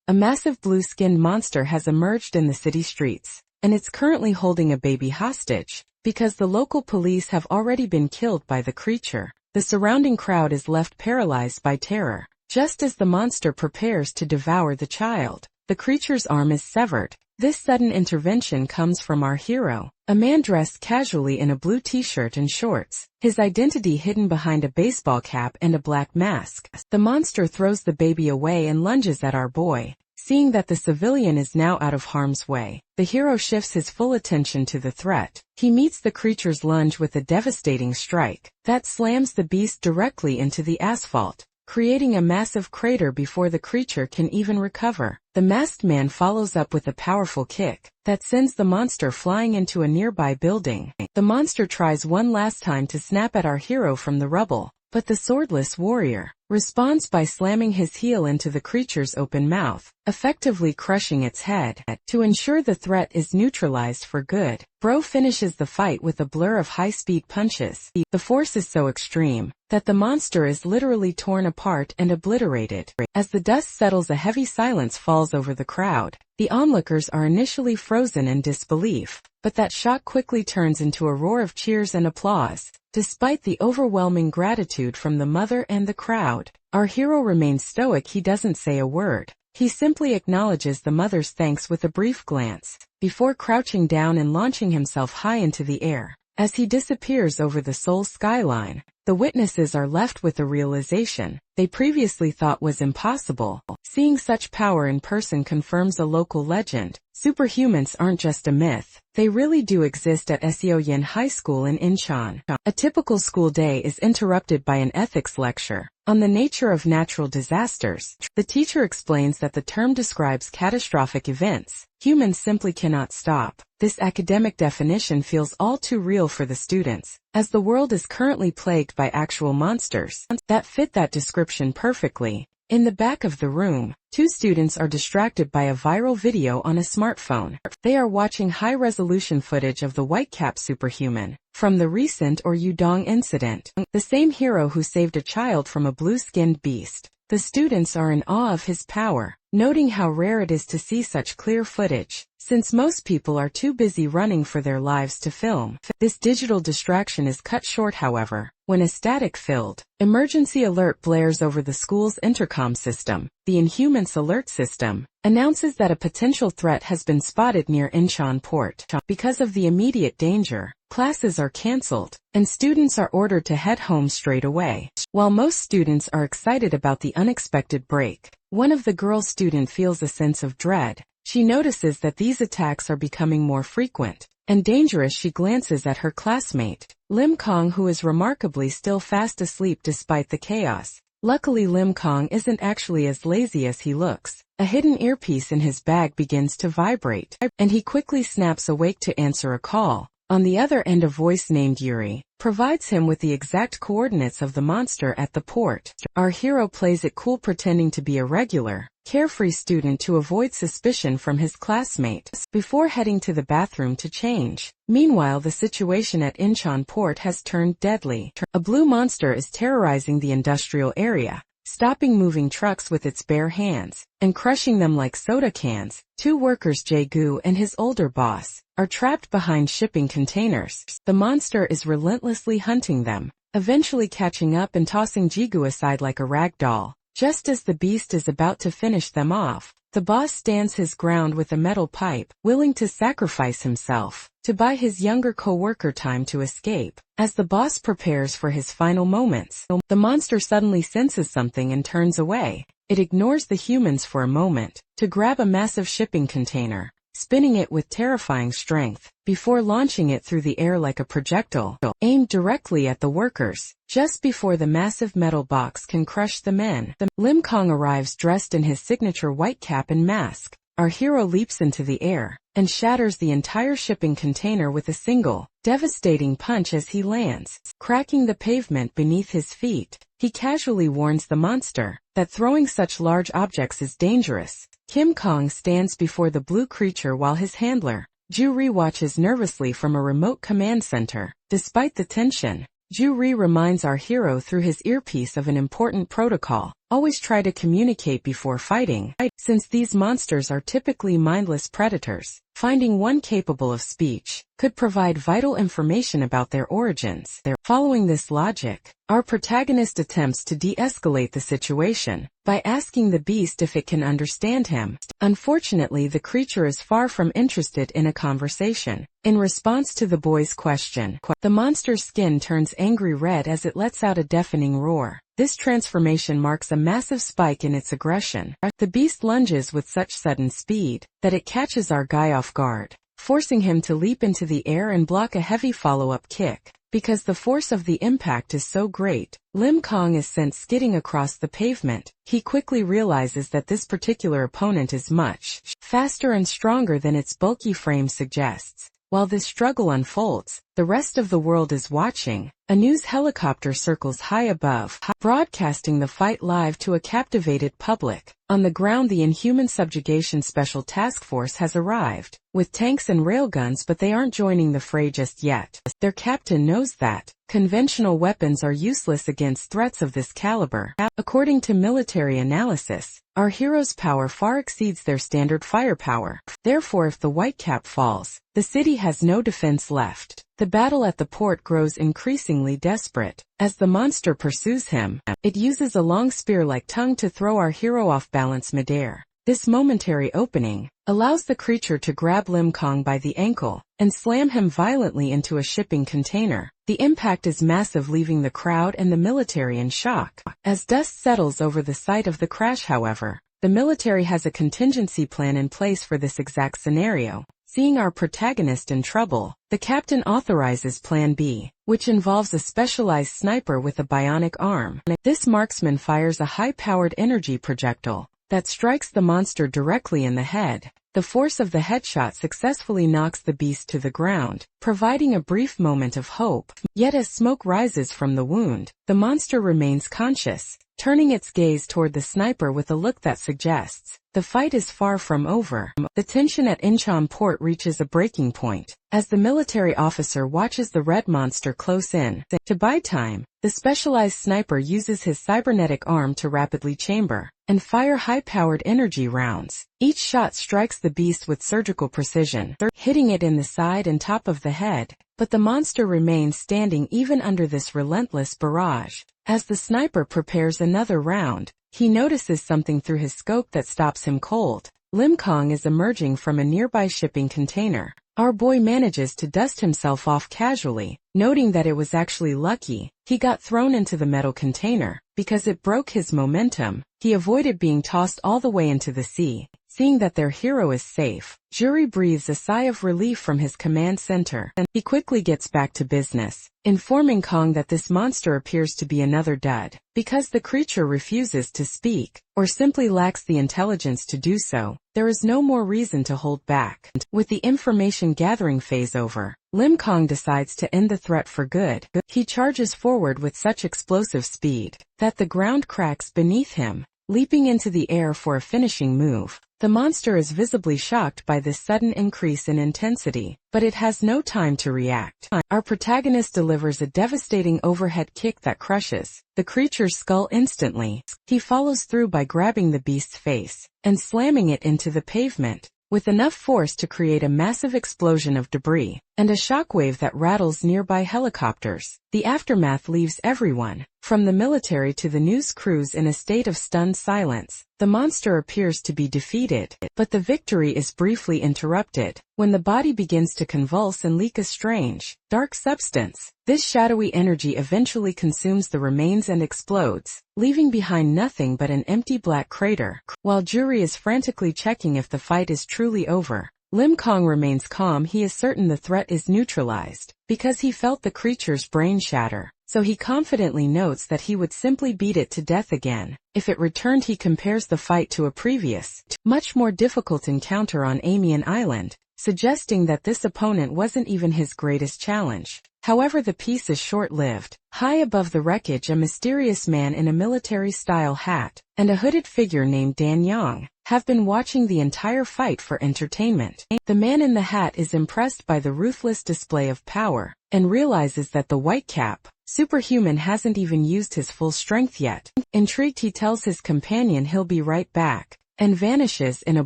A massive blue-skinned monster has emerged in the city streets, and it's currently holding a baby hostage, because the local police have already been killed by the creature. The surrounding crowd is left paralyzed by terror. Just as the monster prepares to devour the child, the creature's arm is severed. This sudden intervention comes from our hero, a man dressed casually in a blue t-shirt and shorts, his identity hidden behind a baseball cap and a black mask. The monster throws the baby away and lunges at our boy. Seeing that the civilian is now out of harm's way, the hero shifts his full attention to the threat. He meets the creature's lunge with a devastating strike that slams the beast directly into the asphalt, creating a massive crater before the creature can even recover. The masked man follows up with a powerful kick that sends the monster flying into a nearby building. The monster tries one last time to snap at our hero from the rubble, but the swordless warrior responds by slamming his heel into the creature's open mouth, effectively crushing its head. To ensure the threat is neutralized for good, Bro finishes the fight with a blur of high-speed punches. The force is so extreme that the monster is literally torn apart and obliterated. As the dust settles, a heavy silence falls over the crowd. The onlookers are initially frozen in disbelief, but that shock quickly turns into a roar of cheers and applause. Despite the overwhelming gratitude from the mother and the crowd, our hero remains stoic. He doesn't say a word. He simply acknowledges the mother's thanks with a brief glance, before crouching down and launching himself high into the air. As he disappears over the Seoul skyline, the witnesses are left with a realization they previously thought was impossible. Seeing such power in person confirms a local legend. Superhumans aren't just a myth. They really do exist at Seoyin High School in Incheon. A typical school day is interrupted by an ethics lecture on the nature of natural disasters. The teacher explains that the term describes catastrophic events humans simply cannot stop. This academic definition feels all too real for the students, as the world is currently plagued by actual monsters that fit that description perfectly. In the back of the room, two students are distracted by a viral video on a smartphone. They are watching high-resolution footage of the white-cap superhuman from the recent Udong incident, the same hero who saved a child from a blue-skinned beast. The students are in awe of his power, noting how rare it is to see such clear footage, since most people are too busy running for their lives to film. This digital distraction is cut short, however, when a static-filled emergency alert blares over the school's intercom system. The Inhumans alert system announces that a potential threat has been spotted near Incheon Port. Because of the immediate danger, classes are cancelled, and students are ordered to head home straight away. While most students are excited about the unexpected break, one of the girl students feels a sense of dread. She notices that these attacks are becoming more frequent and dangerous. She glances at her classmate, Lim Kong, who is remarkably still fast asleep despite the chaos. Luckily, Lim Kong isn't actually as lazy as he looks. A hidden earpiece in his bag begins to vibrate, and he quickly snaps awake to answer a call. On the other end, a voice named Yuri provides him with the exact coordinates of the monster at the port. Our hero plays it cool, pretending to be a regular, carefree student to avoid suspicion from his classmate, before heading to the bathroom to change. Meanwhile, the situation at Incheon Port has turned deadly. A blue monster is terrorizing the industrial area, stopping moving trucks with its bare hands, and crushing them like soda cans. Two workers, Jae-gu and his older boss, are trapped behind shipping containers. The monster is relentlessly hunting them, eventually catching up and tossing Jae-gu aside like a rag doll. Just as the beast is about to finish them off, the boss stands his ground with a metal pipe, willing to sacrifice himself to buy his younger co-worker time to escape. As the boss prepares for his final moments, the monster suddenly senses something and turns away. It ignores the humans for a moment to grab a massive shipping container, spinning it with terrifying strength, before launching it through the air like a projectile, aimed directly at the workers. Just before the massive metal box can crush the men, Lim Kong arrives dressed in his signature white cap and mask. Our hero leaps into the air and shatters the entire shipping container with a single, devastating punch as he lands, cracking the pavement beneath his feet. He casually warns the monster that throwing such large objects is dangerous. Kim Kong stands before the blue creature while his handler, Ju-ri, watches nervously from a remote command center. Despite the tension, Ju-ri reminds our hero through his earpiece of an important protocol. always try to communicate before fighting. Since these monsters are typically mindless predators, finding one capable of speech could provide vital information about their origins. Following this logic, our protagonist attempts to de-escalate the situation by asking the beast if it can understand him. Unfortunately, the creature is far from interested in a conversation. In response to the boy's question, the monster's skin turns angry red as it lets out a deafening roar. This transformation marks a massive spike in its aggression. The beast lunges with such sudden speed that it catches our guy off guard, forcing him to leap into the air and block a heavy follow-up kick. Because the force of the impact is so great, Lim Kong is sent skidding across the pavement. He quickly realizes that this particular opponent is much faster and stronger than its bulky frame suggests. While this struggle unfolds, the rest of the world is watching. A news helicopter circles high above, broadcasting the fight live to a captivated public. On the ground, the Inhuman Subjugation Special Task Force has arrived, with tanks and railguns, but they aren't joining the fray just yet. Their captain knows that conventional weapons are useless against threats of this caliber. According to military analysis, our heroes' power far exceeds their standard firepower. Therefore, if the Whitecap falls, the city has no defense left. The battle at the port grows increasingly desperate. As the monster pursues him, it uses a long spear-like tongue to throw our hero off balance midair. This momentary opening allows the creature to grab Lim Kong by the ankle and slam him violently into a shipping container. The impact is massive, leaving the crowd and the military in shock. As dust settles over the site of the crash, however, the military has a contingency plan in place for this exact scenario. Seeing our protagonist in trouble, the captain authorizes Plan B, which involves a specialized sniper with a bionic arm. This marksman fires a high-powered energy projectile that strikes the monster directly in the head. The force of the headshot successfully knocks the beast to the ground, providing a brief moment of hope. Yet as smoke rises from the wound, the monster remains conscious, turning its gaze toward the sniper with a look that suggests the fight is far from over. The tension at Incheon Port reaches a breaking point as the military officer watches the red monster close in. To buy time, the specialized sniper uses his cybernetic arm to rapidly chamber and fire high-powered energy rounds. Each shot strikes the beast with surgical precision, hitting it in the side and top of the head. But the monster remains standing even under this relentless barrage. As the sniper prepares another round, he notices something through his scope that stops him cold. Lim Kong is emerging from a nearby shipping container. Our boy manages to dust himself off casually, noting that it was actually lucky he got thrown into the metal container. Because it broke his momentum, he avoided being tossed all the way into the sea. Seeing that their hero is safe, Juri breathes a sigh of relief from his command center, and he quickly gets back to business, informing Kong that this monster appears to be another dud. Because the creature refuses to speak, or simply lacks the intelligence to do so, there is no more reason to hold back. With the information gathering phase over, Lim Kong decides to end the threat for good. He charges forward with such explosive speed that the ground cracks beneath him, leaping into the air for a finishing move. The monster is visibly shocked by this sudden increase in intensity, but it has no time to react. Our protagonist delivers a devastating overhead kick that crushes the creature's skull instantly. He follows through by grabbing the beast's face and slamming it into the pavement, with enough force to create a massive explosion of debris and a shockwave that rattles nearby helicopters. The aftermath leaves everyone, from the military to the news crews, in a state of stunned silence. The monster appears to be defeated, but the victory is briefly interrupted when the body begins to convulse and leak a strange, dark substance. This shadowy energy eventually consumes the remains and explodes, leaving behind nothing but an empty black crater. While Juri is frantically checking if the fight is truly over, Lim Kong remains calm. He is certain the threat is neutralized, because he felt the creature's brain shatter. So he confidently notes that he would simply beat it to death again if it returned. He compares the fight to a previous, much more difficult encounter on Amiens Island, suggesting that this opponent wasn't even his greatest challenge. However, the piece is short-lived. High above the wreckage, a mysterious man in a military-style hat and a hooded figure named Dan Yang have been watching the entire fight for entertainment. The man in the hat is impressed by the ruthless display of power and realizes that the Whitecap Superhuman hasn't even used his full strength yet. Intrigued, he tells his companion he'll be right back, and vanishes in a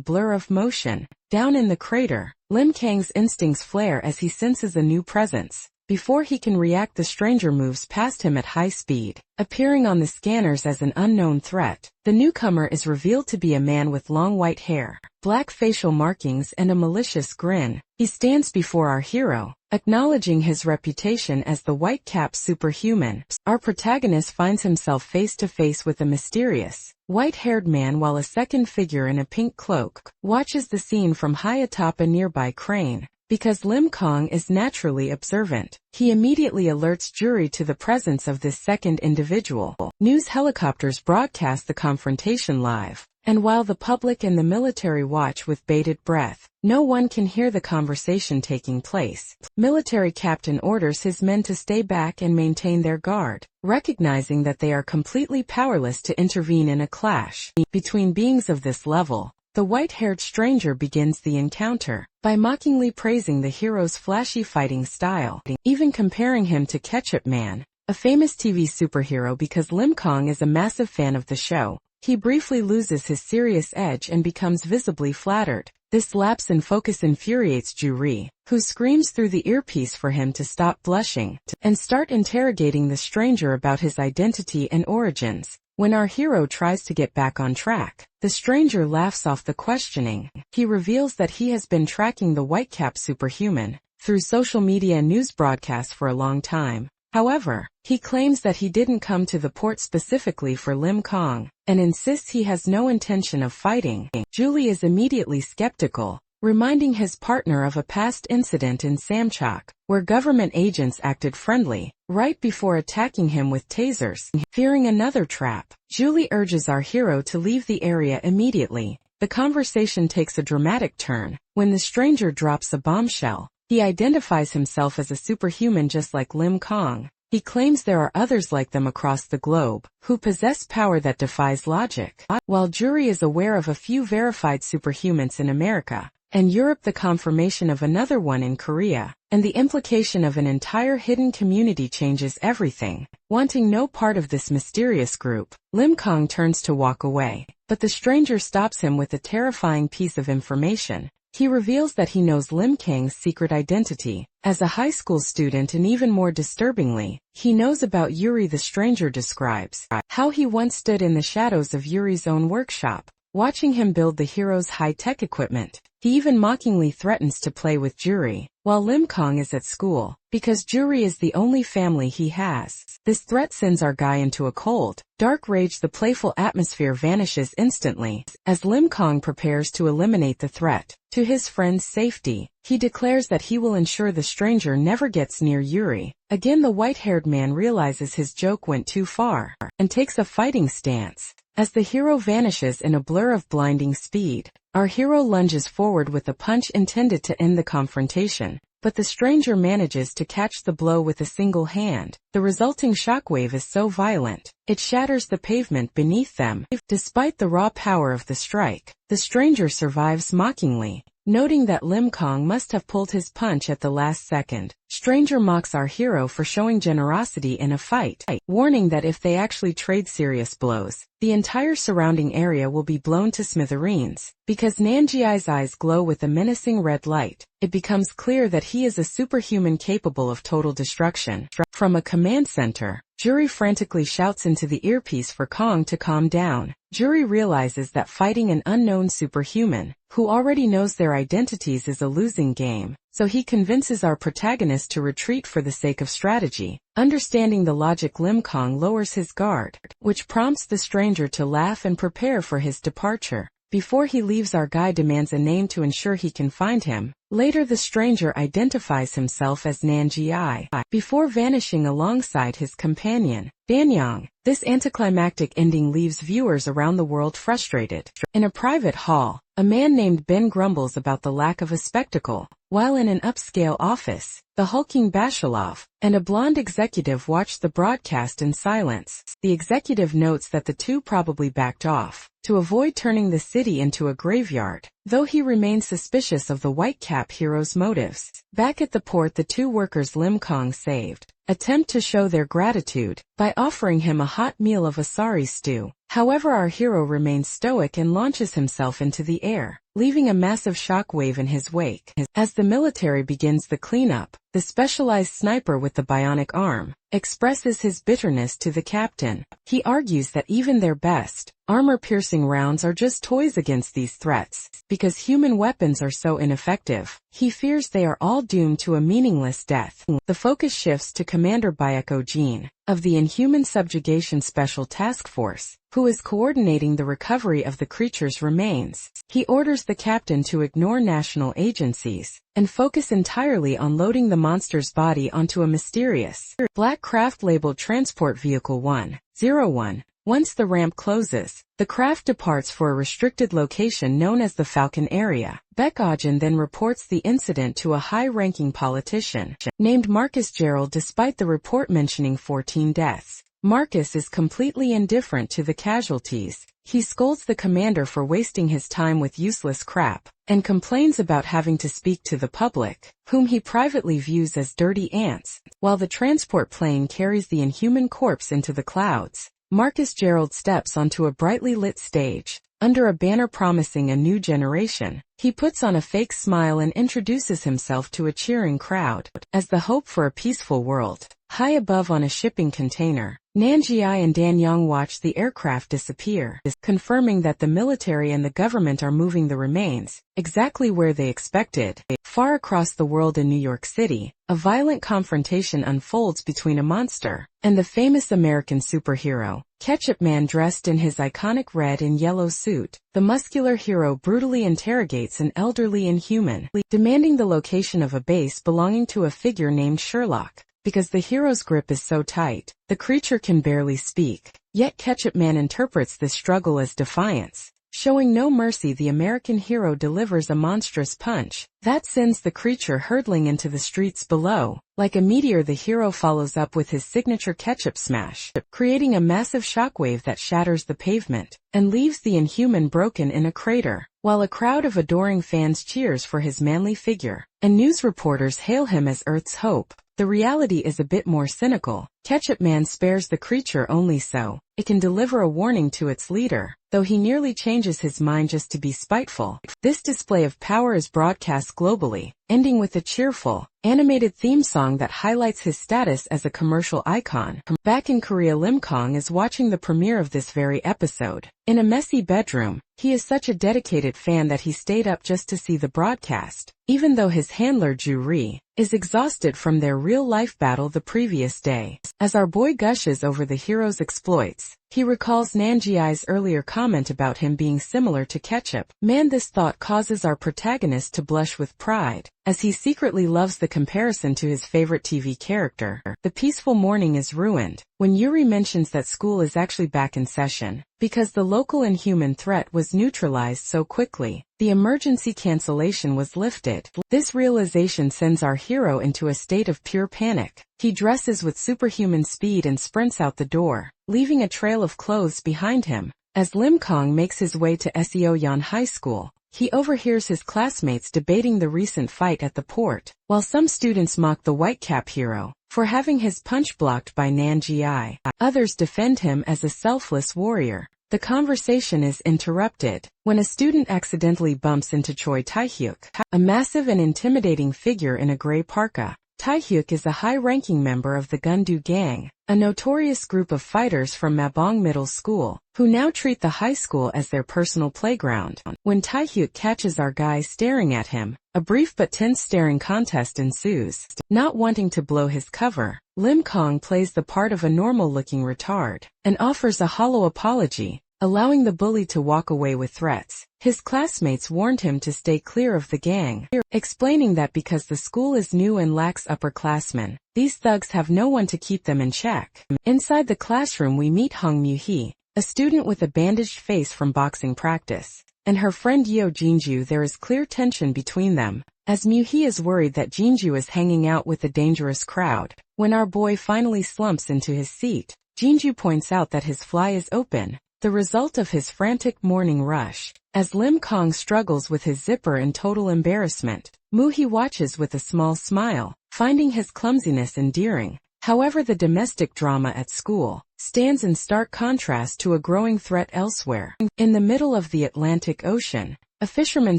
blur of motion. Down in the crater, Lim Kang's instincts flare as he senses a new presence. Before he can react, the stranger moves past him at high speed, appearing on the scanners as an unknown threat. The newcomer is revealed to be a man with long white hair, black facial markings, and a malicious grin. He stands before our hero, acknowledging his reputation as the white-capped superhuman. Our protagonist finds himself face to face with a mysterious, white-haired man, while a second figure in a pink cloak watches the scene from high atop a nearby crane. Because Lim Kang is naturally observant, he immediately alerts jury to the presence of this second individual. News helicopters broadcast the confrontation live, and while the public and the military watch with bated breath, no one can hear the conversation taking place. Military captain orders his men to stay back and maintain their guard, recognizing that they are completely powerless to intervene in a clash between beings of this level. The white-haired stranger begins the encounter by mockingly praising the hero's flashy fighting style, even comparing him to Ketchup Man, a famous TV superhero. Because Lim Kang is a massive fan of the show, he briefly loses his serious edge and becomes visibly flattered. This lapse in focus infuriates Juri, who screams through the earpiece for him to stop blushing and start interrogating the stranger about his identity and origins. When our hero tries to get back on track, the stranger laughs off the questioning. He reveals that he has been tracking the white-capped superhuman through social media and news broadcasts for a long time. However, he claims that he didn't come to the port specifically for Lim Kang, and insists he has no intention of fighting. Julie is immediately skeptical, reminding his partner of a past incident in Samchok, where government agents acted friendly right before attacking him with tasers. Fearing another trap, Julie urges our hero to leave the area immediately. The conversation takes a dramatic turn when the stranger drops a bombshell. He identifies himself as a superhuman just like Lim Kang. He claims there are others like them across the globe who possess power that defies logic. While Jury is aware of a few verified superhumans in America and Europe, the confirmation of another one in Korea and the implication of an entire hidden community changes everything. Wanting no part of this mysterious group, Lim Kang turns to walk away, but the stranger stops him with a terrifying piece of information. He reveals that he knows Lim Kang's secret identity as a high school student, and even more disturbingly, he knows about Yuri. The stranger describes how he once stood in the shadows of Yuri's own workshop, watching him build the hero's high-tech equipment. He even mockingly threatens to play with Juri while Lim Kang is at school, because Juri is the only family he has. This threat sends our guy into a cold, dark rage. The playful atmosphere vanishes instantly as Lim Kang prepares to eliminate the threat. To his friend's safety, he declares that he will ensure the stranger never gets near Yuri. Again, the white-haired man realizes his joke went too far and takes a fighting stance. As the hero vanishes in a blur of blinding speed, our hero lunges forward with a punch intended to end the confrontation, but the stranger manages to catch the blow with a single hand. The resulting shockwave is so violent, it shatters the pavement beneath them. Despite the raw power of the strike, the stranger survives mockingly, noting that Lim Kang must have pulled his punch at the last second. Stranger mocks our hero for showing generosity in a fight, warning that if they actually trade serious blows, the entire surrounding area will be blown to smithereens. Because Nanjiai's eyes glow with a menacing red light, it becomes clear that he is a superhuman capable of total destruction. From a command center, Juri frantically shouts into the earpiece for Kang to calm down. Juri realizes that fighting an unknown superhuman, who already knows their identities, is a losing game, so he convinces our protagonist to retreat for the sake of strategy. Understanding the logic, Lim Kang lowers his guard, which prompts the stranger to laugh and prepare for his departure. Before he leaves, our guy demands a name to ensure he can find him. Later, the stranger identifies himself as Nanjiai, before vanishing alongside his companion, Danyang. This anticlimactic ending leaves viewers around the world frustrated. In a private hall, a man named Ben grumbles about the lack of a spectacle, while in an upscale office, the hulking Bashalov and a blonde executive watch the broadcast in silence. The executive notes that the two probably backed off to avoid turning the city into a graveyard, though he remains suspicious of the white-cap hero's motives. Back at the port, the two workers Lim Kang saved attempt to show their gratitude by offering him a hot meal of asari stew. However, our hero remains stoic and launches himself into the air, leaving a massive shockwave in his wake. As the military begins the cleanup, the specialized sniper with the bionic arm expresses his bitterness to the captain. He argues that even their best, armor-piercing rounds are just toys against these threats, because human weapons are so ineffective. He fears they are all doomed to a meaningless death. The focus shifts to Commander Bayeko Jean, of the Inhuman Subjugation Special Task Force, who is coordinating the recovery of the creature's remains. He orders the captain to ignore national agencies and focus entirely on loading the monster's body onto a mysterious black craft labeled Transport Vehicle 101. Once the ramp closes, the craft departs for a restricted location known as the Falcon Area. Bekogen then reports the incident to a high-ranking politician named Marcus Gerald. Despite the report mentioning 14 deaths, Marcus is completely indifferent to the casualties. He scolds the commander for wasting his time with useless crap, and complains about having to speak to the public, whom he privately views as dirty ants. While the transport plane carries the inhuman corpse into the clouds, Marcus Gerald steps onto a brightly lit stage, under a banner promising a new generation. He puts on a fake smile and introduces himself to a cheering crowd as the hope for a peaceful world. High above on a shipping container, Nanjiai and Danyang watch the aircraft disappear, confirming that the military and the government are moving the remains exactly where they expected. Far across the world in New York City, a violent confrontation unfolds between a monster and the famous American superhero. Ketchup Man, dressed in his iconic red and yellow suit, the muscular hero brutally interrogates an elderly inhuman, demanding the location of a base belonging to a figure named Sherlock. Because the hero's grip is so tight, the creature can barely speak. Yet Ketchup Man interprets this struggle as defiance. Showing no mercy, the American hero delivers a monstrous punch that sends the creature hurtling into the streets below. Like a meteor, the hero follows up with his signature ketchup smash, creating a massive shockwave that shatters the pavement and leaves the inhuman broken in a crater, while a crowd of adoring fans cheers for his manly figure, and news reporters hail him as Earth's hope. The reality is a bit more cynical. Ketchup Man spares the creature only so it can deliver a warning to its leader, though he nearly changes his mind just to be spiteful. This display of power is broadcast globally, ending with a cheerful, animated theme song that highlights his status as a commercial icon. Back in Korea, Lim Kong is watching the premiere of this very episode. In a messy bedroom, he is such a dedicated fan that he stayed up just to see the broadcast, even though his handler Ju Ri is exhausted from their real-life battle the previous day. As our boy gushes over the hero's exploits, he recalls Nanjiai's earlier comment about him being similar to Ketchup Man. This thought causes our protagonist to blush with pride, as he secretly loves the comparison to his favorite TV character. The peaceful morning is ruined when Yuri mentions that school is actually back in session, because the local inhuman threat was neutralized so quickly. The emergency cancellation was lifted. This realization sends our hero into a state of pure panic. He dresses with superhuman speed and sprints out the door, leaving a trail of clothes behind him. As Lim Kong makes his way to Seoyan High School, he overhears his classmates debating the recent fight at the port, while some students mock the Whitecap hero for having his punch blocked by Nanjiai. Others defend him as a selfless warrior. The conversation is interrupted when a student accidentally bumps into Choi Taehyuk, a massive and intimidating figure in a gray parka. Taehyuk is a high-ranking member of the Gundu Gang, a notorious group of fighters from Mabong Middle School, who now treat the high school as their personal playground. When Taehyuk catches our guy staring at him, a brief but tense staring contest ensues. Not wanting to blow his cover, Lim Kong plays the part of a normal-looking retard, and offers a hollow apology, allowing the bully to walk away with threats. His classmates warned him to stay clear of the gang, explaining that because the school is new and lacks upperclassmen, these thugs have no one to keep them in check. Inside the classroom, we meet Hong Mu-hee, a student with a bandaged face from boxing practice, and her friend Yeo Jinju. There is clear tension between them, as Mu-hee is worried that Jinju is hanging out with a dangerous crowd. When our boy finally slumps into his seat, Jinju points out that his fly is open, the result of his frantic morning rush. As Lim Kong struggles with his zipper in total embarrassment, Mu-hee watches with a small smile, finding his clumsiness endearing. However, the domestic drama at school stands in stark contrast to a growing threat elsewhere. In the middle of the Atlantic Ocean, a fisherman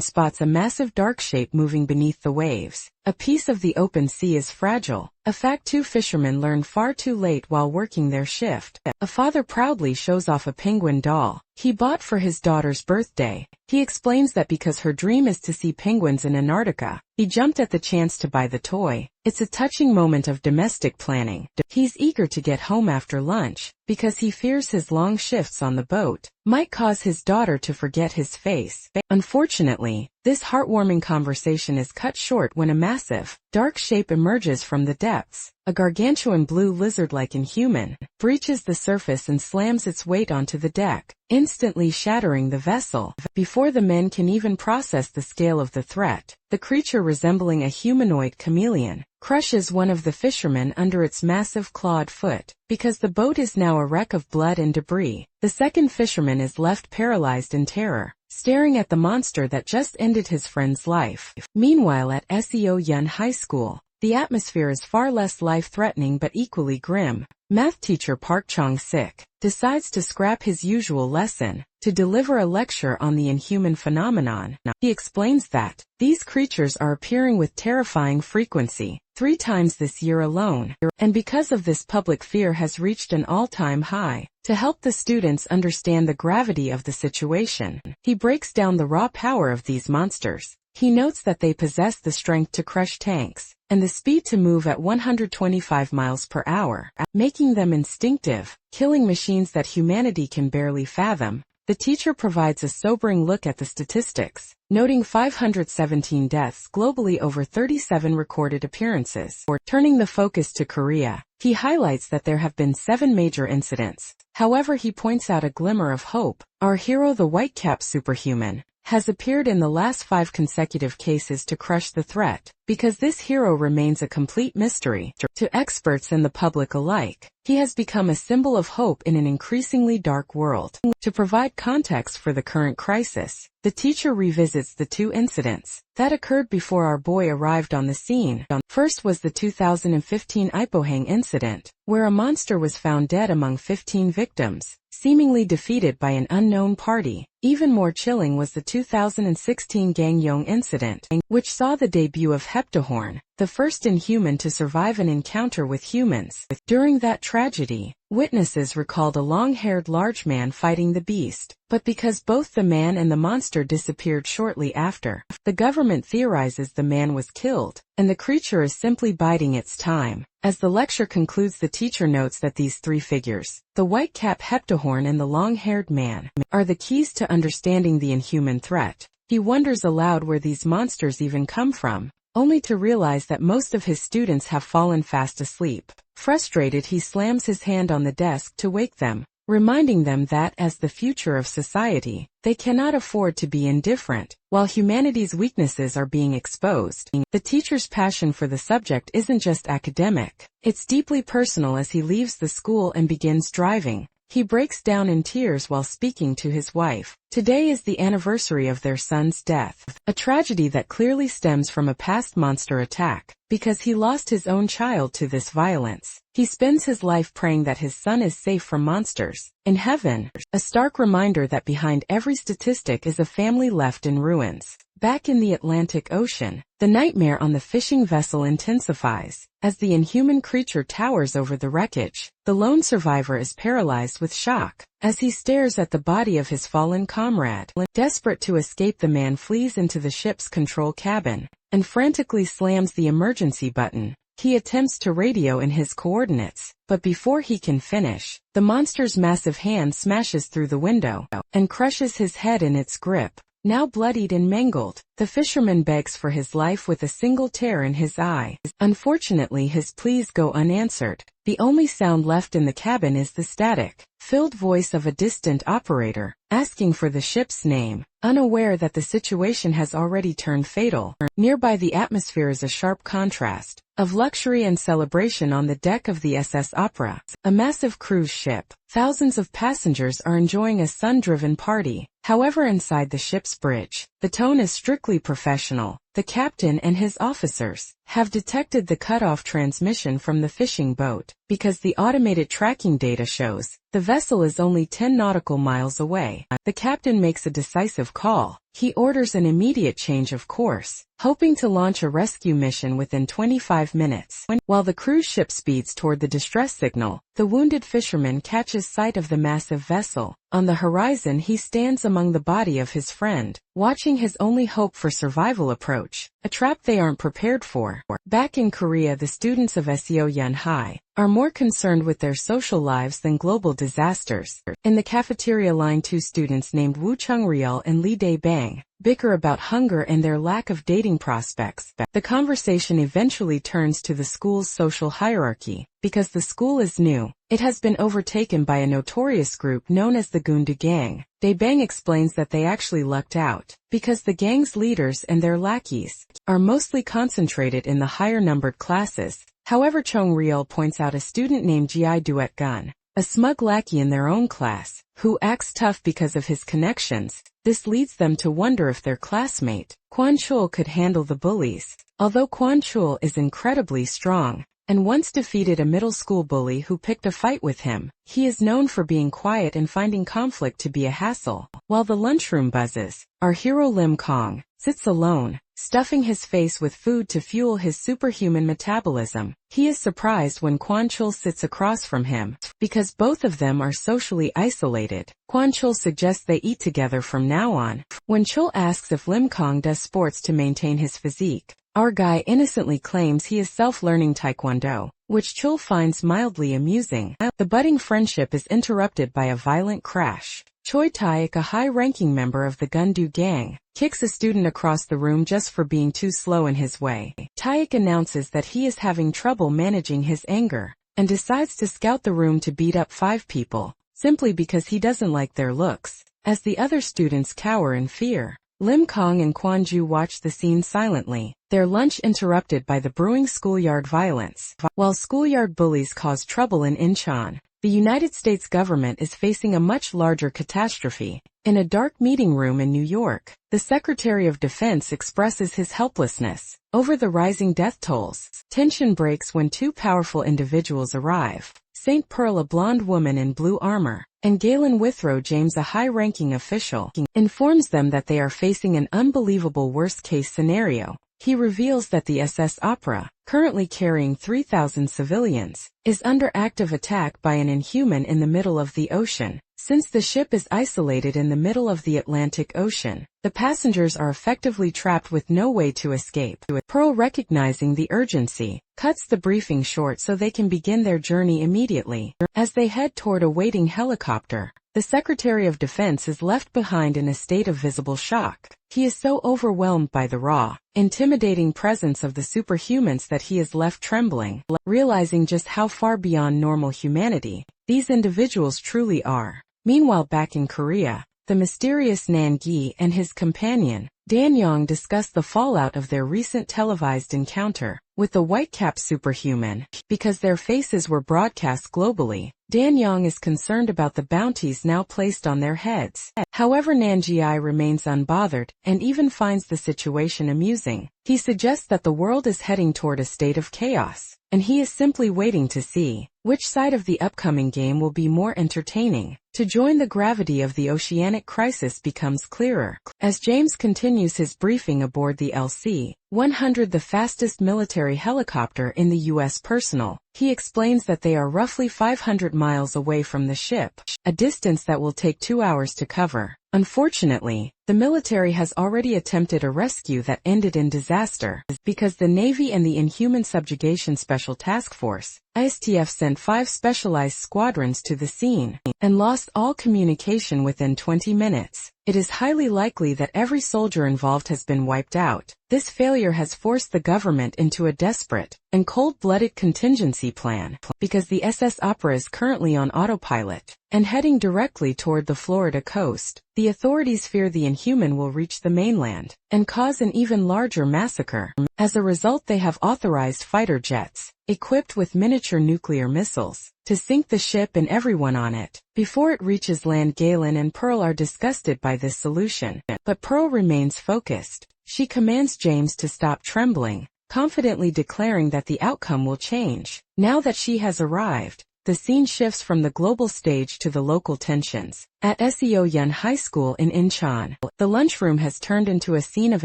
spots a massive dark shape moving beneath the waves. A piece of the open sea is fragile, a fact two fishermen learn far too late while working their shift. A father proudly shows off a penguin doll he bought for his daughter's birthday. He explains that because her dream is to see penguins in Antarctica, he jumped at the chance to buy the toy. It's a touching moment of domestic planning. He's eager to get home after lunch, because he fears his long shifts on the boat might cause his daughter to forget his face. Unfortunately, this heartwarming conversation is cut short when a massive, dark shape emerges from the depths. A gargantuan blue lizard-like inhuman breaches the surface and slams its weight onto the deck, instantly shattering the vessel. Before the men can even process the scale of the threat, the creature, resembling a humanoid chameleon, crushes one of the fishermen under its massive clawed foot. Because the boat is now a wreck of blood and debris, the second fisherman is left paralyzed in terror, staring at the monster that just ended his friend's life. Meanwhile, at Seo Yun High School, the atmosphere is far less life-threatening but equally grim. Math teacher Park Chong-sik decides to scrap his usual lesson to deliver a lecture on the inhuman phenomenon. He explains that these creatures are appearing with terrifying frequency, 3 times this year alone, and because of this, public fear has reached an all-time high. To help the students understand the gravity of the situation, he breaks down the raw power of these monsters. He notes that they possess the strength to crush tanks and the speed to move at 125 miles per hour, making them instinctive, killing machines that humanity can barely fathom. The teacher provides a sobering look at the statistics, noting 517 deaths globally over 37 recorded appearances. Turning the focus to Korea, he highlights that there have been 7 major incidents. However, he points out a glimmer of hope. Our hero, the Whitecap Superhuman, has appeared in the last 5 consecutive cases to crush the threat. Because this hero remains a complete mystery to experts and the public alike, he has become a symbol of hope in an increasingly dark world. To provide context for the current crisis, the teacher revisits the 2 incidents that occurred before our boy arrived on the scene. First was the 2015 Ipohang incident, where a monster was found dead among 15 victims, seemingly defeated by an unknown party. Even more chilling was the 2016 Gangneung incident, which saw the debut of Heptahorn, the first inhuman to survive an encounter with humans. During that tragedy, witnesses recalled a long-haired large man fighting the beast, but because both the man and the monster disappeared shortly after, the government theorizes the man was killed, and the creature is simply biding its time. As the lecture concludes, the teacher notes that these 3 figures, the white-cap Heptahorn and the long-haired man, are the keys to understanding the inhuman threat. He wonders aloud where these monsters even come from, only to realize that most of his students have fallen fast asleep. Frustrated, he slams his hand on the desk to wake them, reminding them that, as the future of society, they cannot afford to be indifferent. While humanity's weaknesses are being exposed, the teacher's passion for the subject isn't just academic, it's deeply personal. As he leaves the school and begins driving, he breaks down in tears while speaking to his wife. Today is the anniversary of their son's death, a tragedy that clearly stems from a past monster attack. Because he lost his own child to this violence, he spends his life praying that his son is safe from monsters in heaven, a stark reminder that behind every statistic is a family left in ruins. Back in the Atlantic Ocean, the nightmare on the fishing vessel intensifies. As the inhuman creature towers over the wreckage, the lone survivor is paralyzed with shock. As he stares at the body of his fallen comrade, desperate to escape, the man flees into the ship's control cabin and frantically slams the emergency button. He attempts to radio in his coordinates, but before he can finish, the monster's massive hand smashes through the window and crushes his head in its grip. Now bloodied and mangled, the fisherman begs for his life with a single tear in his eye. Unfortunately, his pleas go unanswered. The only sound left in the cabin is the static-filled voice of a distant operator, asking for the ship's name, unaware that the situation has already turned fatal. Nearby, the atmosphere is a sharp contrast of luxury and celebration on the deck of the SS Opera, a massive cruise ship. Thousands of passengers are enjoying a sun-driven party. However, inside the ship's bridge, The tone is strictly professional. The captain and his officers have detected the cutoff transmission from the fishing boat because the automated tracking data shows the vessel is only 10 nautical miles away. The captain makes a decisive call. He orders an immediate change of course, hoping to launch a rescue mission within 25 minutes. While the cruise ship speeds toward the distress signal, the wounded fisherman catches sight of the massive vessel. On the horizon he stands among the body of his friend, watching his only hope for survival approach, a trap they aren't prepared for. Back in Korea, the students of Seoyun High are more concerned with their social lives than global disasters. In the cafeteria line, two students named Woo Chung-ryul and Lee Dae-bang bicker about hunger and their lack of dating prospects. The conversation eventually turns to the school's social hierarchy. Because the school is new, it has been overtaken by a notorious group known as the Gundu Gang. Dae-bang explains that they actually lucked out, because the gang's leaders and their lackeys are mostly concentrated in the higher-numbered classes. However, Chung-ryul points out a student named Ji Duet-gun, a smug lackey in their own class, who acts tough because of his connections. This leads them to wonder if their classmate, Kwon-chul, could handle the bullies. Although Kwon-chul is incredibly strong, and once defeated a middle school bully who picked a fight with him, he is known for being quiet and finding conflict to be a hassle. While the lunchroom buzzes, our hero Lim Kong sits alone, stuffing his face with food to fuel his superhuman metabolism. He is surprised when Kwon-chul sits across from him, because both of them are socially isolated. Kwon-chul suggests they eat together from now on. When Chul asks if Lim Kong does sports to maintain his physique, our guy innocently claims he is self-learning Taekwondo, which Chul finds mildly amusing. The budding friendship is interrupted by a violent crash. Choi Taek, a high-ranking member of the Gundu Gang, kicks a student across the room just for being too slow in his way. Taek announces that he is having trouble managing his anger, and decides to scout the room to beat up 5 people, simply because he doesn't like their looks. As the other students cower in fear, Lim Kong and Kwon-ju watch the scene silently, their lunch interrupted by the brewing schoolyard violence. While schoolyard bullies cause trouble in Incheon, the United States government is facing a much larger catastrophe. In a dark meeting room in New York, the Secretary of Defense expresses his helplessness over the rising death tolls. Tension breaks when 2 powerful individuals arrive. St. Pearl, a blonde woman in blue armor, and Galen Withrow James, a high-ranking official, informs them that they are facing an unbelievable worst-case scenario. He reveals that the SS Opera, currently carrying 3,000 civilians, is under active attack by an Inhuman in the middle of the ocean. Since the ship is isolated in the middle of the Atlantic Ocean, the passengers are effectively trapped with no way to escape. Pearl, recognizing the urgency, cuts the briefing short so they can begin their journey immediately. As they head toward a waiting helicopter, the Secretary of Defense is left behind in a state of visible shock. He is so overwhelmed by the raw, intimidating presence of the superhumans that he is left trembling, realizing just how far beyond normal humanity these individuals truly are. Meanwhile, back in Korea, the mysterious Nan-gi and his companion, Dan-young, discuss the fallout of their recent televised encounter with the white-capped superhuman. Because their faces were broadcast globally, Dan-young is concerned about the bounties now placed on their heads. However, Nan-gi remains unbothered and even finds the situation amusing. He suggests that the world is heading toward a state of chaos, and he is simply waiting to see which side of the upcoming game will be more entertaining. To join, the gravity of the oceanic crisis becomes clearer. As James continues his briefing aboard the LC-100, the fastest military helicopter in the U.S. personnel, he explains that they are roughly 500 miles away from the ship, a distance that will take 2 hours to cover. Unfortunately, the military has already attempted a rescue that ended in disaster, because the Navy and the Inhuman Subjugation Special Task Force, ISTF, sent 5 specialized squadrons to the scene, and lost all communication within 20 minutes. It is highly likely that every soldier involved has been wiped out. This failure has forced the government into a desperate and cold-blooded contingency plan, because the SS Opera is currently on autopilot and heading directly toward the Florida coast. The authorities fear the Inhuman will reach the mainland and cause an even larger massacre. As a result, they have authorized fighter jets equipped with miniature nuclear missiles to sink the ship and everyone on it. Before it reaches land, Galen and Pearl are disgusted by this solution, but Pearl remains focused. She commands James to stop trembling, confidently declaring that the outcome will change. Now that she has arrived, the scene shifts from the global stage to the local tensions. At Seoyun High School in Incheon, the lunchroom has turned into a scene of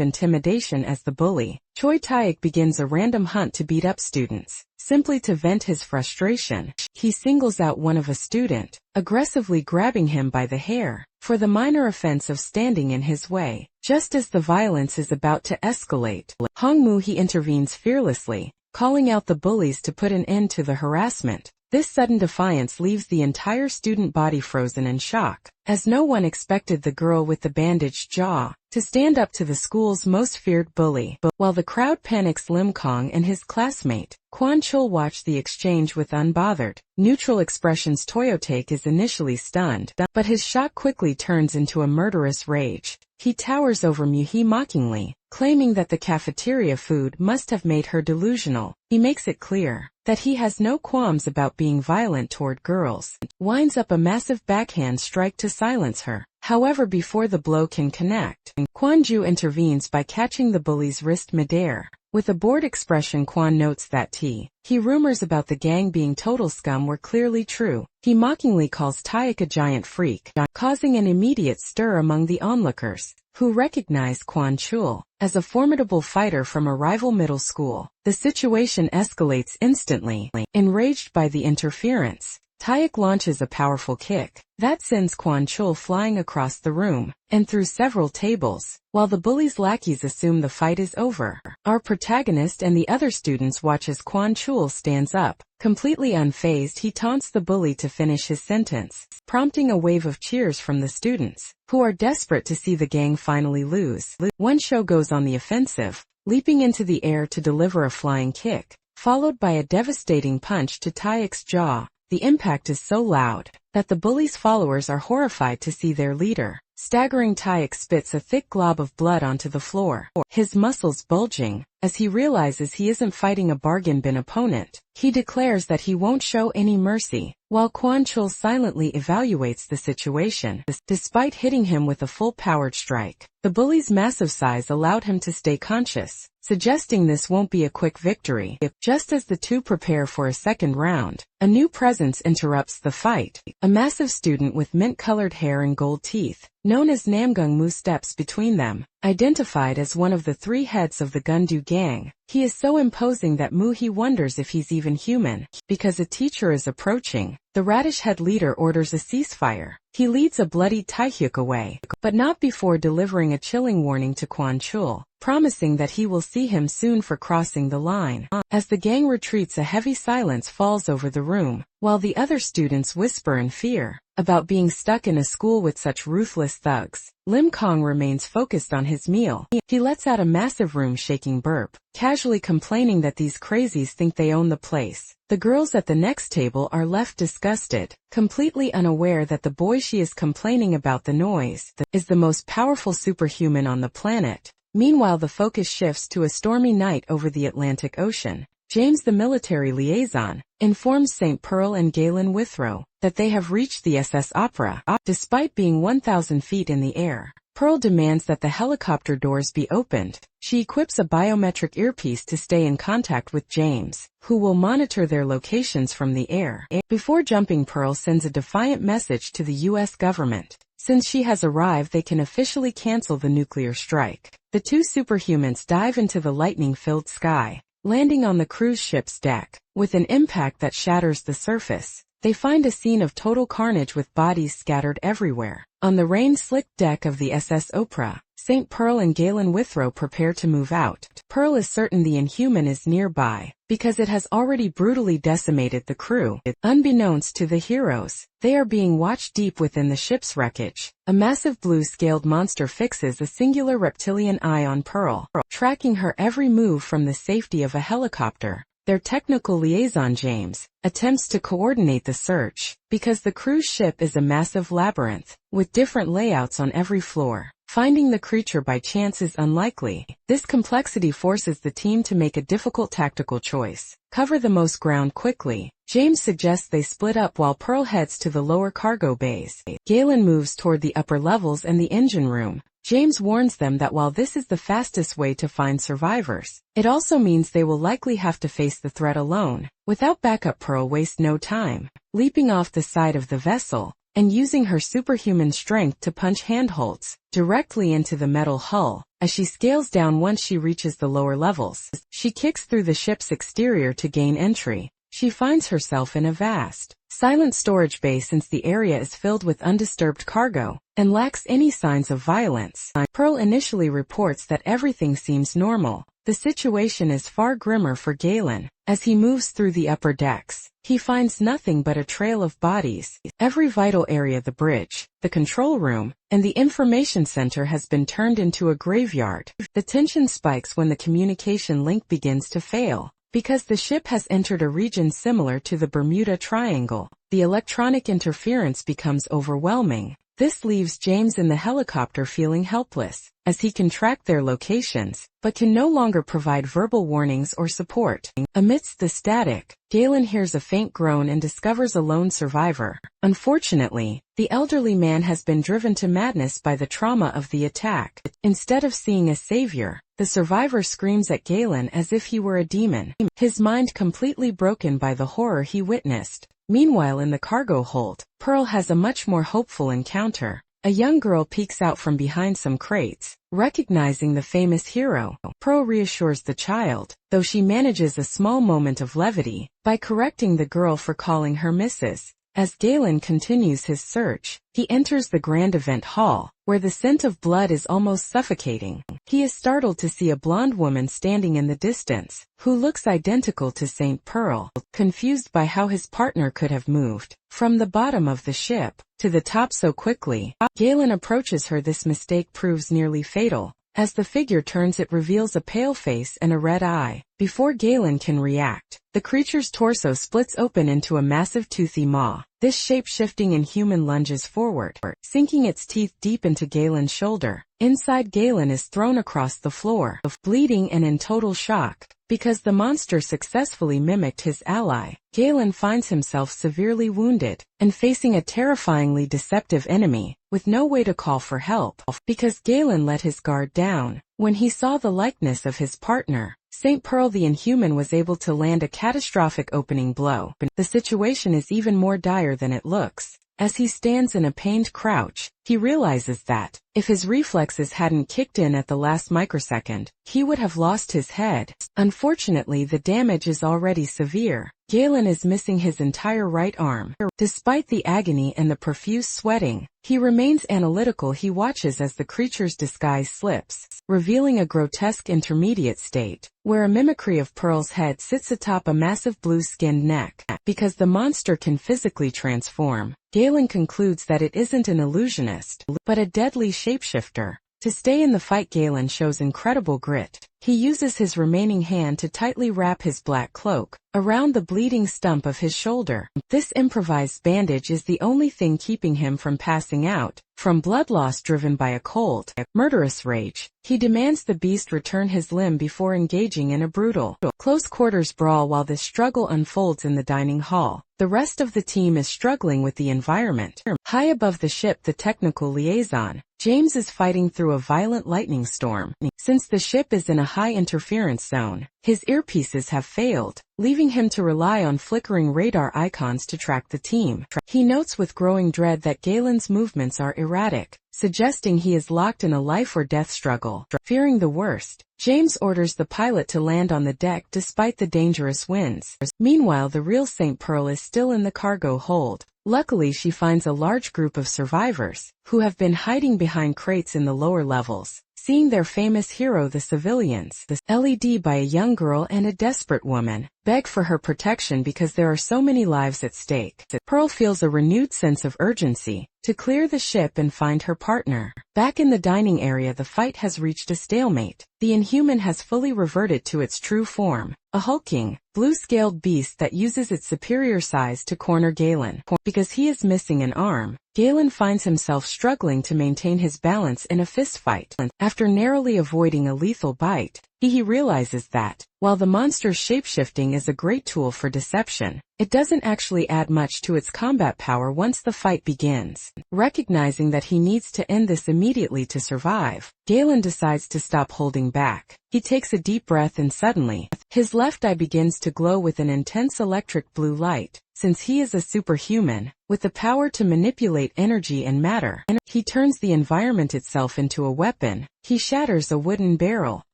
intimidation as the bully, Choi Taek, begins a random hunt to beat up students. Simply to vent his frustration, he singles out one of a student, aggressively grabbing him by the hair, for the minor offense of standing in his way. Just as the violence is about to escalate, Hongmu intervenes fearlessly, calling out the bullies to put an end to the harassment. This sudden defiance leaves the entire student body frozen in shock, as no one expected the girl with the bandaged jaw to stand up to the school's most feared bully. While the crowd panics, Lim Kong and his classmate, Kwon Chul, watch the exchange with unbothered, neutral expressions. Toyotaek is initially stunned, but his shock quickly turns into a murderous rage. He towers over Muhi mockingly, claiming that the cafeteria food must have made her delusional. He makes it clear that he has no qualms about being violent toward girls, winds up a massive backhand strike to silence her. However, before the blow can connect, Kwon-ju intervenes by catching the bully's wrist midair. With a bored expression, Kwon notes that he rumors about the gang being total scum were clearly true. He mockingly calls Taek a giant freak, causing an immediate stir among the onlookers, who recognize Kwon Chul as a formidable fighter from a rival middle school. The situation escalates instantly. Enraged by the interference, Taek launches a powerful kick that sends Kwon Chul flying across the room and through several tables. While the bully's lackeys assume the fight is over, our protagonist and the other students watch as Kwon Chul stands up. Completely unfazed, he taunts the bully to finish his sentence, prompting a wave of cheers from the students, who are desperate to see the gang finally lose. One show goes on the offensive, leaping into the air to deliver a flying kick, followed by a devastating punch to Taek's jaw. The impact is so loud that the bully's followers are horrified to see their leader. Staggering, Taek spits a thick glob of blood onto the floor, his muscles bulging. As he realizes he isn't fighting a bargain bin opponent, he declares that he won't show any mercy, while Kwon Chul silently evaluates the situation. Despite hitting him with a full-powered strike, the bully's massive size allowed him to stay conscious, suggesting this won't be a quick victory. Just as the two prepare for a second round, a new presence interrupts the fight. A massive student with mint-colored hair and gold teeth, known as Namgung-mu, steps between them. Identified as one of the three heads of the Gundu gang, he is so imposing that Muhi wonders if he's even human. Because a teacher is approaching, the radish head leader orders a ceasefire. He leads a bloodied Taehyuk away, but not before delivering a chilling warning to Kwon Chul, promising that he will see him soon for crossing the line. As the gang retreats, a heavy silence falls over the room, while the other students whisper in fear about being stuck in a school with such ruthless thugs. Lim Kong remains focused on his meal. He lets out a massive room-shaking burp, casually complaining that these crazies think they own the place. The girls at the next table are left disgusted, completely unaware that the boy she is complaining about the noise is the most powerful superhuman on the planet. Meanwhile, the focus shifts to a stormy night over the Atlantic Ocean. James, the military liaison, informs St. Pearl and Galen Withrow that they have reached the SS Opera. Despite being 1,000 feet in the air, Pearl demands that the helicopter doors be opened. She equips a biometric earpiece to stay in contact with James, who will monitor their locations from the air. Before jumping, Pearl sends a defiant message to the U.S. government. Since she has arrived, they can officially cancel the nuclear strike. The two superhumans dive into the lightning-filled sky, landing on the cruise ship's deck. With an impact that shatters the surface, they find a scene of total carnage with bodies scattered everywhere. On the rain-slicked deck of the SS Opera, St. Pearl and Galen Withrow prepare to move out. Pearl is certain the Inhuman is nearby, because it has already brutally decimated the crew. Unbeknownst to the heroes, they are being watched deep within the ship's wreckage. A massive blue-scaled monster fixes a singular reptilian eye on Pearl, tracking her every move from the safety of a helicopter. Their technical liaison, James, attempts to coordinate the search, because the cruise ship is a massive labyrinth, with different layouts on every floor. Finding the creature by chance is unlikely. This complexity forces the team to make a difficult tactical choice. Cover the most ground quickly. James suggests they split up while Pearl heads to the lower cargo bays. Galen moves toward the upper levels and the engine room. James warns them that while this is the fastest way to find survivors, it also means they will likely have to face the threat alone. Without backup, Pearl wastes no time, leaping off the side of the vessel and using her superhuman strength to punch handholds directly into the metal hull. As she scales down once she reaches the lower levels, she kicks through the ship's exterior to gain entry. She finds herself in a vast, silent storage bay since the area is filled with undisturbed cargo and lacks any signs of violence. Pearl initially reports that everything seems normal. The situation is far grimmer for Galen. As he moves through the upper decks, he finds nothing but a trail of bodies. Every vital area, the bridge, the control room, and the information center has been turned into a graveyard. The tension spikes when the communication link begins to fail. Because the ship has entered a region similar to the Bermuda Triangle, the electronic interference becomes overwhelming. This leaves James in the helicopter feeling helpless, as he can track their locations, but can no longer provide verbal warnings or support. Amidst the static, Galen hears a faint groan and discovers a lone survivor. Unfortunately, the elderly man has been driven to madness by the trauma of the attack. Instead of seeing a savior, the survivor screams at Galen as if he were a demon, his mind completely broken by the horror he witnessed. Meanwhile, in the cargo hold, Pearl has a much more hopeful encounter. A young girl peeks out from behind some crates, recognizing the famous hero. Pearl reassures the child, though she manages a small moment of levity by correcting the girl for calling her Mrs. As Galen continues his search, he enters the grand event hall, where the scent of blood is almost suffocating. He is startled to see a blonde woman standing in the distance, who looks identical to St. Pearl. Confused by how his partner could have moved from the bottom of the ship to the top so quickly, Galen approaches her. This mistake proves nearly fatal. As the figure turns, it reveals a pale face and a red eye. Before Galen can react, the creature's torso splits open into a massive toothy maw. This shape-shifting inhuman lunges forward, sinking its teeth deep into Galen's shoulder. Inside, Galen is thrown across the floor, bleeding and in total shock. Because the monster successfully mimicked his ally, Galen finds himself severely wounded and facing a terrifyingly deceptive enemy, with no way to call for help. Because Galen let his guard down, when he saw the likeness of his partner, St. Pearl the Inhuman was able to land a catastrophic opening blow. The situation is even more dire than it looks. As he stands in a pained crouch, he realizes that, if his reflexes hadn't kicked in at the last microsecond, he would have lost his head. Unfortunately, the damage is already severe. Galen is missing his entire right arm. Despite the agony and the profuse sweating, he remains analytical. He watches as the creature's disguise slips, revealing a grotesque intermediate state, where a mimicry of Pearl's head sits atop a massive blue-skinned neck. Because the monster can physically transform, Galen concludes that it isn't an illusionist, but a deadly shapeshifter. To stay in the fight, Galen shows incredible grit. He uses his remaining hand to tightly wrap his black cloak around the bleeding stump of his shoulder. This improvised bandage is the only thing keeping him from passing out. From blood loss driven by a cold, murderous rage, he demands the beast return his limb before engaging in a brutal, close-quarters brawl. While this struggle unfolds in the dining hall, the rest of the team is struggling with the environment. High above the ship, the technical liaison, James, is fighting through a violent lightning storm. Since the ship is in a high interference zone, his earpieces have failed, leaving him to rely on flickering radar icons to track the team. He notes with growing dread that Galen's movements are erratic, suggesting he is locked in a life-or-death struggle. Fearing the worst, James orders the pilot to land on the deck despite the dangerous winds. Meanwhile, the real St. Pearl is still in the cargo hold. Luckily, she finds a large group of survivors, who have been hiding behind crates in the lower levels. Seeing their famous hero, the civilians, led by a young girl and a desperate woman, beg for her protection because there are so many lives at stake. Pearl feels a renewed sense of urgency to clear the ship and find her partner. Back in the dining area, the fight has reached a stalemate. The Inhuman has fully reverted to its true form, a hulking, blue-scaled beast that uses its superior size to corner Galen. Because he is missing an arm, Galen finds himself struggling to maintain his balance in a fistfight. After narrowly avoiding a lethal bite, he realizes that, while the monster's shapeshifting is a great tool for deception, it doesn't actually add much to its combat power once the fight begins. Recognizing that he needs to end this immediately to survive, Galen decides to stop holding back. He takes a deep breath and suddenly, his left eye begins to glow with an intense electric blue light. Since he is a superhuman, with the power to manipulate energy and matter, he turns the environment itself into a weapon. He shatters a wooden barrel,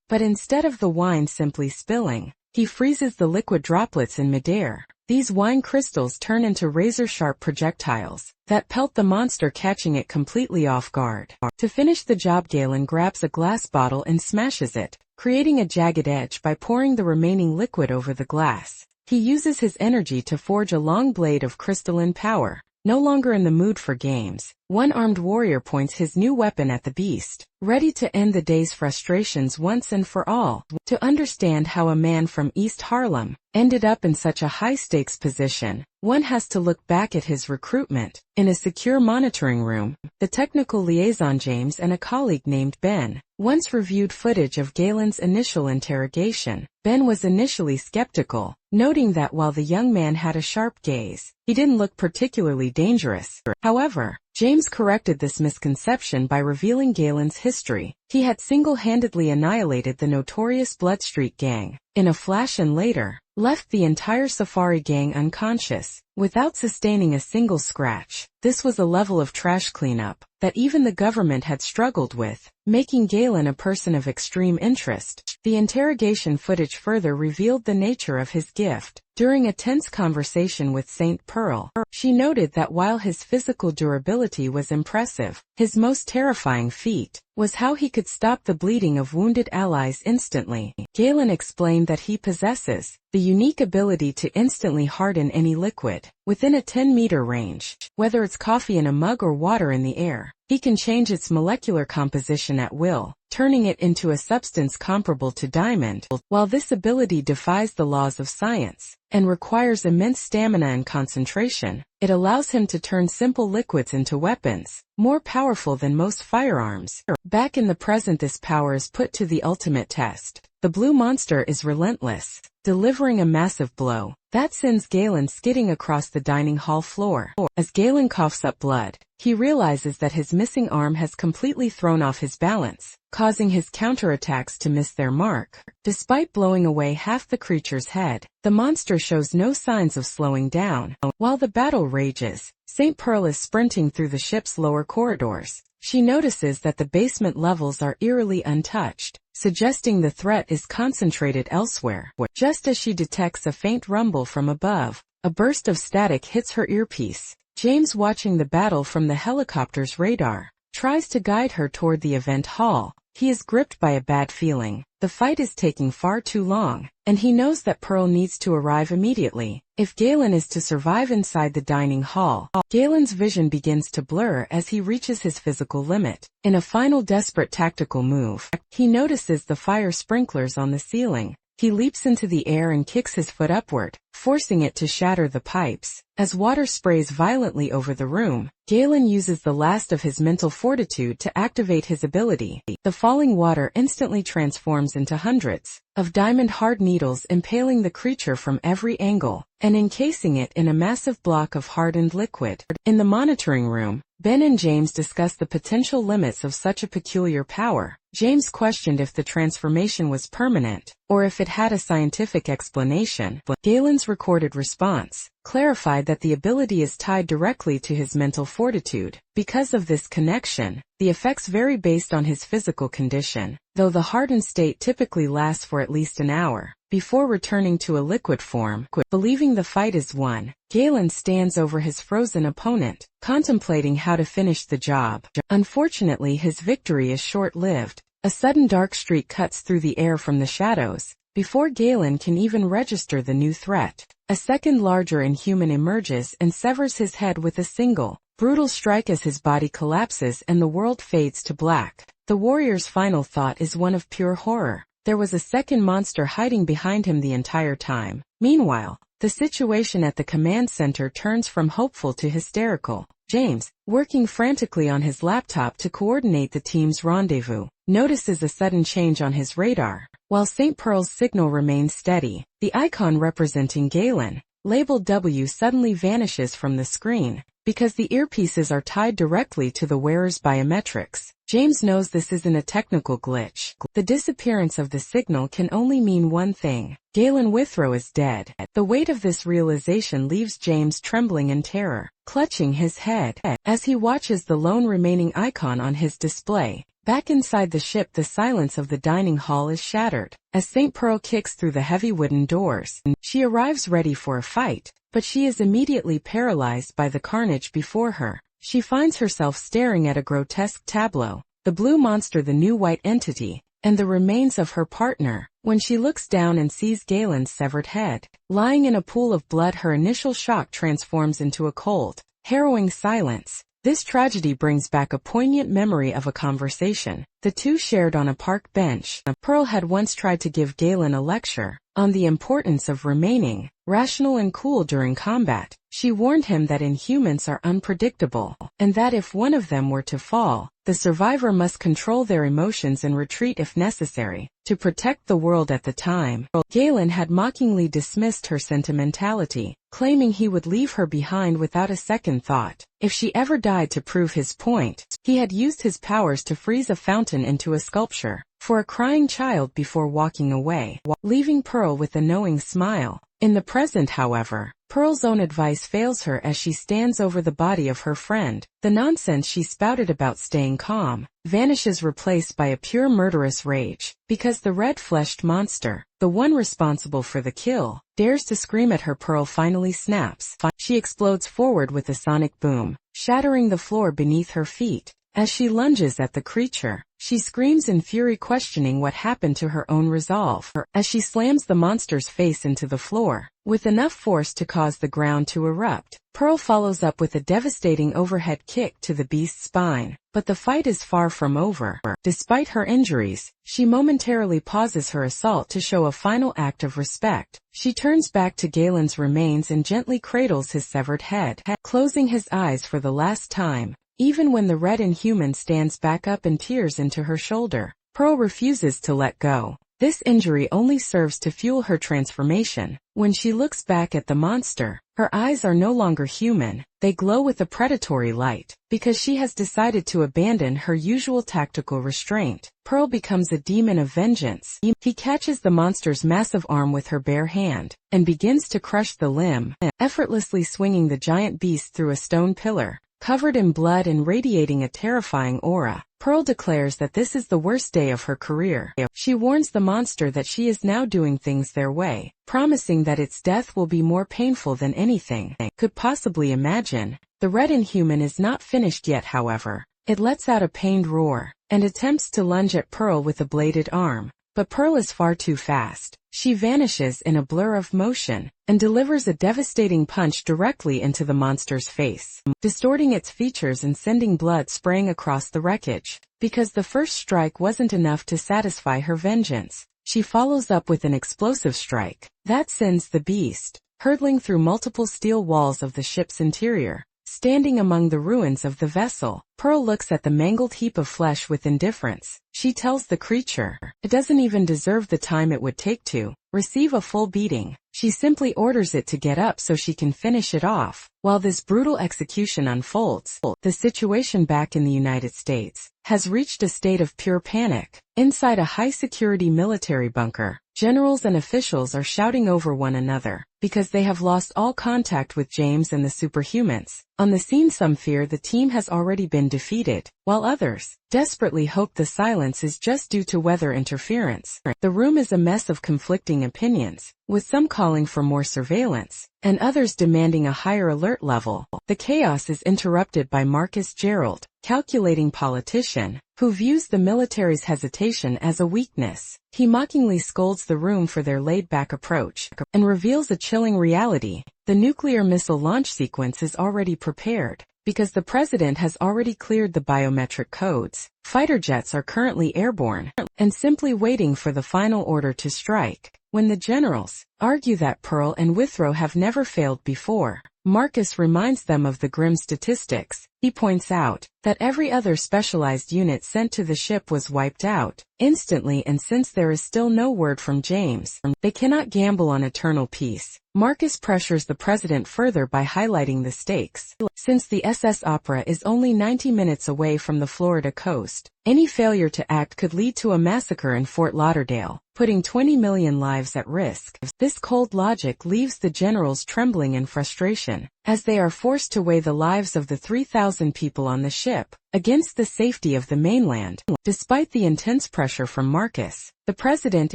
but instead of the wine simply spilling, he freezes the liquid droplets in midair. These wine crystals turn into razor-sharp projectiles that pelt the monster, catching it completely off guard. To finish the job, Galen grabs a glass bottle and smashes it, creating a jagged edge by pouring the remaining liquid over the glass. He uses his energy to forge a long blade of crystalline power. No longer in the mood for games, one armed warrior points his new weapon at the beast, ready to end the day's frustrations once and for all. To understand how a man from East Harlem ended up in such a high-stakes position, one has to look back at his recruitment. In a secure monitoring room, the technical liaison James and a colleague named Ben once reviewed footage of Galen's initial interrogation. Ben was initially skeptical, noting that while the young man had a sharp gaze, he didn't look particularly dangerous. However, James corrected this misconception by revealing Galen's history. He had single-handedly annihilated the notorious Bloodstreet gang in a flash and later left the entire Safari gang unconscious, without sustaining a single scratch. This was a level of trash cleanup that even the government had struggled with, making Galen a person of extreme interest. The interrogation footage further revealed the nature of his gift. During a tense conversation with Saint Pearl, she noted that while his physical durability was impressive, his most terrifying feat was how he could stop the bleeding of wounded allies instantly. Galen explained that he possesses the unique ability to instantly harden any liquid within a 10-meter range. Whether it's coffee in a mug or water in the air, he can change its molecular composition at will, turning it into a substance comparable to diamond. While this ability defies the laws of science and requires immense stamina and concentration, it allows him to turn simple liquids into weapons, more powerful than most firearms. Back in the present, this power is put to the ultimate test. The blue monster is relentless, delivering a massive blow that sends Galen skidding across the dining hall floor. As Galen coughs up blood, he realizes that his missing arm has completely thrown off his balance, causing his counterattacks to miss their mark. Despite blowing away half the creature's head, the monster shows no signs of slowing down. While the battle rages, St. Pearl is sprinting through the ship's lower corridors. She notices that the basement levels are eerily untouched, suggesting the threat is concentrated elsewhere. Just as she detects a faint rumble from above, a burst of static hits her earpiece. James, watching the battle from the helicopter's radar, tries to guide her toward the event hall. He is gripped by a bad feeling. The fight is taking far too long, and he knows that Pearl needs to arrive immediately if Galen is to survive inside the dining hall. Galen's vision begins to blur as he reaches his physical limit. In a final desperate tactical move, he notices the fire sprinklers on the ceiling. He leaps into the air and kicks his foot upward, forcing it to shatter the pipes. As water sprays violently over the room, Galen uses the last of his mental fortitude to activate his ability. The falling water instantly transforms into hundreds of diamond-hard needles, impaling the creature from every angle and encasing it in a massive block of hardened liquid. In the monitoring room, Ben and James discuss the potential limits of such a peculiar power. James questioned if the transformation was permanent, or if it had a scientific explanation. Galen's recorded response clarified that the ability is tied directly to his mental fortitude. Because of this connection, the effects vary based on his physical condition, though the hardened state typically lasts for at least an hour before returning to a liquid form. Believing the fight is won, Galen stands over his frozen opponent, contemplating how to finish the job. Unfortunately, his victory is short-lived. A sudden dark streak cuts through the air from the shadows. Before Galen can even register the new threat, a second larger inhuman emerges and severs his head with a single, brutal strike as his body collapses and the world fades to black. The warrior's final thought is one of pure horror. There was a second monster hiding behind him the entire time. Meanwhile, the situation at the command center turns from hopeful to hysterical. James, working frantically on his laptop to coordinate the team's rendezvous, notices a sudden change on his radar. While St. Pearl's signal remains steady, the icon representing Galen, labeled W, suddenly vanishes from the screen. Because the earpieces are tied directly to the wearer's biometrics, James knows this isn't a technical glitch. The disappearance of the signal can only mean one thing: Galen Withrow is dead. The weight of this realization leaves James trembling in terror, clutching his head. As he watches the lone remaining icon on his display, back inside the ship, the silence of the dining hall is shattered. As St. Pearl kicks through the heavy wooden doors, she arrives ready for a fight, but she is immediately paralyzed by the carnage before her. She finds herself staring at a grotesque tableau, the blue monster, the new white entity, and the remains of her partner. When she looks down and sees Galen's severed head, lying in a pool of blood, her initial shock transforms into a cold, harrowing silence. This tragedy brings back a poignant memory of a conversation the two shared on a park bench. Pearl had once tried to give Galen a lecture on the importance of remaining rational and cool during combat. She warned him that Inhumans are unpredictable, and that if one of them were to fall, the survivor must control their emotions and retreat if necessary, to protect the world. At the time, Galen had mockingly dismissed her sentimentality, claiming he would leave her behind without a second thought if she ever died. To prove his point, he had used his powers to freeze a fountain into a sculpture for a crying child before walking away, leaving Pearl with a knowing smile. In the present, however, Pearl's own advice fails her as she stands over the body of her friend. The nonsense she spouted about staying calm vanishes, replaced by a pure murderous rage, because the red-fleshed monster, the one responsible for the kill, dares to scream at her. Pearl finally snaps. She explodes forward with a sonic boom, shattering the floor beneath her feet. As she lunges at the creature, she screams in fury, questioning what happened to her own resolve. As she slams the monster's face into the floor, with enough force to cause the ground to erupt, Pearl follows up with a devastating overhead kick to the beast's spine. But the fight is far from over. Despite her injuries, she momentarily pauses her assault to show a final act of respect. She turns back to Galen's remains and gently cradles his severed head, closing his eyes for the last time. Even when the red Inhuman stands back up and peers into her shoulder, Pearl refuses to let go. This injury only serves to fuel her transformation. When she looks back at the monster, her eyes are no longer human. They glow with a predatory light. Because she has decided to abandon her usual tactical restraint, Pearl becomes a demon of vengeance. He catches the monster's massive arm with her bare hand, and begins to crush the limb, effortlessly swinging the giant beast through a stone pillar. Covered in blood and radiating a terrifying aura, Pearl declares that this is the worst day of her career. She warns the monster that she is now doing things their way, promising that its death will be more painful than anything could possibly imagine. The red Inhuman is not finished yet, however. It lets out a pained roar, and attempts to lunge at Pearl with a bladed arm. But Pearl is far too fast. She vanishes in a blur of motion, and delivers a devastating punch directly into the monster's face, distorting its features and sending blood spraying across the wreckage. Because the first strike wasn't enough to satisfy her vengeance, she follows up with an explosive strike that sends the beast hurtling through multiple steel walls of the ship's interior. Standing among the ruins of the vessel, Pearl looks at the mangled heap of flesh with indifference. She tells the creature it doesn't even deserve the time it would take to receive a full beating. She simply orders it to get up so she can finish it off. While this brutal execution unfolds, the situation back in the United States has reached a state of pure panic. Inside a high-security military bunker, generals and officials are shouting over one another because they have lost all contact with James and the Superhumans. On the scene, some fear the team has already been defeated, while others desperately hope the silence is just due to weather interference. The room is a mess of conflicting opinions, with some calling for more surveillance, and others demanding a higher alert level. The chaos is interrupted by Marcus Gerald, calculating politician, who views the military's hesitation as a weakness. He mockingly scolds the room for their laid-back approach, and reveals a chilling reality. The nuclear missile launch sequence is already prepared, because the president has already cleared the biometric codes. Fighter jets are currently airborne, and simply waiting for the final order to strike. When the generals argue that Pearl and Withrow have never failed before, Marcus reminds them of the grim statistics. He points out that every other specialized unit sent to the ship was wiped out instantly, and since there is still no word from James, they cannot gamble on eternal peace. Marcus pressures the president further by highlighting the stakes. Since the SS Opera is only 90 minutes away from the Florida coast, any failure to act could lead to a massacre in Fort Lauderdale, putting 20 million lives at risk. This cold logic leaves the generals trembling in frustration, as they are forced to weigh the lives of the 3,000 people on the ship against the safety of the mainland. Despite the intense pressure from Marcus, the president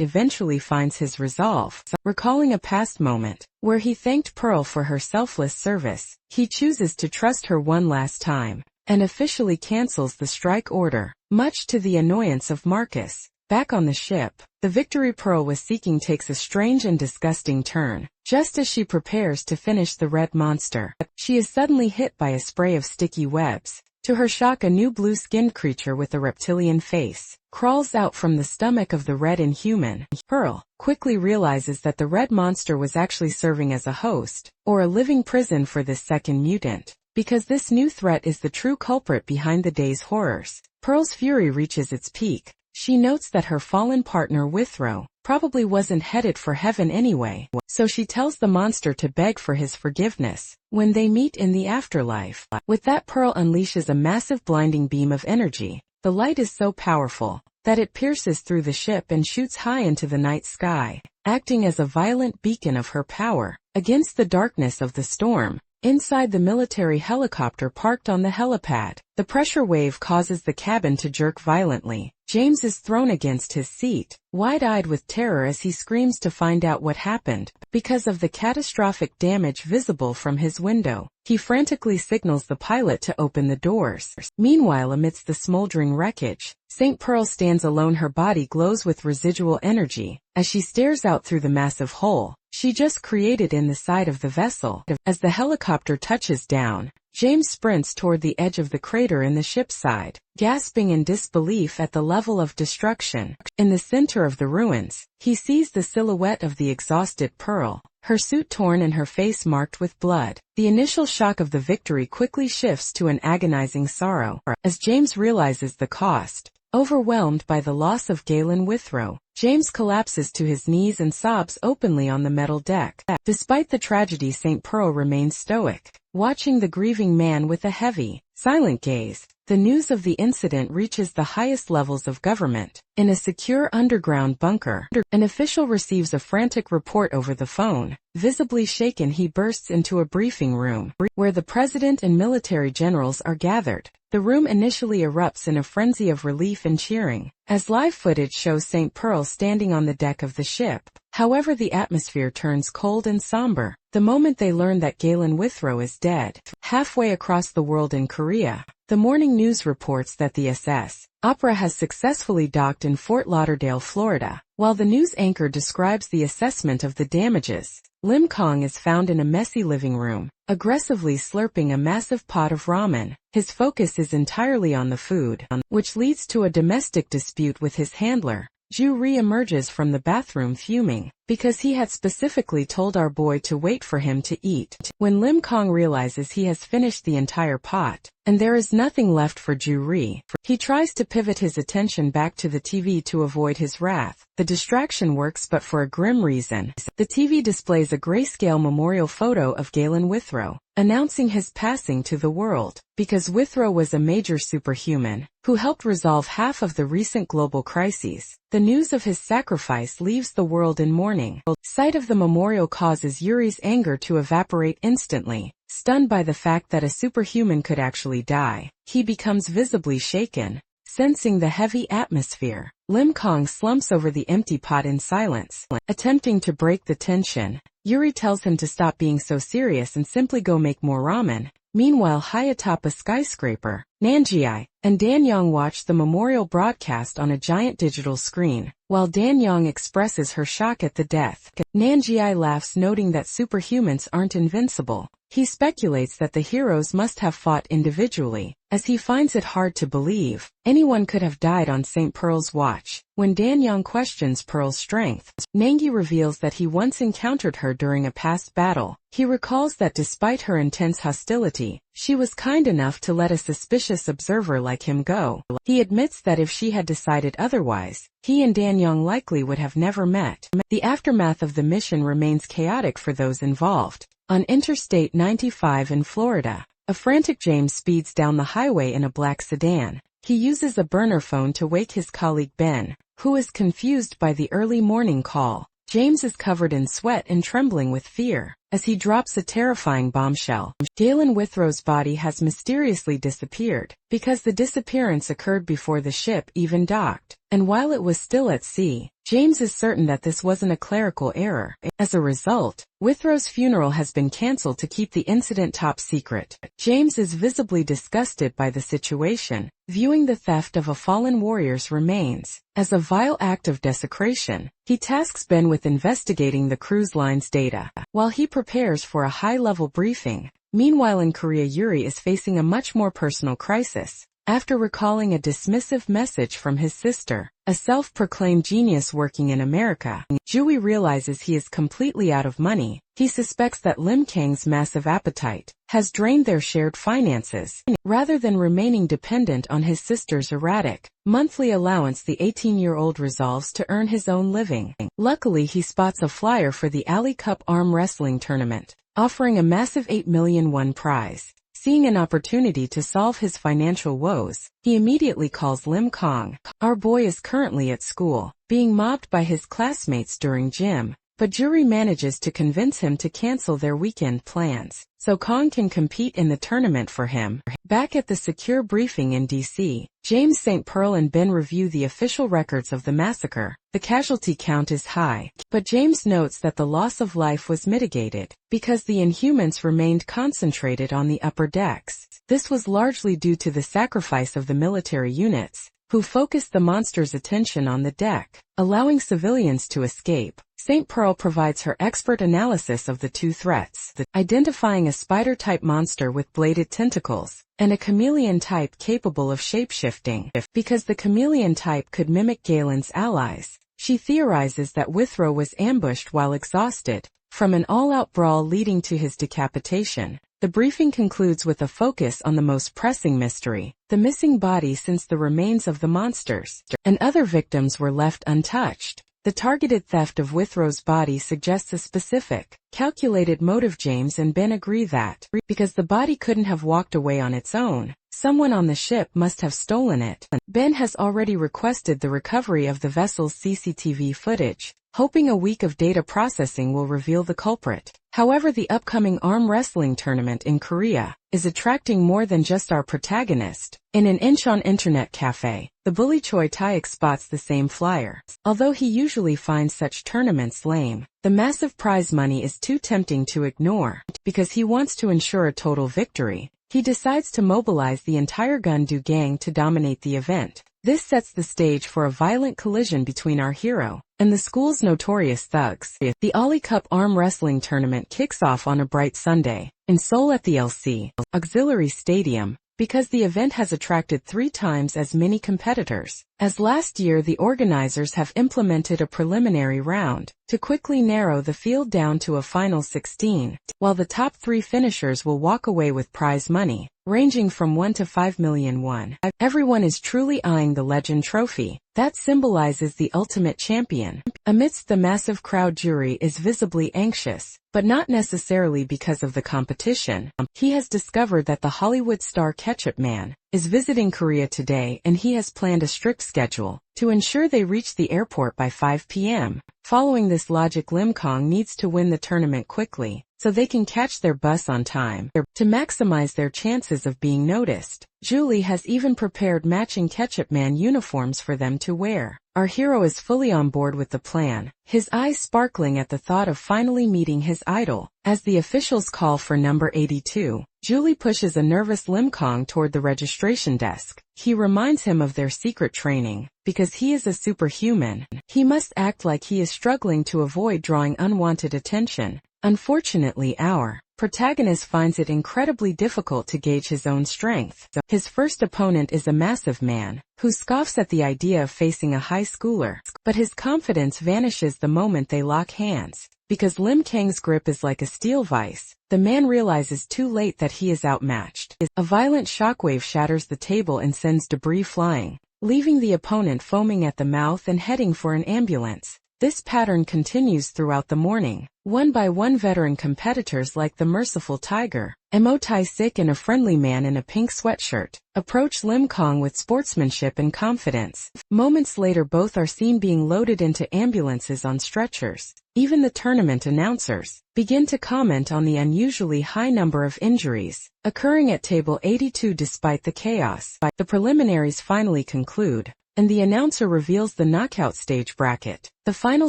eventually finds his resolve. Recalling a past moment where he thanked Pearl for her selfless service, he chooses to trust her one last time and officially cancels the strike order, much to the annoyance of Marcus. Back on the ship, the victory Pearl was seeking takes a strange and disgusting turn. Just as she prepares to finish the red monster, she is suddenly hit by a spray of sticky webs. To her shock, a new blue-skinned creature with a reptilian face crawls out from the stomach of the red inhuman. Pearl quickly realizes that the red monster was actually serving as a host, or a living prison for this second mutant, because this new threat is the true culprit behind the day's horrors. Pearl's fury reaches its peak. She notes that her fallen partner Withrow probably wasn't headed for heaven anyway, so she tells the monster to beg for his forgiveness when they meet in the afterlife. With that, Pearl unleashes a massive blinding beam of energy. The light is so powerful that it pierces through the ship and shoots high into the night sky, acting as a violent beacon of her power against the darkness of the storm. Inside the military helicopter parked on the helipad, the pressure wave causes the cabin to jerk violently. James is thrown against his seat, wide-eyed with terror as he screams to find out what happened. Because of the catastrophic damage visible from his window, he frantically signals the pilot to open the doors. Meanwhile, amidst the smoldering wreckage, St. Pearl stands alone. Her body glows with residual energy as she stares out through the massive hole she just created in the side of the vessel. As the helicopter touches down, James sprints toward the edge of the crater in the ship's side, gasping in disbelief at the level of destruction. In the center of the ruins, he sees the silhouette of the exhausted Pearl, her suit torn and her face marked with blood. The initial shock of the victory quickly shifts to an agonizing sorrow as James realizes the cost. Overwhelmed by the loss of Galen Withrow, James collapses to his knees and sobs openly on the metal deck. Despite the tragedy, St. Pearl remains stoic, watching the grieving man with a heavy, silent gaze. The news of the incident reaches the highest levels of government. In a secure underground bunker, an official receives a frantic report over the phone. Visibly shaken, he bursts into a briefing room, where the president and military generals are gathered. The room initially erupts in a frenzy of relief and cheering, as live footage shows St. Pearl standing on the deck of the ship. However, the atmosphere turns cold and somber the moment they learn that Galen Withrow is dead. Halfway across the world in Korea, the morning news reports that the SS Opera has successfully docked in Fort Lauderdale, Florida. While the news anchor describes the assessment of the damages, Lim Kong is found in a messy living room, aggressively slurping a massive pot of ramen. His focus is entirely on the food, which leads to a domestic dispute with his handler. Ju re-emerges from the bathroom fuming, because he had specifically told our boy to wait for him to eat. When Lim Kong realizes he has finished the entire pot, and there is nothing left for Ju Ri, he tries to pivot his attention back to the TV to avoid his wrath. The distraction works, but for a grim reason. The TV displays a grayscale memorial photo of Galen Withrow, announcing his passing to the world. Because Withrow was a major superhuman who helped resolve half of the recent global crises, the news of his sacrifice leaves the world in mourning. Sight of the memorial causes Yuri's anger to evaporate instantly. Stunned by the fact that a superhuman could actually die, he becomes visibly shaken. Sensing the heavy atmosphere, Lim Kong slumps over the empty pot in silence. Attempting to break the tension, Yuri tells him to stop being so serious and simply go make more ramen. Meanwhile, high atop a skyscraper, Nanjiai and Danyang watch the memorial broadcast on a giant digital screen. While Danyang expresses her shock at the death, Nanjiai laughs, noting that superhumans aren't invincible. He speculates that the heroes must have fought individually, as he finds it hard to believe anyone could have died on St. Pearl's watch. When Dan Young questions Pearl's strength, Nangi reveals that he once encountered her during a past battle. He recalls that despite her intense hostility, she was kind enough to let a suspicious observer like him go. He admits that if she had decided otherwise, he and Dan Young likely would have never met. The aftermath of the mission remains chaotic for those involved. On Interstate 95 in Florida, a frantic James speeds down the highway in a black sedan. He uses a burner phone to wake his colleague Ben, who is confused by the early morning call. James is covered in sweat and trembling with fear as he drops a terrifying bombshell. Galen Withrow's body has mysteriously disappeared because the disappearance occurred before the ship even docked, and while it was still at sea, James is certain that this wasn't a clerical error. As a result, Withrow's funeral has been cancelled to keep the incident top secret. James is visibly disgusted by the situation, viewing the theft of a fallen warrior's remains as a vile act of desecration. He tasks Ben with investigating the cruise line's data, while he prepares for a high-level briefing. Meanwhile in Korea, Yuri is facing a much more personal crisis. After recalling a dismissive message from his sister, a self-proclaimed genius working in America, Jui realizes he is completely out of money. He suspects that Lim Kang's massive appetite has drained their shared finances. Rather than remaining dependent on his sister's erratic monthly allowance, the 18-year-old resolves to earn his own living. Luckily, he spots a flyer for the Ali Cup arm wrestling tournament, offering a massive 8 million won prize. Seeing an opportunity to solve his financial woes, he immediately calls Lim Kang. Our boy is currently at school, being mobbed by his classmates during gym, but Juri manages to convince him to cancel their weekend plans, so Kang can compete in the tournament for him. Back at the secure briefing in D.C., James, St. Pearl and Ben review the official records of the massacre. The casualty count is high, but James notes that the loss of life was mitigated because the Inhumans remained concentrated on the upper decks. This was largely due to the sacrifice of the military units, who focused the monsters' attention on the deck, allowing civilians to escape. St. Pearl provides her expert analysis of the two threats, identifying a spider-type monster with bladed tentacles, and a chameleon type capable of shapeshifting. Because the chameleon type could mimic Galen's allies, she theorizes that Withrow was ambushed while exhausted from an all-out brawl leading to his decapitation. The briefing concludes with a focus on the most pressing mystery, the missing body, since the remains of the monsters and other victims were left untouched. The targeted theft of Withrow's body suggests a specific, calculated motive. James and Ben agree that, because the body couldn't have walked away on its own, someone on the ship must have stolen it. Ben has already requested the recovery of the vessel's CCTV footage, hoping a week of data processing will reveal the culprit. However, the upcoming arm wrestling tournament in Korea is attracting more than just our protagonist. In an Incheon internet cafe, the bully Choi Taek spots the same flyer. Although he usually finds such tournaments lame, the massive prize money is too tempting to ignore. Because he wants to ensure a total victory, he decides to mobilize the entire Gundu gang to dominate the event. This sets the stage for a violent collision between our hero and the school's notorious thugs. The Ali Cup arm wrestling tournament kicks off on a bright Sunday in Seoul at the LC Auxiliary Stadium. Because the event has attracted 3 times as many competitors as last year, the organizers have implemented a preliminary round to quickly narrow the field down to a final 16, while the top 3 finishers will walk away with prize money ranging from 1 to 5 million won. Everyone is truly eyeing the Legend Trophy that symbolizes the ultimate champion. Amidst the massive crowd, Juri is visibly anxious, but not necessarily because of the competition. He has discovered that the Hollywood star Ketchup Man is visiting Korea today, and he has planned a strict schedule to ensure they reach the airport by 5 p.m. Following this logic, Lim Kang needs to win the tournament quickly so they can catch their bus on time to maximize their chances of being noticed. Julie has even prepared matching Ketchup Man uniforms for them to wear. Our hero is fully on board with the plan, his eyes sparkling at the thought of finally meeting his idol. As the officials call for number 82, Julie pushes a nervous Lim Kang toward the registration desk. He reminds him of their secret training. Because he is a superhuman, he must act like he is struggling to avoid drawing unwanted attention. Unfortunately, our protagonist finds it incredibly difficult to gauge his own strength. His first opponent is a massive man, who scoffs at the idea of facing a high schooler, but his confidence vanishes the moment they lock hands. Because Lim Kang's grip is like a steel vise, the man realizes too late that he is outmatched. A violent shockwave shatters the table and sends debris flying, leaving the opponent foaming at the mouth and heading for an ambulance. This pattern continues throughout the morning. One by one veteran competitors like the merciful tiger, Mo Tai Sik and a friendly man in a pink sweatshirt, approach Lim Kang with sportsmanship and confidence. Moments later both are seen being loaded into ambulances on stretchers. Even the tournament announcers begin to comment on the unusually high number of injuries occurring at table 82 despite the chaos. The preliminaries finally conclude, and the announcer reveals the knockout stage bracket. The final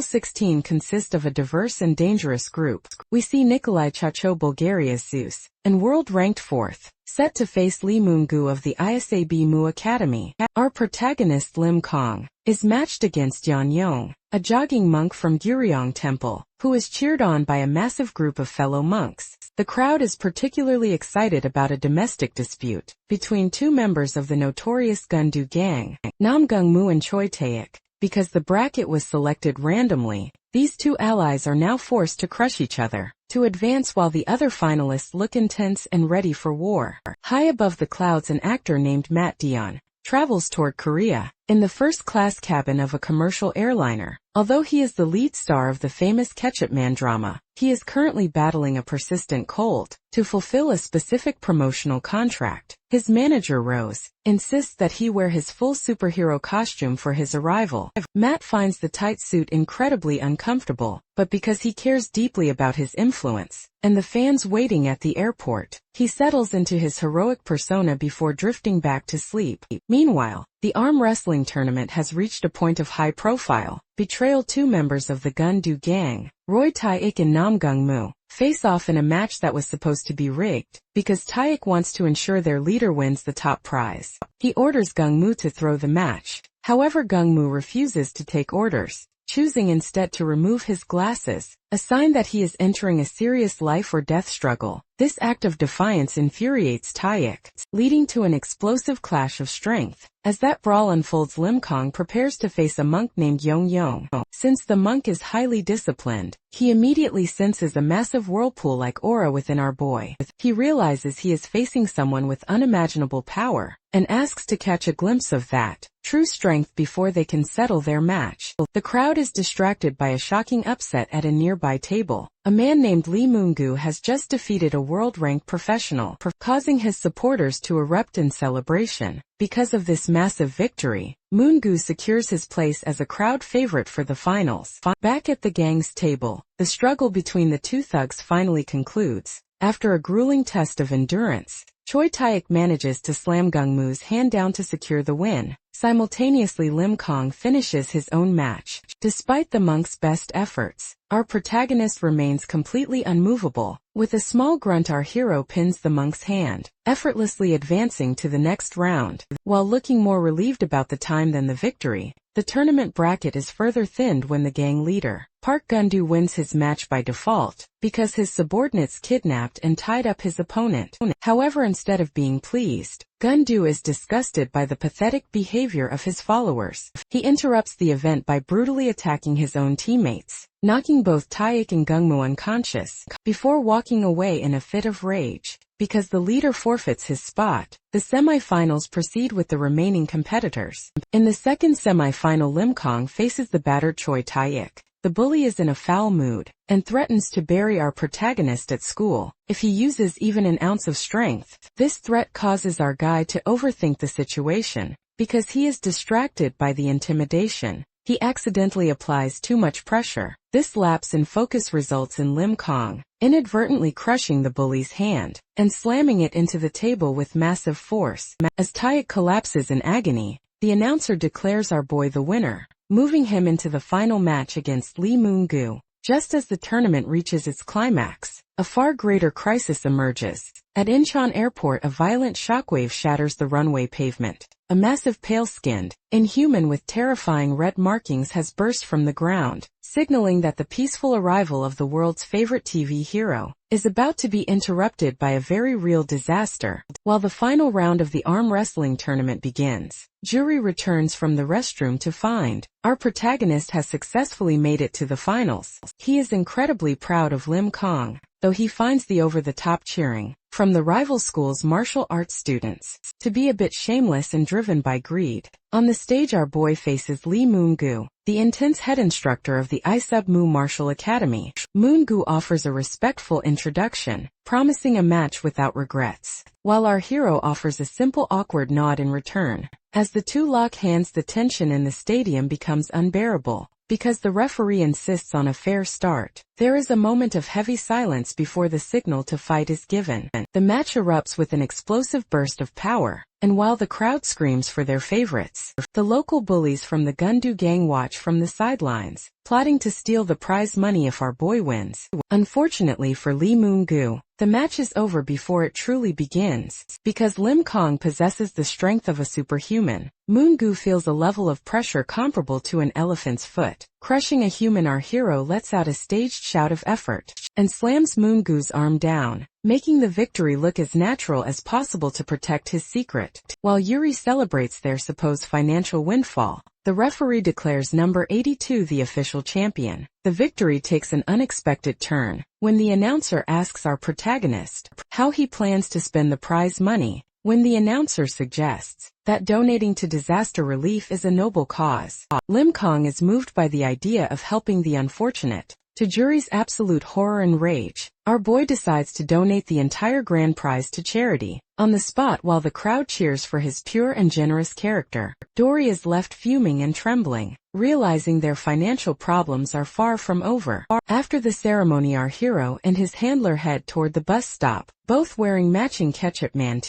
16 consist of a diverse and dangerous group. We see Nikolai Chacho, Bulgaria's Zeus, and world-ranked 4th, set to face Lee Moon-gu of the ISAB Mu Academy. Our protagonist Lim Kang is matched against Yan Yong, a jogging monk from Gyeryong Temple, who is cheered on by a massive group of fellow monks. The crowd is particularly excited about a domestic dispute between two members of the notorious Gundu gang, Nam Gung Mu and Choi Taek. Because the bracket was selected randomly, these two allies are now forced to crush each other to advance while the other finalists look intense and ready for war. High above the clouds, an actor named Matt Dion travels toward Korea in the first-class cabin of a commercial airliner. Although he is the lead star of the famous Ketchup Man drama, he is currently battling a persistent cold. To fulfill a specific promotional contract, his manager, Rose, insists that he wear his full superhero costume for his arrival. Matt finds the tight suit incredibly uncomfortable, but because he cares deeply about his influence and the fans waiting at the airport, he settles into his heroic persona before drifting back to sleep. Meanwhile, the arm wrestling tournament has reached a point of high profile betrayal. Two members of the Gundu gang, Roy Taek and Nam Gung Mu, face off in a match that was supposed to be rigged, because Taek wants to ensure their leader wins the top prize. He orders Gung Mu to throw the match. However, Gung Mu refuses to take orders, choosing instead to remove his glasses, a sign that he is entering a serious life or death struggle. This act of defiance infuriates Taek, leading to an explosive clash of strength. As that brawl unfolds, Lim Kang prepares to face a monk named Yong Yong. Since the monk is highly disciplined, he immediately senses a massive whirlpool-like aura within our boy. He realizes he is facing someone with unimaginable power, and asks to catch a glimpse of that true strength before they can settle their match. The crowd is distracted by a shocking upset at a nearby table. A man named Lee Moon-gu has just defeated a world-ranked professional, causing his supporters to erupt in celebration. Because of this massive victory, Moon-gu secures his place as a crowd favorite for the finals. Back at the gang's table, the struggle between the two thugs finally concludes. After a grueling test of endurance, Choi Taek manages to slam Gung Mu's hand down to secure the win. Simultaneously, Lim Kang finishes his own match. Despite the monk's best efforts, our protagonist remains completely unmovable. With a small grunt, our hero pins the monk's hand, effortlessly advancing to the next round. While looking more relieved about the time than the victory, the tournament bracket is further thinned when the gang leader, Park Gundu, wins his match by default, because his subordinates kidnapped and tied up his opponent. However, instead of being pleased, Gundu is disgusted by the pathetic behavior of his followers. He interrupts the event by brutally attacking his own teammates, knocking both Taek and Gung Mu unconscious, before walking away in a fit of rage. Because the leader forfeits his spot, the semi-finals proceed with the remaining competitors. In the second semi-final, Lim Kang faces the battered Choi Taek. The bully is in a foul mood, and threatens to bury our protagonist at school if he uses even an ounce of strength. This threat causes our guy to overthink the situation. Because he is distracted by the intimidation, he accidentally applies too much pressure. This lapse in focus results in Lim Kang inadvertently crushing the bully's hand and slamming it into the table with massive force. As Taek collapses in agony, the announcer declares our boy the winner, moving him into the final match against Lee Moon-gu. Just as the tournament reaches its climax, a a far greater crisis emerges. At Incheon Airport, a violent shockwave shatters the runway pavement. A massive pale-skinned, inhuman with terrifying red markings has burst from the ground, signaling that the peaceful arrival of the world's favorite TV hero is about to be interrupted by a very real disaster. While the final round of the arm wrestling tournament begins, Juri returns from the restroom to find our protagonist has successfully made it to the finals. He is incredibly proud of Lim Kong, though he finds the over-the-top cheering from the rival school's martial arts students to be a bit shameless and driven by greed. On the stage, our boy faces Lee Moon-gu, the intense head instructor of the Isub-mu Martial Academy. Moon-gu offers a respectful introduction, promising a match without regrets, while our hero offers a simple awkward nod in return. As the two lock hands, the tension in the stadium becomes unbearable. Because the referee insists on a fair start, there is a moment of heavy silence before the signal to fight is given. The match erupts with an explosive burst of power, and while the crowd screams for their favorites, the local bullies from the Gundu gang watch from the sidelines, plotting to steal the prize money if our boy wins. Unfortunately for Lee Moon-gu, the match is over before it truly begins. Because Lim Kong possesses the strength of a superhuman, Moon-gu feels a level of pressure comparable to an elephant's foot. Crushing a human, our hero lets out a staged shout of effort and slams Moon-gu's arm down, making the victory look as natural as possible to protect his secret. While Yuri celebrates their supposed financial windfall, the referee declares number 82 the official champion. The victory takes an unexpected turn when the announcer asks our protagonist how he plans to spend the prize money. When the announcer suggests that donating to disaster relief is a noble cause, Lim Kong is moved by the idea of helping the unfortunate. To Juri's absolute horror and rage, our boy decides to donate the entire grand prize to charity. On the spot, while the crowd cheers for his pure and generous character, Dory is left fuming and trembling, realizing their financial problems are far from over. After the ceremony, our hero and his handler head toward the bus stop, both wearing matching Ketchup Man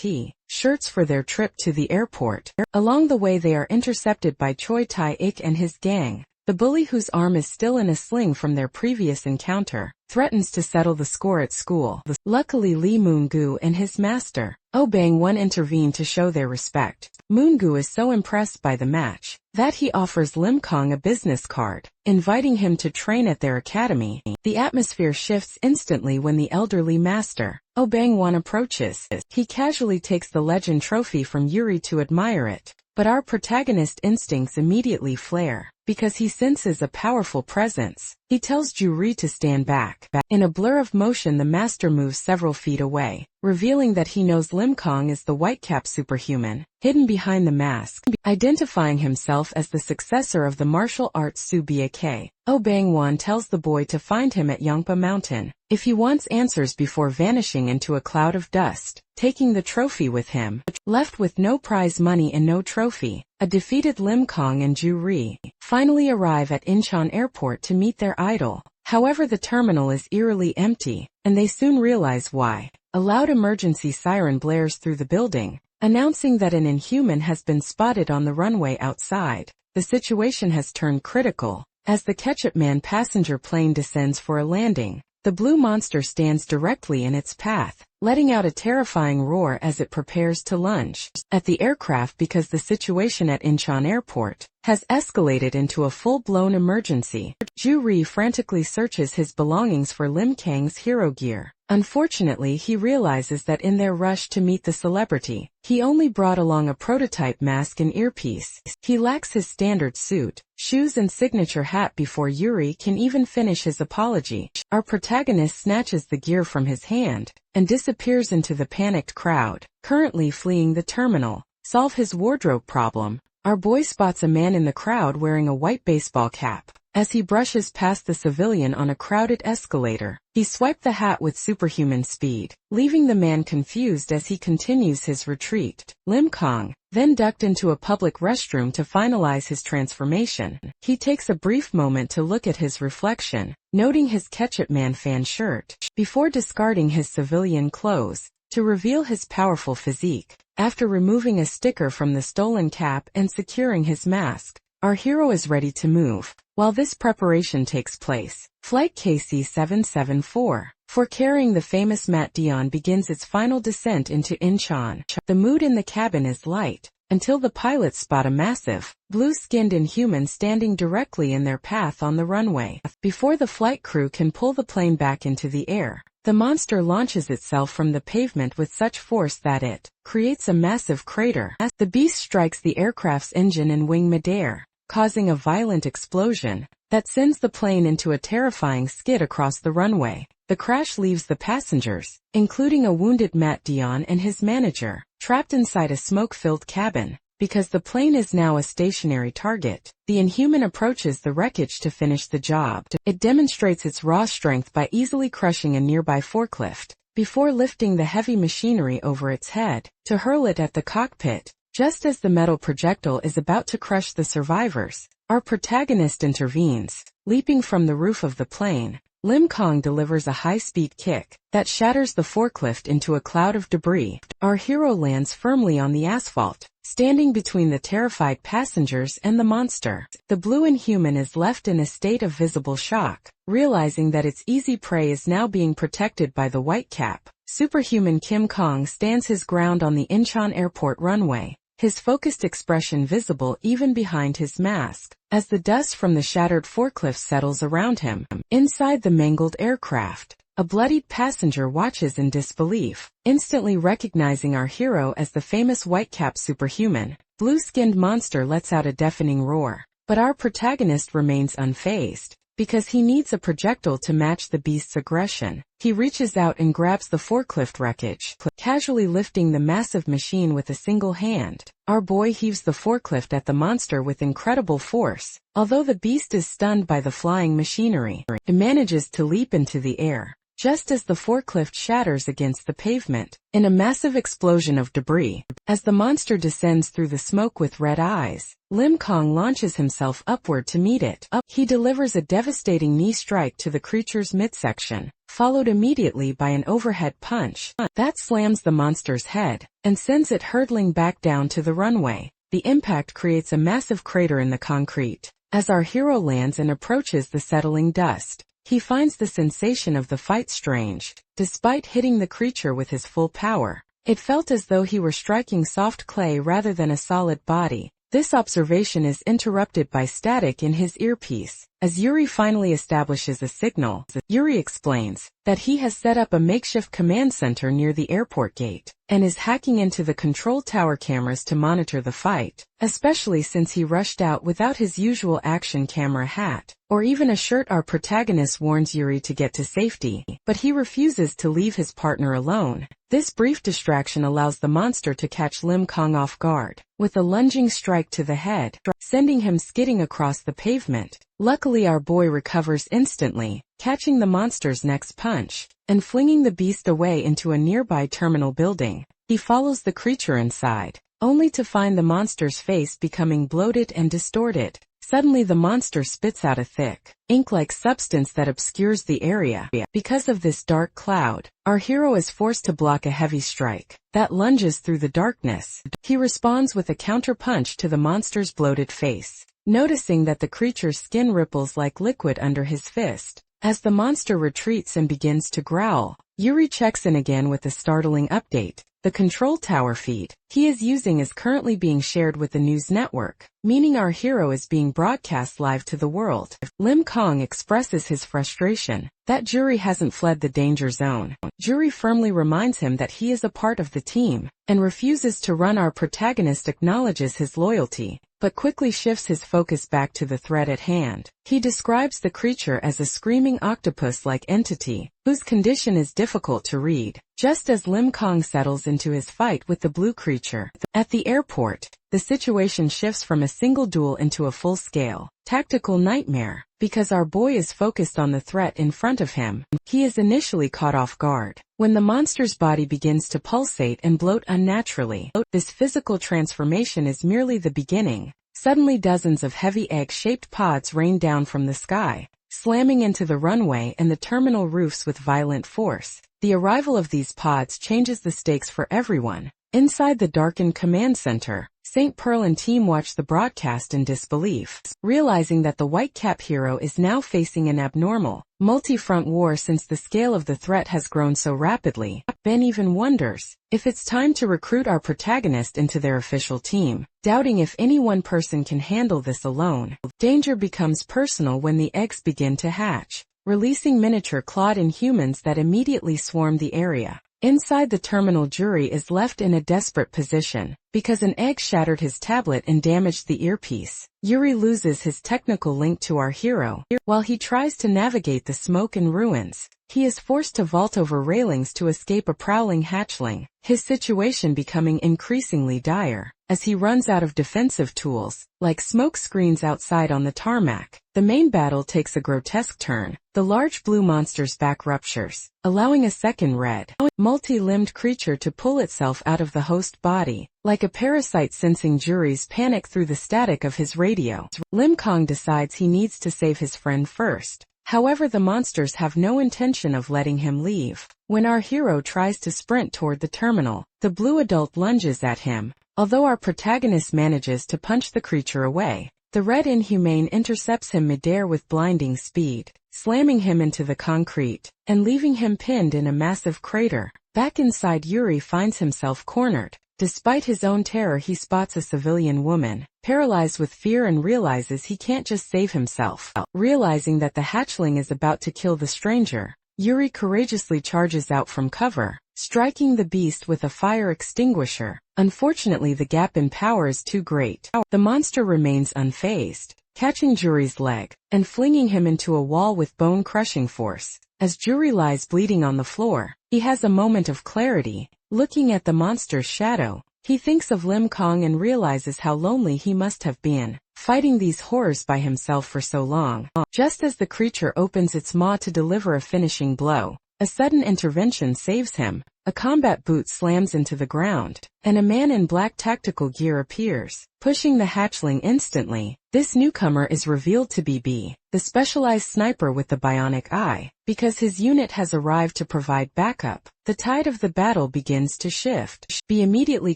shirts for their trip to the airport. Along the way, they are intercepted by Choi Tae-ik and his gang. The bully, whose arm is still in a sling from their previous encounter, threatens to settle the score at school. Luckily, Lee Moon-gu and his master, Oh Bang-won, intervene to show their respect. Moon-gu is so impressed by the match that he offers Lim Kong a business card, inviting him to train at their academy. The atmosphere shifts instantly when the elderly master, Oh Bang-won, approaches. He casually takes the legend trophy from Yuri to admire it, but our protagonist's instincts immediately flare because he senses a powerful presence. He tells Juri to stand back. In a blur of motion, the master moves several feet away, revealing that he knows Lim Kong is the white-cap superhuman, hidden behind the mask. Identifying himself as the successor of the martial arts Su Biake, Oh Bang-won tells the boy to find him at Yongpa Mountain if he wants answers before vanishing into a cloud of dust, taking the trophy with him. Left with no prize money and no trophy, a defeated Lim Kong and Juri finally arrive at Incheon Airport to meet their idol. However, the terminal is eerily empty, and they soon realize why. A loud emergency siren blares through the building, announcing that an inhuman has been spotted on the runway outside. The situation has turned critical. As the Ketchup Man passenger plane descends for a landing, the blue monster stands directly in its path, letting out a terrifying roar as it prepares to lunge at the aircraft because the situation at Incheon Airport has escalated into a full-blown emergency. Juri frantically searches his belongings for Lim Kang's hero gear. Unfortunately, he realizes that in their rush to meet the celebrity, he only brought along a prototype mask and earpiece. He lacks his standard suit, shoes and signature hat before Yuri can even finish his apology. Our protagonist snatches the gear from his hand and disappears into the panicked crowd, currently fleeing the terminal. Solve his wardrobe problem. Our boy spots a man in the crowd wearing a white baseball cap. As he brushes past the civilian on a crowded escalator, he swiped the hat with superhuman speed, leaving the man confused as he continues his retreat. Lim Kong then ducked into a public restroom to finalize his transformation. He takes a brief moment to look at his reflection, noting his Ketchup Man fan shirt, before discarding his civilian clothes to reveal his powerful physique. After removing a sticker from the stolen cap and securing his mask, our hero is ready to move. While this preparation takes place, Flight KC-774 for carrying the famous Matt Dion begins its final descent into Incheon. The mood in the cabin is light, until the pilots spot a massive, blue-skinned inhuman standing directly in their path on the runway. Before the flight crew can pull the plane back into the air, the monster launches itself from the pavement with such force that it creates a massive crater. As the beast strikes the aircraft's engine and wing midair, causing a violent explosion that sends the plane into a terrifying skid across the runway. The crash leaves the passengers, including a wounded Matt Dion and his manager, trapped inside a smoke-filled cabin. Because the plane is now a stationary target, the Inhuman approaches the wreckage to finish the job. It demonstrates its raw strength by easily crushing a nearby forklift, before lifting the heavy machinery over its head, to hurl it at the cockpit. Just as the metal projectile is about to crush the survivors, our protagonist intervenes. Leaping from the roof of the plane, Lim Kong delivers a high-speed kick that shatters the forklift into a cloud of debris. Our hero lands firmly on the asphalt, standing between the terrified passengers and the monster. The blue Inhuman is left in a state of visible shock, realizing that its easy prey is now being protected by the Whitecap. Superhuman Kim Kong stands his ground on the Incheon Airport runway, his focused expression visible even behind his mask, as the dust from the shattered forklift settles around him. Inside the mangled aircraft, a bloodied passenger watches in disbelief, instantly recognizing our hero as the famous Whitecap Superhuman. Blue-skinned monster lets out a deafening roar, but our protagonist remains unfazed. Because he needs a projectile to match the beast's aggression, he reaches out and grabs the forklift wreckage, casually lifting the massive machine with a single hand. Our boy heaves the forklift at the monster with incredible force. Although the beast is stunned by the flying machinery, it manages to leap into the air, just as the forklift shatters against the pavement, in a massive explosion of debris. As the monster descends through the smoke with red eyes, Lim Kong launches himself upward to meet it. He delivers a devastating knee strike to the creature's midsection, followed immediately by an overhead punch that slams the monster's head and sends it hurtling back down to the runway. The impact creates a massive crater in the concrete. As our hero lands and approaches the settling dust, he finds the sensation of the fight strange. Despite hitting the creature with his full power, it felt as though he were striking soft clay rather than a solid body. This observation is interrupted by static in his earpiece. As Yuri finally establishes a signal, Yuri explains that he has set up a makeshift command center near the airport gate, and is hacking into the control tower cameras to monitor the fight, especially since he rushed out without his usual action camera hat, or even a shirt. Our protagonist warns Yuri to get to safety, but he refuses to leave his partner alone. This brief distraction allows the monster to catch Lim Kong off guard, with a lunging strike to the head, sending him skidding across the pavement. Luckily our boy recovers instantly, catching the monster's next punch, and flinging the beast away into a nearby terminal building. He follows the creature inside, only to find the monster's face becoming bloated and distorted. Suddenly the monster spits out a thick, ink-like substance that obscures the area. Because of this dark cloud, our hero is forced to block a heavy strike that lunges through the darkness. He responds with a counter-punch to the monster's bloated face, noticing that the creature's skin ripples like liquid under his fist. As the monster retreats and begins to growl, Yuri checks in again with a startling update. The control tower feed he is using is currently being shared with the news network, meaning our hero is being broadcast live to the world. Lim Kong expresses his frustration that Yuri hasn't fled the danger zone. Yuri firmly reminds him that he is a part of the team, and refuses to run. Our protagonist acknowledges his loyalty, but quickly shifts his focus back to the threat at hand. He describes the creature as a screaming octopus-like entity, whose condition is difficult to read. Just as Lim Kong settles into his fight with the blue creature at the airport, the situation shifts from a single duel into a full-scale, tactical nightmare. Because our boy is focused on the threat in front of him, he is initially caught off guard. When the monster's body begins to pulsate and bloat unnaturally, this physical transformation is merely the beginning. Suddenly dozens of heavy egg-shaped pods rain down from the sky, slamming into the runway and the terminal roofs with violent force. The arrival of these pods changes the stakes for everyone. Inside the darkened command center, St. Pearl and team watch the broadcast in disbelief, realizing that the Whitecap hero is now facing an abnormal, multi-front war since the scale of the threat has grown so rapidly. Ben even wonders if it's time to recruit our protagonist into their official team, doubting if any one person can handle this alone. Danger becomes personal when the eggs begin to hatch, releasing miniature clawed inhumans that immediately swarm the area. Inside the terminal, Jury is left in a desperate position, because an egg shattered his tablet and damaged the earpiece. Yuri loses his technical link to our hero. While he tries to navigate the smoke and ruins, he is forced to vault over railings to escape a prowling hatchling, his situation becoming increasingly dire, as he runs out of defensive tools, like smoke screens outside on the tarmac. The main battle takes a grotesque turn. The large blue monster's back ruptures, allowing a second red, multi-limbed creature to pull itself out of the host body, like a parasite, sensing Jury's panic through the static of his radio. Lim Kong decides he needs to save his friend first. However, the monsters have no intention of letting him leave. When our hero tries to sprint toward the terminal, the blue adult lunges at him. Although our protagonist manages to punch the creature away, the red inhumane intercepts him midair with blinding speed, slamming him into the concrete, and leaving him pinned in a massive crater. Back inside, Yuri finds himself cornered. Despite his own terror, he spots a civilian woman, paralyzed with fear, and realizes he can't just save himself. Realizing that the hatchling is about to kill the stranger, Yuri courageously charges out from cover, striking the beast with a fire extinguisher. Unfortunately, the gap in power is too great. The monster remains unfazed, catching Jury's leg, and flinging him into a wall with bone-crushing force. As Jury lies bleeding on the floor, he has a moment of clarity. Looking at the monster's shadow, he thinks of Lim Kong and realizes how lonely he must have been, fighting these horrors by himself for so long. Just as the creature opens its maw to deliver a finishing blow, a sudden intervention saves him. A combat boot slams into the ground, and a man in black tactical gear appears, pushing the hatchling instantly. This newcomer is revealed to be B, the specialized sniper with the bionic eye. Because his unit has arrived to provide backup, the tide of the battle begins to shift. B immediately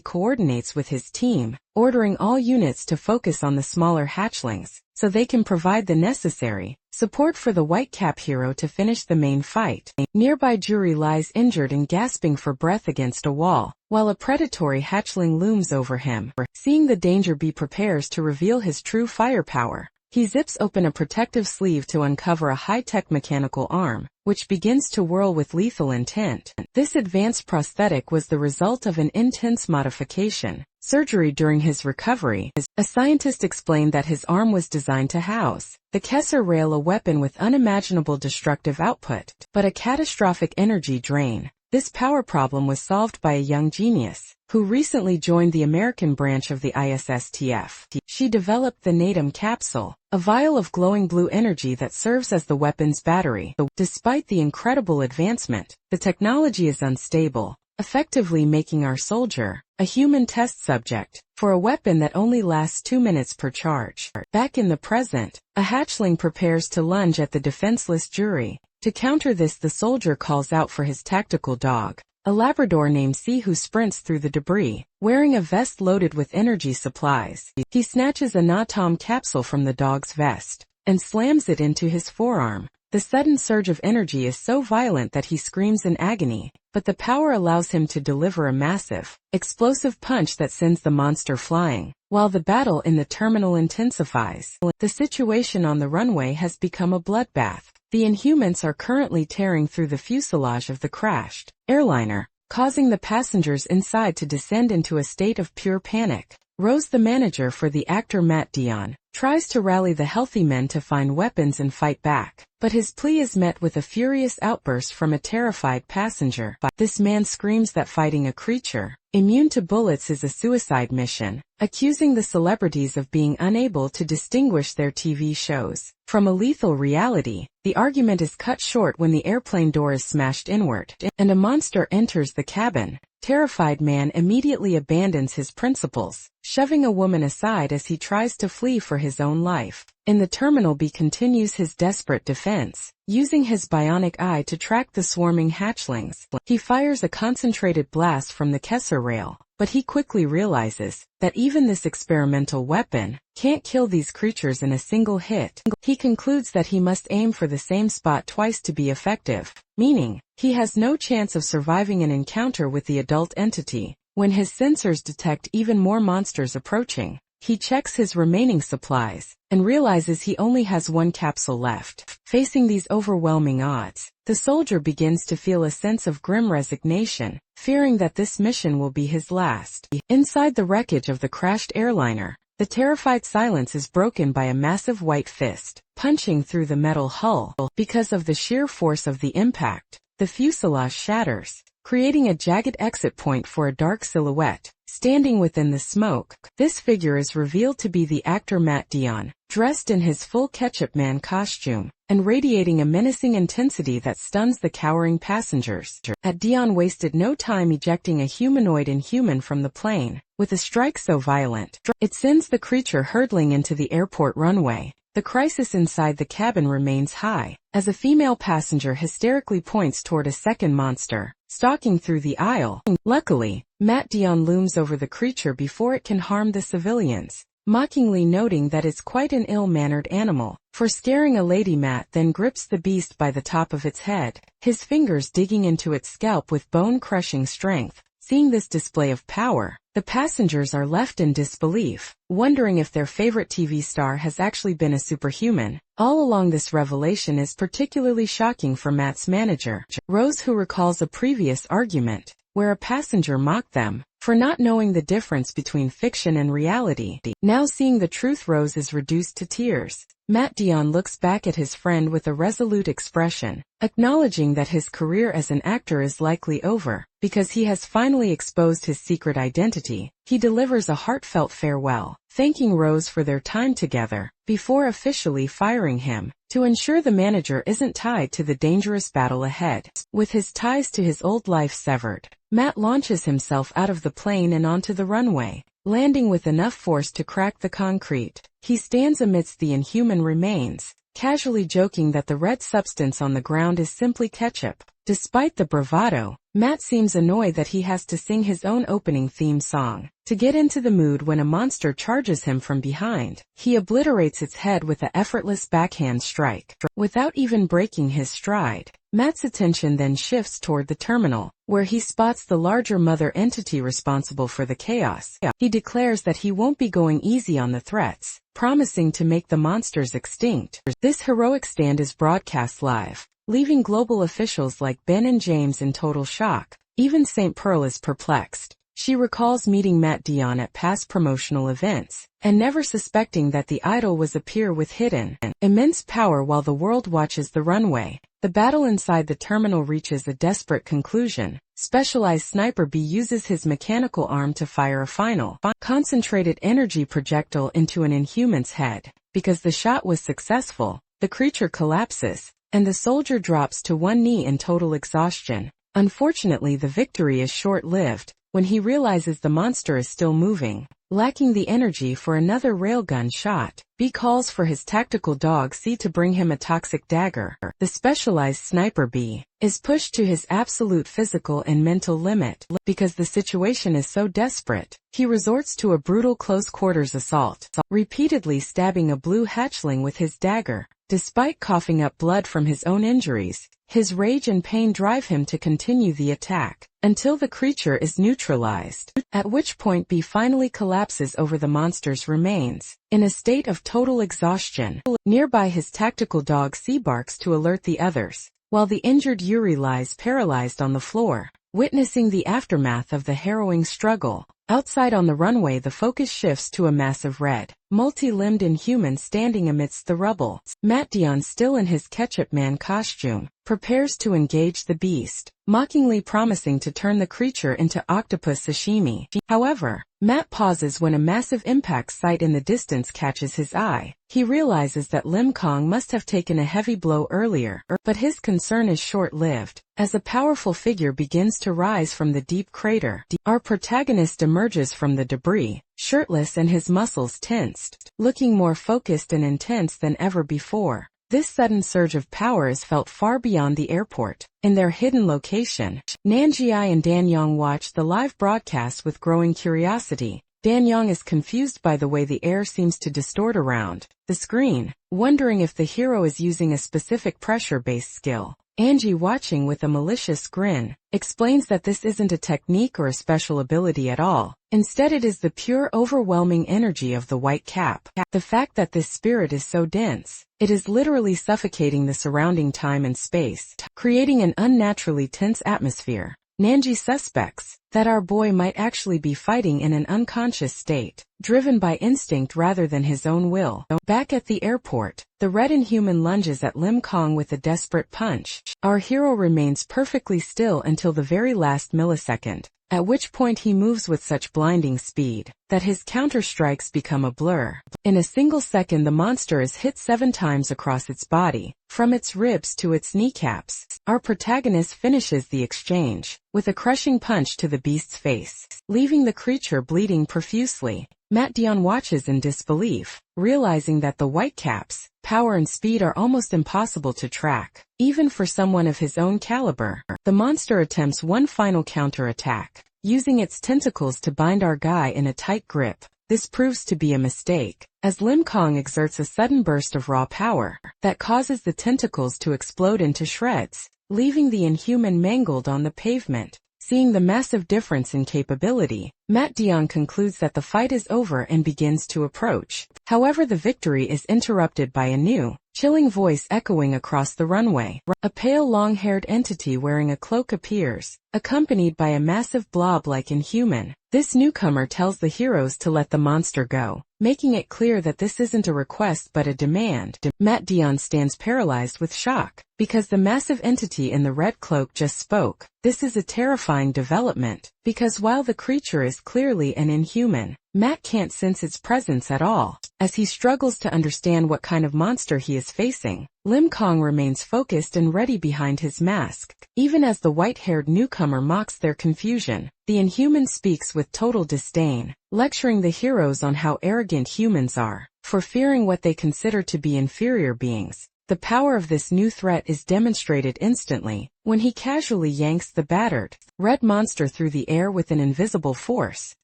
coordinates with his team, ordering all units to focus on the smaller hatchlings, so they can provide the necessary support for the Whitecap hero to finish the main fight. Nearby, Jury lies injured and gasping for breath against a wall, while a predatory hatchling looms over him. Seeing the danger, B prepares to reveal his true firepower. He zips open a protective sleeve to uncover a high-tech mechanical arm, which begins to whirl with lethal intent. This advanced prosthetic was the result of an intense modification surgery during his recovery. A scientist explained that his arm was designed to house the Kessler Rail, a weapon with unimaginable destructive output, but a catastrophic energy drain. This power problem was solved by a young genius, who recently joined the American branch of the ISSTF. She developed the Natum capsule, a vial of glowing blue energy that serves as the weapon's battery. Despite the incredible advancement, the technology is unstable, effectively making our soldier a human test subject for a weapon that only lasts 2 minutes per charge. Back in the present, a hatchling prepares to lunge at the defenseless Jury. To counter this, the soldier calls out for his tactical dog, a Labrador named C, who sprints through the debris, wearing a vest loaded with energy supplies. He snatches a Natom capsule from the dog's vest and slams it into his forearm. The sudden surge of energy is so violent that he screams in agony, but the power allows him to deliver a massive, explosive punch that sends the monster flying. While the battle in the terminal intensifies, the situation on the runway has become a bloodbath. The Inhumans are currently tearing through the fuselage of the crashed airliner, causing the passengers inside to descend into a state of pure panic. Rose, the manager for the actor Matt Dion, tries to rally the healthy men to find weapons and fight back, but his plea is met with a furious outburst from a terrified passenger. This man screams that fighting a creature immune to bullets is a suicide mission, accusing the celebrities of being unable to distinguish their TV shows from a lethal reality. The argument is cut short when the airplane door is smashed inward, and a monster enters the cabin. Terrified man immediately abandons his principles, shoving a woman aside as he tries to flee for his own life. In the terminal, B continues his desperate defense, using his bionic eye to track the swarming hatchlings. He fires a concentrated blast from the Kessler Rail, but he quickly realizes that even this experimental weapon can't kill these creatures in a single hit. He concludes that he must aim for the same spot twice to be effective, meaning he has no chance of surviving an encounter with the adult entity. When his sensors detect even more monsters approaching, he checks his remaining supplies and realizes he only has one capsule left. Facing these overwhelming odds, the soldier begins to feel a sense of grim resignation, fearing that this mission will be his last. Inside the wreckage of the crashed airliner, the terrified silence is broken by a massive white fist, punching through the metal hull. Because of the sheer force of the impact, the fuselage shatters, creating a jagged exit point for a dark silhouette. Standing within the smoke, this figure is revealed to be the actor Matt Dillon, dressed in his full Ketchup Man costume, and radiating a menacing intensity that stuns the cowering passengers. Dillon wasted no time ejecting a humanoid inhuman from the plane, with a strike so violent, it sends the creature hurtling into the airport runway. The crisis inside the cabin remains high, as a female passenger hysterically points toward a second monster, stalking through the aisle. Luckily, Matt Dillon looms over the creature before it can harm the civilians, mockingly noting that it's quite an ill-mannered animal. For scaring a lady, Matt then grips the beast by the top of its head, his fingers digging into its scalp with bone-crushing strength. Seeing this display of power, the passengers are left in disbelief, wondering if their favorite TV star has actually been a superhuman. All along, this revelation is particularly shocking for Matt's manager, Rose, who recalls a previous argument where a passenger mocked them for not knowing the difference between fiction and reality. Now seeing the truth, Rose is reduced to tears. Matt Dillon looks back at his friend with a resolute expression, acknowledging that his career as an actor is likely over, because he has finally exposed his secret identity. He delivers a heartfelt farewell, thanking Rose for their time together, before officially firing him, to ensure the manager isn't tied to the dangerous battle ahead. With his ties to his old life severed, Matt launches himself out of the plane and onto the runway, landing with enough force to crack the concrete. He stands amidst the inhuman remains, casually joking that the red substance on the ground is simply ketchup. Despite the bravado, Matt seems annoyed that he has to sing his own opening theme song to get into the mood when a monster charges him from behind. He obliterates its head with an effortless backhand strike, without even breaking his stride. Matt's attention then shifts toward the terminal, where he spots the larger mother entity responsible for the chaos. He declares that he won't be going easy on the threats, promising to make the monsters extinct. This heroic stand is broadcast live, leaving global officials like Ben and James in total shock. Even St. Pearl is perplexed. She recalls meeting Matt Dillon at past promotional events, and never suspecting that the idol was a peer with hidden immense power. While the world watches the runway, the battle inside the terminal reaches a desperate conclusion. Specialized Sniper B uses his mechanical arm to fire a final, concentrated energy projectile into an inhuman's head. Because the shot was successful, the creature collapses, and the soldier drops to one knee in total exhaustion. Unfortunately, the victory is short-lived, when he realizes the monster is still moving. Lacking the energy for another railgun shot, B calls for his tactical dog C to bring him a toxic dagger. The specialized Sniper B is pushed to his absolute physical and mental limit. Because the situation is so desperate, he resorts to a brutal close-quarters assault, repeatedly stabbing a blue hatchling with his dagger. Despite coughing up blood from his own injuries, his rage and pain drive him to continue the attack, until the creature is neutralized, at which point B finally collapses over the monster's remains, in a state of total exhaustion. Nearby, his tactical dog C barks to alert the others, while the injured Yuri lies paralyzed on the floor, witnessing the aftermath of the harrowing struggle. Outside on the runway, the focus shifts to a massive red, multi-limbed inhuman standing amidst the rubble. Matt Dillon, still in his Ketchup Man costume, prepares to engage the beast, mockingly promising to turn the creature into octopus sashimi. However, Matt pauses when a massive impact sight in the distance catches his eye. He realizes that Lim Kong must have taken a heavy blow earlier, but his concern is short-lived, as a powerful figure begins to rise from the deep crater. Our protagonist emerges from the debris, shirtless and his muscles tensed, looking more focused and intense than ever before. This sudden surge of power is felt far beyond the airport. In their hidden location, Nanjiai and Danyang watch the live broadcast with growing curiosity. Danyang is confused by the way the air seems to distort around the screen, wondering if the hero is using a specific pressure-based skill. Angie, watching with a malicious grin, explains that this isn't a technique or a special ability at all. Instead, it is the pure, overwhelming energy of the white cap. The fact that this spirit is so dense, it is literally suffocating the surrounding time and space, creating an unnaturally tense atmosphere. Nanji suspects that our boy might actually be fighting in an unconscious state, driven by instinct rather than his own will. Back at the airport, the red Inhuman lunges at Lim Kong with a desperate punch. Our hero remains perfectly still until the very last millisecond, at which point he moves with such blinding speed that his counter-strikes become a blur. In a single second, the monster is hit 7 times across its body, from its ribs to its kneecaps. Our protagonist finishes the exchange with a crushing punch to the beast's face, leaving the creature bleeding profusely. Matt Dion watches in disbelief, realizing that the Whitecap's power and speed are almost impossible to track, even for someone of his own caliber. The monster attempts one final counterattack, using its tentacles to bind our guy in a tight grip. This proves to be a mistake, as Lim Kong exerts a sudden burst of raw power that causes the tentacles to explode into shreds, leaving the Inhuman mangled on the pavement. Seeing the massive difference in capability, Matt Dion concludes that the fight is over and begins to approach. However, the victory is interrupted by a new, chilling voice echoing across the runway. A pale, long-haired entity wearing a cloak appears, accompanied by a massive blob-like Inhuman. This newcomer tells the heroes to let the monster go, making it clear that this isn't a request but a demand. Matt Dion stands paralyzed with shock, because the massive entity in the red cloak just spoke. This is a terrifying development, because while the creature is clearly an Inhuman, Matt can't sense its presence at all. As he struggles to understand what kind of monster he is facing, Lim Kong remains focused and ready behind his mask. Even as the white-haired newcomer mocks their confusion, the Inhuman speaks with total disdain, lecturing the heroes on how arrogant humans are, for fearing what they consider to be inferior beings. The power of this new threat is demonstrated instantly, when he casually yanks the battered red monster through the air with an invisible force.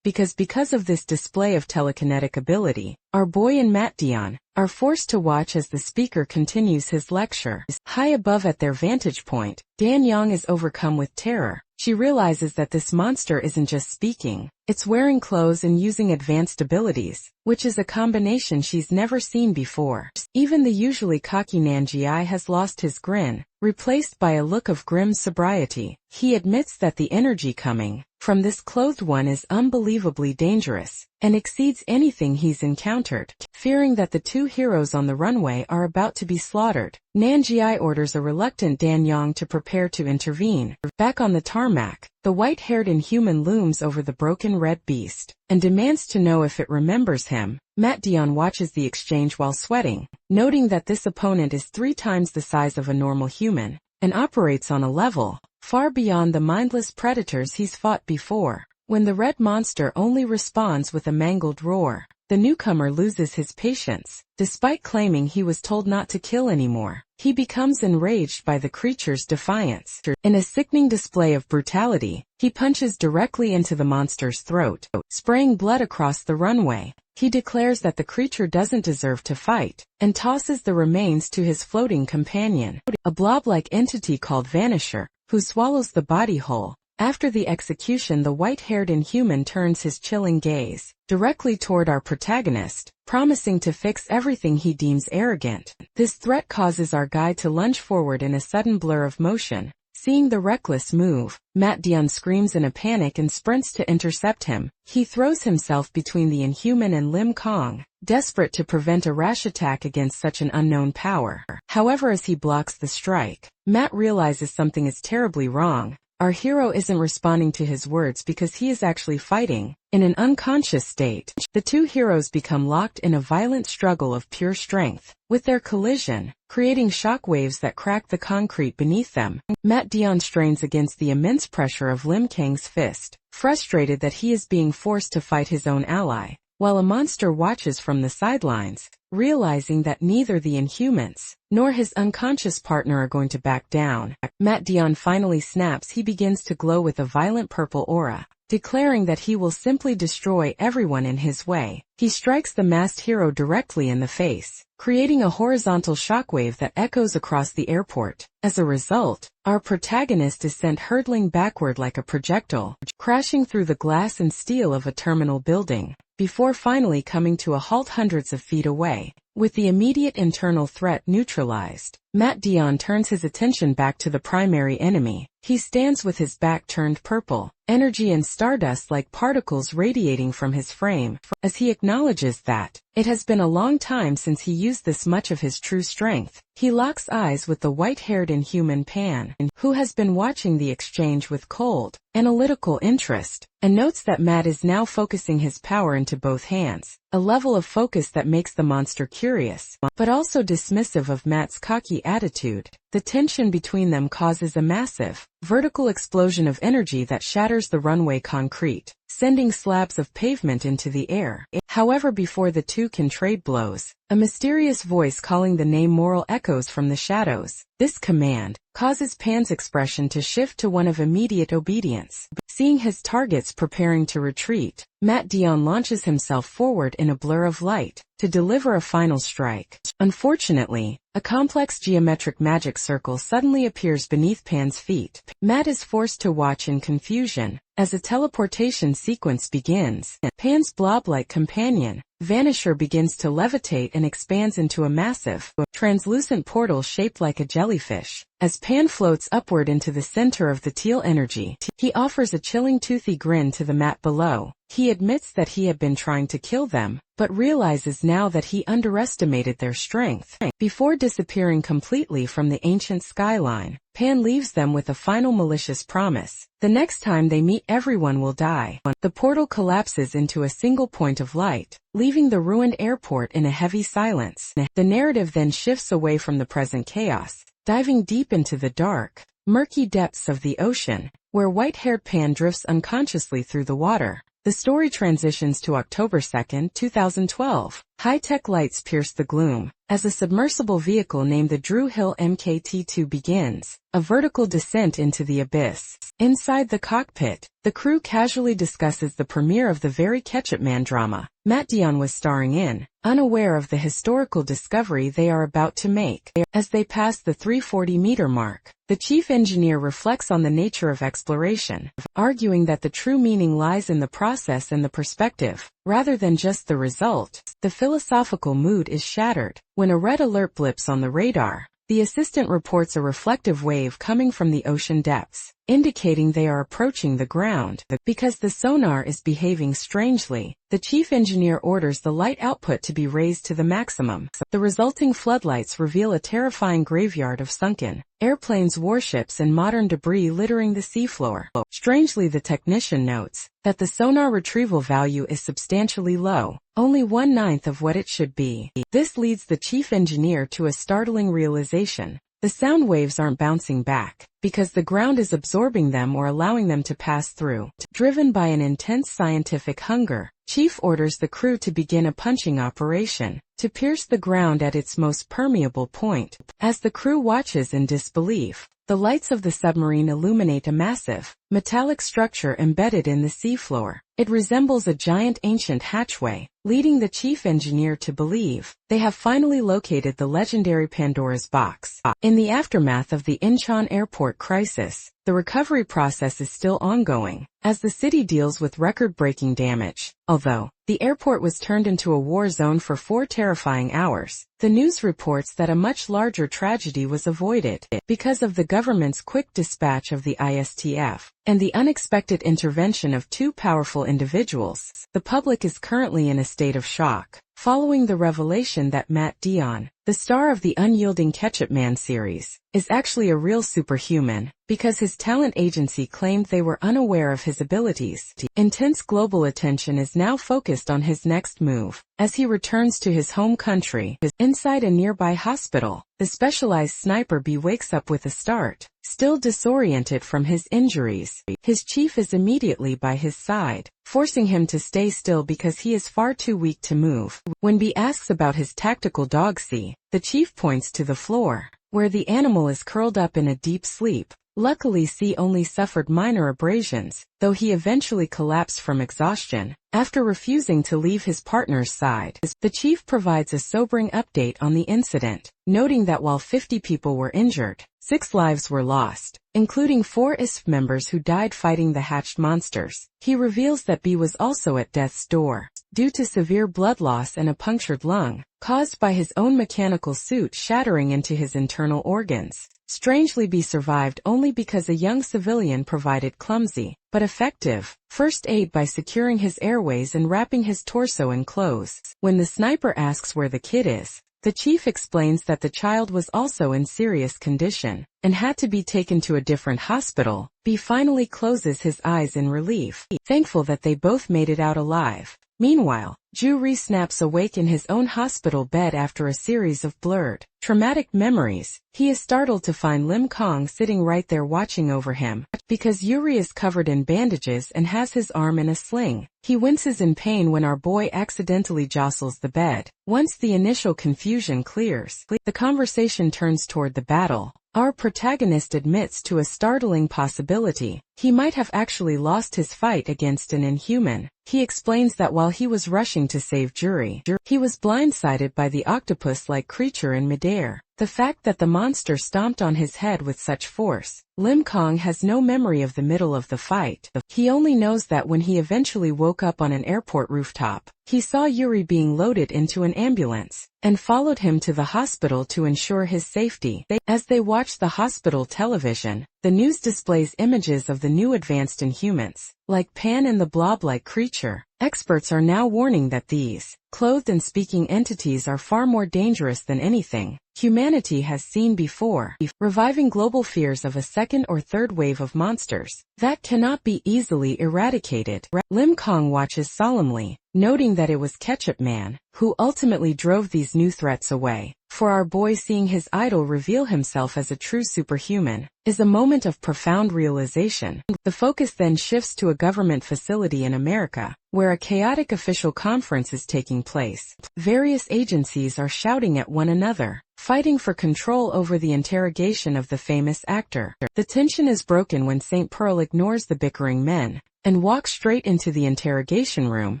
Because of this display of telekinetic ability, our boy and Matt Dion are forced to watch as the speaker continues his lecture. High above at their vantage point, Danyang is overcome with terror. She realizes that this monster isn't just speaking, it's wearing clothes and using advanced abilities, which is a combination she's never seen before. Even the usually cocky Nanjiai has lost his grin, replaced by a look of grim sobriety. He admits that the energy coming from this clothed one is unbelievably dangerous, and exceeds anything he's encountered. Fearing that the two heroes on the runway are about to be slaughtered, Nanjiai orders a reluctant Danyang to prepare to intervene. Back on the tarmac, the white-haired Inhuman looms over the broken red beast, and demands to know if it remembers him. Matt Dion watches the exchange while sweating, noting that this opponent is 3 times the size of a normal human, and operates on a level far beyond the mindless predators he's fought before. When the red monster only responds with a mangled roar, the newcomer loses his patience. Despite claiming he was told not to kill anymore, he becomes enraged by the creature's defiance. In a sickening display of brutality, he punches directly into the monster's throat, spraying blood across the runway. He declares that the creature doesn't deserve to fight, and tosses the remains to his floating companion, a blob-like entity called Vanisher, who swallows the body whole. After the execution, the white-haired Inhuman turns his chilling gaze directly toward our protagonist, promising to fix everything he deems arrogant. This threat causes our guy to lunge forward in a sudden blur of motion. Seeing the reckless move, Matt Dion screams in a panic and sprints to intercept him. He throws himself between the Inhuman and Lim Kong, desperate to prevent a rash attack against such an unknown power. However, as he blocks the strike, Matt realizes something is terribly wrong. Our hero isn't responding to his words because he is actually fighting in an unconscious state. The two heroes become locked in a violent struggle of pure strength, with their collision creating shock waves that crack the concrete beneath them. Matt Dion strains against the immense pressure of Lim Kang's fist, frustrated that he is being forced to fight his own ally, while a monster watches from the sidelines, realizing that neither the Inhumans nor his unconscious partner are going to back down. Matt Dion finally snaps. He begins to glow with a violent purple aura, declaring that he will simply destroy everyone in his way. He strikes the masked hero directly in the face, creating a horizontal shockwave that echoes across the airport. As a result, our protagonist is sent hurtling backward like a projectile, crashing through the glass and steel of a terminal building, before finally coming to a halt hundreds of feet away. With the immediate internal threat neutralized, Matt Dion turns his attention back to the primary enemy. He stands with his back turned purple, energy and stardust like particles radiating from his frame, as he acknowledges that it has been a long time since he used this much of his true strength. He locks eyes with the white-haired Inhuman Pan, who has been watching the exchange with cold, analytical interest, and notes that Matt is now focusing his power into both hands, a level of focus that makes the monster curious, but also dismissive of Matt's cocky attitude. The tension between them causes a massive, vertical explosion of energy that shatters the runway concrete, sending slabs of pavement into the air. However, before the two can trade blows, a mysterious voice calling the name Moral echoes from the shadows. This command causes Pan's expression to shift to one of immediate obedience. Seeing his targets preparing to retreat, Matt Dion launches himself forward in a blur of light to deliver a final strike. Unfortunately, a complex geometric magic circle suddenly appears beneath Pan's feet. Matt is forced to watch in confusion as a teleportation sequence begins. Pan's blob-like companion, Vanisher, begins to levitate and expands into a massive, translucent portal shaped like a jellyfish. As Pan floats upward into the center of the teal energy, he offers a chilling toothy grin to the mat below. He admits that he had been trying to kill them, but realizes now that he underestimated their strength. Before disappearing completely from the ancient skyline, Pan leaves them with a final malicious promise. The next time they meet, everyone will die. The portal collapses into a single point of light, leaving the ruined airport in a heavy silence. The narrative then shifts away from the present chaos, diving deep into the dark, murky depths of the ocean, where white-haired Pan drifts unconsciously through the water. The story transitions to October 2, 2012. High-tech lights pierce the gloom as a submersible vehicle named the Drew Hill MKT-2 begins a vertical descent into the abyss. Inside the cockpit, the crew casually discusses the premiere of the very Ketchup Man drama Matt Dion was starring in, unaware of the historical discovery they are about to make. As they pass the 340-meter mark, the chief engineer reflects on the nature of exploration, arguing that the true meaning lies in the process and the perspective, rather than just the result. The philosophical mood is shattered when a red alert blips on the radar. The assistant reports a reflective wave coming from the ocean depths, indicating they are approaching the ground. Because the sonar is behaving strangely, the chief engineer orders the light output to be raised to the maximum. The resulting floodlights reveal a terrifying graveyard of sunken airplanes, warships, and modern debris littering the seafloor. Strangely, the technician notes that the sonar retrieval value is substantially low, only 1/9 of what it should be. This leads the chief engineer to a startling realization. The sound waves aren't bouncing back, because the ground is absorbing them or allowing them to pass through. Driven by an intense scientific hunger, Chief orders the crew to begin a punching operation to pierce the ground at its most permeable point. As the crew watches in disbelief, the lights of the submarine illuminate a massive, metallic structure embedded in the seafloor. It resembles a giant ancient hatchway, leading the chief engineer to believe they have finally located the legendary Pandora's box. In the aftermath of the Incheon airport crisis, the recovery process is still ongoing, as the city deals with record-breaking damage. Although the airport was turned into a war zone for 4 terrifying hours, the news reports that a much larger tragedy was avoided because of the government's quick dispatch of the ISTF and the unexpected intervention of 2 powerful individuals. The public is currently in a state of shock following the revelation that Matt Dion, the star of the unyielding Ketchup Man series, is actually a real superhuman, because his talent agency claimed they were unaware of his abilities. Intense global attention is now focused on his next move, as he returns to his home country. Inside a nearby hospital, the specialized sniper B wakes up with a start, still disoriented from his injuries. His chief is immediately by his side, forcing him to stay still because he is far too weak to move. When B asks about his tactical dog C, the chief points to the floor, where the animal is curled up in a deep sleep. Luckily C only suffered minor abrasions, though he eventually collapsed from exhaustion. After refusing to leave his partner's side, the chief provides a sobering update on the incident, noting that while 50 people were injured, 6 lives were lost, including 4 ISF members who died fighting the hatched monsters. He reveals that B was also at death's door, due to severe blood loss and a punctured lung, caused by his own mechanical suit shattering into his internal organs. Strangely B survived only because a young civilian provided clumsy, but effective, first aid by securing his airways and wrapping his torso in clothes. When the sniper asks where the kid is, the chief explains that the child was also in serious condition, and had to be taken to a different hospital. B finally closes his eyes in relief, thankful that they both made it out alive. Meanwhile, Ju-ri snaps awake in his own hospital bed after a series of blurred, traumatic memories. He is startled to find Lim Kong sitting right there watching over him. Because Yuri is covered in bandages and has his arm in a sling, he winces in pain when our boy accidentally jostles the bed. Once the initial confusion clears, the conversation turns toward the battle. Our protagonist admits to a startling possibility. He might have actually lost his fight against an inhuman. He explains that while he was rushing to save Juri, he was blindsided by the octopus-like creature in midair. The fact that the monster stomped on his head with such force. Lim Kong has no memory of the middle of the fight. He only knows that when he eventually woke up on an airport rooftop, he saw Yuri being loaded into an ambulance, and followed him to the hospital to ensure his safety. As they watch the hospital television, the news displays images of the new advanced Inhumans, like Pan and the blob-like creature. Experts are now warning that these clothed and speaking entities are far more dangerous than anything humanity has seen before, reviving global fears of a second or third wave of monsters that cannot be easily eradicated. Lim Kong watches solemnly, noting that it was Ketchup Man who ultimately drove these new threats away. For our boy, seeing his idol reveal himself as a true superhuman is a moment of profound realization. The focus then shifts to a government facility in America, where a chaotic official conference is taking place. Various agencies are shouting at one another, fighting for control over the interrogation of the famous actor. The tension is broken when St. Pearl ignores the bickering men and walks straight into the interrogation room.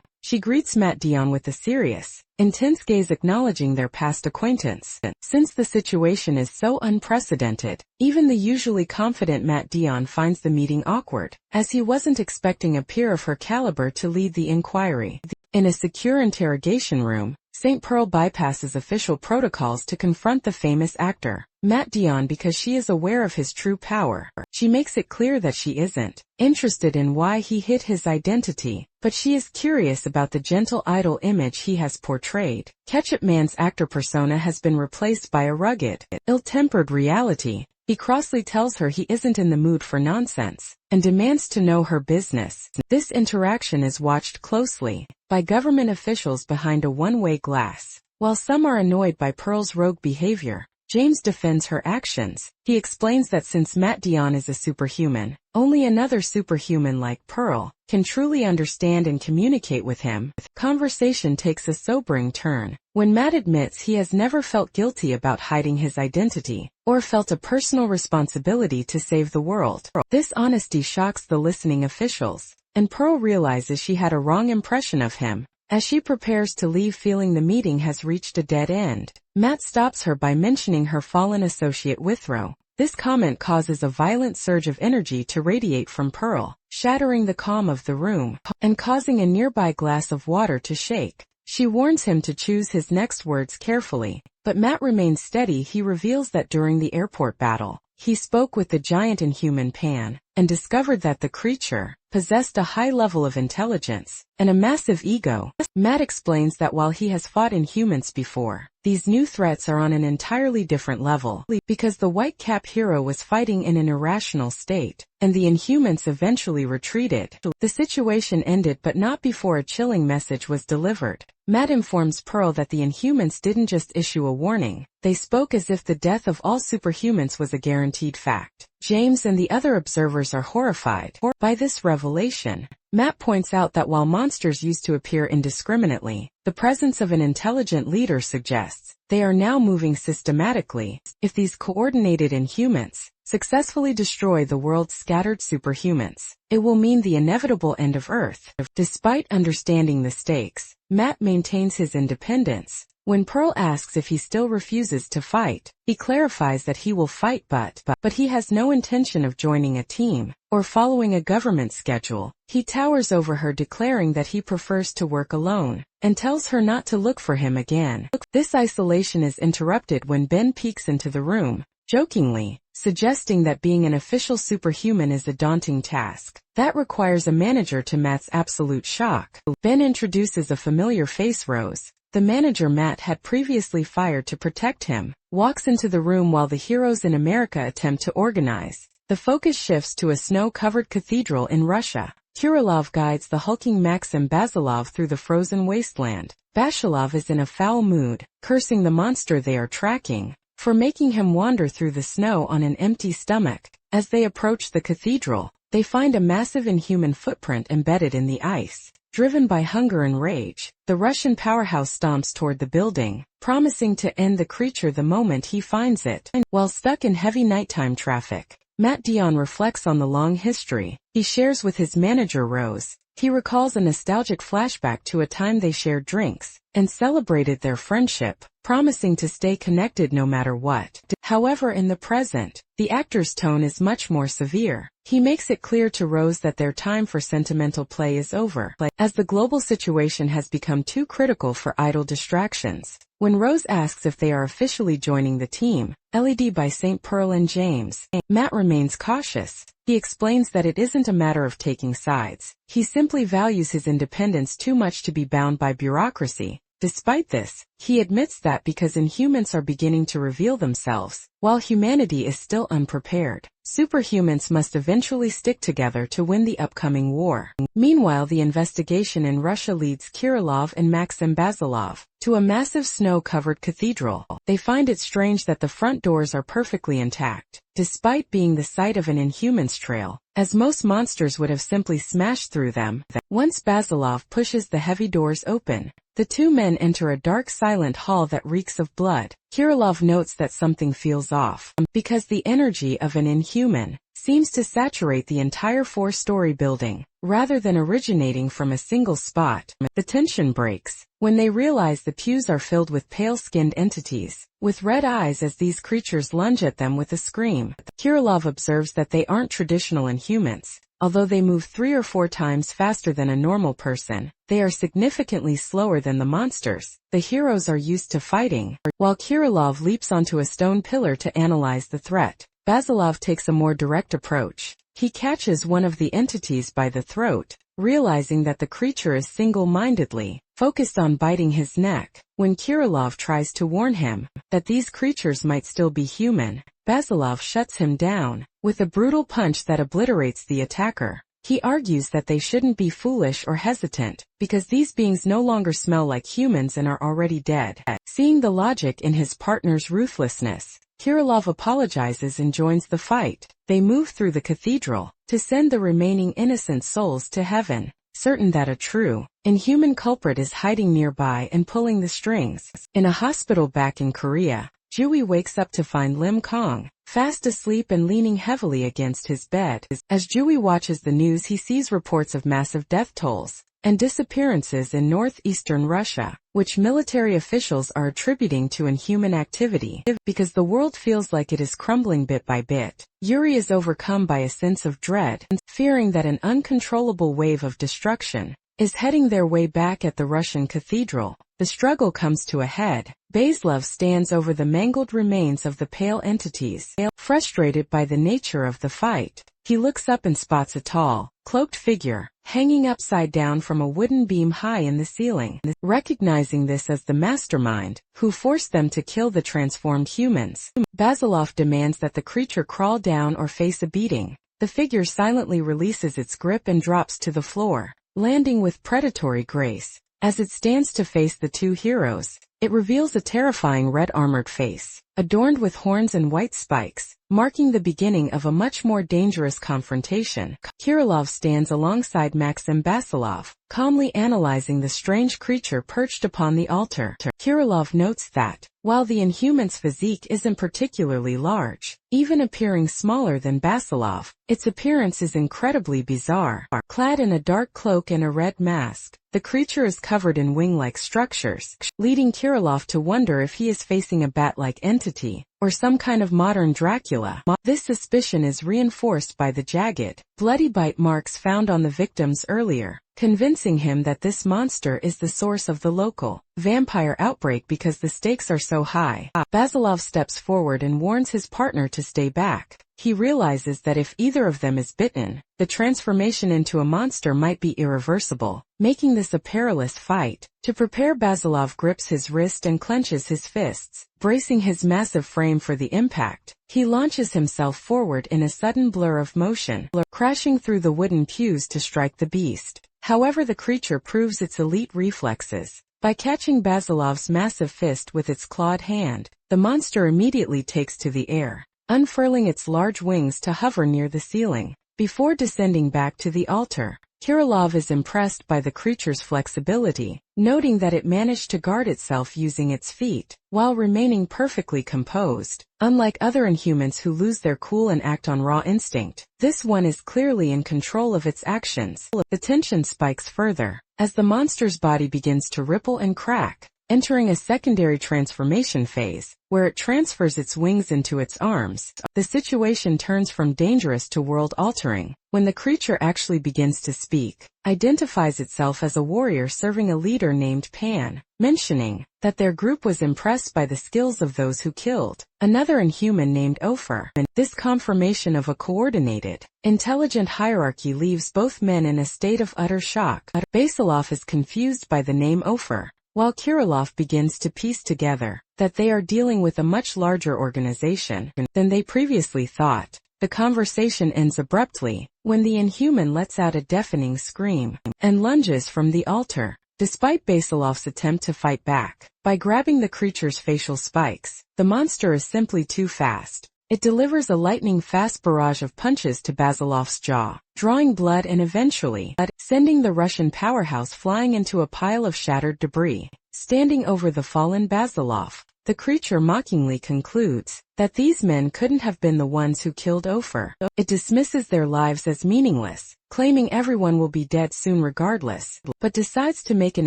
She greets Matt Dion with a serious, intense gaze, acknowledging their past acquaintance. Since the situation is so unprecedented, even the usually confident Matt Dion finds the meeting awkward, as he wasn't expecting a peer of her caliber to lead the inquiry. In a secure interrogation room, St. Pearl bypasses official protocols to confront the famous actor, Matt Dion, because she is aware of his true power. She makes it clear that she isn't interested in why he hid his identity, but she is curious about the gentle idol image he has portrayed. Ketchup Man's actor persona has been replaced by a rugged, ill-tempered reality. He crossly tells her he isn't in the mood for nonsense, and demands to know her business. This interaction is watched closely by government officials behind a one-way glass. While some are annoyed by Pearl's rogue behavior, James defends her actions. He explains that since Matt Dion is a superhuman, only another superhuman like Pearl can truly understand and communicate with him. Conversation takes a sobering turn when Matt admits he has never felt guilty about hiding his identity, or felt a personal responsibility to save the world. This honesty shocks the listening officials, and Pearl realizes she had a wrong impression of him. As she prepares to leave, feeling the meeting has reached a dead end, Matt stops her by mentioning her fallen associate Withrow. This comment causes a violent surge of energy to radiate from Pearl, shattering the calm of the room, and causing a nearby glass of water to shake. She warns him to choose his next words carefully, but Matt remains steady. He reveals that during the airport battle, he spoke with the giant Inhuman Pan, and discovered that the creature possessed a high level of intelligence and a massive ego. Matt explains that while he has fought Inhumans before, these new threats are on an entirely different level, because the White Cap hero was fighting in an irrational state, and the Inhumans eventually retreated. The situation ended, but not before a chilling message was delivered. Matt informs Pearl that the Inhumans didn't just issue a warning, they spoke as if the death of all superhumans was a guaranteed fact. James and the other observers are horrified by this revelation. Matt points out that while monsters used to appear indiscriminately, the presence of an intelligent leader suggests they are now moving systematically. If these coordinated Inhumans successfully destroy the world's scattered superhumans, it will mean the inevitable end of Earth. Despite understanding the stakes, Matt maintains his independence. When Pearl asks if he still refuses to fight, he clarifies that he will fight but he has no intention of joining a team or following a government schedule. He towers over her, declaring that he prefers to work alone, and tells her not to look for him again. This isolation is interrupted when Ben peeks into the room, jokingly suggesting that being an official superhuman is a daunting task that requires a manager. To Matt's absolute shock, Ben introduces a familiar face, Rose, the manager Matt had previously fired to protect him, walks into the room while the heroes in America attempt to organize. The focus shifts to a snow-covered cathedral in Russia. Kirilov guides the hulking Maxim Basilov through the frozen wasteland. Basilov is in a foul mood, cursing the monster they are tracking for making him wander through the snow on an empty stomach. As they approach the cathedral, they find a massive inhuman footprint embedded in the ice. Driven by hunger and rage, the Russian powerhouse stomps toward the building, promising to end the creature the moment he finds it. While stuck in heavy nighttime traffic, Matt Dion reflects on the long history he shares with his manager Rose. He recalls a nostalgic flashback to a time they shared drinks and celebrated their friendship, promising to stay connected no matter what. However, in the present, the actor's tone is much more severe. He makes it clear to Rose that their time for sentimental play is over, as the global situation has become too critical for idle distractions. When Rose asks if they are officially joining the team, led by St. Pearl and James, Matt remains cautious. He explains that it isn't a matter of taking sides. He simply values his independence too much to be bound by bureaucracy. Despite this, he admits that because Inhumans are beginning to reveal themselves, while humanity is still unprepared, superhumans must eventually stick together to win the upcoming war. Meanwhile, the investigation in Russia leads Kirilov and Maxim Basilov to a massive snow-covered cathedral. They find it strange that the front doors are perfectly intact, despite being the site of an Inhumans trail, as most monsters would have simply smashed through them. Once Basilov pushes the heavy doors open, the two men enter a dark, silent hall that reeks of blood. Kirilov notes that something feels off, because the energy of an Inhuman seems to saturate the entire four-story building, rather than originating from a single spot. The tension breaks when they realize the pews are filled with pale-skinned entities, with red eyes as these creatures lunge at them with a scream. Kirilov observes that they aren't traditional Inhumans. Although they move 3 or 4 times faster than a normal person, they are significantly slower than the monsters the heroes are used to fighting. While Kirilov leaps onto a stone pillar to analyze the threat, Basilov takes a more direct approach. He catches one of the entities by the throat, realizing that the creature is single-mindedly focused on biting his neck. When Kirilov tries to warn him that these creatures might still be human, Basilov shuts him down with a brutal punch that obliterates the attacker. He argues that they shouldn't be foolish or hesitant, because these beings no longer smell like humans and are already dead. Seeing the logic in his partner's ruthlessness, Kirilov apologizes and joins the fight. They move through the cathedral to send the remaining innocent souls to heaven, certain that a true, Inhuman culprit is hiding nearby and pulling the strings. In a hospital back in Korea, Jui wakes up to find Lim Kong fast asleep and leaning heavily against his bed. As Jui watches the news, he sees reports of massive death tolls and disappearances in northeastern Russia, which military officials are attributing to Inhuman activity. Because the world feels like it is crumbling bit by bit, Yuri is overcome by a sense of dread, fearing that an uncontrollable wave of destruction is heading their way back at the Russian cathedral. The struggle comes to a head. Basilov stands over the mangled remains of the pale entities. Frustrated by the nature of the fight, he looks up and spots a tall, cloaked figure hanging upside down from a wooden beam high in the ceiling. Recognizing this as the mastermind who forced them to kill the transformed humans, Basilov demands that the creature crawl down or face a beating. The figure silently releases its grip and drops to the floor, landing with predatory grace. As it stands to face the two heroes, it reveals a terrifying red armored face. adorned with horns and white spikes, marking the beginning of a much more dangerous confrontation. Kirilov stands alongside Maxim Basilov, calmly analyzing the strange creature perched upon the altar. Kirilov notes that, while the Inhuman's physique isn't particularly large, even appearing smaller than Basilov, its appearance is incredibly bizarre. Clad in a dark cloak and a red mask, the creature is covered in wing-like structures, leading Kirilov to wonder if he is facing a bat-like entity, or some kind of modern Dracula. This suspicion is reinforced by the jagged, bloody bite marks found on the victims earlier, convincing him that this monster is the source of the local vampire outbreak because the stakes are so high. Basilov steps forward and warns his partner to stay back. He realizes that if either of them is bitten, the transformation into a monster might be irreversible, making this a perilous fight. To prepare, Basilov grips his wrist and clenches his fists, bracing his massive frame for the impact. He launches himself forward in a sudden blur of motion, crashing through the wooden pews to strike the beast. However, the creature proves its elite reflexes. By catching Basilov's massive fist with its clawed hand, the monster immediately takes to the air, unfurling its large wings to hover near the ceiling. Before descending back to the altar, Kirilov is impressed by the creature's flexibility, noting that it managed to guard itself using its feet, while remaining perfectly composed. Unlike other Inhumans who lose their cool and act on raw instinct, this one is clearly in control of its actions. The tension spikes further, as the monster's body begins to ripple and crack, entering a secondary transformation phase, where it transfers its wings into its arms. The situation turns from dangerous to world-altering, when the creature actually begins to speak, identifies itself as a warrior serving a leader named Pan, mentioning that their group was impressed by the skills of those who killed another Inhuman named Ofer. This confirmation of a coordinated, intelligent hierarchy leaves both men in a state of utter shock. Basilov is confused by the name Ofer, while Kirilov begins to piece together that they are dealing with a much larger organization than they previously thought. The conversation ends abruptly when the Inhuman lets out a deafening scream and lunges from the altar. Despite Basilov's attempt to fight back by grabbing the creature's facial spikes, the monster is simply too fast. It delivers a lightning-fast barrage of punches to Basilov's jaw, drawing blood and eventually sending the Russian powerhouse flying into a pile of shattered debris. Standing over the fallen Basilov, the creature mockingly concludes that these men couldn't have been the ones who killed Ofer. It dismisses their lives as meaningless, claiming everyone will be dead soon regardless, but decides to make an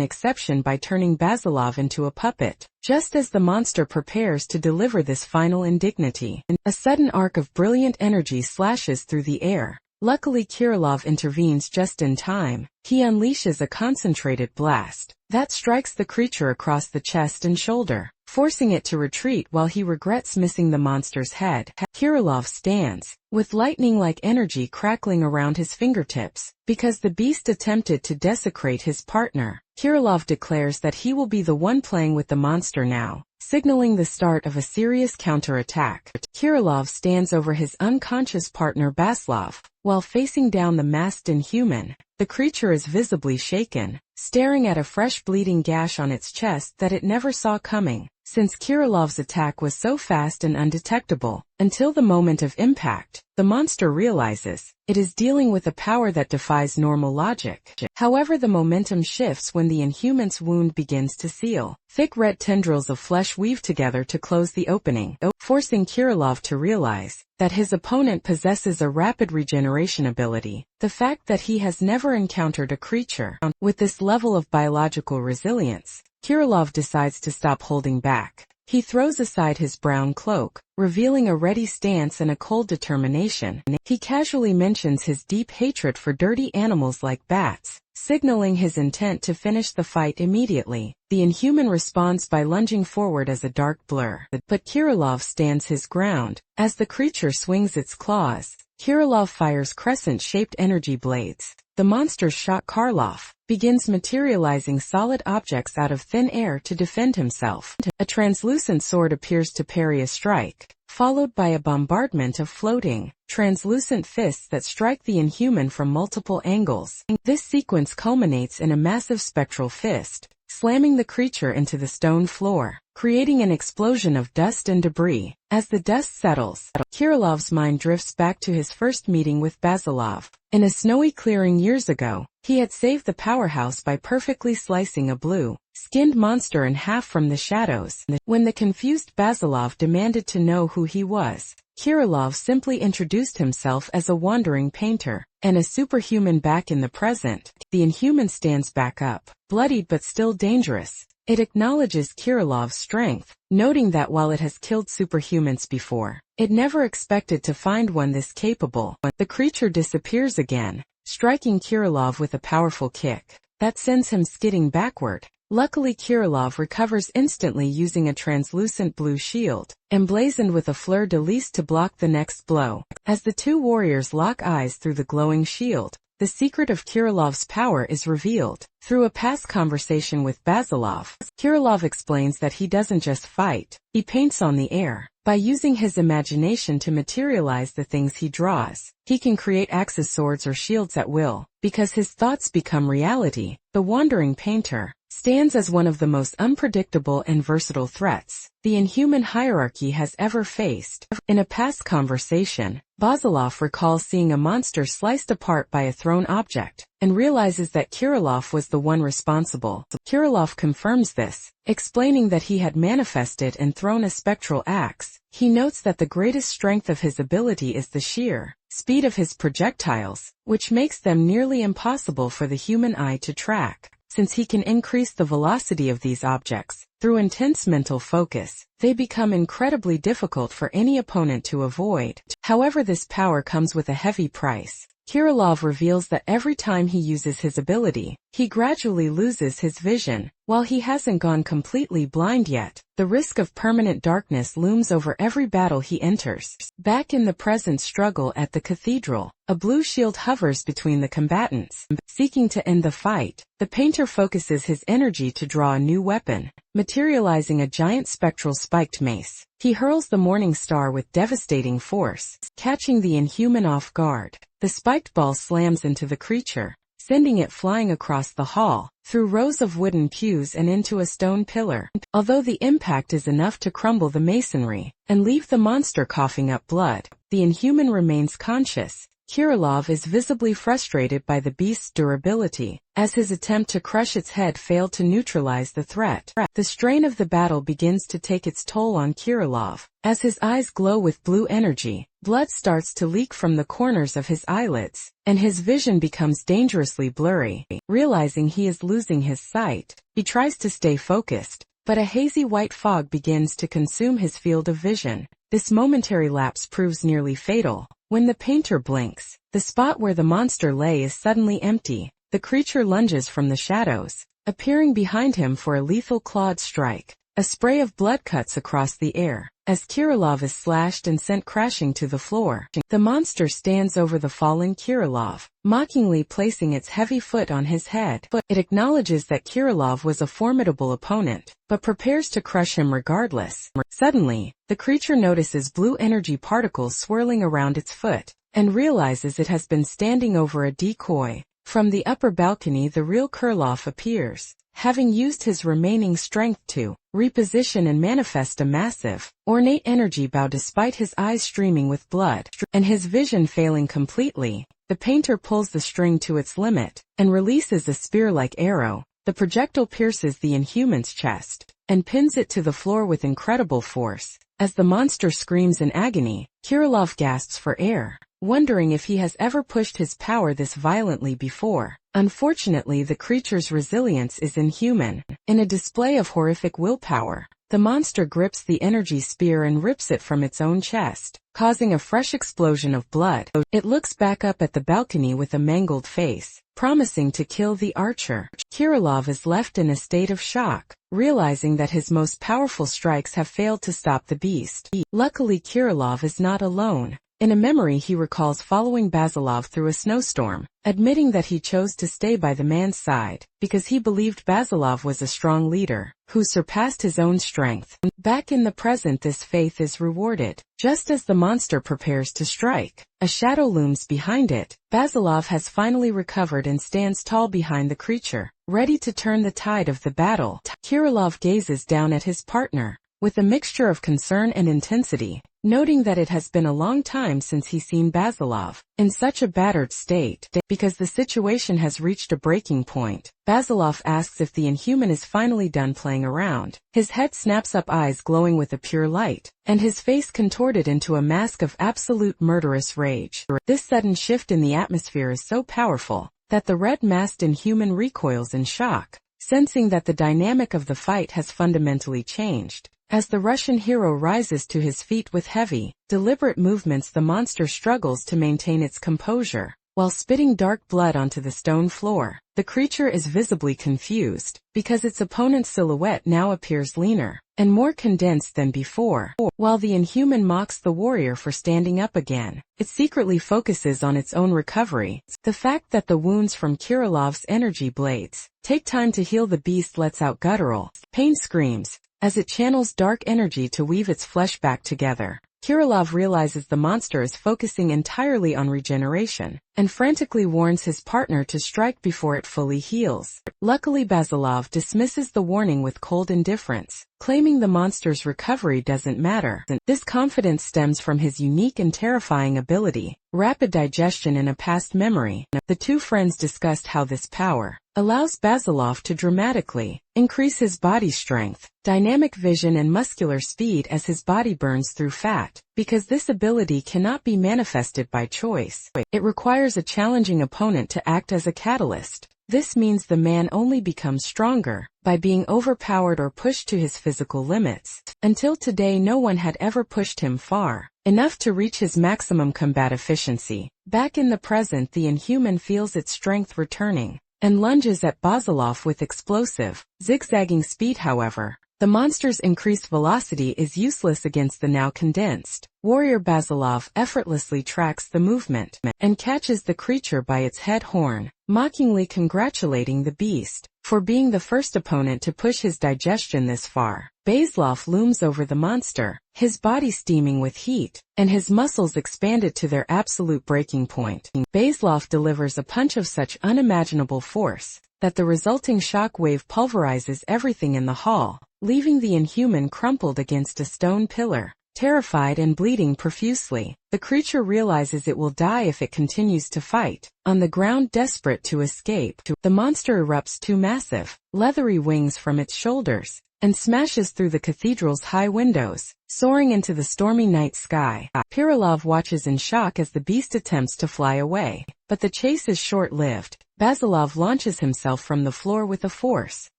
exception by turning Basilov into a puppet, just as the monster prepares to deliver this final indignity. A sudden arc of brilliant energy slashes through the air. Luckily, Kirilov intervenes just in time. He unleashes a concentrated blast that strikes the creature across the chest and shoulder, forcing it to retreat while he regrets missing the monster's head. Kirilov stands, with lightning-like energy crackling around his fingertips, because the beast attempted to desecrate his partner. Kirilov declares that he will be the one playing with the monster now, signaling the start of a serious counterattack. Kirilov stands over his unconscious partner Basilov, while facing down the masked Inhuman. The creature is visibly shaken, staring at a fresh bleeding gash on its chest that it never saw coming, since Kirilov's attack was so fast and undetectable. Until the moment of impact, the monster realizes it is dealing with a power that defies normal logic. However, the momentum shifts when the Inhuman's wound begins to seal. Thick red tendrils of flesh weave together to close the opening, forcing Kirilov to realize that his opponent possesses a rapid regeneration ability. The fact that he has never encountered a creature with this level of biological resilience, Kirilov decides to stop holding back. He throws aside his brown cloak, revealing a ready stance and a cold determination. He casually mentions his deep hatred for dirty animals like bats, signaling his intent to finish the fight immediately. The Inhuman responds by lunging forward as a dark blur, but Kirilov stands his ground. As the creature swings its claws, Kirilov fires crescent-shaped energy blades. The monster's shot Karlov begins materializing solid objects out of thin air to defend himself. A translucent sword appears to parry a strike, followed by a bombardment of floating, translucent fists that strike the Inhuman from multiple angles. This sequence culminates in a massive spectral fist, slamming the creature into the stone floor, creating an explosion of dust and debris. As the dust settles, Kirilov's mind drifts back to his first meeting with Basilov. In a snowy clearing years ago, he had saved the powerhouse by perfectly slicing a blue-skinned monster in half from the shadows. When the confused Basilov demanded to know who he was, Kirilov simply introduced himself as a wandering painter and a superhuman. Back in the present, the Inhuman stands back up, bloodied but still dangerous. It acknowledges Kirilov's strength, noting that while it has killed superhumans before, it never expected to find one this capable. The creature disappears again, striking Kirilov with a powerful kick that sends him skidding backward. Luckily, Kirilov recovers instantly using a translucent blue shield, emblazoned with a fleur-de-lis to block the next blow. As the two warriors lock eyes through the glowing shield, the secret of Kirilov's power is revealed. Through a past conversation with Basilov, Kirilov explains that he doesn't just fight, he paints on the air. By using his imagination to materialize the things he draws, he can create axes, swords, or shields at will. Because his thoughts become reality, the wandering painter stands as one of the most unpredictable and versatile threats the Inhuman hierarchy has ever faced. In a past conversation, Basilov recalls seeing a monster sliced apart by a thrown object, and realizes that Kirilov was the one responsible. Kirilov confirms this, explaining that he had manifested and thrown a spectral axe. He notes that the greatest strength of his ability is the sheer speed of his projectiles, which makes them nearly impossible for the human eye to track. Since he can increase the velocity of these objects through intense mental focus, they become incredibly difficult for any opponent to avoid. However, this power comes with a heavy price. Kirilov reveals that every time he uses his ability, he gradually loses his vision. While he hasn't gone completely blind yet, the risk of permanent darkness looms over every battle he enters. Back in the present struggle at the cathedral, a blue shield hovers between the combatants. Seeking to end the fight, the painter focuses his energy to draw a new weapon, materializing a giant spectral spiked mace. He hurls the morning star with devastating force, catching the Inhuman off guard. The spiked ball slams into the creature, sending it flying across the hall, through rows of wooden pews and into a stone pillar. Although the impact is enough to crumble the masonry and leave the monster coughing up blood, the Inhuman remains conscious. Kirilov is visibly frustrated by the beast's durability, as his attempt to crush its head failed to neutralize the threat. The strain of the battle begins to take its toll on Kirilov. As his eyes glow with blue energy, blood starts to leak from the corners of his eyelids, and his vision becomes dangerously blurry. Realizing he is losing his sight, he tries to stay focused, but a hazy white fog begins to consume his field of vision. This momentary lapse proves nearly fatal. When the painter blinks, the spot where the monster lay is suddenly empty. The creature lunges from the shadows, appearing behind him for a lethal clawed strike. A spray of blood cuts across the air, as Kirilov is slashed and sent crashing to the floor. The monster stands over the fallen Kirilov, mockingly placing its heavy foot on his head. It acknowledges that Kirilov was a formidable opponent, but prepares to crush him regardless. Suddenly, the creature notices blue energy particles swirling around its foot, and realizes it has been standing over a decoy. From the upper balcony, the real Kirilov appears, having used his remaining strength to reposition and manifest a massive, ornate energy bow despite his eyes streaming with blood, and his vision failing completely. The painter pulls the string to its limit, and releases a spear-like arrow. The projectile pierces the Inhuman's chest, and pins it to the floor with incredible force. As the monster screams in agony, Kirilov gasps for air, wondering if he has ever pushed his power this violently before. Unfortunately, the creature's resilience is inhuman. In a display of horrific willpower, the monster grips the energy spear and rips it from its own chest, causing a fresh explosion of blood. It looks back up at the balcony with a mangled face, promising to kill the archer. Kirilov is left in a state of shock, realizing that his most powerful strikes have failed to stop the beast. Luckily, Kirilov is not alone. In a memory he recalls following Basilov through a snowstorm, admitting that he chose to stay by the man's side, because he believed Basilov was a strong leader, who surpassed his own strength. Back in the present, this faith is rewarded. Just as the monster prepares to strike, a shadow looms behind it. Basilov has finally recovered and stands tall behind the creature, ready to turn the tide of the battle. Kirilov gazes down at his partner, with a mixture of concern and intensity, noting that it has been a long time since he's seen Basilov in such a battered state. Because the situation has reached a breaking point, Basilov asks if the Inhuman is finally done playing around. His head snaps up, eyes glowing with a pure light, and his face contorted into a mask of absolute murderous rage. This sudden shift in the atmosphere is so powerful that the red-masked Inhuman recoils in shock, sensing that the dynamic of the fight has fundamentally changed. As the Russian hero rises to his feet with heavy, deliberate movements, the monster struggles to maintain its composure, while spitting dark blood onto the stone floor. The creature is visibly confused, because its opponent's silhouette now appears leaner and more condensed than before. While the Inhuman mocks the warrior for standing up again, it secretly focuses on its own recovery. The fact that the wounds from Kirilov's energy blades take time to heal, the beast lets out guttural, pain screams as it channels dark energy to weave its flesh back together. Kirilov realizes the monster is focusing entirely on regeneration, and frantically warns his partner to strike before it fully heals. Luckily, Basilov dismisses the warning with cold indifference, claiming the monster's recovery doesn't matter. This confidence stems from his unique and terrifying ability, rapid digestion in a past memory. The two friends discussed how this power allows Basilov to dramatically increase his body strength, dynamic vision, and muscular speed as his body burns through fat. Because this ability cannot be manifested by choice, it requires a challenging opponent to act as a catalyst. This means the man only becomes stronger by being overpowered or pushed to his physical limits. Until today, no one had ever pushed him far enough to reach his maximum combat efficiency. Back in the present, the Inhuman feels its strength returning and lunges at Basilov with explosive, zigzagging speed. However, the monster's increased velocity is useless against the now condensed warrior. Basilov effortlessly tracks the movement and catches the creature by its head horn, mockingly congratulating the beast for being the first opponent to push his digestion this far. Basilov looms over the monster, his body steaming with heat, and his muscles expanded to their absolute breaking point. Basilov delivers a punch of such unimaginable force that the resulting shock wave pulverizes everything in the hall, leaving the Inhuman crumpled against a stone pillar. Terrified and bleeding profusely, the creature realizes it will die if it continues to fight. On the ground, desperate to escape, the monster erupts two massive, leathery wings from its shoulders and smashes through the cathedral's high windows, soaring into the stormy night sky. Kirilov watches in shock as the beast attempts to fly away, but the chase is short-lived. Basilov launches himself from the floor with a force,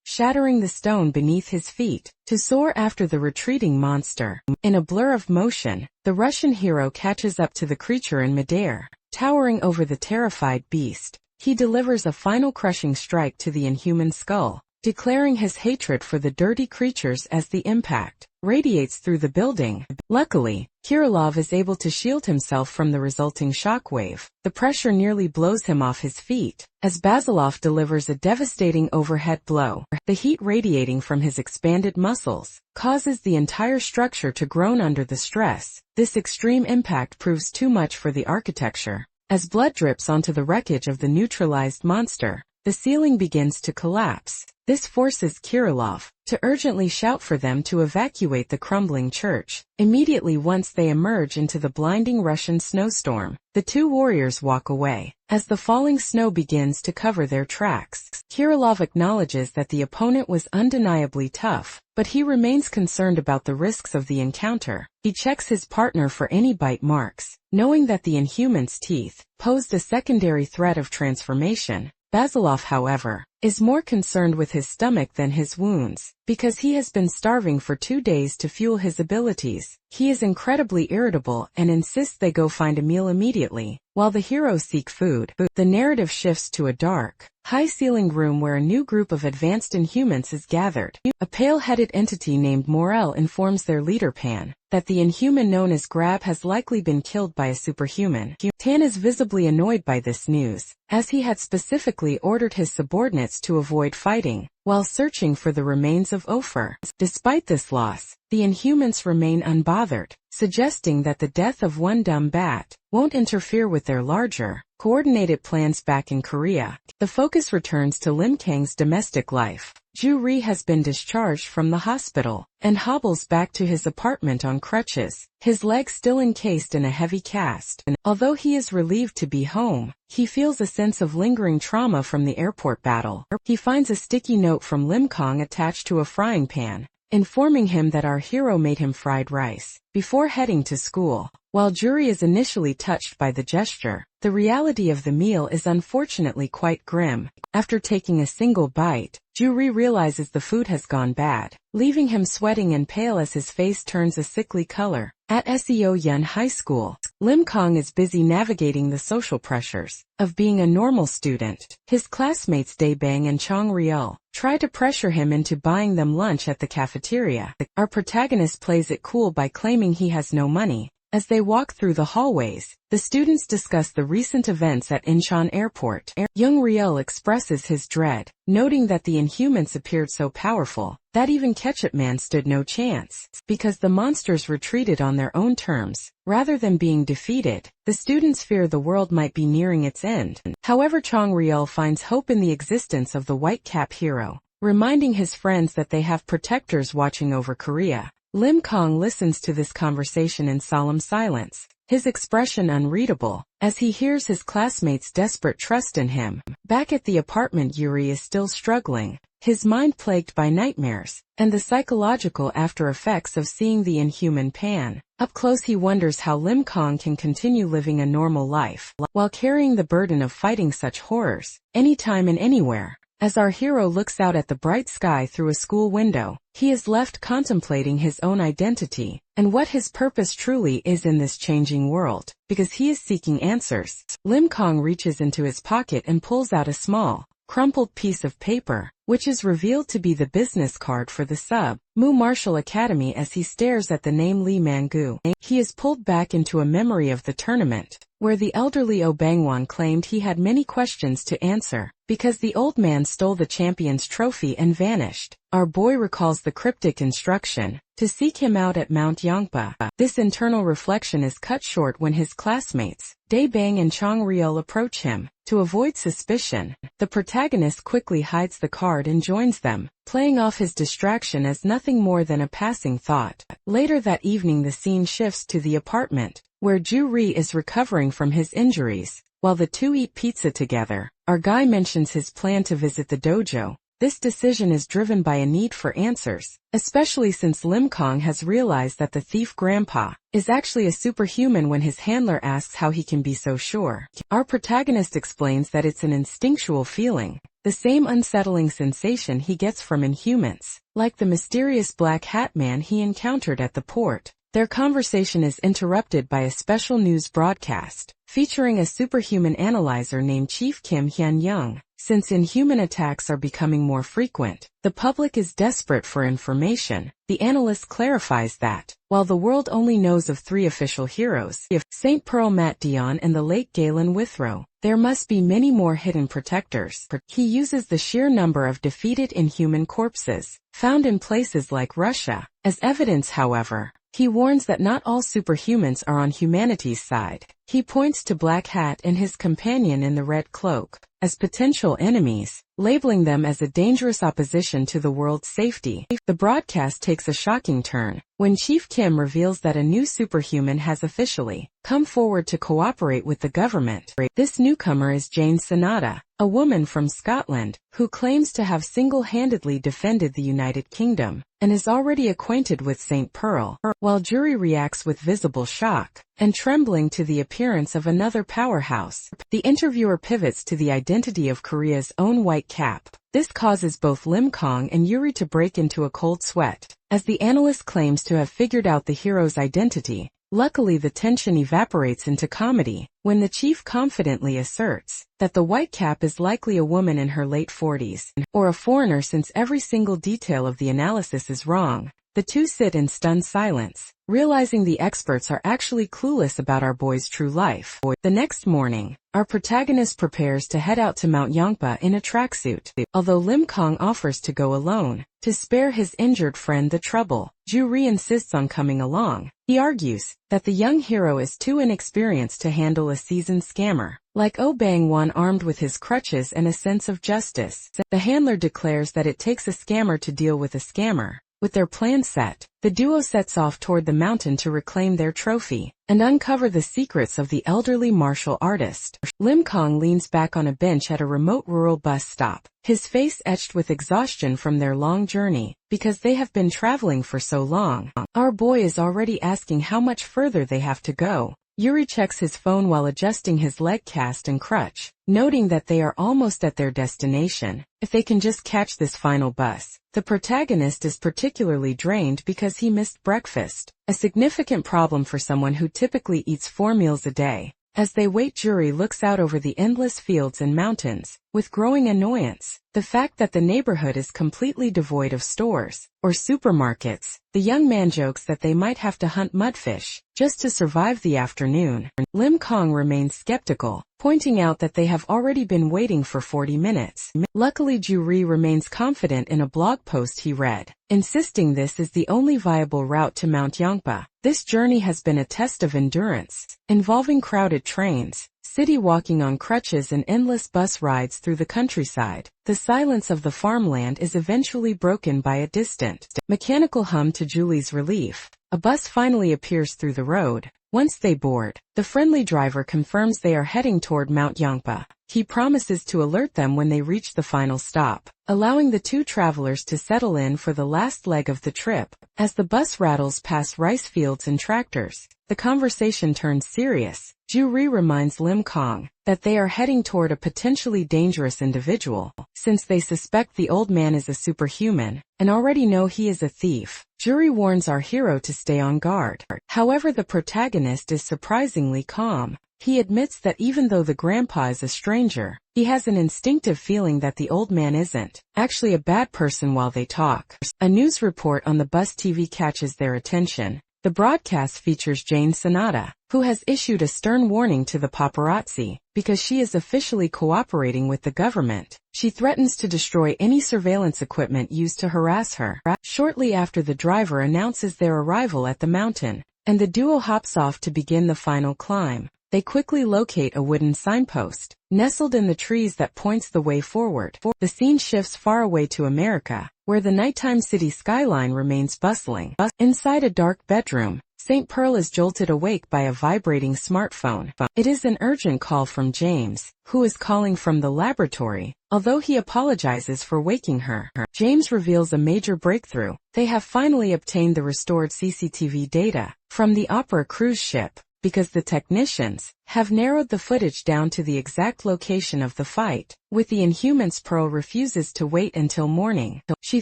shattering the stone beneath his feet, to soar after the retreating monster. In a blur of motion, the Russian hero catches up to the creature in midair, towering over the terrified beast. He delivers a final crushing strike to the Inhuman skull, declaring his hatred for the dirty creatures as the impact radiates through the building. Luckily, Kirilov is able to shield himself from the resulting shockwave. The pressure nearly blows him off his feet, as Basilov delivers a devastating overhead blow. The heat radiating from his expanded muscles causes the entire structure to groan under the stress. This extreme impact proves too much for the architecture. As blood drips onto the wreckage of the neutralized monster, the ceiling begins to collapse. This forces Kirilov to urgently shout for them to evacuate the crumbling church. Immediately once they emerge into the blinding Russian snowstorm, the two warriors walk away. As the falling snow begins to cover their tracks, Kirilov acknowledges that the opponent was undeniably tough, but he remains concerned about the risks of the encounter. He checks his partner for any bite marks, knowing that the Inhuman's teeth posed a secondary threat of transformation. Basilov, however, is more concerned with his stomach than his wounds, because he has been starving for 2 days to fuel his abilities. He is incredibly irritable and insists they go find a meal immediately. While the heroes seek food, the narrative shifts to a dark, high-ceilinged room where a new group of advanced Inhumans is gathered. A pale-headed entity named Morel informs their leader Pan that the Inhuman known as Grab has likely been killed by a superhuman. Tan is visibly annoyed by this news, as he had specifically ordered his subordinates to avoid fighting while searching for the remains of Ophir. Despite this loss, the Inhumans remain unbothered, suggesting that the death of one dumb bat won't interfere with their larger, coordinated plans back in Korea. The focus returns to Lim Kang's domestic life. Ju-ri has been discharged from the hospital and hobbles back to his apartment on crutches, his legs still encased in a heavy cast. Although he is relieved to be home, he feels a sense of lingering trauma from the airport battle. He finds a sticky note from Lim Kang attached to a frying pan, informing him that our hero made him fried rice before heading to school. While Juri is initially touched by the gesture, the reality of the meal is unfortunately quite grim. After taking a single bite, Juri realizes the food has gone bad, leaving him sweating and pale as his face turns a sickly color. At Seo Yun High School, Lim Kang is busy navigating the social pressures of being a normal student. His classmates Dae Bang and Chong Ryul try to pressure him into buying them lunch at the cafeteria. Our protagonist plays it cool by claiming he has no money. As they walk through the hallways, the students discuss the recent events at Incheon Airport. Young Ryul expresses his dread, noting that the Inhumans appeared so powerful that even Ketchup Man stood no chance. Because the monsters retreated on their own terms, rather than being defeated, the students fear the world might be nearing its end. However, Chong Ryul finds hope in the existence of the White Cap hero, reminding his friends that they have protectors watching over Korea. Lim Kang listens to this conversation in solemn silence, his expression unreadable, as he hears his classmates' desperate trust in him. Back at the apartment, Yuri is still struggling, his mind plagued by nightmares and the psychological after-effects of seeing the Inhuman Pan. Up close, he wonders how Lim Kang can continue living a normal life while carrying the burden of fighting such horrors, anytime and anywhere. As our hero looks out at the bright sky through a school window, he is left contemplating his own identity and what his purpose truly is in this changing world, because he is seeking answers. Lim Kang reaches into his pocket and pulls out a small, crumpled piece of paper, which is revealed to be the business card for the Sub-Mu Martial Academy. As he stares at the name Lee Man-gu, he is pulled back into a memory of the tournament, where the elderly Oh Bang-won claimed he had many questions to answer, because the old man stole the champion's trophy and vanished. Our boy recalls the cryptic instruction to seek him out at Mount Yongpa. This internal reflection is cut short when his classmates, Dae Bang and Chong Ryul, approach him. To avoid suspicion, the protagonist quickly hides the card and joins them, playing off his distraction as nothing more than a passing thought. Later that evening, the scene shifts to the apartment, where Ju-ri is recovering from his injuries. While the two eat pizza together, our guy mentions his plan to visit the dojo. This decision is driven by a need for answers, especially since Lim Kang has realized that the thief grandpa is actually a superhuman when his handler asks how he can be so sure. Our protagonist explains that it's an instinctual feeling, the same unsettling sensation he gets from Inhumans, like the mysterious black hat man he encountered at the port. Their conversation is interrupted by a special news broadcast, featuring a superhuman analyzer named Chief Kim Hyun-young. Since Inhuman attacks are becoming more frequent, the public is desperate for information. The analyst clarifies that, while the world only knows of 3 official heroes, St. Pearl Matt Dion and the late Galen Withrow, there must be many more hidden protectors. He uses the sheer number of defeated Inhuman corpses found in places like Russia as evidence. However, he warns that not all superhumans are on humanity's side. He points to Black Hat and his companion in the red cloak as potential enemies, labeling them as a dangerous opposition to the world's safety. The broadcast takes a shocking turn when Chief Kim reveals that a new superhuman has officially come forward to cooperate with the government. This newcomer is Jane Sonata, a woman from Scotland who claims to have single-handedly defended the United Kingdom and is already acquainted with St. Pearl. While Juri reacts with visible shock and trembling to the appearance of another powerhouse, the interviewer pivots to the identity identity of Korea's own white cap. This causes both Lim Kong and Yuri to break into a cold sweat, as the analyst claims to have figured out the hero's identity. Luckily, the tension evaporates into comedy when the chief confidently asserts that the white cap is likely a woman in her late 40s, or a foreigner, since every single detail of the analysis is wrong. The two sit in stunned silence, realizing the experts are actually clueless about our boy's true life. The next morning, our protagonist prepares to head out to Mount Yongpa in a tracksuit. Although Lim Kong offers to go alone, to spare his injured friend the trouble, Ju-ri insists on coming along. He argues that the young hero is too inexperienced to handle a seasoned scammer, like Oh Bang-won, armed with his crutches and a sense of justice. The handler declares that it takes a scammer to deal with a scammer. With their plan set, the duo sets off toward the mountain to reclaim their trophy and uncover the secrets of the elderly martial artist. Lim Kong leans back on a bench at a remote rural bus stop, his face etched with exhaustion from their long journey, because they have been traveling for so long. Our boy is already asking how much further they have to go. Yuri checks his phone while adjusting his leg cast and crutch, noting that they are almost at their destination. If they can just catch this final bus. The protagonist is particularly drained because he missed breakfast, a significant problem for someone who typically eats 4 meals a day. As they wait, Yuri looks out over the endless fields and mountains, with growing annoyance. The fact that the neighborhood is completely devoid of stores or supermarkets. The young man jokes that they might have to hunt mudfish just to survive the afternoon. Lim Kong remains skeptical, pointing out that they have already been waiting for 40 minutes. Luckily, Ju-ri remains confident in a blog post he read, insisting this is the only viable route to Mount Yongpa. This journey has been a test of endurance, involving crowded trains, city walking on crutches, and endless bus rides through the countryside. The silence of the farmland is eventually broken by a distant, mechanical hum. To Julie's relief, a bus finally appears through the road. Once they board, the friendly driver confirms they are heading toward Mount Yongpa. He promises to alert them when they reach the final stop, allowing the two travelers to settle in for the last leg of the trip. As the bus rattles past rice fields and tractors, the conversation turns serious. Ju-ri reminds Lim Kong that they are heading toward a potentially dangerous individual, since they suspect the old man is a superhuman and already know he is a thief. Ju-ri warns our hero to stay on guard. However, the protagonist is surprisingly calm. He admits that even though the grandpa is a stranger, he has an instinctive feeling that the old man isn't actually a bad person. While they talk, a news report on the bus TV catches their attention. The broadcast features Jane Sonata, who has issued a stern warning to the paparazzi because she is officially cooperating with the government. She threatens to destroy any surveillance equipment used to harass her. Shortly after, the driver announces their arrival at the mountain, and the duo hops off to begin the final climb. They quickly locate a wooden signpost, nestled in the trees, that points the way forward. The scene shifts far away to America, where the nighttime city skyline remains bustling. Inside a dark bedroom, St. Pearl is jolted awake by a vibrating smartphone. It is an urgent call from James, who is calling from the laboratory. Although he apologizes for waking her, James reveals a major breakthrough. They have finally obtained the restored CCTV data from the Opera cruise ship, because the technicians have narrowed the footage down to the exact location of the fight. With the Inhumans, Pearl refuses to wait until morning. She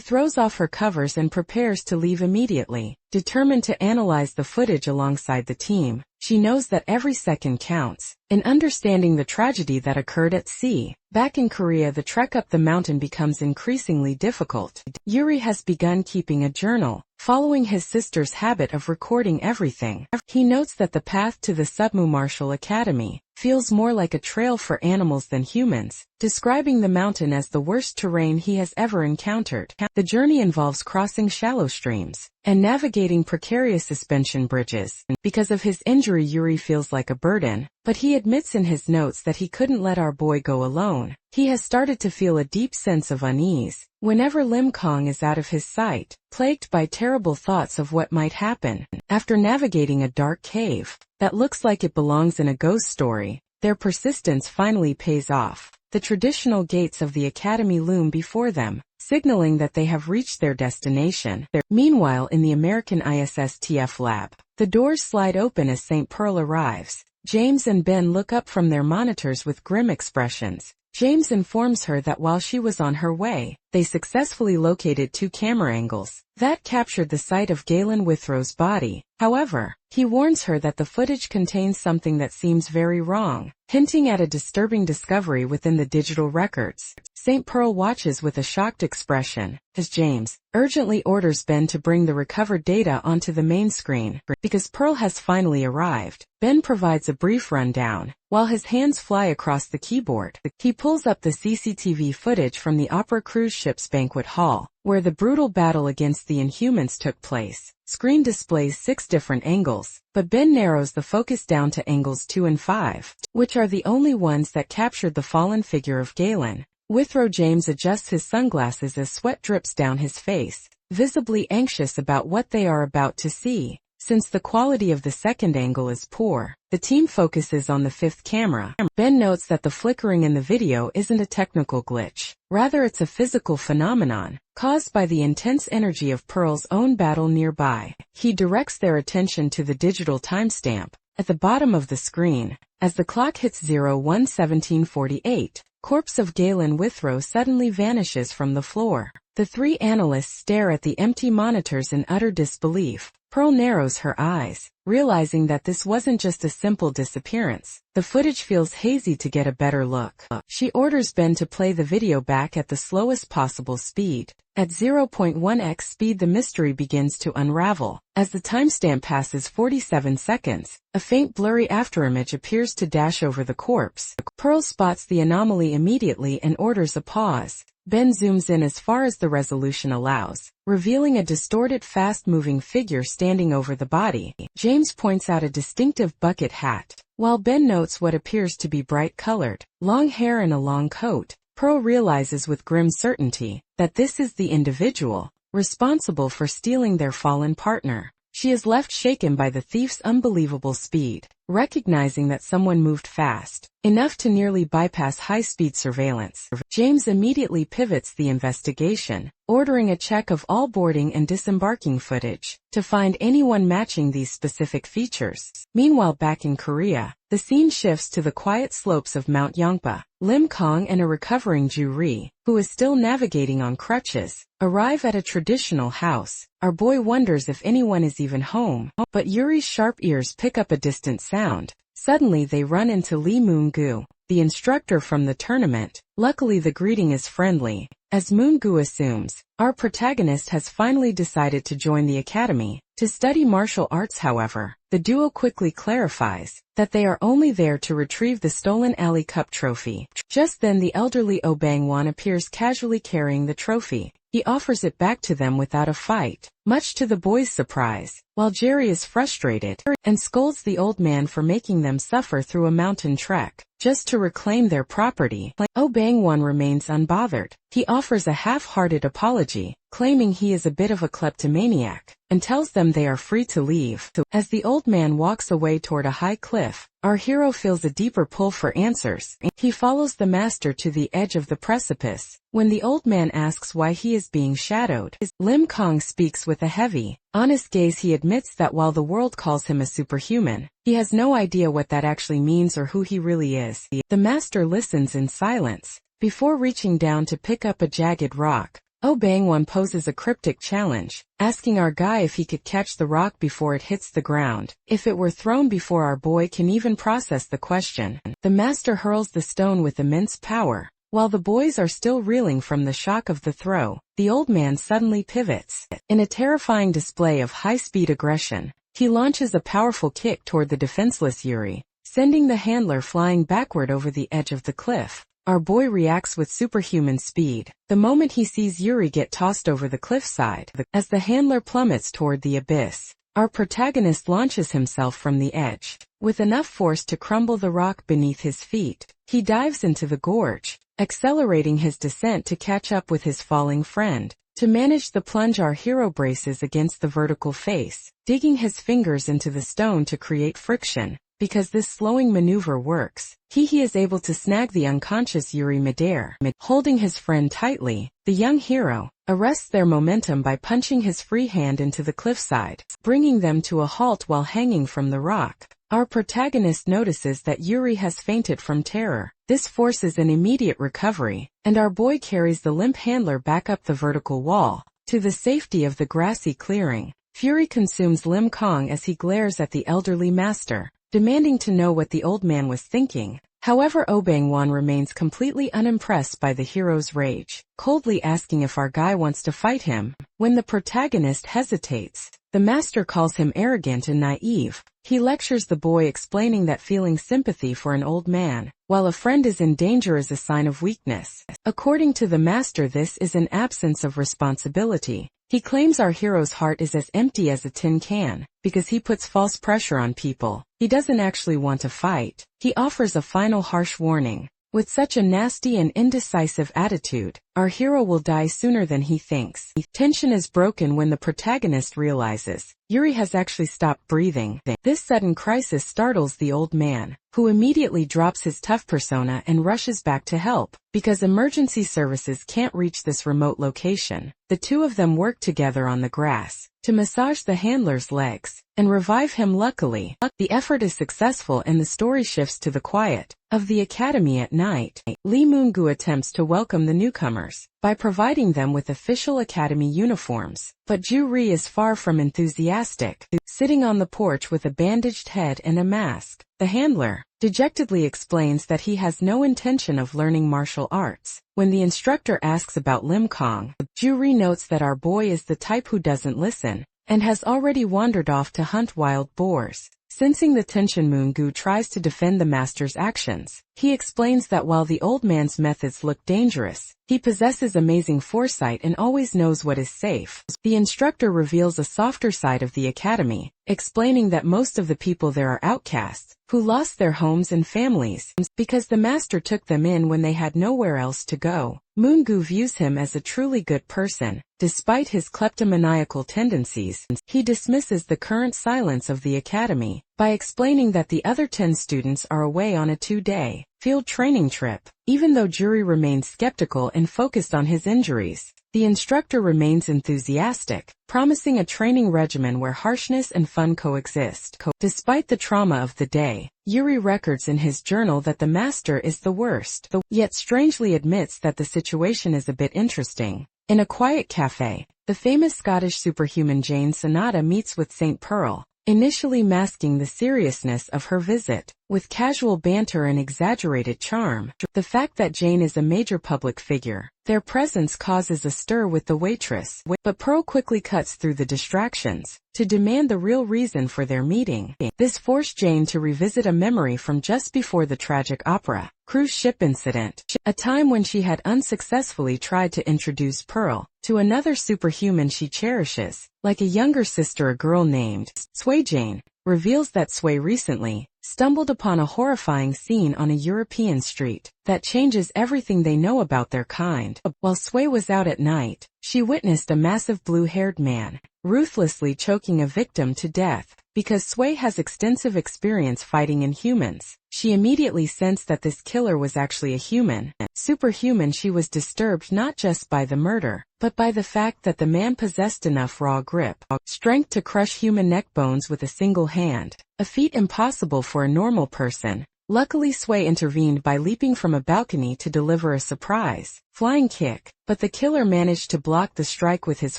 throws off her covers and prepares to leave immediately, determined to analyze the footage alongside the team. She knows that every second counts. In understanding the tragedy that occurred at sea, back in Korea, the trek up the mountain becomes increasingly difficult. Yuri has begun keeping a journal, following his sister's habit of recording everything. He notes that the path to the Submu Martial Academy feels more like a trail for animals than humans, describing the mountain as the worst terrain he has ever encountered. The journey involves crossing shallow streams and navigating precarious suspension bridges. Because of his injury, Yuri feels like a burden, but he admits in his notes that he couldn't let our boy go alone. He has started to feel a deep sense of unease whenever Lim Kong is out of his sight, plagued by terrible thoughts of what might happen. After navigating a dark cave that looks like it belongs in a ghost story, their persistence finally pays off. The traditional gates of the academy loom before them, signaling that they have reached their destination. Meanwhile, in the American ISS-TF lab, the doors slide open as St. Pearl arrives. James and Ben look up from their monitors with grim expressions. James informs her that while she was on her way, they successfully located 2 camera angles that captured the sight of Galen Withrow's body. However, he warns her that the footage contains something that seems very wrong, hinting at a disturbing discovery within the digital records. St. Pearl watches with a shocked expression as James urgently orders Ben to bring the recovered data onto the main screen. Because Pearl has finally arrived, Ben provides a brief rundown. While his hands fly across the keyboard, he pulls up the CCTV footage from the Opera cruise ship's banquet hall, where the brutal battle against the Inhumans took place. Screen displays 6 different angles, but Ben narrows the focus down to angles 2 and 5, which are the only ones that captured the fallen figure of Galen Withrow. James adjusts his sunglasses as sweat drips down his face, visibly anxious about what they are about to see. Since the quality of the second angle is poor, the team focuses on the 5th camera. Ben notes that the flickering in the video isn't a technical glitch. Rather, it's a physical phenomenon, caused by the intense energy of Pearl's own battle nearby. He directs their attention to the digital timestamp at the bottom of the screen. As the clock hits 01:17:48, corpse of Galen Withrow suddenly vanishes from the floor. The 3 analysts stare at the empty monitors in utter disbelief. Pearl narrows her eyes, realizing that this wasn't just a simple disappearance. The footage feels hazy. To get a better look, she orders Ben to play the video back at the slowest possible speed. At 0.1x speed, the mystery begins to unravel. As the timestamp passes 47 seconds, a faint blurry afterimage appears to dash over the corpse. Pearl spots the anomaly immediately and orders a pause. Ben zooms in as far as the resolution allows, revealing a distorted, fast-moving figure standing over the body. James points out a distinctive bucket hat, while Ben notes what appears to be bright-colored, long hair and a long coat. Pearl realizes with grim certainty that this is the individual responsible for stealing their fallen partner. She is left shaken by the thief's unbelievable speed, recognizing that someone moved fast, enough to nearly bypass high-speed surveillance. James immediately pivots the investigation, ordering a check of all boarding and disembarking footage to find anyone matching these specific features. Meanwhile, back in Korea, the scene shifts to the quiet slopes of Mount Yongpa. Lim Kong and a recovering Ju Ri, who is still navigating on crutches, arrive at a traditional house. Our boy wonders if anyone is even home, but Yuri's sharp ears pick up a distant sound. Suddenly they run into Lee Moon-gu, the instructor from the tournament. Luckily, the greeting is friendly. As Moon-gu assumes, our protagonist has finally decided to join the academy to study martial arts. However, the duo quickly clarifies that they are only there to retrieve the stolen Alley Cup trophy. Just then, the elderly Oh Bang-won appears casually carrying the trophy. He offers it back to them without a fight, much to the boys' surprise, while Jerry is frustrated and scolds the old man for making them suffer through a mountain trek just to reclaim their property. Oh Bang-won remains unbothered. He offers a half-hearted apology, claiming he is a bit of a kleptomaniac, and tells them they are free to leave. As the old man walks away toward a high cliff, our hero feels a deeper pull for answers. He follows the master to the edge of the precipice. When the old man asks why he is being shadowed, Lim Kong speaks with a heavy, honest gaze. He admits that while the world calls him a superhuman, he has no idea what that actually means or who he really is. The master listens in silence, before reaching down to pick up a jagged rock. Oh Bang-won poses a cryptic challenge, asking our guy if he could catch the rock before it hits the ground. If it were thrown before our boy can even process the question, the master hurls the stone with immense power. While the boys are still reeling from the shock of the throw, the old man suddenly pivots. In a terrifying display of high-speed aggression, he launches a powerful kick toward the defenseless Yuri, sending the handler flying backward over the edge of the cliff. Our boy reacts with superhuman speed the moment he sees Yuri get tossed over the cliffside. As the handler plummets toward the abyss, our protagonist launches himself from the edge. With enough force to crumble the rock beneath his feet, he dives into the gorge, accelerating his descent to catch up with his falling friend. To manage the plunge, our hero braces against the vertical face, digging his fingers into the stone to create friction. Because this slowing maneuver works, he is able to snag the unconscious Yuri midair. Holding his friend tightly, the young hero arrests their momentum by punching his free hand into the cliffside, bringing them to a halt while hanging from the rock. Our protagonist notices that Yuri has fainted from terror. This forces an immediate recovery, and our boy carries the limp handler back up the vertical wall, to the safety of the grassy clearing. Fury consumes Lim Kong as he glares at the elderly master, demanding to know what the old man was thinking. However, Obangwan remains completely unimpressed by the hero's rage, coldly asking if our guy wants to fight him. When the protagonist hesitates, the master calls him arrogant and naive. He lectures the boy, explaining that feeling sympathy for an old man, while a friend is in danger, is a sign of weakness. According to the master, this is an absence of responsibility. He claims our hero's heart is as empty as a tin can, because he puts false pressure on people. He doesn't actually want to fight. He offers a final harsh warning. With such a nasty and indecisive attitude, our hero will die sooner than he thinks. Tension is broken when the protagonist realizes Yuri has actually stopped breathing. This sudden crisis startles the old man, who immediately drops his tough persona and rushes back to help. Because emergency services can't reach this remote location, the two of them work together on the grass to massage the handler's legs and revive him. Luckily, the effort is successful and the story shifts to the quiet of the academy at night. Lee Moon-gu attempts to welcome the newcomers by providing them with official academy uniforms, but Ju-ri is far from enthusiastic, sitting on the porch with a bandaged head and a mask. The handler dejectedly explains that he has no intention of learning martial arts. When the instructor asks about Lim Kong, Ju-ri notes that our boy is the type who doesn't listen, and has already wandered off to hunt wild boars. Sensing the tension, Moon-gu tries to defend the master's actions. He explains that while the old man's methods look dangerous, he possesses amazing foresight and always knows what is safe. The instructor reveals a softer side of the academy, explaining that most of the people there are outcasts, who lost their homes and families, because the master took them in when they had nowhere else to go. Moon-gu views him as a truly good person. Despite his kleptomaniacal tendencies, he dismisses the current silence of the academy by explaining that the other 10 students are away on a 2-day field training trip. Even though Juri remains skeptical and focused on his injuries, the instructor remains enthusiastic, promising a training regimen where harshness and fun coexist. Despite the trauma of the day, Yuri records in his journal that the master is the worst, yet strangely admits that the situation is a bit interesting. In a quiet cafe, the famous Scottish superhuman Jane Sonata meets with St. Pearl, initially masking the seriousness of her visit with casual banter and exaggerated charm. The fact that Jane is a major public figure, their presence causes a stir with the waitress, but Pearl quickly cuts through the distractions to demand the real reason for their meeting. This forced Jane to revisit a memory from just before the tragic opera cruise ship incident, a time when she had unsuccessfully tried to introduce Pearl to another superhuman she cherishes, like a younger sister. A girl named Sway Jane reveals that Sway recently stumbled upon a horrifying scene on a European street that changes everything they know about their kind. While Sway was out at night, she witnessed a massive blue-haired man ruthlessly choking a victim to death. Because Sway has extensive experience fighting Inhumans, she immediately sensed that this killer was actually a human. Superhuman, she was disturbed not just by the murder, but by the fact that the man possessed enough raw grip, strength to crush human neck bones with a single hand, a feat impossible for a normal person. Luckily, Sway intervened by leaping from a balcony to deliver a surprise flying kick, but the killer managed to block the strike with his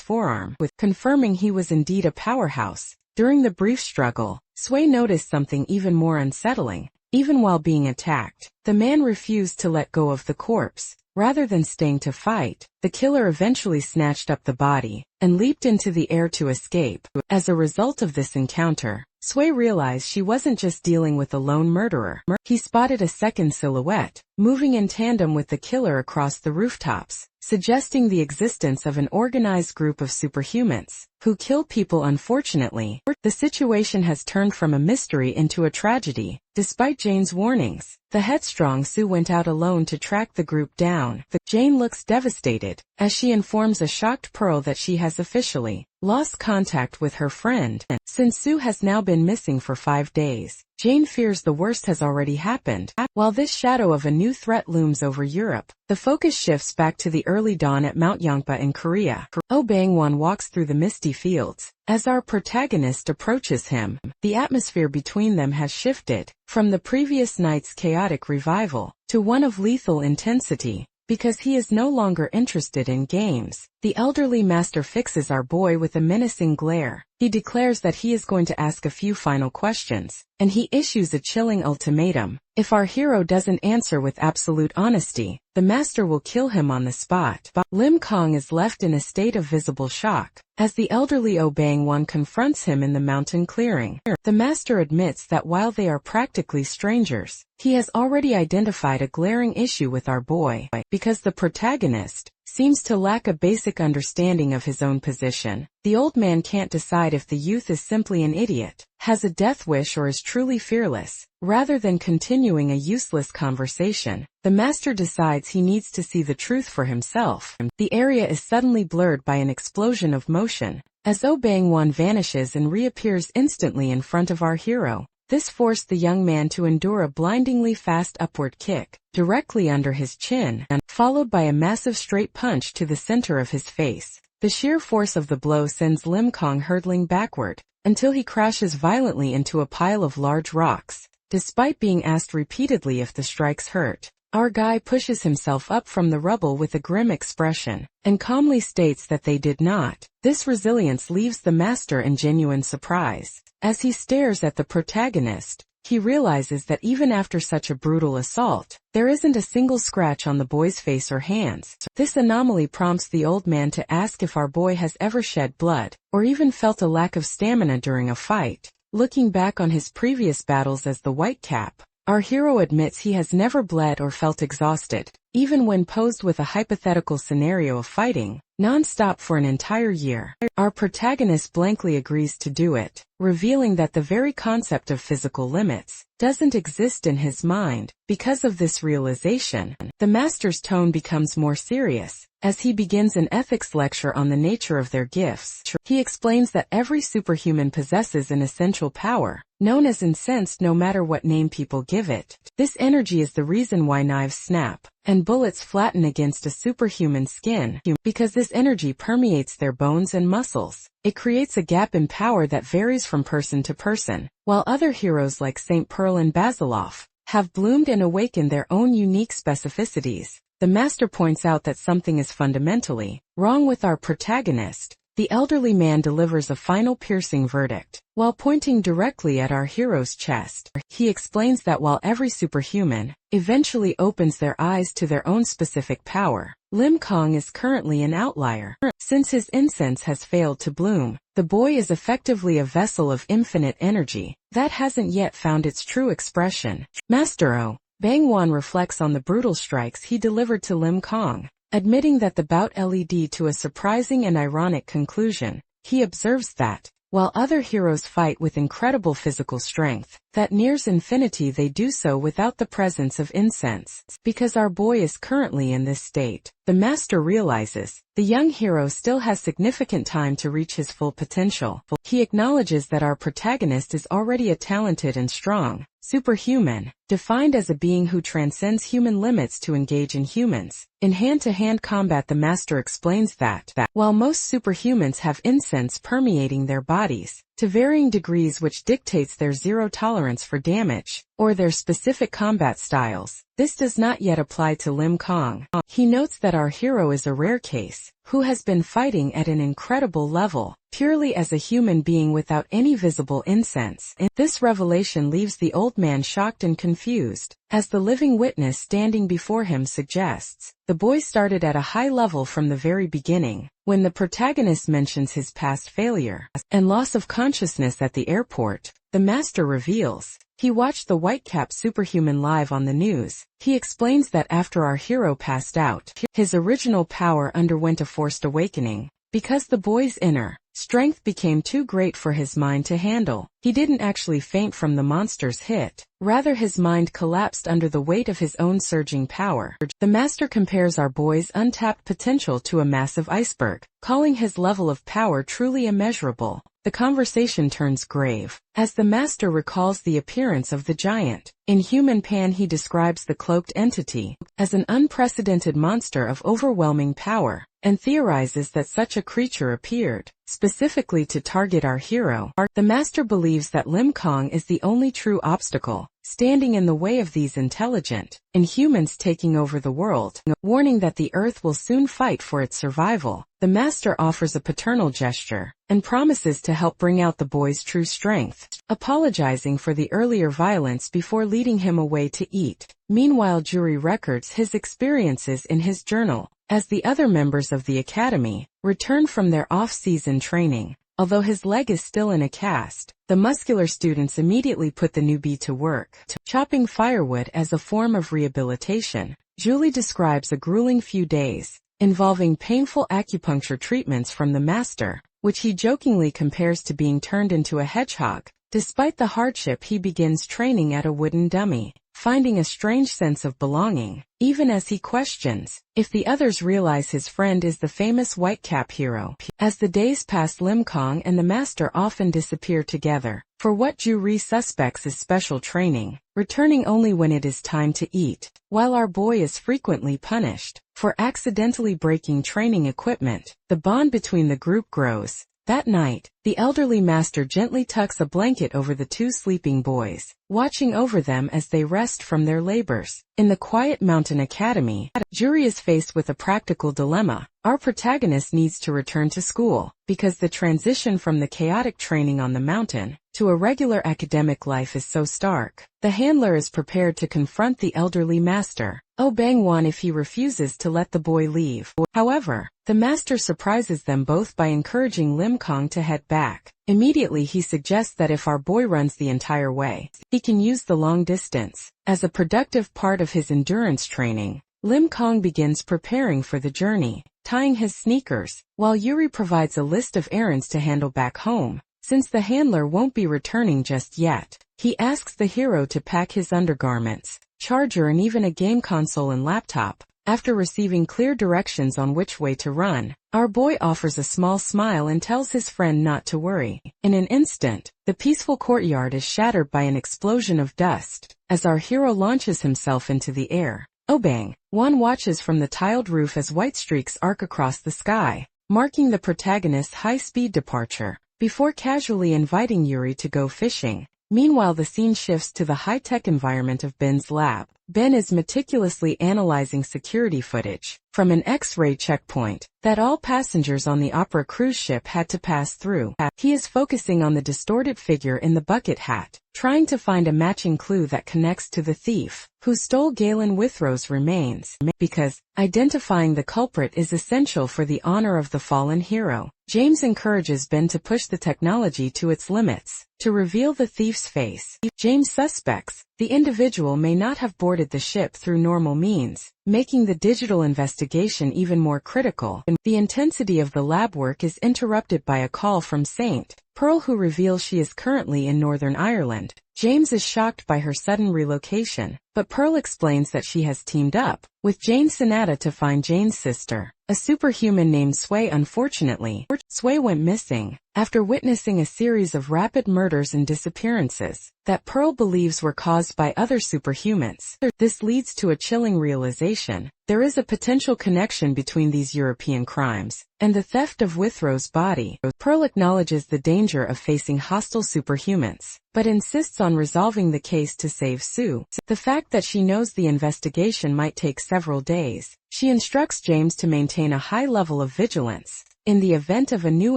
forearm, confirming he was indeed a powerhouse. During the brief struggle, Sway noticed something even more unsettling. Even while being attacked, the man refused to let go of the corpse. Rather than staying to fight, the killer eventually snatched up the body and leaped into the air to escape. As a result of this encounter, Sway realized she wasn't just dealing with a lone murderer. He spotted a second silhouette, moving in tandem with the killer across the rooftops, suggesting the existence of an organized group of superhumans who kill people. Unfortunately, the situation has turned from a mystery into a tragedy. Despite Jane's warnings, the headstrong Sue went out alone to track the group down. Jane looks devastated as she informs a shocked Pearl that she has officially lost contact with her friend. Since Sue has now been missing for 5 days, Jane fears the worst has already happened. While this shadow of a new threat looms over Europe, the focus shifts back to the early dawn at Mount Yangpa in Korea. Oh Bang-won walks through the misty fields. As our protagonist approaches him, the atmosphere between them has shifted from the previous night's chaotic revival to one of lethal intensity. Because he is no longer interested in games, the elderly master fixes our boy with a menacing glare. He declares that he is going to ask a few final questions, and he issues a chilling ultimatum. If our hero doesn't answer with absolute honesty, the master will kill him on the spot. Lim Kong is left in a state of visible shock as the elderly Oh Bang-won confronts him in the mountain clearing. The master admits that while they are practically strangers, he has already identified a glaring issue with our boy, because the protagonist seems to lack a basic understanding of his own position. The old man can't decide if the youth is simply an idiot, has a death wish, or is truly fearless. Rather than continuing a useless conversation, the master decides he needs to see the truth for himself. The area is suddenly blurred by an explosion of motion, as Oh Bang-won vanishes and reappears instantly in front of our hero. This forced the young man to endure a blindingly fast upward kick, directly under his chin, followed by a massive straight punch to the center of his face. The sheer force of the blow sends Lim Kong hurtling backward, until he crashes violently into a pile of large rocks. Despite being asked repeatedly if the strikes hurt, our guy pushes himself up from the rubble with a grim expression, and calmly states that they did not. This resilience leaves the master in genuine surprise. As he stares at the protagonist, he realizes that even after such a brutal assault, there isn't a single scratch on the boy's face or hands. This anomaly prompts the old man to ask if our boy has ever shed blood, or even felt a lack of stamina during a fight. Looking back on his previous battles as the White Cap, our hero admits he has never bled or felt exhausted, even when posed with a hypothetical scenario of fighting non-stop for an entire year. Our protagonist blankly agrees to do it, revealing that the very concept of physical limits doesn't exist in his mind. Because of this realization, the master's tone becomes more serious, as he begins an ethics lecture on the nature of their gifts. He explains that every superhuman possesses an essential power, known as incensed, no matter what name people give it. This energy is the reason why knives snap and bullets flatten against a superhuman skin, because this energy permeates their bones and muscles. It creates a gap in power that varies from person to person. While other heroes like St. Pearl and Basiloff have bloomed and awakened their own unique specificities, the master points out that something is fundamentally wrong with our protagonist. The elderly man delivers a final piercing verdict. While pointing directly at our hero's chest, he explains that while every superhuman eventually opens their eyes to their own specific power, Lim Kong is currently an outlier. Since his incense has failed to bloom, the boy is effectively a vessel of infinite energy that hasn't yet found its true expression. Master Oh Bang-won reflects on the brutal strikes he delivered to Lim Kong. Admitting that the bout led to a surprising and ironic conclusion, he observes that, while other heroes fight with incredible physical strength that nears infinity, they do so without the presence of incense. Because our boy is currently in this state, the master realizes the young hero still has significant time to reach his full potential. He acknowledges that our protagonist is already a talented and strong superhuman, defined as a being who transcends human limits to engage in humans. In hand-to-hand combat, the master explains that while most superhumans have incense permeating their bodies, to varying degrees, which dictates their zero tolerance for damage, or their specific combat styles, this does not yet apply to Lim Kong. He notes that our hero is a rare case, who has been fighting at an incredible level, purely as a human being without any visible incense. This revelation leaves the old man shocked and confused, as the living witness standing before him suggests. The boy started at a high level from the very beginning. When the protagonist mentions his past failure and loss of consciousness at the airport, the master reveals he watched the Whitecap Superhuman live on the news. He explains that after our hero passed out, his original power underwent a forced awakening. Because the boy's inner strength became too great for his mind to handle. He didn't actually faint from the monster's hit. Rather, his mind collapsed under the weight of his own surging power. The master compares our boy's untapped potential to a massive iceberg, calling his level of power truly immeasurable. The conversation turns grave, as the master recalls the appearance of the giant. In human pan, he describes the cloaked entity as an unprecedented monster of overwhelming power, and theorizes that such a creature appeared specifically to target our hero. The master believes that Lim Kong is the only true obstacle standing in the way of these intelligent inhumans taking over the world, warning that the Earth will soon fight for its survival. The master offers a paternal gesture and promises to help bring out the boy's true strength, apologizing for the earlier violence before leading him away to eat. Meanwhile, Juri records his experiences in his journal as the other members of the academy return from their off-season training. Although his leg is still in a cast, the muscular students immediately put the newbie to work, chopping firewood as a form of rehabilitation. Julie describes a grueling few days, involving painful acupuncture treatments from the master, which he jokingly compares to being turned into a hedgehog. Despite the hardship, he begins training at a wooden dummy, finding a strange sense of belonging, even as he questions if the others realize his friend is the famous Whitecap hero. As the days pass, Lim Kong and the master often disappear together, for what Juri suspects is special training, returning only when it is time to eat, while our boy is frequently punished for accidentally breaking training equipment. The bond between the group grows. That night, the elderly master gently tucks a blanket over the two sleeping boys, watching over them as they rest from their labors. In the quiet mountain academy, Juri is faced with a practical dilemma. Our protagonist needs to return to school, because the transition from the chaotic training on the mountain to a regular academic life is so stark. The handler is prepared to confront the elderly master, Bang-wan, if he refuses to let the boy leave. However, the master surprises them both by encouraging Lim Kong to head back. Immediately, he suggests that if our boy runs the entire way, he can use the long distance as a productive part of his endurance training. Lim Kong begins preparing for the journey, tying his sneakers, while Yuri provides a list of errands to handle back home. Since the handler won't be returning just yet, he asks the hero to pack his undergarments, charger, and even a game console and laptop. After receiving clear directions on which way to run, our boy offers a small smile and tells his friend not to worry. In an instant, the peaceful courtyard is shattered by an explosion of dust, as our hero launches himself into the air. Bang! One watches from the tiled roof as white streaks arc across the sky, marking the protagonist's high-speed departure, before casually inviting Yuri to go fishing. Meanwhile, the scene shifts to the high-tech environment of Ben's lab. Ben is meticulously analyzing security footage from an X-ray checkpoint that all passengers on the Opera cruise ship had to pass through. He is focusing on the distorted figure in the bucket hat, trying to find a matching clue that connects to the thief who stole Galen Withrow's remains, because identifying the culprit is essential for the honor of the fallen hero. James encourages Ben to push the technology to its limits, to reveal the thief's face. James suspects the individual may not have boarded the ship through normal means, making the digital investigation even more critical. The intensity of the lab work is interrupted by a call from Saint Pearl, who reveals she is currently in Northern Ireland. James is shocked by her sudden relocation, but Pearl explains that she has teamed up with Jane Sonata to find Jane's sister, a superhuman named Sway. Unfortunately, Sway went missing after witnessing a series of rapid murders and disappearances that Pearl believes were caused by other superhumans. This leads to a chilling realization: there is a potential connection between these European crimes and the theft of Withrow's body. Pearl acknowledges the danger of facing hostile superhumans, but insists on resolving the case to save Sue. The fact that she knows the investigation might take several days, she instructs James to maintain a high level of vigilance in the event of a new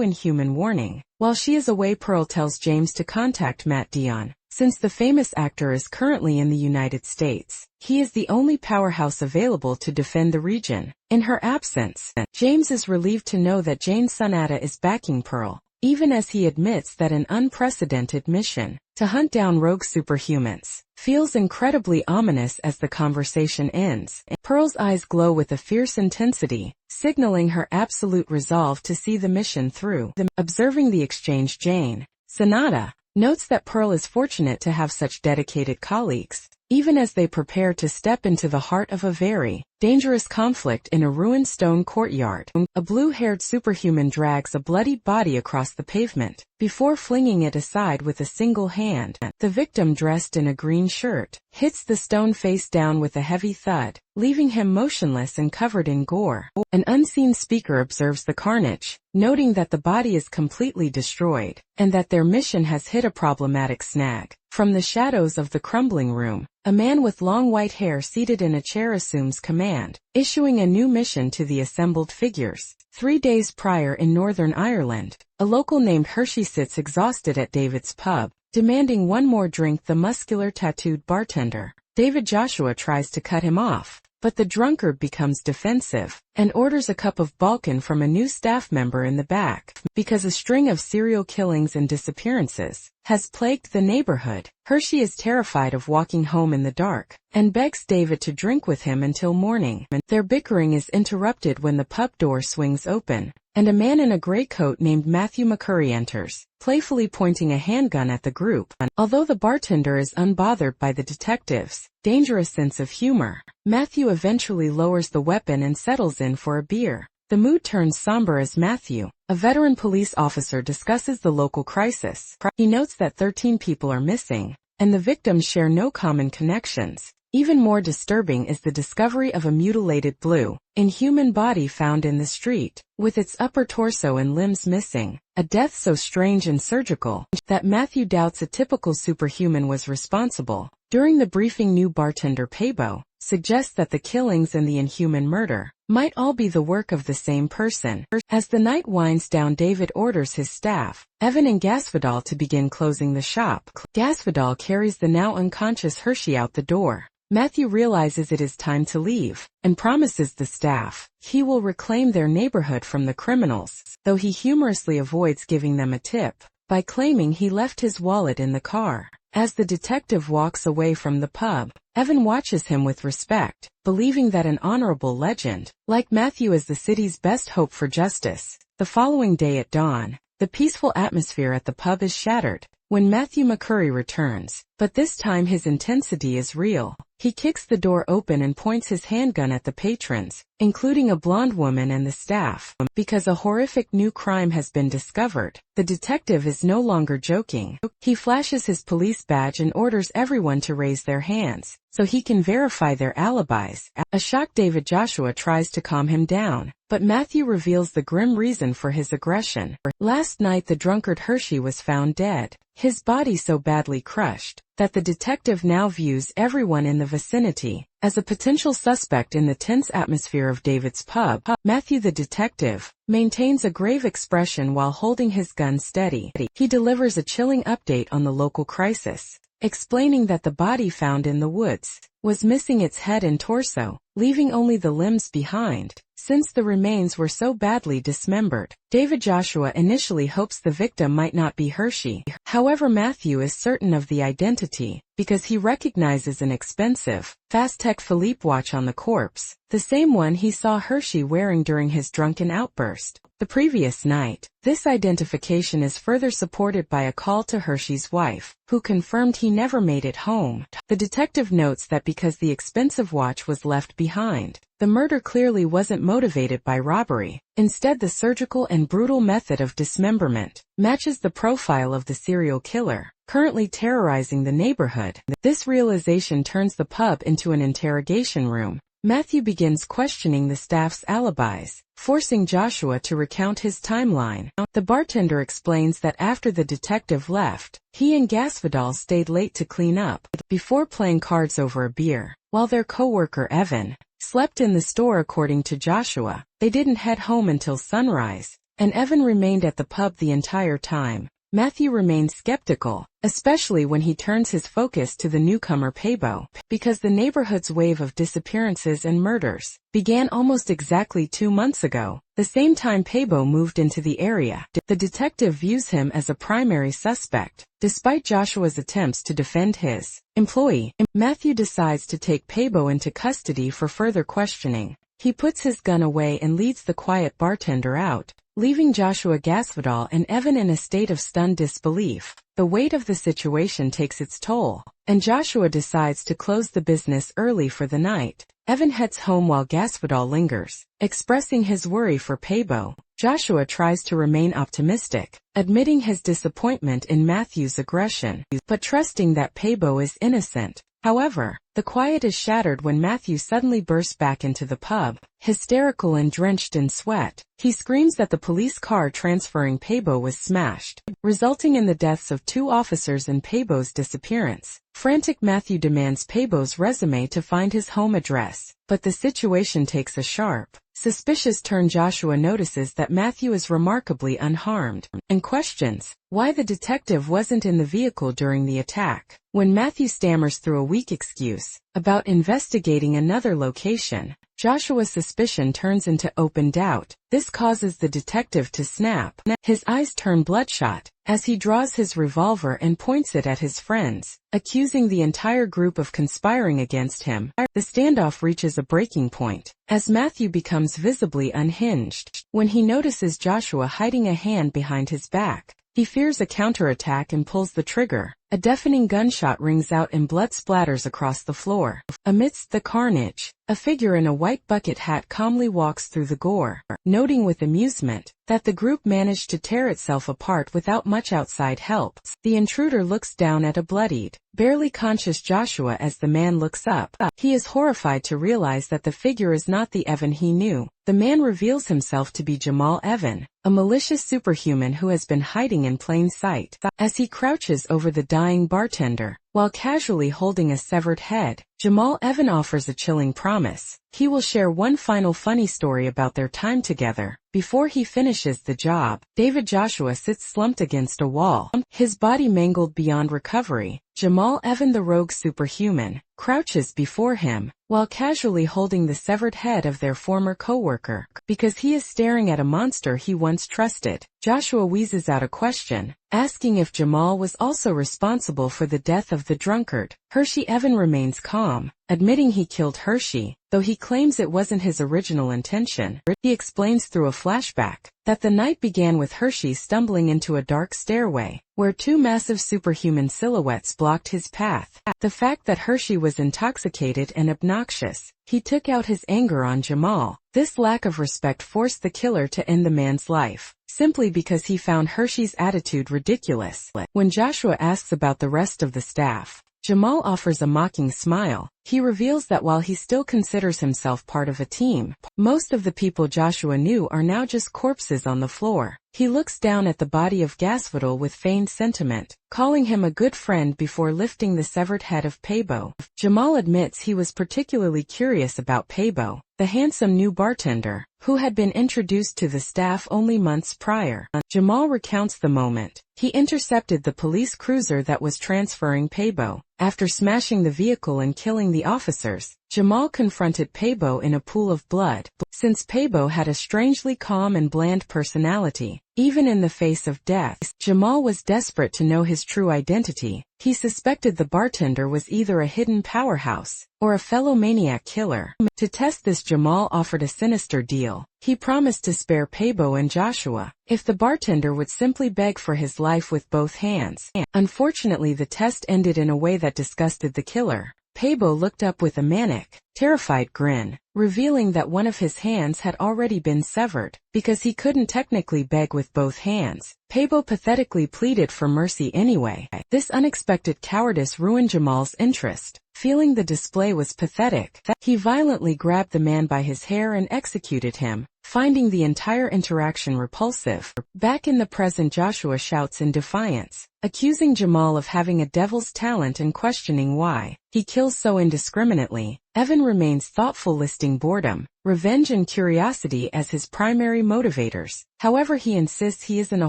inhuman warning. While she is away, Pearl tells James to contact Matt Dionne. Since the famous actor is currently in the United States, he is the only powerhouse available to defend the region. In her absence, James is relieved to know that Jane Sonata is backing Pearl, even as he admits that an unprecedented mission to hunt down rogue superhumans feels incredibly ominous as the conversation ends. Pearl's eyes glow with a fierce intensity, signaling her absolute resolve to see the mission through. Observing the exchange, Jane, Sonata, notes that Pearl is fortunate to have such dedicated colleagues, even as they prepare to step into the heart of a very dangerous conflict in a ruined stone courtyard. A blue-haired superhuman drags a bloodied body across the pavement, before flinging it aside with a single hand. The victim, dressed in a green shirt, hits the stone face down with a heavy thud, leaving him motionless and covered in gore. An unseen speaker observes the carnage, noting that the body is completely destroyed, and that their mission has hit a problematic snag. From the shadows of the crumbling room, a man with long white hair seated in a chair assumes command, issuing a new mission to the assembled figures. 3 days prior in Northern Ireland, a local named Hershey sits exhausted at David's pub, demanding one more drink. The muscular tattooed bartender, David Joshua, tries to cut him off, but the drunkard becomes defensive and orders a cup of Balkan from a new staff member in the back. Because a string of serial killings and disappearances has plagued the neighborhood, Hershey is terrified of walking home in the dark and begs David to drink with him until morning. Their bickering is interrupted when the pub door swings open, and a man in a gray coat named Matthew McCurry enters, playfully pointing a handgun at the group. Although the bartender is unbothered by the detective's dangerous sense of humor, Matthew eventually lowers the weapon and settles in for a beer. The mood turns somber as Matthew, a veteran police officer, discusses the local crisis. He notes that 13 people are missing, and the victims share no common connections. Even more disturbing is the discovery of a mutilated blue, inhuman body found in the street, with its upper torso and limbs missing, a death so strange and surgical that Matthew doubts a typical superhuman was responsible. During the briefing, new bartender Pabo suggests that the killings and the inhuman murder might all be the work of the same person. As the night winds down, David orders his staff, Evan and Gasvidal, to begin closing the shop. Gasvidal carries the now unconscious Hershey out the door. Matthew realizes it is time to leave, and promises the staff he will reclaim their neighborhood from the criminals, though he humorously avoids giving them a tip by claiming he left his wallet in the car. As the detective walks away from the pub, Evan watches him with respect, believing that an honorable legend like Matthew is the city's best hope for justice. The following day at dawn, the peaceful atmosphere at the pub is shattered when Matthew McCurry returns, but this time his intensity is real. He kicks the door open and points his handgun at the patrons, including a blonde woman and the staff. Because a horrific new crime has been discovered, the detective is no longer joking. He flashes his police badge and orders everyone to raise their hands, so he can verify their alibis. A shocked David Joshua tries to calm him down, but Matthew reveals the grim reason for his aggression. Last night the drunkard Hershey was found dead, his body so badly crushed that the detective now views everyone in the vicinity as a potential suspect in the tense atmosphere of David's pub. Matthew, the detective, maintains a grave expression while holding his gun steady. He delivers a chilling update on the local crisis, explaining that the body found in the woods was missing its head and torso, leaving only the limbs behind, since the remains were so badly dismembered. David Joshua initially hopes the victim might not be Hershey. However, Matthew is certain of the identity, because he recognizes an expensive, Fastech Philippe watch on the corpse, the same one he saw Hershey wearing during his drunken outburst the previous night. This identification is further supported by a call to Hershey's wife, who confirmed he never made it home. The detective notes that because the expensive watch was left behind, the murder clearly wasn't motivated by robbery. Instead, the surgical and brutal method of dismemberment matches the profile of the serial killer currently terrorizing the neighborhood. This realization turns the pub into an interrogation room. Matthew begins questioning the staff's alibis, forcing Joshua to recount his timeline. The bartender explains that after the detective left, he and Gasvidal stayed late to clean up before playing cards over a beer, while their co-worker Evan slept in the store. According to Joshua, they didn't head home until sunrise, and Evan remained at the pub the entire time. Matthew remains skeptical, especially when he turns his focus to the newcomer Paybo, because the neighborhood's wave of disappearances and murders began almost exactly 2 months ago, the same time Paybo moved into the area. The detective views him as a primary suspect, despite Joshua's attempts to defend his employee. Matthew decides to take Paybo into custody for further questioning. He puts his gun away and leads the quiet bartender out, leaving Joshua Gasvidal and Evan in a state of stunned disbelief. The weight of the situation takes its toll, and Joshua decides to close the business early for the night. Evan heads home while Gasvidal lingers, expressing his worry for Paybo. Joshua tries to remain optimistic, admitting his disappointment in Matthew's aggression, but trusting that Paybo is innocent. However, the quiet is shattered when Matthew suddenly bursts back into the pub, hysterical and drenched in sweat. He screams that the police car transferring Paybo was smashed, resulting in the deaths of 2 officers and Paybo's disappearance. Frantic Matthew demands Paybo's resume to find his home address, but the situation takes a sharp, suspicious turn. Joshua notices that Matthew is remarkably unharmed, and questions why the detective wasn't in the vehicle during the attack. When Matthew stammers through a weak excuse about investigating another location, Joshua's suspicion turns into open doubt. This causes the detective to snap. His eyes turn bloodshot as he draws his revolver and points it at his friends, accusing the entire group of conspiring against him. The standoff reaches a breaking point as Matthew becomes visibly unhinged. When he notices Joshua hiding a hand behind his back, he fears a counterattack and pulls the trigger. A deafening gunshot rings out and blood splatters across the floor. Amidst the carnage, a figure in a white bucket hat calmly walks through the gore, noting with amusement that the group managed to tear itself apart without much outside help. The intruder looks down at a bloodied, barely conscious Joshua as the man looks up. He is horrified to realize that the figure is not the Evan he knew. The man reveals himself to be Jamal Evan, a malicious superhuman who has been hiding in plain sight. As he crouches over the dying bartender, while casually holding a severed head, Jamal Evan offers a chilling promise. He will share one final funny story about their time together before he finishes the job. David Joshua sits slumped against a wall, his body mangled beyond recovery. Jamal Evan, the rogue superhuman, crouches before him, while casually holding the severed head of their former coworker, because he is staring at a monster he once trusted. Joshua wheezes out a question, asking if Jamal was also responsible for the death of the drunkard. Hershey Evan remains calm, admitting he killed Hershey, though he claims it wasn't his original intention. He explains through a flashback that the night began with Hershey stumbling into a dark stairway, where 2 massive superhuman silhouettes blocked his path. The fact that Hershey was intoxicated and obnoxious, he took out his anger on Jamal. This lack of respect forced the killer to end the man's life, simply because he found Hershey's attitude ridiculous. When Joshua asks about the rest of the staff, Jamal offers a mocking smile. He reveals that while he still considers himself part of a team, most of the people Joshua knew are now just corpses on the floor. He looks down at the body of Gasvidal with feigned sentiment, calling him a good friend before lifting the severed head of Paybo. Jamal admits he was particularly curious about Paybo, the handsome new bartender, who had been introduced to the staff only months prior. Jamal recounts the moment he intercepted the police cruiser that was transferring Paybo. After smashing the vehicle and killing the officers, Jamal confronted Paybo in a pool of blood. Since Paybo had a strangely calm and bland personality, even in the face of death, Jamal was desperate to know his true identity. He suspected the bartender was either a hidden powerhouse or a fellow maniac killer. To test this, Jamal offered a sinister deal. He promised to spare Paybo and Joshua if the bartender would simply beg for his life with both hands. Unfortunately, the test ended in a way that disgusted the killer. Paybo looked up with a manic, terrified grin, revealing that one of his hands had already been severed, because he couldn't technically beg with both hands. Paybo pathetically pleaded for mercy anyway. This unexpected cowardice ruined Jamal's interest. Feeling the display was pathetic, he violently grabbed the man by his hair and executed him, finding the entire interaction repulsive. Back in the present, Joshua shouts in defiance, accusing Jamal of having a devil's talent and questioning why he kills so indiscriminately. Evan remains thoughtful, listing boredom, revenge and curiosity as his primary motivators. However, he insists he isn't a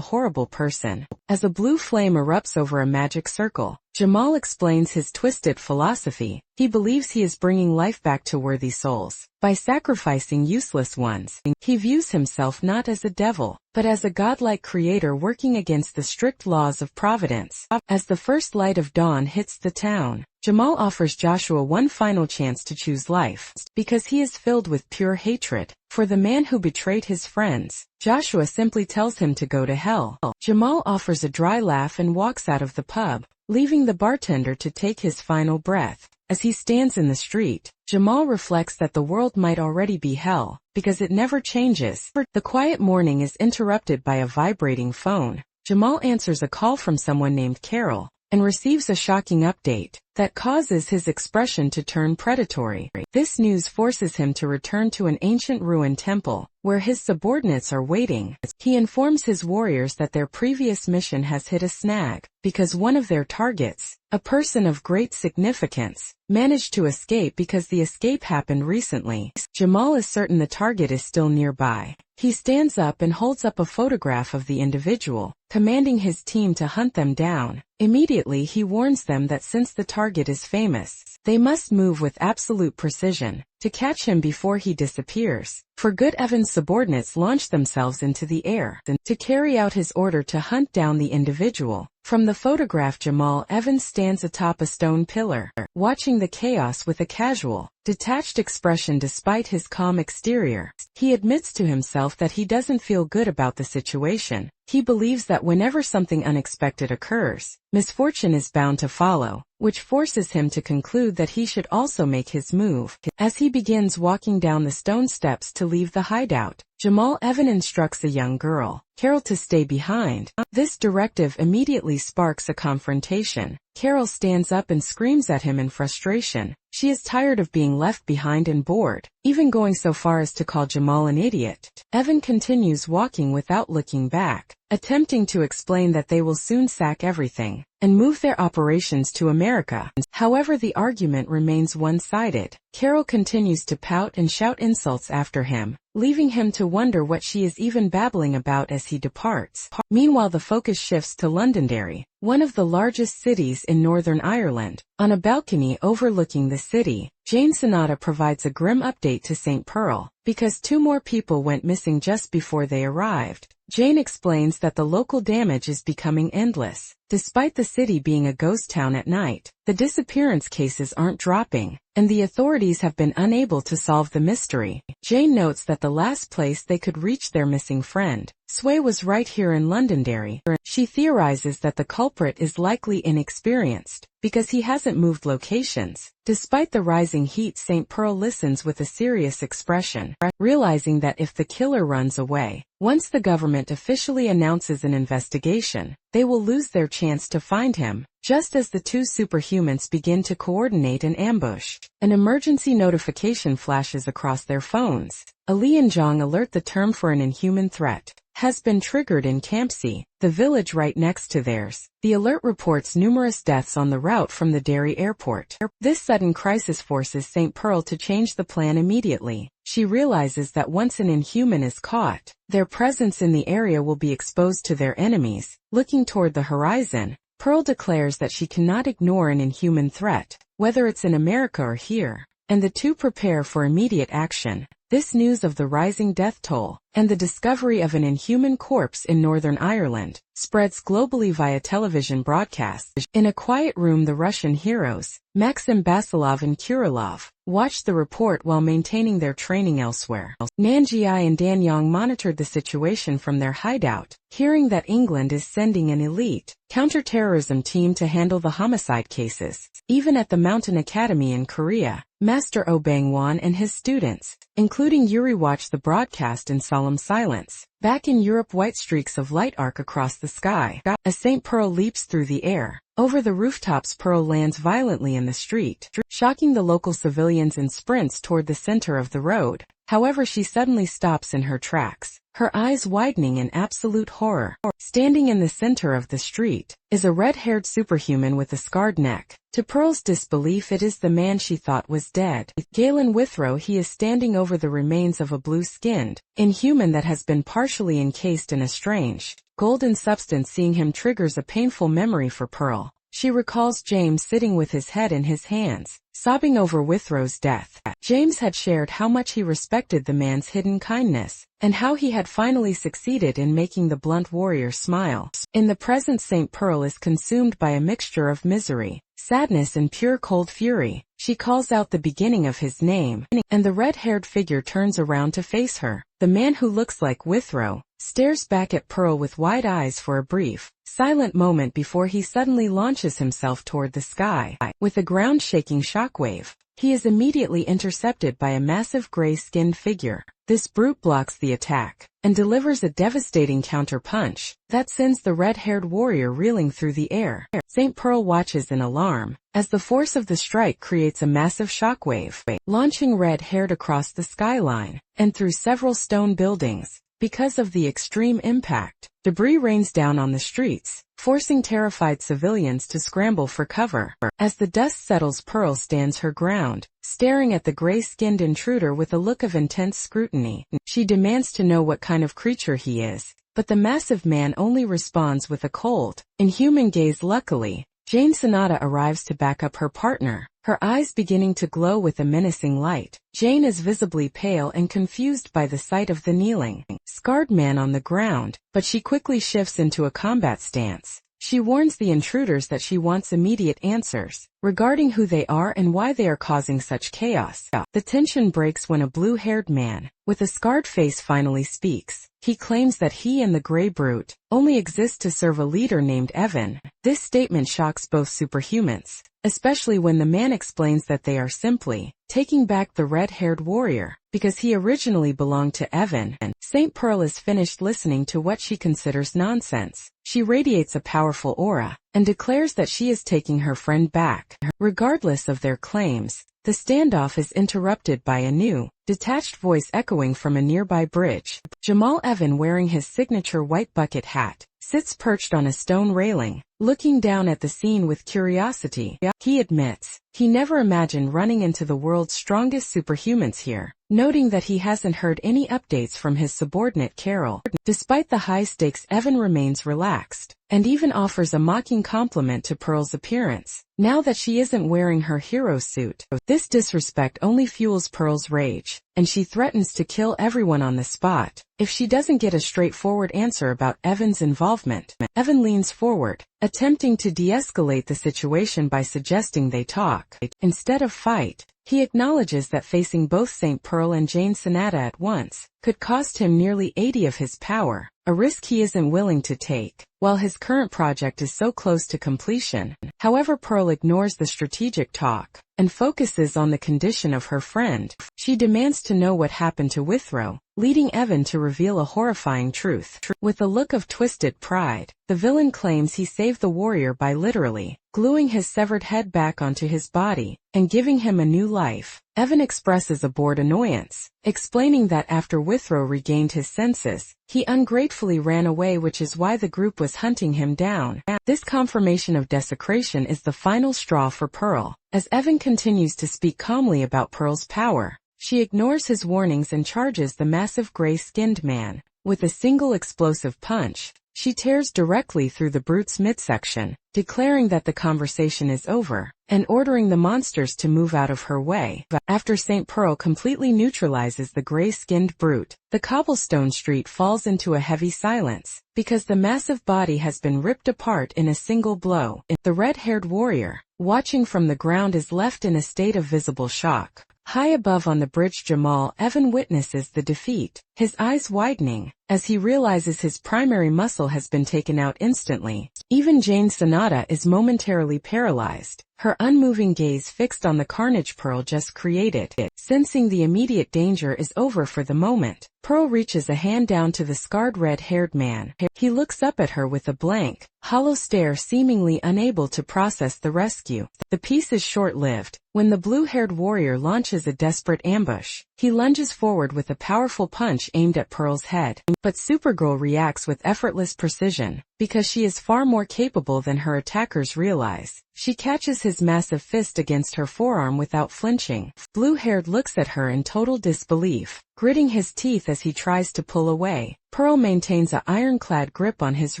horrible person. As a blue flame erupts over a magic circle, Jamal explains his twisted philosophy. He believes he is bringing life back to worthy souls by sacrificing useless ones. He views himself not as a devil, but as a godlike creator working against the strict laws of providence. As the first light of dawn hits the town, Jamal offers Joshua one final chance to choose life, because he is filled with pure hatred for the man who betrayed his friends. Joshua simply tells him to go to hell. Jamal offers a dry laugh and walks out of the pub, leaving the bartender to take his final breath. As he stands in the street, Jamal reflects that the world might already be hell, because it never changes. The quiet morning is interrupted by a vibrating phone. Jamal answers a call from someone named Carol, and receives a shocking update that causes his expression to turn predatory. This news forces him to return to an ancient ruined temple, where his subordinates are waiting. He informs his warriors that their previous mission has hit a snag, because one of their targets, a person of great significance, managed to escape because the escape happened recently. Jamal is certain the target is still nearby. He stands up and holds up a photograph of the individual, commanding his team to hunt them down. Immediately he warns them that since the target is famous, they must move with absolute precision to catch him before he disappears. For good, Evan's subordinates launch themselves into the air to carry out his order to hunt down the individual. From the photograph, Jamal Evans stands atop a stone pillar, watching the chaos with a casual, detached expression despite his calm exterior. He admits to himself that he doesn't feel good about the situation. He believes that whenever something unexpected occurs, misfortune is bound to follow, which forces him to conclude that he should also make his move. As he begins walking down the stone steps to leave the hideout, Jamal Evan instructs a young girl, Carol, to stay behind. This directive immediately sparks a confrontation. Carol stands up and screams at him in frustration. She is tired of being left behind and bored, even going so far as to call Jamal an idiot. Evan continues walking without looking back, attempting to explain that they will soon sack everything and move their operations to America. However, the argument remains one-sided. Carol continues to pout and shout insults after him, leaving him to wonder what she is even babbling about as he departs. Meanwhile, the focus shifts to Londonderry, one of the largest cities in Northern Ireland. On a balcony overlooking the city, Jane Sonata provides a grim update to St. Pearl, because 2 more people went missing just before they arrived. Jane explains that the local damage is becoming endless. Despite the city being a ghost town at night, the disappearance cases aren't dropping, and the authorities have been unable to solve the mystery. Jane notes that the last place they could reach their missing friend, Sway, was right here in Londonderry. She theorizes that the culprit is likely inexperienced, because he hasn't moved locations. Despite the rising heat, St. Pearl listens with a serious expression, realizing that if the killer runs away, once the government officially announces an investigation, they will lose their chance to find him. Just as the 2 superhumans begin to coordinate an ambush, an emergency notification flashes across their phones. Ali and Zhang alert the term for an inhuman threat has been triggered in Campsie, the village right next to theirs. The alert reports numerous deaths on the route from the Derry airport. This sudden crisis forces St. Pearl to change the plan immediately. She realizes that once an inhuman is caught, their presence in the area will be exposed to their enemies. Looking toward the horizon, Pearl declares that she cannot ignore an inhuman threat, whether it's in America or here, and the 2 prepare for immediate action. This news of the rising death toll, and the discovery of an inhuman corpse in Northern Ireland, spreads globally via television broadcasts. In a quiet room, the Russian heroes, Maxim Basilov and Kurilov, watched the report while maintaining their training elsewhere. Nanjiai and Danyang monitored the situation from their hideout, hearing that England is sending an elite counterterrorism team to handle the homicide cases. Even at the Mountain Academy in Korea, Master Oh Bang-won and his students, including Yuri, watched the broadcast in solemn silence. Back in Europe, white streaks of light arc across the sky. As St. Pearl leaps through the air, over the rooftops, Pearl lands violently in the street, shocking the local civilians and sprints toward the center of the road. However, she suddenly stops in her tracks. her eyes widening in absolute horror. Standing in the center of the street is a red-haired superhuman with a scarred neck. To Pearl's disbelief, it is the man she thought was dead. Galen Withrow. He is standing over the remains of a blue-skinned inhuman that has been partially encased in a strange golden substance. Seeing him triggers a painful memory for Pearl. She recalls James sitting with his head in his hands, sobbing over Withrow's death. James had shared how much he respected the man's hidden kindness, and how he had finally succeeded in making the blunt warrior smile. In the present, St. Pearl is consumed by a mixture of misery, sadness and pure cold fury. She calls out the beginning of his name, and the red-haired figure turns around to face her. The man, who looks like Withrow, stares back at Pearl with wide eyes for a brief, silent moment before he suddenly launches himself toward the sky. With a ground-shaking shockwave, he is immediately intercepted by a massive gray-skinned figure. This brute blocks the attack and delivers a devastating counter-punch that sends the red-haired warrior reeling through the air. St. Pearl watches in alarm as the force of the strike creates a massive shockwave, launching red-haired across the skyline and through several stone buildings. Because of the extreme impact, debris rains down on the streets, forcing terrified civilians to scramble for cover. As the dust settles, Pearl stands her ground, staring at the gray-skinned intruder with a look of intense scrutiny. She demands to know what kind of creature he is, but the massive man only responds with a cold, inhuman gaze. Luckily, Jane Sonata arrives to back up her partner, her eyes beginning to glow with a menacing light. Jane is visibly pale and confused by the sight of the kneeling, scarred man on the ground, but she quickly shifts into a combat stance. She warns the intruders that she wants immediate answers regarding who they are and why they are causing such chaos. The tension breaks when a blue-haired man with a scarred face finally speaks. He claims that he and the Grey Brute only exist to serve a leader named Evan. This statement shocks both superhumans, especially when the man explains that they are simply taking back the red-haired warrior because he originally belonged to Evan. St. Pearl is finished listening to what she considers nonsense. She radiates a powerful aura and declares that she is taking her friend back. Regardless of their claims, the standoff is interrupted by a new, detached voice echoing from a nearby bridge. Jamal Evan, wearing his signature white bucket hat, sits perched on a stone railing, looking down at the scene with curiosity. He admits he never imagined running into the world's strongest superhumans here, noting that he hasn't heard any updates from his subordinate Carol. Despite the high stakes, Evan remains relaxed and even offers a mocking compliment to Pearl's appearance, now that she isn't wearing her hero suit. This disrespect only fuels Pearl's rage, and she threatens to kill everyone on the spot if she doesn't get a straightforward answer about Evan's involvement. Evan leans forward, attempting to de-escalate the situation by suggesting they talk instead of fight. He acknowledges that facing both St. Pearl and Jane Sonata at once could cost him nearly 80 of his power, a risk he isn't willing to take, while his current project is so close to completion. However, Pearl ignores the strategic talk and focuses on the condition of her friend. She demands to know what happened to Withrow, leading Evan to reveal a horrifying truth. With a look of twisted pride, the villain claims he saved the warrior by literally gluing his severed head back onto his body and giving him a new life. Evan expresses a bored annoyance, explaining that after Withrow regained his senses, he ungratefully ran away, which is why the group was hunting him down. This confirmation of desecration is the final straw for Pearl. As Evan continues to speak calmly about Pearl's power, she ignores his warnings and charges the massive gray-skinned man. With a single explosive punch, she tears directly through the brute's midsection, declaring that the conversation is over, and ordering the monsters to move out of her way. After St. Pearl completely neutralizes the gray-skinned brute, the cobblestone street falls into a heavy silence, because the massive body has been ripped apart in a single blow. The red-haired warrior, watching from the ground, is left in a state of visible shock. High above on the bridge, Jamal Evan witnesses the defeat, his eyes widening as he realizes his primary muscle has been taken out instantly. Even Jane Sonata is momentarily paralyzed, her unmoving gaze fixed on the carnage Pearl just created. Sensing the immediate danger is over for the moment, Pearl reaches a hand down to the scarred red-haired man. He looks up at her with a blank, hollow stare, seemingly unable to process the rescue. The peace is short-lived. When the blue-haired warrior launches a desperate ambush, he lunges forward with a powerful punch aimed at Pearl's head. But Supergirl reacts with effortless precision, because she is far more capable than her attackers realize. She catches his massive fist against her forearm without flinching. Blue-haired looks at her in total disbelief, gritting his teeth as he tries to pull away. Pearl maintains an ironclad grip on his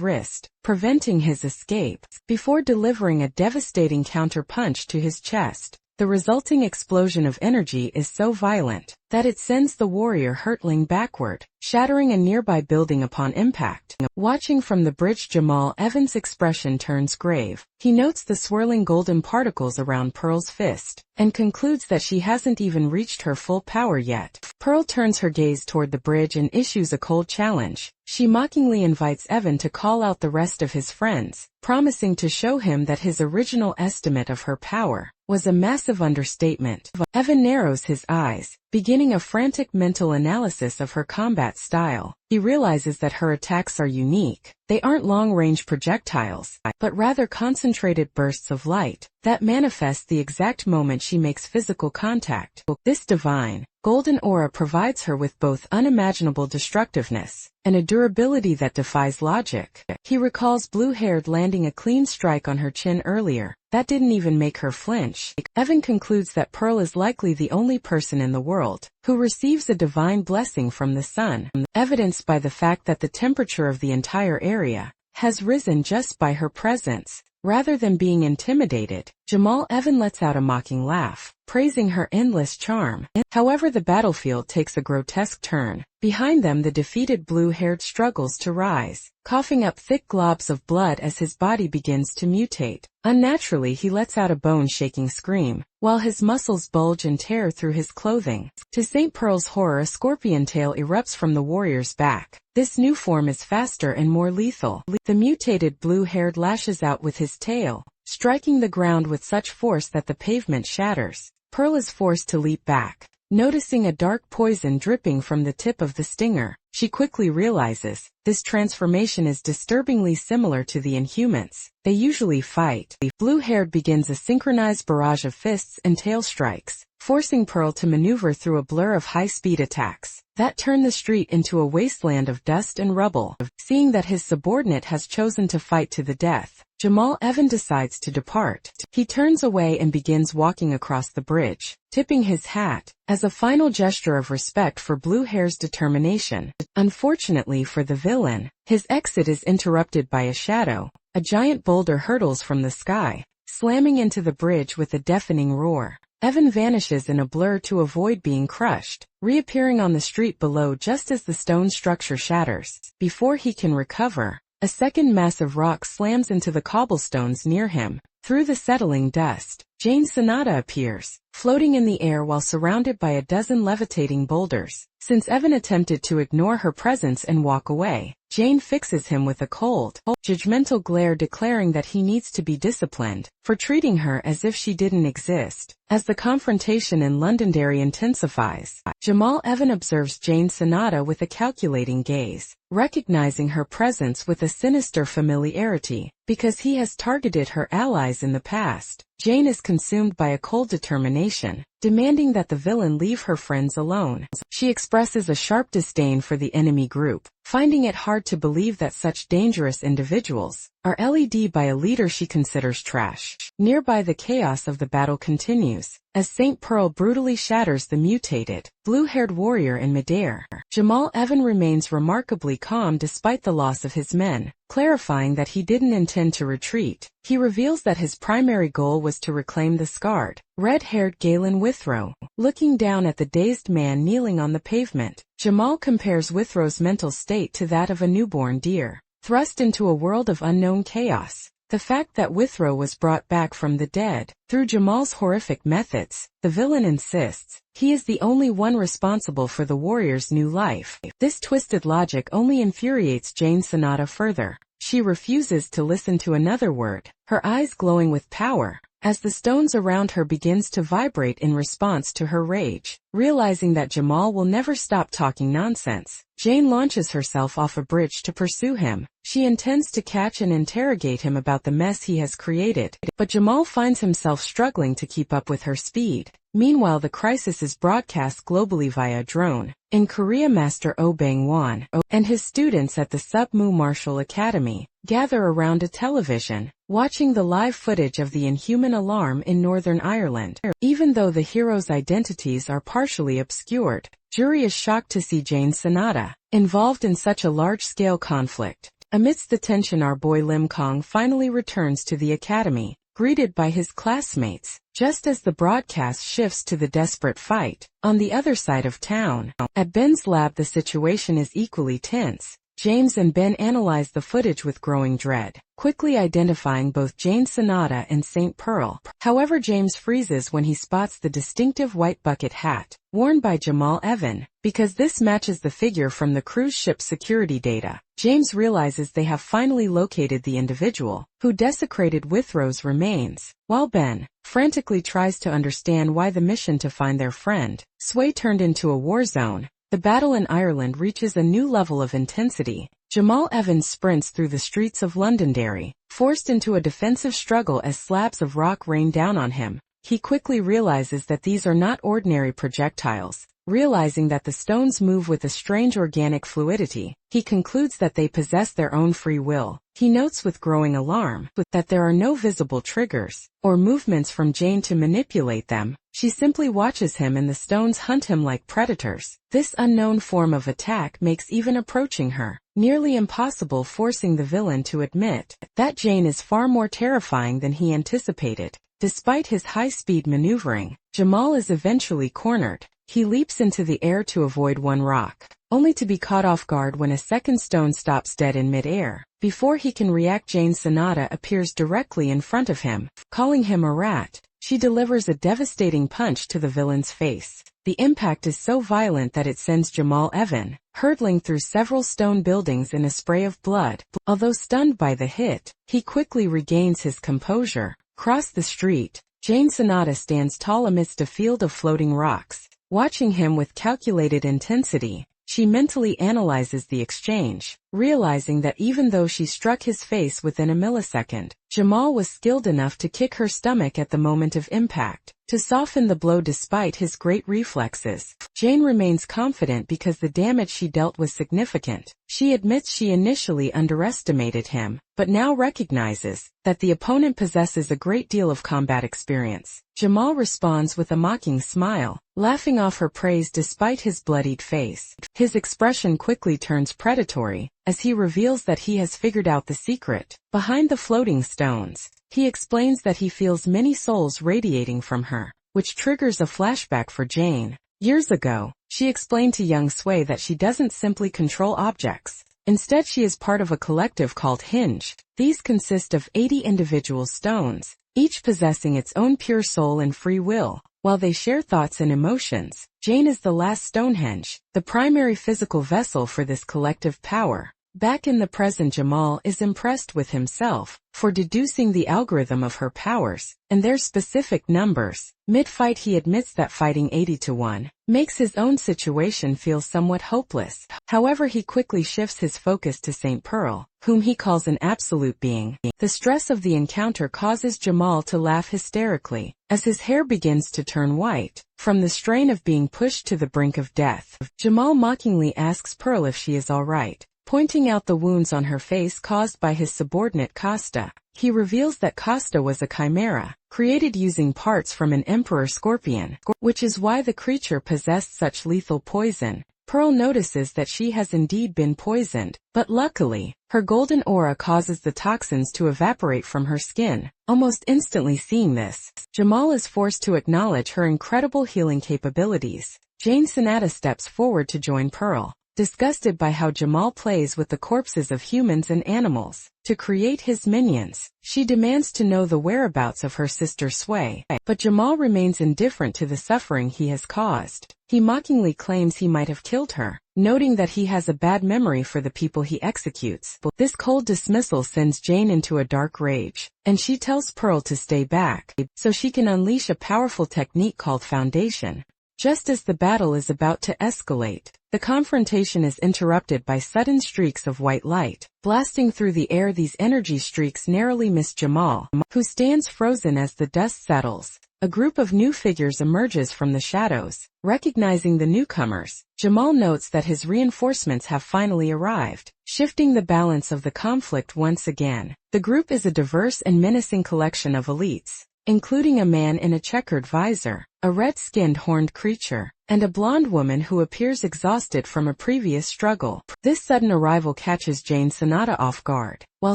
wrist, preventing his escape, before delivering a devastating counter-punch to his chest. The resulting explosion of energy is so violent that it sends the warrior hurtling backward, shattering a nearby building upon impact. Watching from the bridge, Jamal Evans' expression turns grave. He notes the swirling golden particles around Pearl's fist, and concludes that she hasn't even reached her full power yet. Pearl turns her gaze toward the bridge and issues a cold challenge. She mockingly invites Evan to call out the rest of his friends, promising to show him that his original estimate of her power was a massive understatement. Evan narrows his eyes, beginning a frantic mental analysis of her combat style. He realizes that her attacks are unique. They aren't long-range projectiles, but rather concentrated bursts of light that manifest the exact moment she makes physical contact. This divine, golden aura provides her with both unimaginable destructiveness and a durability that defies logic. He recalls blue-haired landing a clean strike on her chin earlier. That didn't even make her flinch. Evan concludes that Pearl is likely the only person in the world who receives a divine blessing from the sun, evidenced by the fact that the temperature of the entire area has risen just by her presence. Rather than being intimidated, Jamal Evan lets out a mocking laugh, praising her endless charm. However, the battlefield takes a grotesque turn. Behind them, the defeated blue-haired struggles to rise, coughing up thick globs of blood as his body begins to mutate. Unnaturally, he lets out a bone-shaking scream, while his muscles bulge and tear through his clothing. To St. Pearl's horror, a scorpion tail erupts from the warrior's back. This new form is faster and more lethal. The mutated blue-haired lashes out with his tail, striking the ground with such force that the pavement shatters. Pearl is forced to leap back. Noticing a dark poison dripping from the tip of the stinger, she quickly realizes this transformation is disturbingly similar to the Inhumans. They usually fight. Blue-haired begins a synchronized barrage of fists and tail strikes, forcing Pearl to maneuver through a blur of high-speed attacks that turn the street into a wasteland of dust and rubble. Seeing that his subordinate has chosen to fight to the death, Jamal Evan decides to depart. He turns away and begins walking across the bridge, tipping his hat as a final gesture of respect for Blue-hair's determination. Unfortunately for the villain, his exit is interrupted by a shadow. A giant boulder hurtles from the sky, slamming into the bridge with a deafening roar. Evan vanishes in a blur to avoid being crushed, reappearing on the street below just as the stone structure shatters. Before he can recover, a second massive rock slams into the cobblestones near him. Through the settling dust, Jane Sonata appears, floating in the air while surrounded by a dozen levitating boulders. Since Evan attempted to ignore her presence and walk away, Jane fixes him with a cold, judgmental glare, declaring that he needs to be disciplined for treating her as if she didn't exist. As the confrontation in Londonderry intensifies, Jamal Evan observes Jane Sonata with a calculating gaze, recognizing her presence with a sinister familiarity. Because he has targeted her allies in the past, Jane is consumed by a cold determination, demanding that the villain leave her friends alone. She expresses a sharp disdain for the enemy group, finding it hard to believe that such dangerous individuals are led by a leader she considers trash. Nearby, the chaos of the battle continues, as St. Pearl brutally shatters the mutated, blue-haired warrior in midair. Jamal Evan remains remarkably calm despite the loss of his men, clarifying that he didn't intend to retreat. He reveals that his primary goal was to reclaim the scarred, red-haired Galen Withrow. Looking down at the dazed man kneeling on the pavement, Jamal compares Withrow's mental state to that of a newborn deer, thrust into a world of unknown chaos. The fact that Withrow was brought back from the dead through Jamal's horrific methods, the villain insists, he is the only one responsible for the warrior's new life. This twisted logic only infuriates Jane Sonata further. She refuses to listen to another word, her eyes glowing with power. as the stones around her begins to vibrate in response to her rage. Realizing that Jamal will never stop talking nonsense, Jane launches herself off a bridge to pursue him. She intends to catch and interrogate him about the mess he has created, but Jamal finds himself struggling to keep up with her speed. Meanwhile, the crisis is broadcast globally via drone. In Korea, Master Oh Bang-won and his students at the Sub-Mu Martial Academy gather around a television, watching the live footage of the inhuman alarm in Northern Ireland. Even though the heroes' identities are partially obscured, jury is shocked to see Jane Sonata involved in such a large-scale conflict. Amidst the tension, our boy Lim Kong finally returns to the academy, greeted by his classmates, just as the broadcast shifts to the desperate fight on the other side of town. At Ben's lab, the situation is equally tense. James and Ben analyze the footage with growing dread, quickly identifying both Jane Sonata and St. Pearl. However, James freezes when he spots the distinctive white bucket hat worn by Jamal Evan, because this matches the figure from the cruise ship security data. James realizes they have finally located the individual who desecrated Withrow's remains, while Ben frantically tries to understand why the mission to find their friend Sway turned into a war zone. The battle in Ireland reaches a new level of intensity. Jamal Evans sprints through the streets of Londonderry, forced into a defensive struggle as slabs of rock rain down on him. He quickly realizes that these are not ordinary projectiles. Realizing that the stones move with a strange organic fluidity, he concludes that they possess their own free will. He notes with growing alarm that there are no visible triggers or movements from Jane to manipulate them. She simply watches him and the stones hunt him like predators. This unknown form of attack makes even approaching her nearly impossible, forcing the villain to admit that Jane is far more terrifying than he anticipated. Despite his high-speed maneuvering, Jamal is eventually cornered. He leaps into the air to avoid one rock, only to be caught off guard when a second stone stops dead in mid-air. Before he can react, Jane Sonata appears directly in front of him. Calling him a rat, she delivers a devastating punch to the villain's face. The impact is so violent that it sends Jamal Evan hurtling through several stone buildings in a spray of blood. Although stunned by the hit, he quickly regains his composure. Across the street, Jane Sonata stands tall amidst a field of floating rocks. Watching him with calculated intensity, she mentally analyzes the exchange, realizing that even though she struck his face within a millisecond, Jamal was skilled enough to kick her stomach at the moment of impact, to soften the blow despite his great reflexes. Jane remains confident because the damage she dealt was significant. She admits she initially underestimated him, but now recognizes that the opponent possesses a great deal of combat experience. Jamal responds with a mocking smile, laughing off her praise despite his bloodied face. His expression quickly turns predatory, as he reveals that he has figured out the secret behind the floating stones. He explains that he feels many souls radiating from her, which triggers a flashback for Jane. Years ago, she explained to young Sway that she doesn't simply control objects. Instead, she is part of a collective called Hinge. These consist of 80 individual stones, each possessing its own pure soul and free will. While they share thoughts and emotions, Jane is the last Stonehenge, the primary physical vessel for this collective power. Back in the present, Jamal is impressed with himself for deducing the algorithm of her powers and their specific numbers. Mid-fight, he admits that fighting 80-1 makes his own situation feel somewhat hopeless. However, he quickly shifts his focus to St. Pearl, whom he calls an absolute being. The stress of the encounter causes Jamal to laugh hysterically, as his hair begins to turn white from the strain of being pushed to the brink of death. Jamal mockingly asks Pearl if she is all right, pointing out the wounds on her face caused by his subordinate Costa. He reveals that Costa was a chimera, created using parts from an emperor scorpion, which is why the creature possessed such lethal poison. Pearl notices that she has indeed been poisoned, but luckily, her golden aura causes the toxins to evaporate from her skin. Almost instantly seeing this, Jamal is forced to acknowledge her incredible healing capabilities. Jane Sonata steps forward to join Pearl, disgusted by how Jamal plays with the corpses of humans and animals to create his minions. She demands to know the whereabouts of her sister Sway, but Jamal remains indifferent to the suffering he has caused. He mockingly claims he might have killed her, noting that he has a bad memory for the people he executes. This cold dismissal sends Jane into a dark rage, and she tells Pearl to stay back, so she can unleash a powerful technique called Foundation. Just as the battle is about to escalate, the confrontation is interrupted by sudden streaks of white light. Blasting through the air, these energy streaks narrowly miss Jamal, who stands frozen as the dust settles. A group of new figures emerges from the shadows. Recognizing the newcomers, Jamal notes that his reinforcements have finally arrived, shifting the balance of the conflict once again. The group is a diverse and menacing collection of elites, including a man in a checkered visor, a red-skinned horned creature, and a blonde woman who appears exhausted from a previous struggle. This sudden arrival catches Jane Sonata off guard, while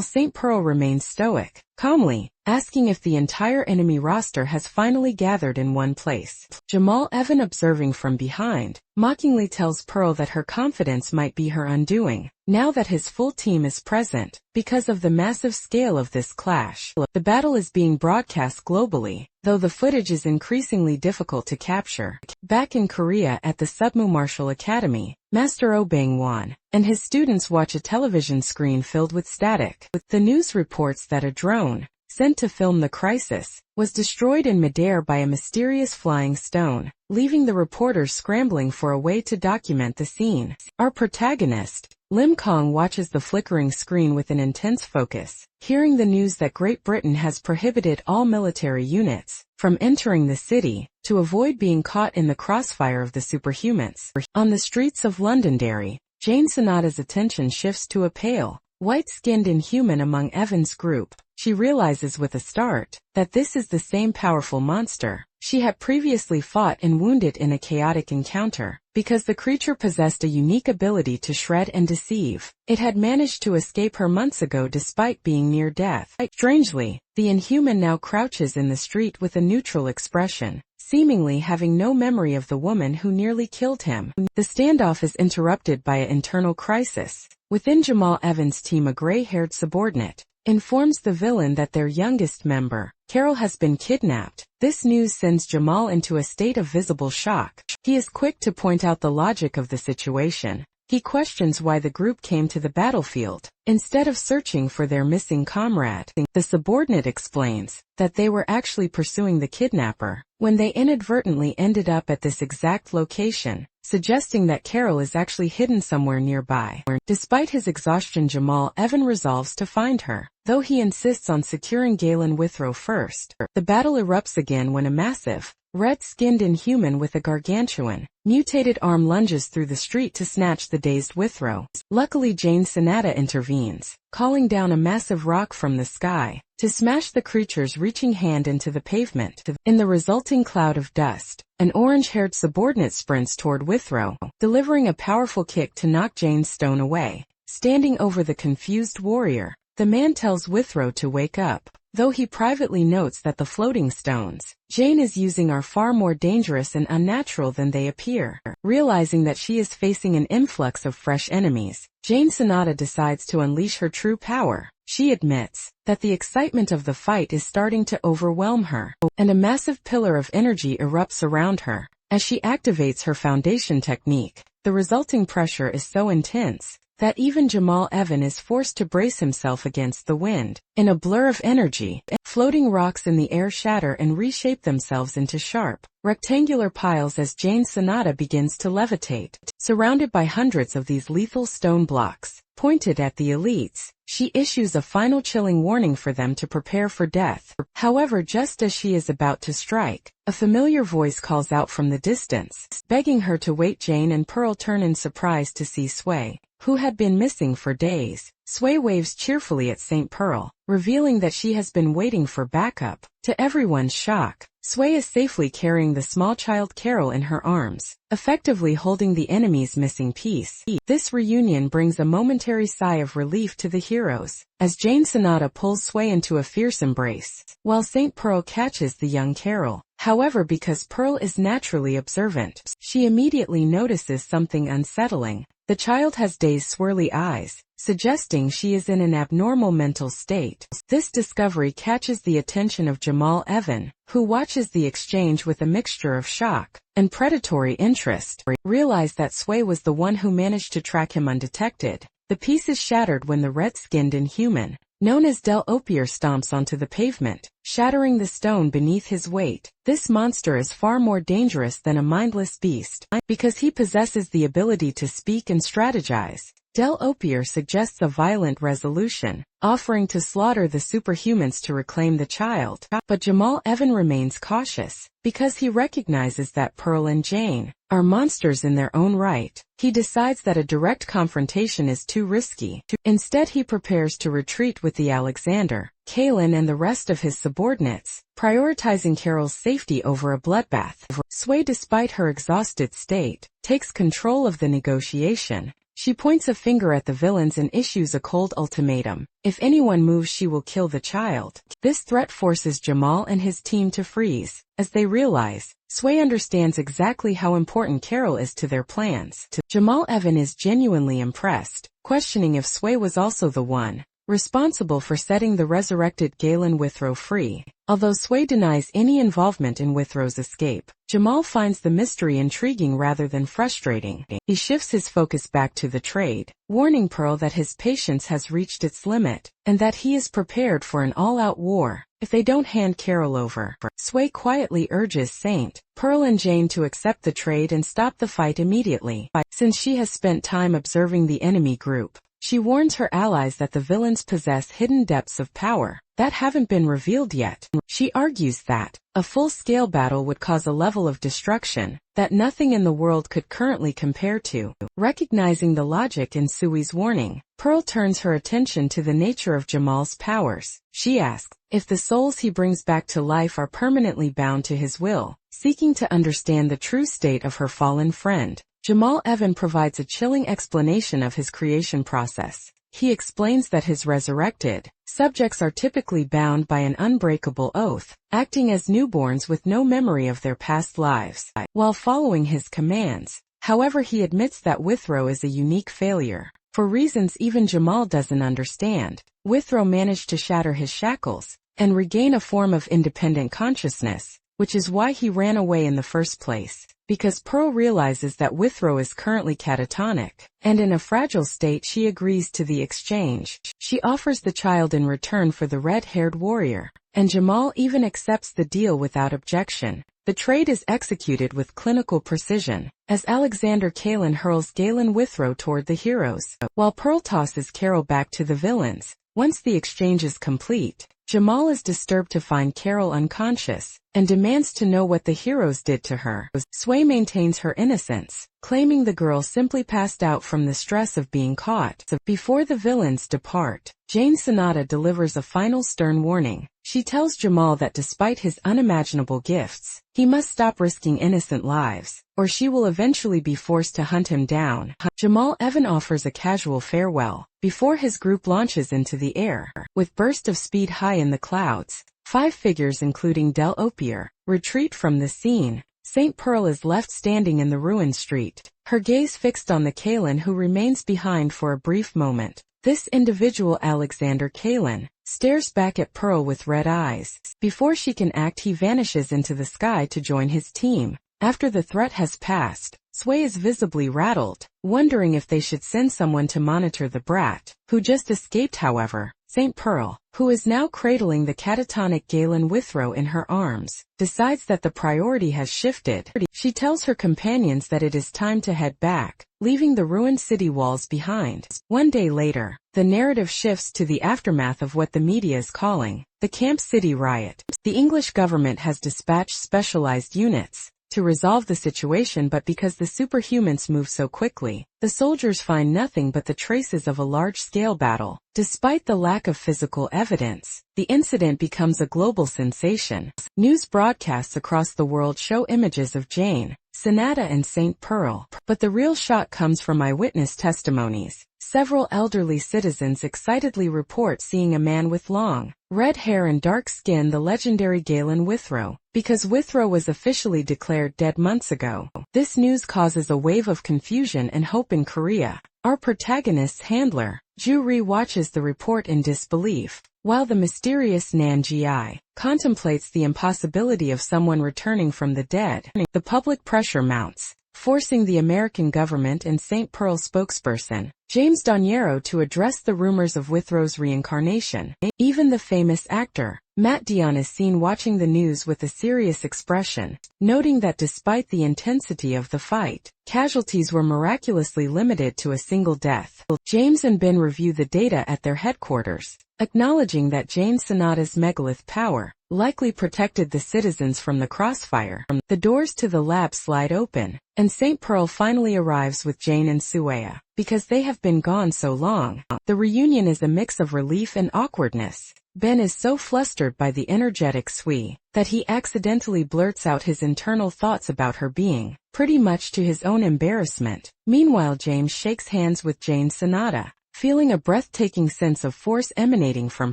St. Pearl remains stoic, calmly asking if the entire enemy roster has finally gathered in one place. Jamal, Evan observing from behind, mockingly tells Pearl that her confidence might be her undoing, now that his full team is present, because of the massive scale of this clash. The battle is being broadcast globally, though the footage is increasingly difficult to capture. Back in Korea at the Submu Martial Academy, Master Oh Bang-won and his students watch a television screen filled with static. The news reports that a drone, sent to film the crisis, was destroyed in midair by a mysterious flying stone, leaving the reporters scrambling for a way to document the scene. Our protagonist, Lim Kong, watches the flickering screen with an intense focus, hearing the news that Great Britain has prohibited all military units from entering the city to avoid being caught in the crossfire of the superhumans. On the streets of Londonderry, Jane Sonata's attention shifts to a pale, white-skinned inhuman among Evan's group. She realizes with a start that this is the same powerful monster she had previously fought and wounded in a chaotic encounter. Because the creature possessed a unique ability to shred and deceive, it had managed to escape her months ago despite being near death. Strangely, the inhuman now crouches in the street with a neutral expression, seemingly having no memory of the woman who nearly killed him. The standoff is interrupted by an internal crisis. Within Jamal Evans' team, a gray-haired subordinate informs the villain that their youngest member, Carol, has been kidnapped. This news sends Jamal into a state of visible shock. He is quick to point out the logic of the situation. He questions why the group came to the battlefield, instead of searching for their missing comrade. The subordinate explains that they were actually pursuing the kidnapper when they inadvertently ended up at this exact location, suggesting that Carol is actually hidden somewhere nearby. Despite his exhaustion, Jamal Evan resolves to find her, though he insists on securing Galen Withrow first. The battle erupts again when a massive, red-skinned inhuman with a gargantuan, mutated arm lunges through the street to snatch the dazed Withrow. Luckily, Jane Sonata intervenes, calling down a massive rock from the sky to smash the creature's reaching hand into the pavement. In the resulting cloud of dust, an orange-haired subordinate sprints toward Withrow, delivering a powerful kick to knock Jane's stone away. Standing over the confused warrior, the man tells Withrow to wake up, though he privately notes that the floating stones Jane is using are far more dangerous and unnatural than they appear. Realizing that she is facing an influx of fresh enemies, Jane Sonata decides to unleash her true power. She admits that the excitement of the fight is starting to overwhelm her, and a massive pillar of energy erupts around her. As she activates her foundation technique, the resulting pressure is so intense that even Jamal Evan is forced to brace himself against the wind. In a blur of energy, floating rocks in the air shatter and reshape themselves into sharp, rectangular piles as Jane Sonata begins to levitate. Surrounded by hundreds of these lethal stone blocks, pointed at the elites, she issues a final chilling warning for them to prepare for death. However, just as she is about to strike, a familiar voice calls out from the distance, begging her to wait. Jane and Pearl turn in surprise to see Sway, who had been missing for days. Sway waves cheerfully at St. Pearl, revealing that she has been waiting for backup. To everyone's shock, Sway is safely carrying the small child Carol in her arms, effectively holding the enemy's missing piece. This reunion brings a momentary sigh of relief to the heroes, as Jane Sonata pulls Sway into a fierce embrace, while St. Pearl catches the young Carol. However, because Pearl is naturally observant, she immediately notices something unsettling. The child has dazed, swirly eyes, suggesting she is in an abnormal mental state. This discovery catches the attention of Jamal Evan, who watches the exchange with a mixture of shock and predatory interest. Realized that Sway was the one who managed to track him undetected. The piece is shattered when the red-skinned inhuman, known as Del Opier, stomps onto the pavement, shattering the stone beneath his weight. This monster is far more dangerous than a mindless beast, because he possesses the ability to speak and strategize. Del Opier suggests a violent resolution, offering to slaughter the superhumans to reclaim the child. But Jamal Evan remains cautious, because he recognizes that Pearl and Jane are monsters in their own right. He decides that a direct confrontation is too risky. Instead, he prepares to retreat with the Alexander, Kaylin, and the rest of his subordinates, prioritizing Carol's safety over a bloodbath. Sway, despite her exhausted state, takes control of the negotiation. She points a finger at the villains and issues a cold ultimatum. If anyone moves, she will kill the child. This threat forces Jamal and his team to freeze, as they realize Sway understands exactly how important Carol is to their plans. Jamal Evan is genuinely impressed, questioning if Sway was also the one responsible for setting the resurrected Galen Withrow free. Although Sway denies any involvement in Withrow's escape, Jamal finds the mystery intriguing rather than frustrating. He shifts his focus back to the trade, warning Pearl that his patience has reached its limit, and that he is prepared for an all-out war if they don't hand Carol over. Sway quietly urges Saint, Pearl, and Jane to accept the trade and stop the fight immediately. Since she has spent time observing the enemy group, she warns her allies that the villains possess hidden depths of power that haven't been revealed yet. She argues that a full-scale battle would cause a level of destruction that nothing in the world could currently compare to. Recognizing the logic in Sui's warning, Pearl turns her attention to the nature of Jamal's powers. She asks if the souls he brings back to life are permanently bound to his will. Seeking to understand the true state of her fallen friend, Jamal Evan provides a chilling explanation of his creation process. He explains that his resurrected subjects are typically bound by an unbreakable oath, acting as newborns with no memory of their past lives, while following his commands. However, he admits that Withrow is a unique failure. For reasons even Jamal doesn't understand, Withrow managed to shatter his shackles and regain a form of independent consciousness, which is why he ran away in the first place. Because Pearl realizes that Withrow is currently catatonic and in a fragile state, she agrees to the exchange. She offers the child in return for the red-haired warrior, and Jamal even accepts the deal without objection. The trade is executed with clinical precision, as Alexander Kaylin hurls Galen Withrow toward the heroes, while Pearl tosses Carol back to the villains. Once the exchange is complete, Jamal is disturbed to find Carol unconscious, and demands to know what the heroes did to her. Sway maintains her innocence, claiming the girl simply passed out from the stress of being caught. Before the villains depart, Jane Sonata delivers a final stern warning. She tells Jamal that despite his unimaginable gifts, he must stop risking innocent lives, or she will eventually be forced to hunt him down. Jamal Evan offers a casual farewell before his group launches into the air. With burst of speed high in the clouds, 5 figures including Del Opier retreat from the scene. Saint Pearl is left standing in the ruined street, her gaze fixed on the Kaylin, who remains behind for a brief moment. This individual, Alexander Kaylin, stares back at Pearl with red eyes. Before she can act, he vanishes into the sky to join his team. After the threat has passed, Sway is visibly rattled, wondering if they should send someone to monitor the brat, who just escaped. However, Saint Pearl, who is now cradling the catatonic Galen Withrow in her arms, decides that the priority has shifted. She tells her companions that it is time to head back, leaving the ruined city walls behind. One day later, the narrative shifts to the aftermath of what the media is calling the Camp City riot. The English government has dispatched specialized units to resolve the situation, but because the superhumans move so quickly, the soldiers find nothing but the traces of a large-scale battle. Despite the lack of physical evidence, the incident becomes a global sensation. News broadcasts across the world show images of Jane, Sonata and St. Pearl. But the real shock comes from eyewitness testimonies. Several elderly citizens excitedly report seeing a man with long, red hair and dark skin, the legendary Galen Withrow, because Withrow was officially declared dead months ago. This news causes a wave of confusion and hope in Korea. Our protagonist's handler, Ju-ri, watches the report in disbelief, while the mysterious Nan Ji contemplates the impossibility of someone returning from the dead. The public pressure mounts, forcing the American government and St. Pearl spokesperson, James Doniero, to address the rumors of Withrow's reincarnation. Even the famous actor, Matt Dionne, is seen watching the news with a serious expression, noting that despite the intensity of the fight, casualties were miraculously limited to a single death. James and Ben review the data at their headquarters, acknowledging that Jane Sonata's megalith power likely protected the citizens from the crossfire. The doors to the lab slide open, and St. Pearl finally arrives with Jane and Sueya. Because they have been gone so long, the reunion is a mix of relief and awkwardness. Ben is so flustered by the energetic Sui that he accidentally blurts out his internal thoughts about her being, pretty much to his own embarrassment. Meanwhile, James shakes hands with Jane Sonata, feeling a breathtaking sense of force emanating from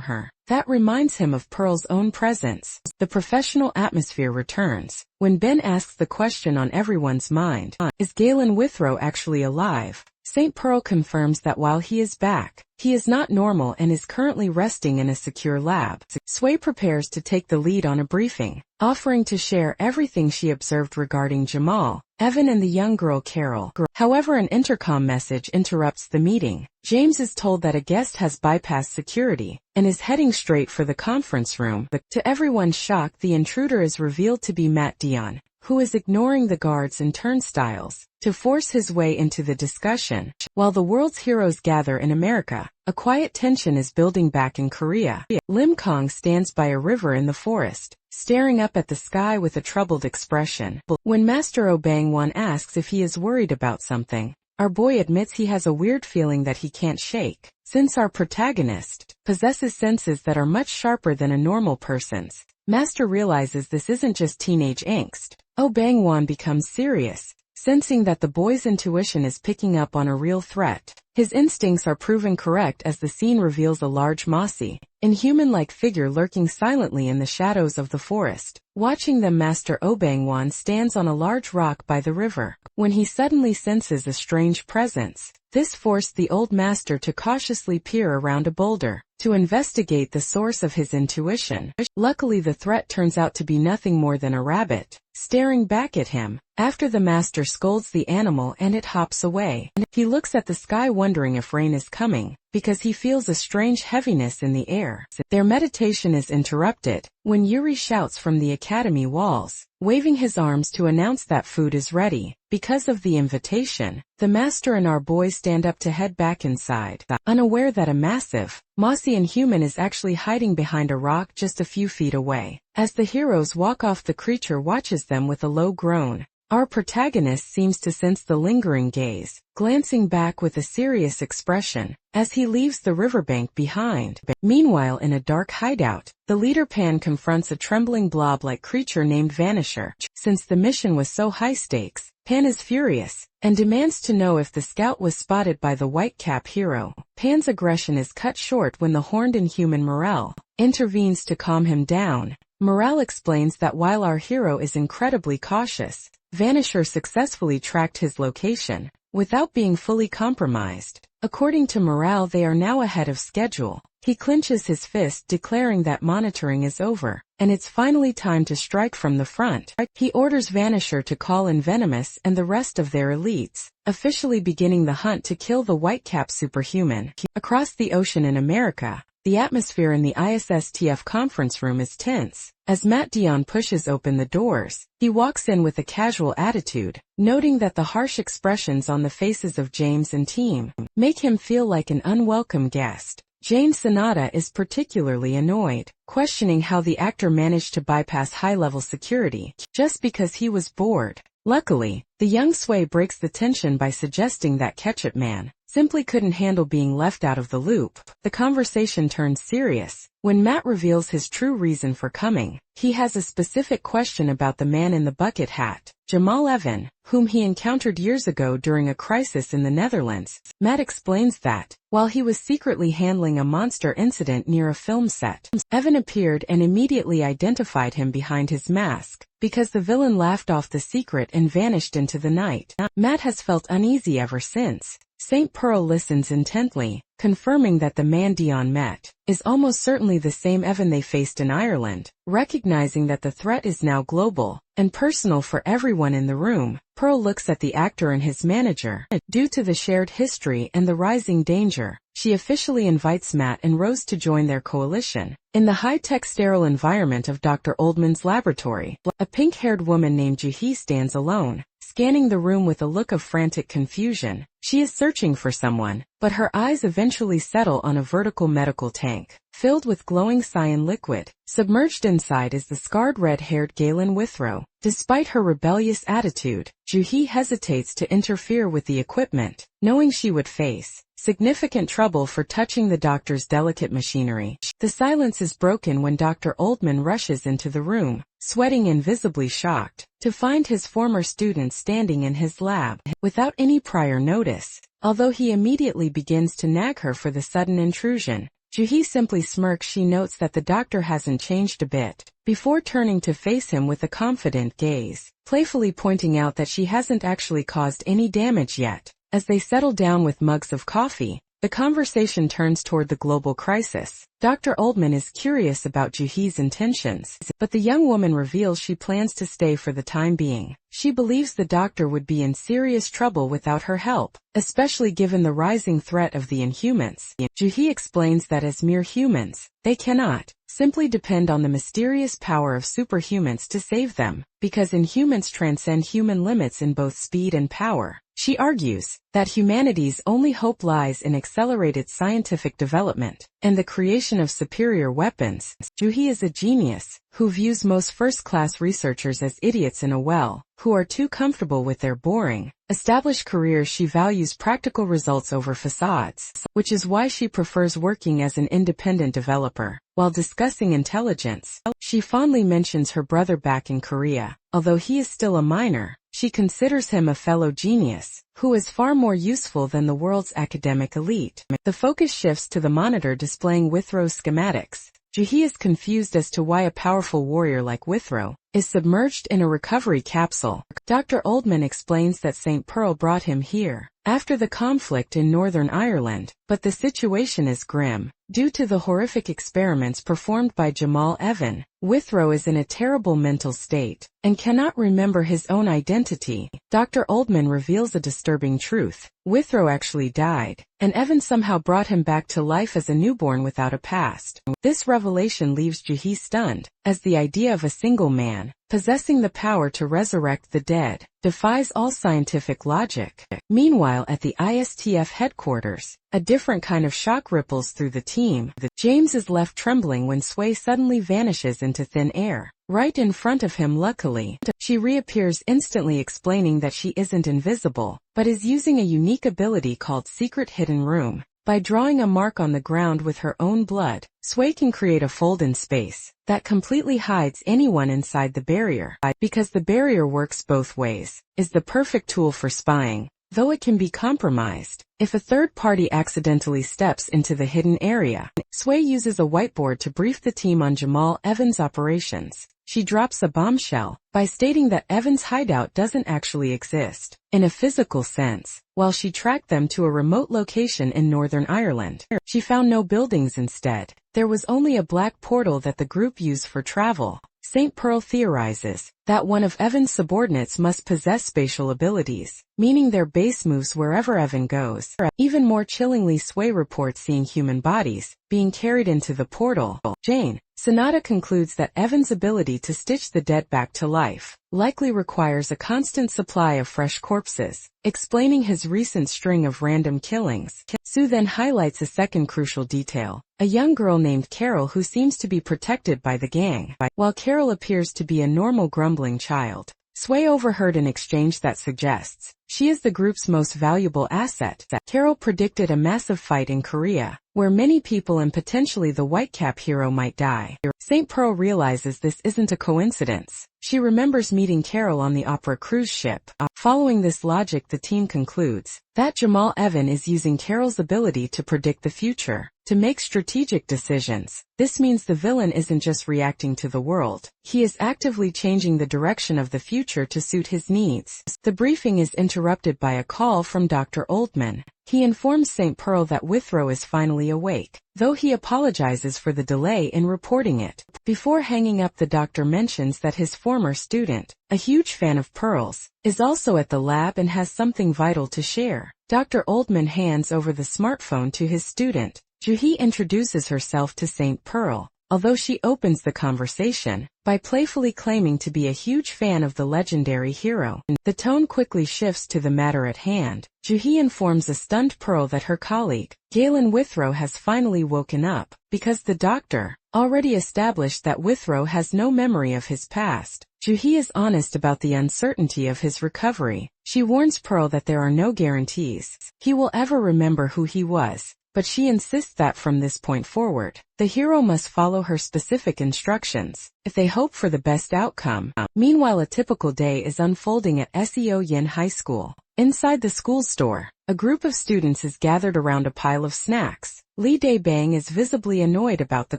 her that reminds him of Pearl's own presence. The professional atmosphere returns when Ben asks the question on everyone's mind: is Galen Withrow actually alive? St. Pearl confirms that while he is back, he is not normal and is currently resting in a secure lab. Sui prepares to take the lead on a briefing, offering to share everything she observed regarding Jamal, Evan and the young girl Carol. However, an intercom message interrupts the meeting. James is told that a guest has bypassed security and is heading straight for the conference room. But to everyone's shock, the intruder is revealed to be Matt Dionne, who is ignoring the guards and turnstiles to force his way into the discussion. While the world's heroes gather in America, a quiet tension is building back in Korea. Lim Kong stands by a river in the forest, staring up at the sky with a troubled expression. When Master Oh Bang-won asks if he is worried about something, our boy admits he has a weird feeling that he can't shake. Since our protagonist possesses senses that are much sharper than a normal person's, Master realizes this isn't just teenage angst. Oh Bang-won becomes serious, sensing that the boy's intuition is picking up on a real threat. His instincts are proven correct as the scene reveals a large mossy, inhuman-like figure lurking silently in the shadows of the forest. Watching them, Master Oh Bang-won stands on a large rock by the river, when he suddenly senses a strange presence. This forced the old master to cautiously peer around a boulder, to investigate the source of his intuition. Luckily, the threat turns out to be nothing more than a rabbit, staring back at him. After the master scolds the animal and it hops away, he looks at the sky wondering if rain is coming, because he feels a strange heaviness in the air. Their meditation is interrupted when Yuri shouts from the academy walls, waving his arms to announce that food is ready. Because of the invitation, the master and our boys stand up to head back inside, unaware that a massive, mossy inhuman is actually hiding behind a rock just a few feet away. As the heroes walk off, the creature watches them with a low groan. Our protagonist seems to sense the lingering gaze, glancing back with a serious expression as he leaves the riverbank behind. Meanwhile, in a dark hideout, the leader Pan confronts a trembling blob-like creature named Vanisher. Since the mission was so high stakes, Pan is furious and demands to know if the scout was spotted by the white-cap hero. Pan's aggression is cut short when the horned inhuman Morel intervenes to calm him down. Morel explains that while our hero is incredibly cautious, Vanisher successfully tracked his location without being fully compromised. According to Morel, they are now ahead of schedule. He clenches his fist, declaring that monitoring is over, and it's finally time to strike from the front. He orders Vanisher to call in Venomous and the rest of their elites, officially beginning the hunt to kill the white-cap superhuman. Across the ocean in America, the atmosphere in the ISSTF conference room is tense. As Matt Dionne pushes open the doors, he walks in with a casual attitude, noting that the harsh expressions on the faces of James and team make him feel like an unwelcome guest. Jane Sonata is particularly annoyed, questioning how the actor managed to bypass high-level security just because he was bored. Luckily, the young Sway breaks the tension by suggesting that Ketchup Man simply couldn't handle being left out of the loop. The conversation turns serious when Matt reveals his true reason for coming. He has a specific question about the man in the bucket hat. Jamal Evan, whom he encountered years ago during a crisis in the Netherlands. Matt explains that, while he was secretly handling a monster incident near a film set, Evan appeared and immediately identified him behind his mask, because the villain laughed off the secret and vanished into the night. Matt has felt uneasy ever since. St. Pearl listens intently, confirming that the man Dion met is almost certainly the same Evan they faced in Ireland. Recognizing that the threat is now global and personal for everyone in the room, Pearl looks at the actor and his manager. Due to the shared history and the rising danger, she officially invites Matt and Rose to join their coalition. In the high-tech sterile environment of Dr. Oldman's laboratory, a pink-haired woman named Juhi stands alone, scanning the room with a look of frantic confusion. She is searching for someone, but her eyes eventually settle on a vertical medical tank, filled with glowing cyan liquid. Submerged inside is the scarred red-haired Galen Withrow. Despite her rebellious attitude, Juhi hesitates to interfere with the equipment, knowing she would face significant trouble for touching the doctor's delicate machinery. The silence is broken when Dr. Oldman rushes into the room, sweating and visibly shocked, to find his former student standing in his lab, without any prior notice. Although he immediately begins to nag her for the sudden intrusion, Juhi simply smirks. She notes that the doctor hasn't changed a bit, before turning to face him with a confident gaze, playfully pointing out that she hasn't actually caused any damage yet. As they settle down with mugs of coffee, the conversation turns toward the global crisis. Dr. Oldman is curious about Juhi's intentions, but the young woman reveals she plans to stay for the time being. She believes the doctor would be in serious trouble without her help, especially given the rising threat of the Inhumans. Juhi explains that as mere humans, they cannot simply depend on the mysterious power of superhumans to save them, because Inhumans transcend human limits in both speed and power. She argues that humanity's only hope lies in accelerated scientific development and the creation of superior weapons. Juhi is a genius who views most first-class researchers as idiots in a well, who are too comfortable with their boring, established careers. She values practical results over facades, which is why she prefers working as an independent developer. While discussing intelligence, she fondly mentions her brother back in Korea. Although he is still a minor, she considers him a fellow genius, who is far more useful than the world's academic elite. The focus shifts to the monitor displaying Withrow's schematics. Juhi is confused as to why a powerful warrior like Withrow is submerged in a recovery capsule. Dr. Oldman explains that St. Pearl brought him here after the conflict in Northern Ireland, but the situation is grim. Due to the horrific experiments performed by Jamal Evan, Withrow is in a terrible mental state and cannot remember his own identity. Dr. Oldman reveals a disturbing truth. Withrow actually died, and Evan somehow brought him back to life as a newborn without a past. This revelation leaves Juhi stunned, as the idea of a single man possessing the power to resurrect the dead defies all scientific logic. Meanwhile, at the ISTF headquarters, a different kind of shock ripples through the team. James is left trembling when Sway suddenly vanishes into thin air, right in front of him. Luckily, she reappears instantly, explaining that she isn't invisible, but is using a unique ability called Secret Hidden Room. By drawing a mark on the ground with her own blood, Sway can create a fold in space that completely hides anyone inside the barrier. Because the barrier works both ways, is the perfect tool for spying, though it can be compromised if a third party accidentally steps into the hidden area. Sway uses a whiteboard to brief the team on Jamal Evans' operations. She drops a bombshell by stating that Evans' hideout doesn't actually exist in a physical sense. While she tracked them to a remote location in Northern Ireland, she found no buildings. Instead, there was only a black portal that the group used for travel. St. Pearl theorizes that one of Evan's subordinates must possess spatial abilities, meaning their base moves wherever Evan goes. Even more chillingly, Sway reports seeing human bodies being carried into the portal. Jane Sonata concludes that Evan's ability to stitch the dead back to life likely requires a constant supply of fresh corpses, explaining his recent string of random killings. Sue then highlights a second crucial detail: a young girl named Carol who seems to be protected by the gang. While Carol appears to be a normal grumbling child, Sway overheard an exchange that suggests she is the group's most valuable asset. Carol predicted a massive fight in Korea, where many people and potentially the Whitecap hero might die. St. Pearl realizes this isn't a coincidence. She remembers meeting Carol on the Opera cruise ship. Following this logic, the team concludes that Jamal Evan is using Carol's ability to predict the future to make strategic decisions. This means the villain isn't just reacting to the world. He is actively changing the direction of the future to suit his needs. The briefing is interrupted by a call from Dr. Oldman. He informs St. Pearl that Withrow is finally awake, though he apologizes for the delay in reporting it. Before hanging up, the doctor mentions that his former student, a huge fan of Pearl's, is also at the lab and has something vital to share. Dr. Oldman hands over the smartphone to his student. Juhi introduces herself to St. Pearl, although she opens the conversation by playfully claiming to be a huge fan of the legendary hero. The tone quickly shifts to the matter at hand. Juhi informs a stunned Pearl that her colleague, Galen Withrow, has finally woken up, because the doctor already established that Withrow has no memory of his past. Juhi is honest about the uncertainty of his recovery. She warns Pearl that there are no guarantees he will ever remember who he was, but she insists that from this point forward, the hero must follow her specific instructions if they hope for the best outcome. Meanwhile, a typical day is unfolding at Seo Yin High School. Inside the school store, a group of students is gathered around a pile of snacks. Lee Dae-bang is visibly annoyed about the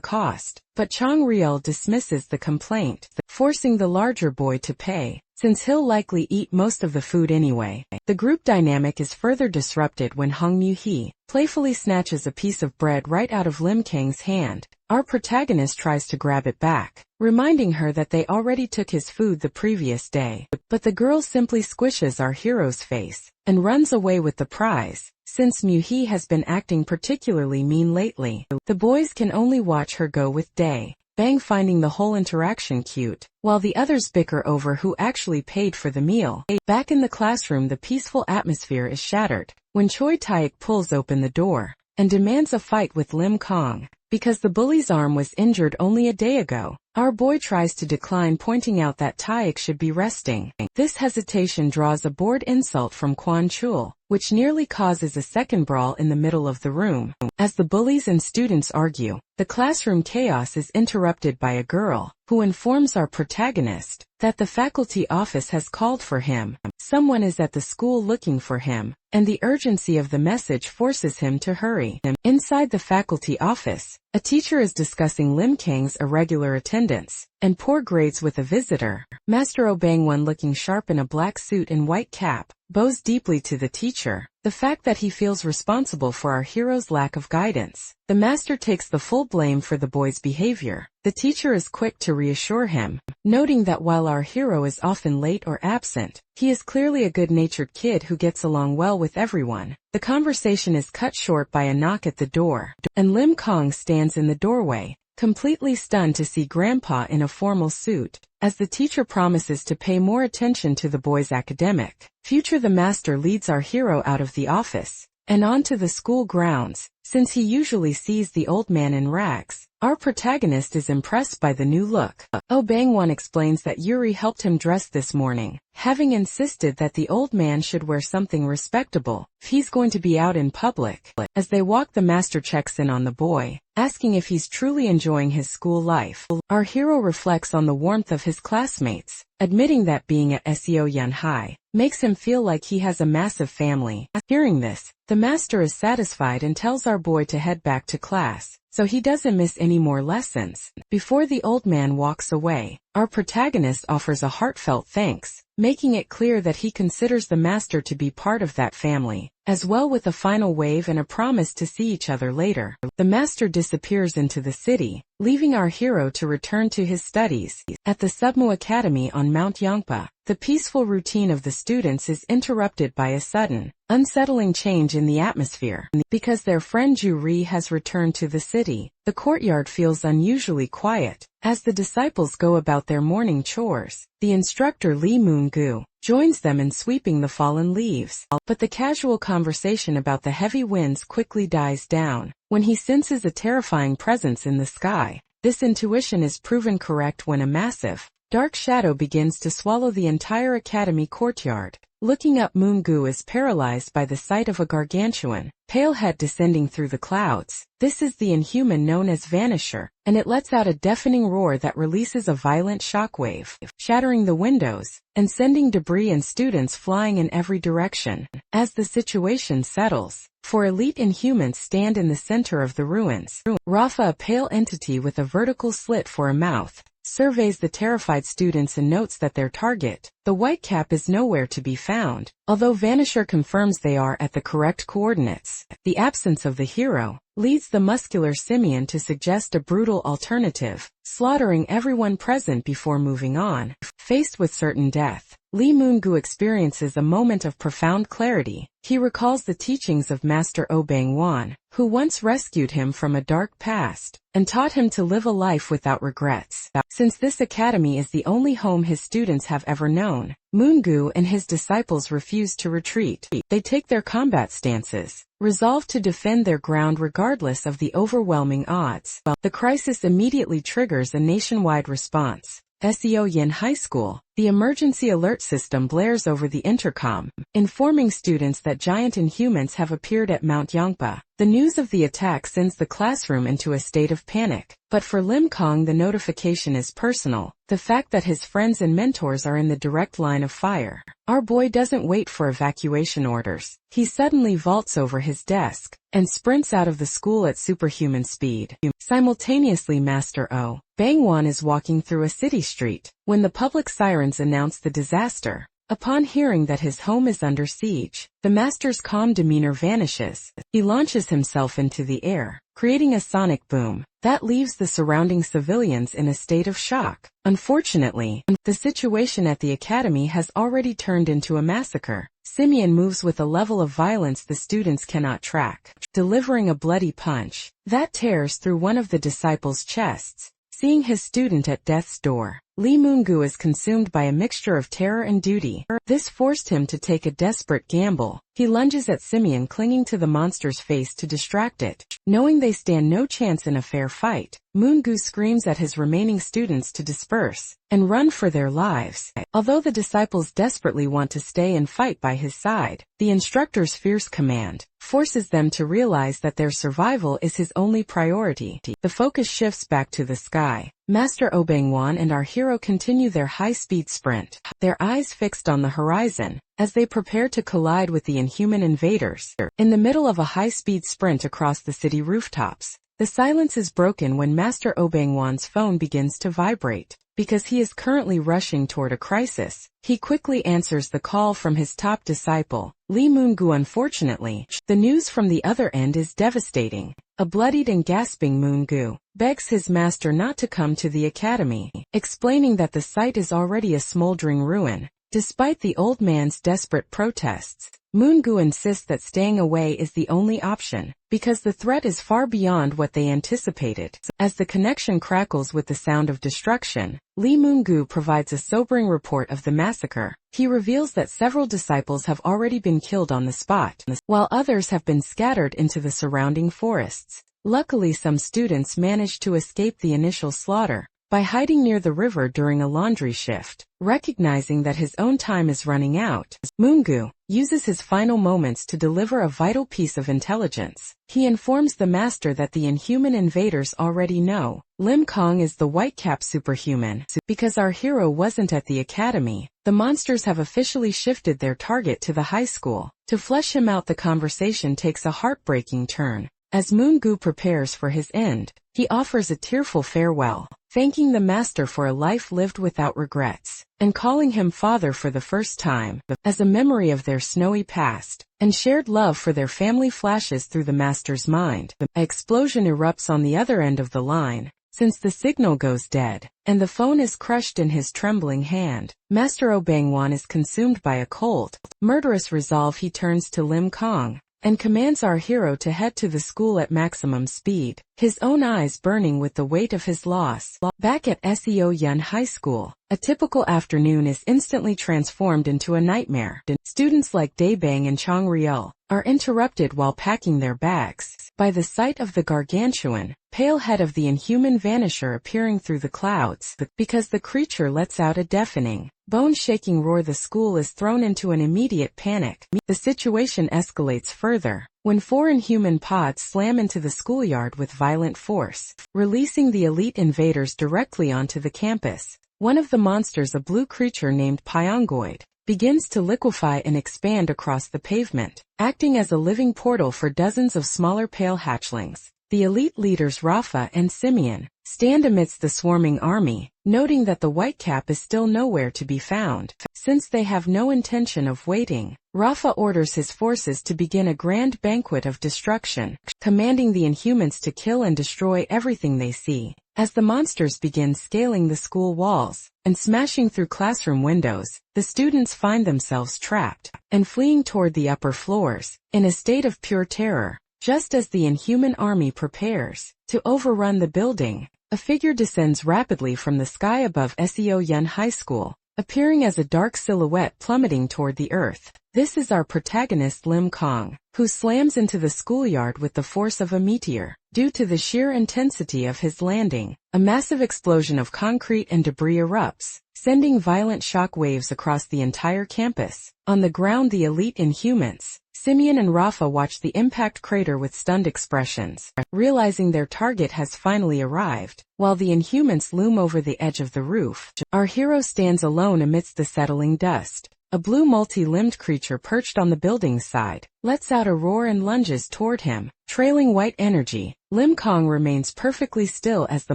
cost, but Chang Riel dismisses the complaint, forcing the larger boy to pay, since he'll likely eat most of the food anyway. The group dynamic is further disrupted when Hong Mu-hee playfully snatches a piece of bread right out of Lim Kang's hand. Our protagonist tries to grab it back, reminding her that they already took his food the previous day, but the girl simply squishes our hero's face and runs away with the prize. Since Mu-hee has been acting particularly mean lately, the boys can only watch her go with Dae-bang, finding the whole interaction cute, while the others bicker over who actually paid for the meal. Back in the classroom, the peaceful atmosphere is shattered when Choi Taek pulls open the door and demands a fight with Lim Kang. Because the bully's arm was injured only a day ago, our boy tries to decline, pointing out that Taek should be resting. This hesitation draws a bored insult from Kwon Chul, which nearly causes a second brawl in the middle of the room. As the bullies and students argue, the classroom chaos is interrupted by a girl who informs our protagonist that the faculty office has called for him. Someone is at the school looking for him, and the urgency of the message forces him to hurry. Inside the faculty office, a teacher is discussing Lim Kang's irregular attendance and poor grades with a visitor. Master Oh Bang-won, looking sharp in a black suit and white cap, bows deeply to the teacher the fact that he feels responsible for our hero's lack of guidance. The master takes the full blame for the boy's behavior. The teacher is quick to reassure him, noting that while our hero is often late or absent, he is clearly a good-natured kid who gets along well with everyone. The conversation is cut short by a knock at the door, and Lim Kang stands in the doorway, completely stunned to see Grandpa in a formal suit. As the teacher promises to pay more attention to the boy's academic future, the master leads our hero out of the office and onto the school grounds. Since he usually sees the old man in rags, our protagonist is impressed by the new look. Oh Bang-won explains that Yuri helped him dress this morning, having insisted that the old man should wear something respectable if he's going to be out in public. As they walk, the master checks in on the boy, asking if he's truly enjoying his school life. Our hero reflects on the warmth of his classmates, admitting that being at Seo Yun High makes him feel like he has a massive family. Hearing this, the master is satisfied and tells our boy to head back to class, so he doesn't miss any more lessons. Before the old man walks away, our protagonist offers a heartfelt thanks, making it clear that he considers the master to be part of that family, as well, with a final wave and a promise to see each other later. The master disappears into the city, leaving our hero to return to his studies. At the Submu Academy on Mount Yongpa, the peaceful routine of the students is interrupted by a sudden, unsettling change in the atmosphere. Because their friend Ju Ri has returned to the city, the courtyard feels unusually quiet. As the disciples go about their morning chores, the instructor Lee Moon-gu joins them in sweeping the fallen leaves. But the casual conversation about the heavy winds quickly dies down when he senses a terrifying presence in the sky. This intuition is proven correct when a massive, Dark shadow begins to swallow the entire academy courtyard. Looking up, Moon-gu is paralyzed by the sight of a gargantuan, pale head descending through the clouds. This is the inhuman known as Vanisher, and it lets out a deafening roar that releases a violent shockwave, shattering the windows, and sending debris and students flying in every direction. As the situation settles, four elite Inhumans stand in the center of the ruins. Rafa, a pale entity with a vertical slit for a mouth, surveys the terrified students and notes that their target, the Whitecap, is nowhere to be found, although Vanisher confirms they are at the correct coordinates. The absence of the hero leads the muscular simian to suggest a brutal alternative, slaughtering everyone present before moving on. Faced with certain death, Lee Moon-gu experiences a moment of profound clarity. He recalls the teachings of Master Oh Bang-won, who once rescued him from a dark past and taught him to live a life without regrets. Since this academy is the only home his students have ever known, Moon-gu and his disciples refuse to retreat. They take their combat stances, resolved to defend their ground regardless of the overwhelming odds. The crisis immediately triggers a nationwide response. Seoyin High School, the emergency alert system blares over the intercom, informing students that giant Inhumans have appeared at Mount Yongpa. The news of the attack sends the classroom into a state of panic. But for Lim Kong, the notification is personal, the fact that his friends and mentors are in the direct line of fire. Our boy doesn't wait for evacuation orders. He suddenly vaults over his desk and sprints out of the school at superhuman speed. Simultaneously, Master Oh Bang-won is walking through a city street when the public sirens announce the disaster. Upon hearing that his home is under siege, the master's calm demeanor vanishes. He launches himself into the air, creating a sonic boom that leaves the surrounding civilians in a state of shock. Unfortunately, the situation at the academy has already turned into a massacre. Simeon moves with a level of violence the students cannot track, delivering a bloody punch that tears through one of the disciples' chests. Seeing his student at death's door, Lee Moon-gu is consumed by a mixture of terror and duty. This forced him to take a desperate gamble. He lunges at Simeon, clinging to the monster's face to distract it. Knowing they stand no chance in a fair fight, Moon-gu screams at his remaining students to disperse and run for their lives. Although the disciples desperately want to stay and fight by his side, the instructor's fierce command forces them to realize that their survival is his only priority. The focus shifts back to the sky. Master Oh Bang-won and our hero continue their high-speed sprint, their eyes fixed on the horizon, as they prepare to collide with the Inhuman invaders. In the middle of a high-speed sprint across the city rooftops, the silence is broken when Master Oh Bang-won's phone begins to vibrate. Because he is currently rushing toward a crisis, he quickly answers the call from his top disciple, Lee Moon-gu. Unfortunately, the news from the other end is devastating. A bloodied and gasping Moon-gu begs his master not to come to the academy, explaining that the site is already a smoldering ruin. Despite the old man's desperate protests, Moon-gu insists that staying away is the only option, because the threat is far beyond what they anticipated. As the connection crackles with the sound of destruction, Lee Moon-gu provides a sobering report of the massacre. He reveals that several disciples have already been killed on the spot, while others have been scattered into the surrounding forests. Luckily, some students managed to escape the initial slaughter by hiding near the river during a laundry shift. Recognizing that his own time is running out, Moon-gu uses his final moments to deliver a vital piece of intelligence. He informs the master that the Inhuman invaders already know Lim Kong is the Whitecap superhuman. Because our hero wasn't at the academy, the monsters have officially shifted their target to the high school. To flesh him out, the conversation takes a heartbreaking turn. As Moon-gu prepares for his end, he offers a tearful farewell, thanking the master for a life lived without regrets, and calling him father for the first time. As a memory of their snowy past and shared love for their family flashes through the master's mind, an explosion erupts on the other end of the line. Since the signal goes dead, and the phone is crushed in his trembling hand, Master Oh Bang-won is consumed by a cold, murderous resolve. He turns to Lim Kong and commands our hero to head to the school at maximum speed, his own eyes burning with the weight of his loss. Back at Seoyun High School, A typical afternoon is instantly transformed into a nightmare. Students like Daebang and Changriel are interrupted while packing their bags by the sight of the gargantuan, pale head of the inhuman vanisher appearing through the clouds. Because the creature lets out a deafening, bone-shaking roar, the school is thrown into an immediate panic. The situation escalates further when 4 inhuman pods slam into the schoolyard with violent force, releasing the elite invaders directly onto the campus. One of the monsters, a blue creature named Piongoid, begins to liquefy and expand across the pavement, acting as a living portal for dozens of smaller pale hatchlings. The elite leaders Rafa and Simeon stand amidst the swarming army, noting that the Whitecap is still nowhere to be found. Since they have no intention of waiting, Rafa orders his forces to begin a grand banquet of destruction, commanding the Inhumans to kill and destroy everything they see. As the monsters begin scaling the school walls and smashing through classroom windows, the students find themselves trapped and fleeing toward the upper floors, in a state of pure terror. Just as the Inhuman army prepares to overrun the building, a figure descends rapidly from the sky above Seo Yun High School, appearing as a dark silhouette plummeting toward the earth. This is our protagonist Lim Kong, who slams into the schoolyard with the force of a meteor. Due to the sheer intensity of his landing, a massive explosion of concrete and debris erupts, sending violent shock waves across the entire campus. On the ground, the elite Inhumans, Simeon and Rafa, watch the impact crater with stunned expressions, realizing their target has finally arrived. While the Inhumans loom over the edge of the roof, our hero stands alone amidst the settling dust. A blue multi-limbed creature perched on the building's side lets out a roar and lunges toward him, trailing white energy. Lim Kong remains perfectly still as the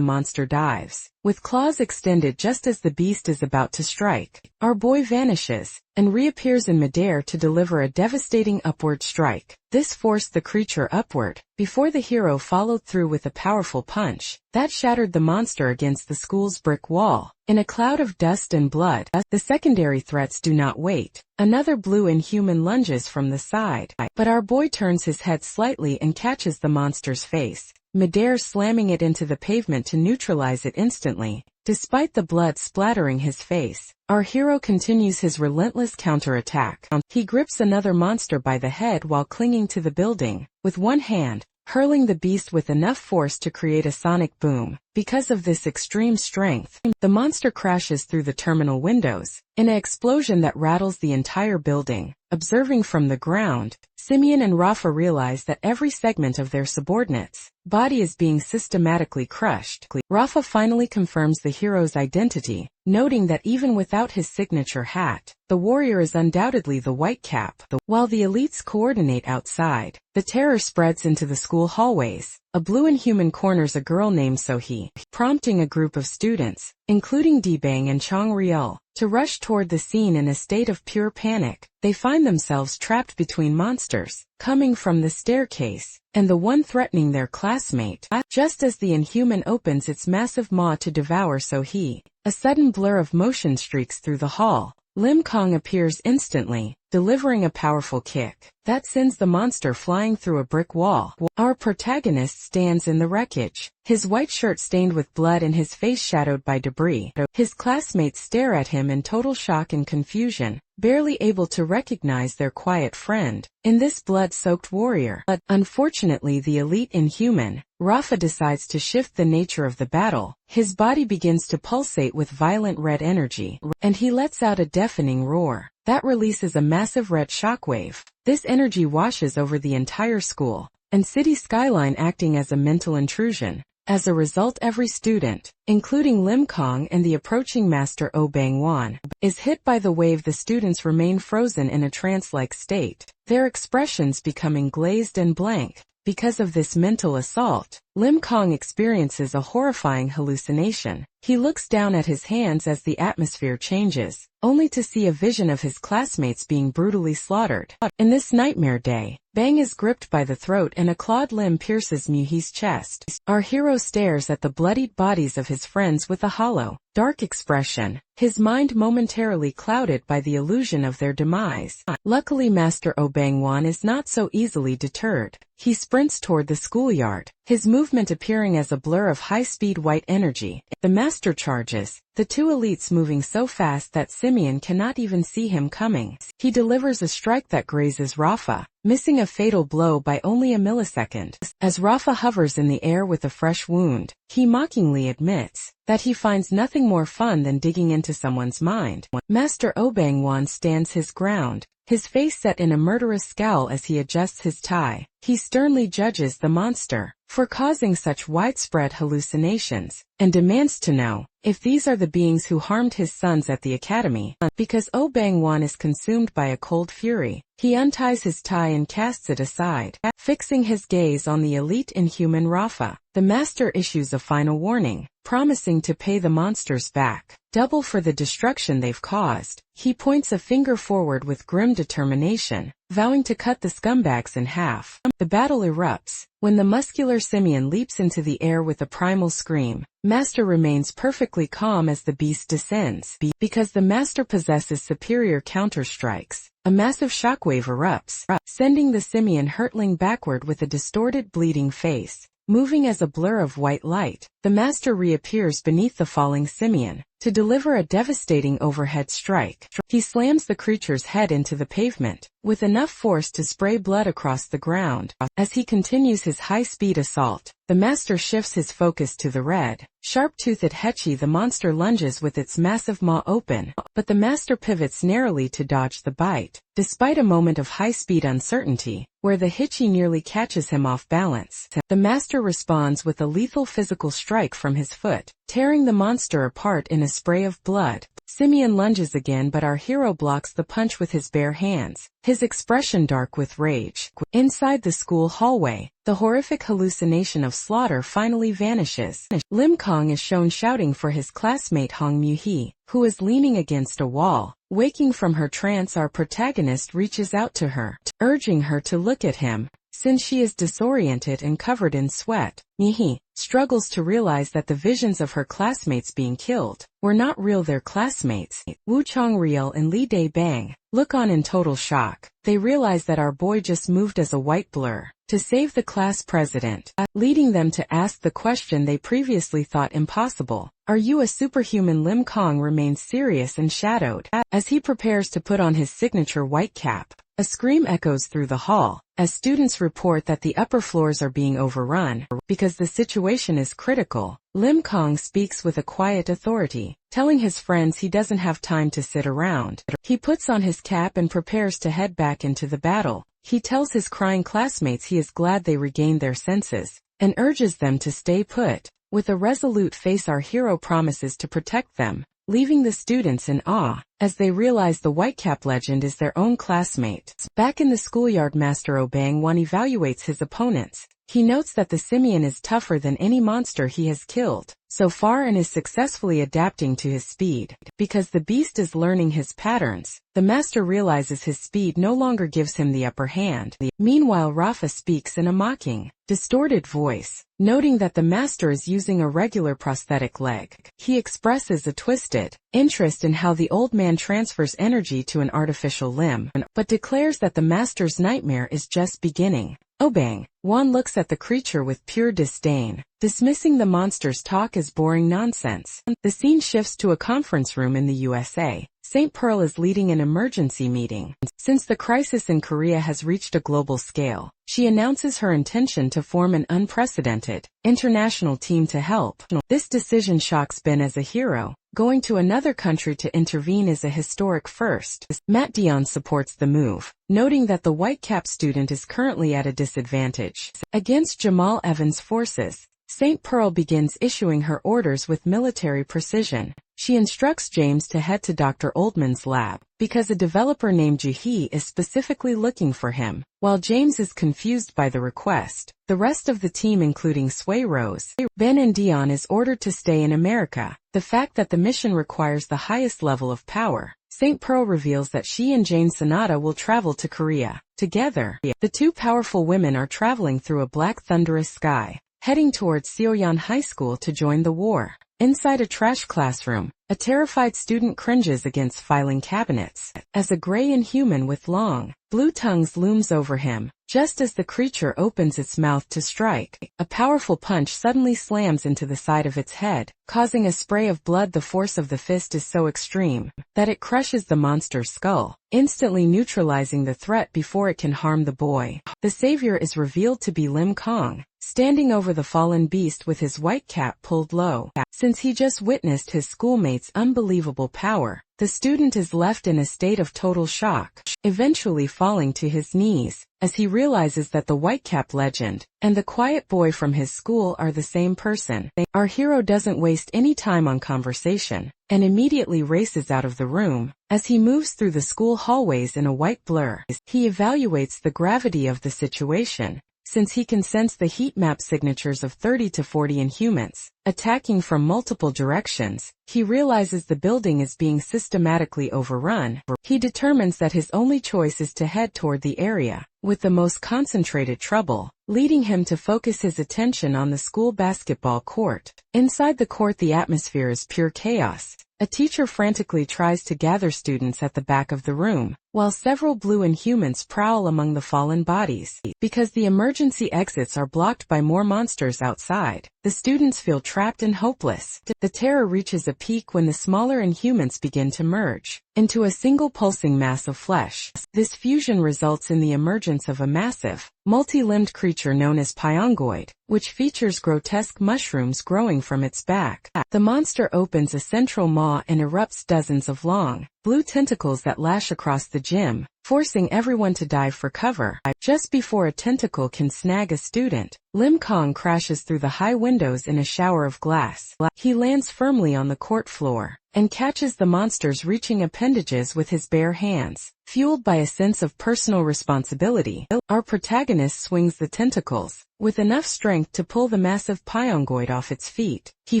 monster dives, with claws extended just as the beast is about to strike. Our boy vanishes and reappears in midair to deliver a devastating upward strike. This forced the creature upward, before the hero followed through with a powerful punch that shattered the monster against the school's brick wall. In a cloud of dust and blood, the secondary threats do not wait. Another blue Inhuman lunges from the side, but our boy turns his head slightly and catches the monster's face, midair slamming it into the pavement to neutralize it instantly. Despite the blood splattering his face, our hero continues his relentless counterattack. He grips another monster by the head while clinging to the building, with one hand, hurling the beast with enough force to create a sonic boom. Because of this extreme strength, the monster crashes through the terminal windows, in an explosion that rattles the entire building. Observing from the ground, Simeon and Rafa realize that every segment of their subordinate's body is being systematically crushed. Rafa finally confirms the hero's identity, noting that even without his signature hat, the warrior is undoubtedly the Whitecap. While the elites coordinate outside, the terror spreads into the school hallways. A blue Inhuman corners a girl named Sohee, prompting a group of students, including Daebang and Changriel, to rush toward the scene in a state of pure panic. They find themselves trapped between monsters coming from the staircase and the one threatening their classmate. Just as the Inhuman opens its massive maw to devour Sohee, a sudden blur of motion streaks through the hall. Lim Kong appears instantly, delivering a powerful kick that sends the monster flying through a brick wall. Our protagonist stands in the wreckage, his white shirt stained with blood and his face shadowed by debris. His classmates stare at him in total shock and confusion, barely able to recognize their quiet friend in this blood-soaked warrior. But unfortunately, the elite Inhuman, Rafa, decides to shift the nature of the battle. His body begins to pulsate with violent red energy, and he lets out a deafening roar that releases a massive red shockwave. This energy washes over the entire school and city skyline, acting as a mental intrusion. As a result, every student, including Lim Kong and the approaching master Oh Bang-wan, is hit by the wave. The students remain frozen in a trance-like state, their expressions becoming glazed and blank. Because of this mental assault, Lim Kong experiences a horrifying hallucination. He looks down at his hands as the atmosphere changes, only to see a vision of his classmates being brutally slaughtered. In this nightmare day, Bang is gripped by the throat and a clawed limb pierces Muhi's chest. Our hero stares at the bloodied bodies of his friends with a hollow, dark expression, his mind momentarily clouded by the illusion of their demise. Luckily, Master Oh Bang-wan is not so easily deterred. He sprints toward the schoolyard, his movement appearing as a blur of high-speed white energy. The master charges, the two elites moving so fast that Simeon cannot even see him coming. He delivers a strike that grazes Rafa, missing a fatal blow by only a millisecond. As Rafa hovers in the air with a fresh wound, he mockingly admits that he finds nothing more fun than digging into someone's mind. Master Obangwan stands his ground, his face set in a murderous scowl as he adjusts his tie. He sternly judges the monster for causing such widespread hallucinations, and demands to know if these are the beings who harmed his sons at the academy. Because Obangwan is consumed by a cold fury, he unties his tie and casts it aside. Fixing his gaze on the elite inhuman Rafa, the master issues a final warning, promising to pay the monsters back double for the destruction they've caused. He points a finger forward with grim determination, vowing to cut the scumbags in half. The battle erupts. When the muscular Simeon leaps into the air with a primal scream, Master remains perfectly calm as the beast descends. Because the Master possesses superior counter-strikes, a massive shockwave erupts, sending the Simeon hurtling backward with a distorted bleeding face. Moving as a blur of white light, the Master reappears beneath the falling Simeon to deliver a devastating overhead strike. He slams the creature's head into the pavement, with enough force to spray blood across the ground. As he continues his high-speed assault, the Master shifts his focus to the red, sharp-toothed Hechi. The monster lunges with its massive maw open, but the Master pivots narrowly to dodge the bite. Despite a moment of high-speed uncertainty, where the Hechi nearly catches him off balance, the Master responds with a lethal physical strike from his foot, tearing the monster apart in a spray of blood. Simeon lunges again, but our hero blocks the punch with his bare hands, his expression dark with rage. Inside the school hallway, the horrific hallucination of slaughter finally vanishes. Lim Kong is shown shouting for his classmate Hong Mu-hee, who is leaning against a wall. Waking from her trance, our protagonist reaches out to her, urging her to look at him, since she is disoriented and covered in sweat. Mu-hee struggles to realize that the visions of her classmates being killed were not real. Their classmates, Wu Chongreal and Li Daibang, look on in total shock. They realize that our boy just moved as a white blur to save the class president, leading them to ask the question they previously thought impossible. Are you a superhuman? Lim Kong remains serious and shadowed. As he prepares to put on his signature white cap, a scream echoes through the hall, as students report that the upper floors are being overrun. Because the situation is critical, Lim Kong speaks with a quiet authority, telling his friends he doesn't have time to sit around. He puts on his cap and prepares to head back into the battle. He tells his crying classmates he is glad they regained their senses, and urges them to stay put. With a resolute face, our hero promises to protect them, leaving the students in awe, as they realize the Whitecap legend is their own classmate. Back in the schoolyard, Master Obangwan evaluates his opponents. He notes that the Simeon is tougher than any monster he has killed so far and is successfully adapting to his speed. Because the beast is learning his patterns, the Master realizes his speed no longer gives him the upper hand. Meanwhile, Rafa speaks in a mocking, distorted voice, noting that the Master is using a regular prosthetic leg. He expresses a twisted interest in how the old man transfers energy to an artificial limb, but declares that the Master's nightmare is just beginning. Obangwan looks at the creature with pure disdain, dismissing the monster's talk as boring nonsense. The scene shifts to a conference room in the USA. St. Pearl is leading an emergency meeting. Since the crisis in Korea has reached a global scale, she announces her intention to form an unprecedented international team to help. This decision shocks Ben as a hero. Going to another country to intervene is a historic first. Matt Dion supports the move, noting that the Whitecap student is currently at a disadvantage against Jamal Evans' forces. St. Pearl begins issuing her orders with military precision. She instructs James to head to Dr. Oldman's lab, because a developer named Juhee is specifically looking for him. While James is confused by the request, the rest of the team, including Sway Rose, Ben and Dion, is ordered to stay in America. The fact that the mission requires the highest level of power, St. Pearl reveals that she and Jane Sonata will travel to Korea. Together, the two powerful women are traveling through a black thunderous sky, heading towards Seoyeon High School to join the war. Inside a trash classroom, a terrified student cringes against filing cabinets, as a gray inhuman with long, blue tongues looms over him. Just as the creature opens its mouth to strike, a powerful punch suddenly slams into the side of its head, causing a spray of blood. The force of the fist is so extreme that it crushes the monster's skull, instantly neutralizing the threat before it can harm the boy. The savior is revealed to be Lim Kong, standing over the fallen beast with his white cap pulled low. Since he just witnessed his schoolmate's unbelievable power, the student is left in a state of total shock, eventually falling to his knees, as he realizes that the Whitecap legend and the quiet boy from his school are the same person. Our hero doesn't waste any time on conversation, and immediately races out of the room. As he moves through the school hallways in a white blur, he evaluates the gravity of the situation, since he can sense the heat map signatures of 30 to 40 Inhumans attacking from multiple directions. He realizes the building is being systematically overrun. He determines that his only choice is to head toward the area with the most concentrated trouble, leading him to focus his attention on the school basketball court. Inside the court, the atmosphere is pure chaos. A teacher frantically tries to gather students at the back of the room, while several blue Inhumans prowl among the fallen bodies. Because the emergency exits are blocked by more monsters outside, the students feel trapped and hopeless. The terror reaches a peak when the smaller Inhumans begin to merge into a single pulsing mass of flesh. This fusion results in the emergence of a massive, multi-limbed creature known as Pyongoid, which features grotesque mushrooms growing from its back. The monster opens a central maw and erupts dozens of long, blue tentacles that lash across the gym, forcing everyone to dive for cover. Just before a tentacle can snag a student, Lim Kong crashes through the high windows in a shower of glass. He lands firmly on the court floor and catches the monster's reaching appendages with his bare hands. Fueled by a sense of personal responsibility, our protagonist swings the tentacles with enough strength to pull the massive Pyongoid off its feet. He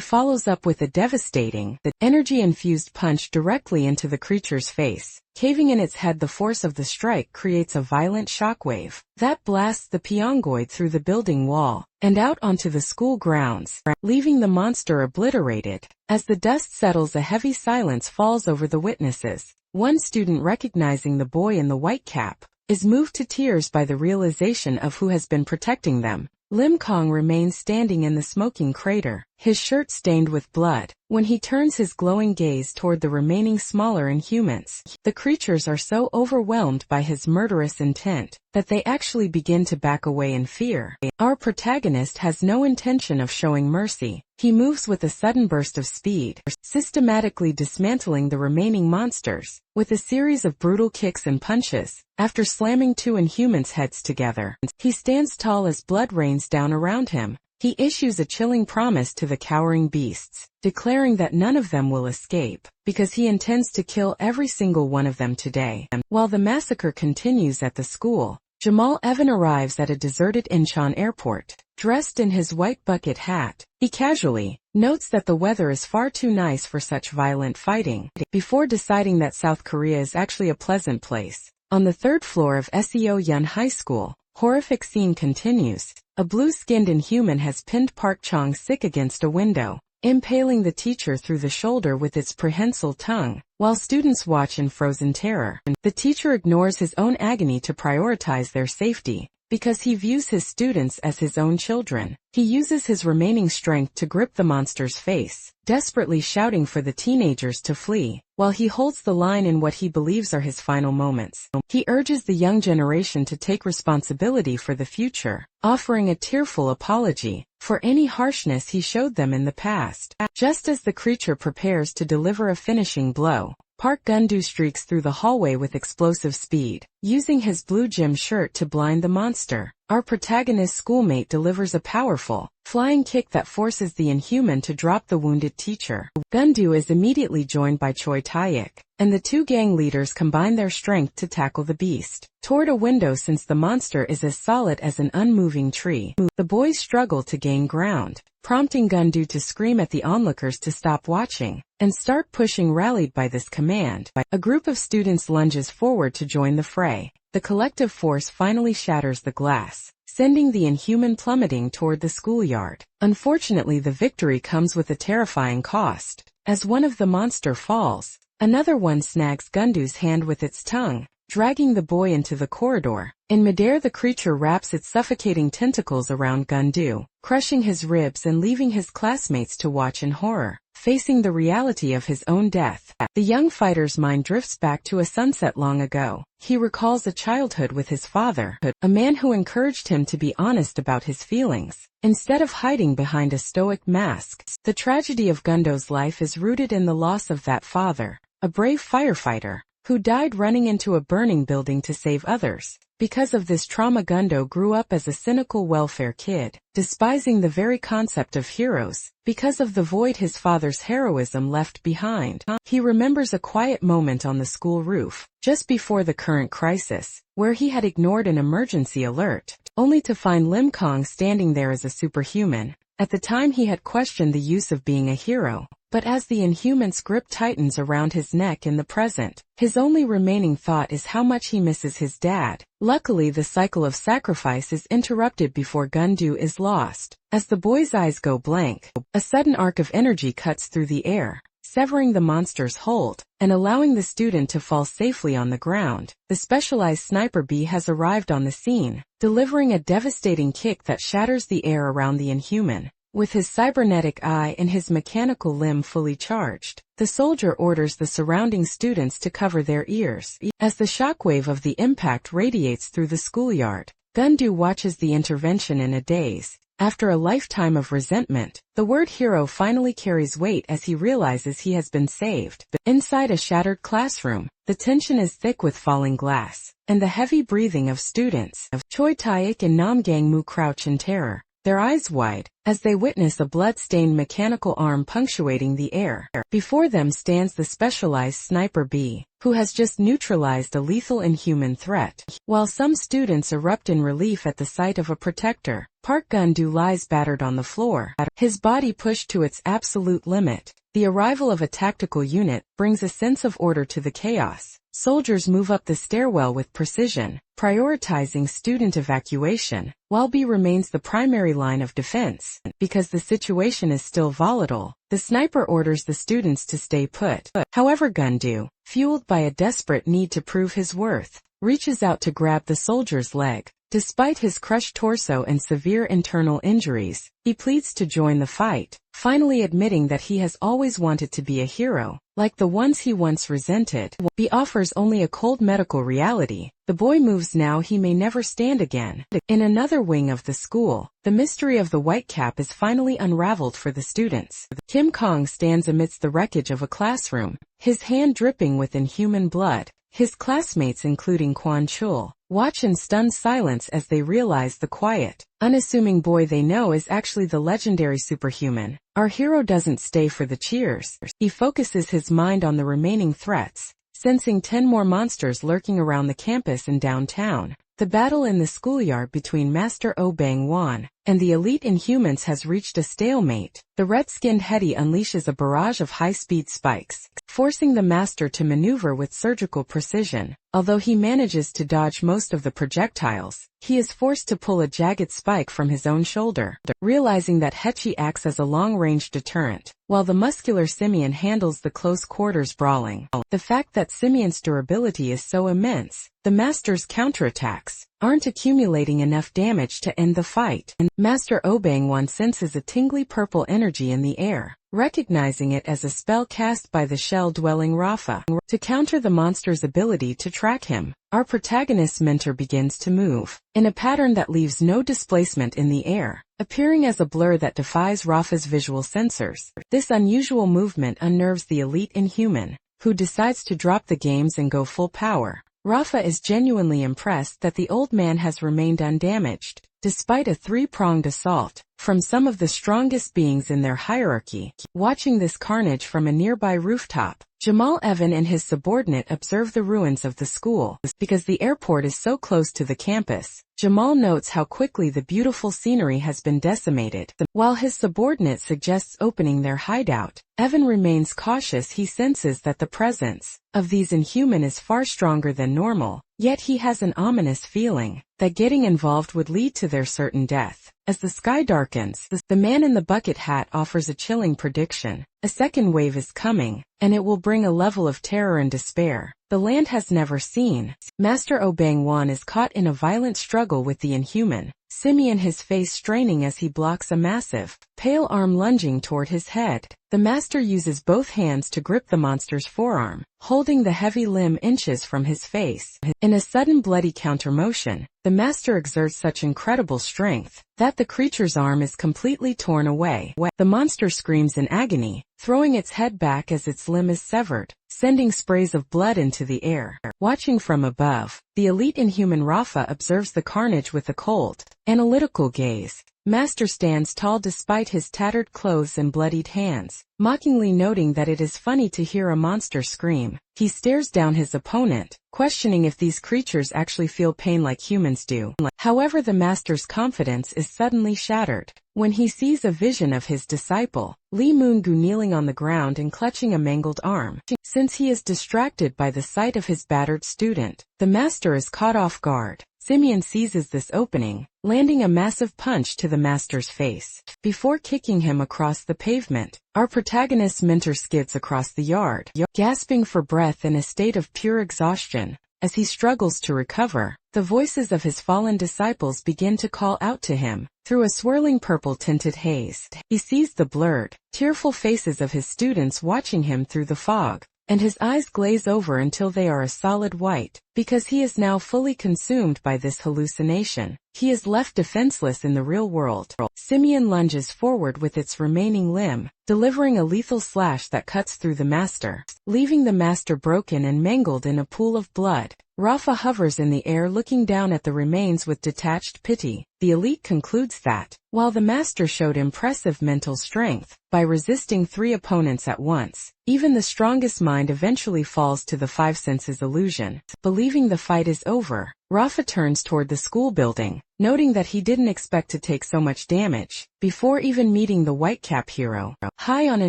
follows up with a devastating, energy-infused punch directly into the creature's face. Caving in its head, the force of the strike creates a violent shockwave that blasts the Pyongoid through the building wall and out onto the school grounds, leaving the monster obliterated. As the dust settles, a heavy silence falls over the witnesses. One student, recognizing the boy in the white cap, is moved to tears by the realization of who has been protecting them. Lim Kong remains standing in the smoking crater, his shirt stained with blood. When he turns his glowing gaze toward the remaining smaller Inhumans, the creatures are so overwhelmed by his murderous intent that they actually begin to back away in fear. Our protagonist has no intention of showing mercy. He moves with a sudden burst of speed, systematically dismantling the remaining monsters with a series of brutal kicks and punches. After slamming two Inhumans' heads together, he stands tall as blood rains down around him. He issues a chilling promise to the cowering beasts, declaring that none of them will escape, because he intends to kill every single one of them today. While the massacre continues at the school, Jamal Evan arrives at a deserted Incheon airport. Dressed in his white bucket hat, he casually notes that the weather is far too nice for such violent fighting, before deciding that South Korea is actually a pleasant place. On the third floor of Seo Yun High School, horrific scene continues. A blue-skinned Inhuman has pinned Park Chong-sik against a window, impaling the teacher through the shoulder with its prehensile tongue, while students watch in frozen terror. The teacher ignores his own agony to prioritize their safety, because he views his students as his own children. He uses his remaining strength to grip the monster's face, desperately shouting for the teenagers to flee, while he holds the line in what he believes are his final moments. He urges the young generation to take responsibility for the future, offering a tearful apology for any harshness he showed them in the past. Just as the creature prepares to deliver a finishing blow, Park Gun-do streaks through the hallway with explosive speed, using his blue gym shirt to blind the monster. Our protagonist's schoolmate delivers a powerful, flying kick that forces the Inhuman to drop the wounded teacher. Gun-do is immediately joined by Choi Tae-ik, and the two gang leaders combine their strength to tackle the beast toward a window. Since the monster is as solid as an unmoving tree, the boys struggle to gain ground, prompting Gun-do to scream at the onlookers to stop watching and start pushing. Rallied by this command, a group of students lunges forward to join the fray. The collective force finally shatters the glass, sending the Inhuman plummeting toward the schoolyard. Unfortunately, the victory comes with a terrifying cost. As one of the monster falls, another one snags Gundu's hand with its tongue, dragging the boy into the corridor. In midair, the creature wraps its suffocating tentacles around Gundu, crushing his ribs and leaving his classmates to watch in horror. Facing the reality of his own death, the young fighter's mind drifts back to a sunset long ago. He recalls a childhood with his father, a man who encouraged him to be honest about his feelings, instead of hiding behind a stoic mask. The tragedy of Gundo's life is rooted in the loss of that father, a brave firefighter, who died running into a burning building to save others. Because of this trauma, Gundo grew up as a cynical welfare kid, despising the very concept of heroes. Because of the void his father's heroism left behind, he remembers a quiet moment on the school roof, just before the current crisis, where he had ignored an emergency alert, only to find Lim Kong standing there as a superhuman. At the time he had questioned the use of being a hero, but as the inhuman's grip tightens around his neck in the present, his only remaining thought is how much he misses his dad. Luckily, the cycle of sacrifice is interrupted before Gundu is lost. As the boy's eyes go blank, a sudden arc of energy cuts through the air, severing the monster's hold, and allowing the student to fall safely on the ground. The specialized sniper bee has arrived on the scene, delivering a devastating kick that shatters the air around the inhuman. With his cybernetic eye and his mechanical limb fully charged, the soldier orders the surrounding students to cover their ears. As the shockwave of the impact radiates through the schoolyard, Gundu watches the intervention in a daze. After a lifetime of resentment, the word hero finally carries weight as he realizes he has been saved. Inside a shattered classroom, the tension is thick with falling glass, and the heavy breathing of students. Choi Taek and Nam Gang-mu crouch in terror, their eyes wide, as they witness a blood-stained mechanical arm punctuating the air. Before them stands the specialized sniper bee, who has just neutralized a lethal inhuman threat. While some students erupt in relief at the sight of a protector, Park Gundu lies battered on the floor, his body pushed to its absolute limit. The arrival of a tactical unit brings a sense of order to the chaos. Soldiers move up the stairwell with precision, prioritizing student evacuation, while B remains the primary line of defense. Because the situation is still volatile, the sniper orders the students to stay put. However, Gundu, fueled by a desperate need to prove his worth, reaches out to grab the soldier's leg. Despite his crushed torso and severe internal injuries, he pleads to join the fight, finally admitting that he has always wanted to be a hero, like the ones he once resented. He offers only a cold medical reality. The boy moves now, he may never stand again. In another wing of the school, the mystery of the white cap is finally unraveled for the students. Kim Kong stands amidst the wreckage of a classroom, his hand dripping with inhuman blood. His classmates, including Quan Chul, watch in stunned silence as they realize the quiet, unassuming boy they know is actually the legendary superhuman. Our hero doesn't stay for the cheers. He focuses his mind on the remaining threats, sensing 10 more monsters lurking around the campus and downtown. The battle in the schoolyard between Master Oh Bang-won and the elite Inhumans has reached a stalemate. The red-skinned Hetty unleashes a barrage of high-speed spikes, forcing the Master to maneuver with surgical precision. Although he manages to dodge most of the projectiles, he is forced to pull a jagged spike from his own shoulder, realizing that Hetty acts as a long-range deterrent, while the muscular Simian handles the close-quarters brawling. The fact that Simian's durability is so immense, the Master's counterattacks aren't accumulating enough damage to end the fight. Master Oh Bang-won senses a tingly purple energy in the air, recognizing it as a spell cast by the shell-dwelling Rafa. To counter the monster's ability to track him, our protagonist's mentor begins to move, in a pattern that leaves no displacement in the air, appearing as a blur that defies Rafa's visual sensors. This unusual movement unnerves the elite Inhuman, who decides to drop the games and go full power. Rafa is genuinely impressed that the old man has remained undamaged, despite a 3-pronged assault from some of the strongest beings in their hierarchy. Watching this carnage from a nearby rooftop, Jamal Evan and his subordinate observe the ruins of the school. Because the airport is so close to the campus, Jamal notes how quickly the beautiful scenery has been decimated. While his subordinate suggests opening their hideout, Evan remains cautious. He senses that the presence of these Inhuman is far stronger than normal, yet he has an ominous feeling that getting involved would lead to their certain death. As the sky darkens, the man in the bucket hat offers a chilling prediction. A second wave is coming, and it will bring a level of terror and despair the land has never seen. Master Obang-wan is caught in a violent struggle with the inhuman, Simeon, his face straining as he blocks a massive, pale arm lunging toward his head. The master uses both hands to grip the monster's forearm, holding the heavy limb inches from his face. In a sudden bloody countermotion, the master exerts such incredible strength that the creature's arm is completely torn away. The monster screams in agony, throwing its head back as its limb is severed, sending sprays of blood into the air. Watching from above, the elite inhuman Rafa observes the carnage with a cold, analytical gaze. Master stands tall despite his tattered clothes and bloodied hands, mockingly noting that it is funny to hear a monster scream. He stares down his opponent, questioning if these creatures actually feel pain like humans do. However, the master's confidence is suddenly shattered when he sees a vision of his disciple, Lee Moon-gu, kneeling on the ground and clutching a mangled arm. Since he is distracted by the sight of his battered student, the master is caught off guard. Simeon seizes this opening, landing a massive punch to the master's face. Before kicking him across the pavement, our protagonist's mentor skids across the yard, gasping for breath in a state of pure exhaustion. As he struggles to recover, the voices of his fallen disciples begin to call out to him through a swirling purple-tinted haze. He sees the blurred, tearful faces of his students watching him through the fog, and his eyes glaze over until they are a solid white, because he is now fully consumed by this hallucination. He is left defenseless in the real world. Simeon lunges forward with its remaining limb, delivering a lethal slash that cuts through the master, leaving the master broken and mangled in a pool of blood. Rafa hovers in the air looking down at the remains with detached pity. The elite concludes that, while the master showed impressive mental strength by resisting 3 opponents at once, even the strongest mind eventually falls to the 5 senses illusion. Believing the fight is over, Rafa turns toward the school building, noting that he didn't expect to take so much damage. Before even meeting the Whitecap hero, high on a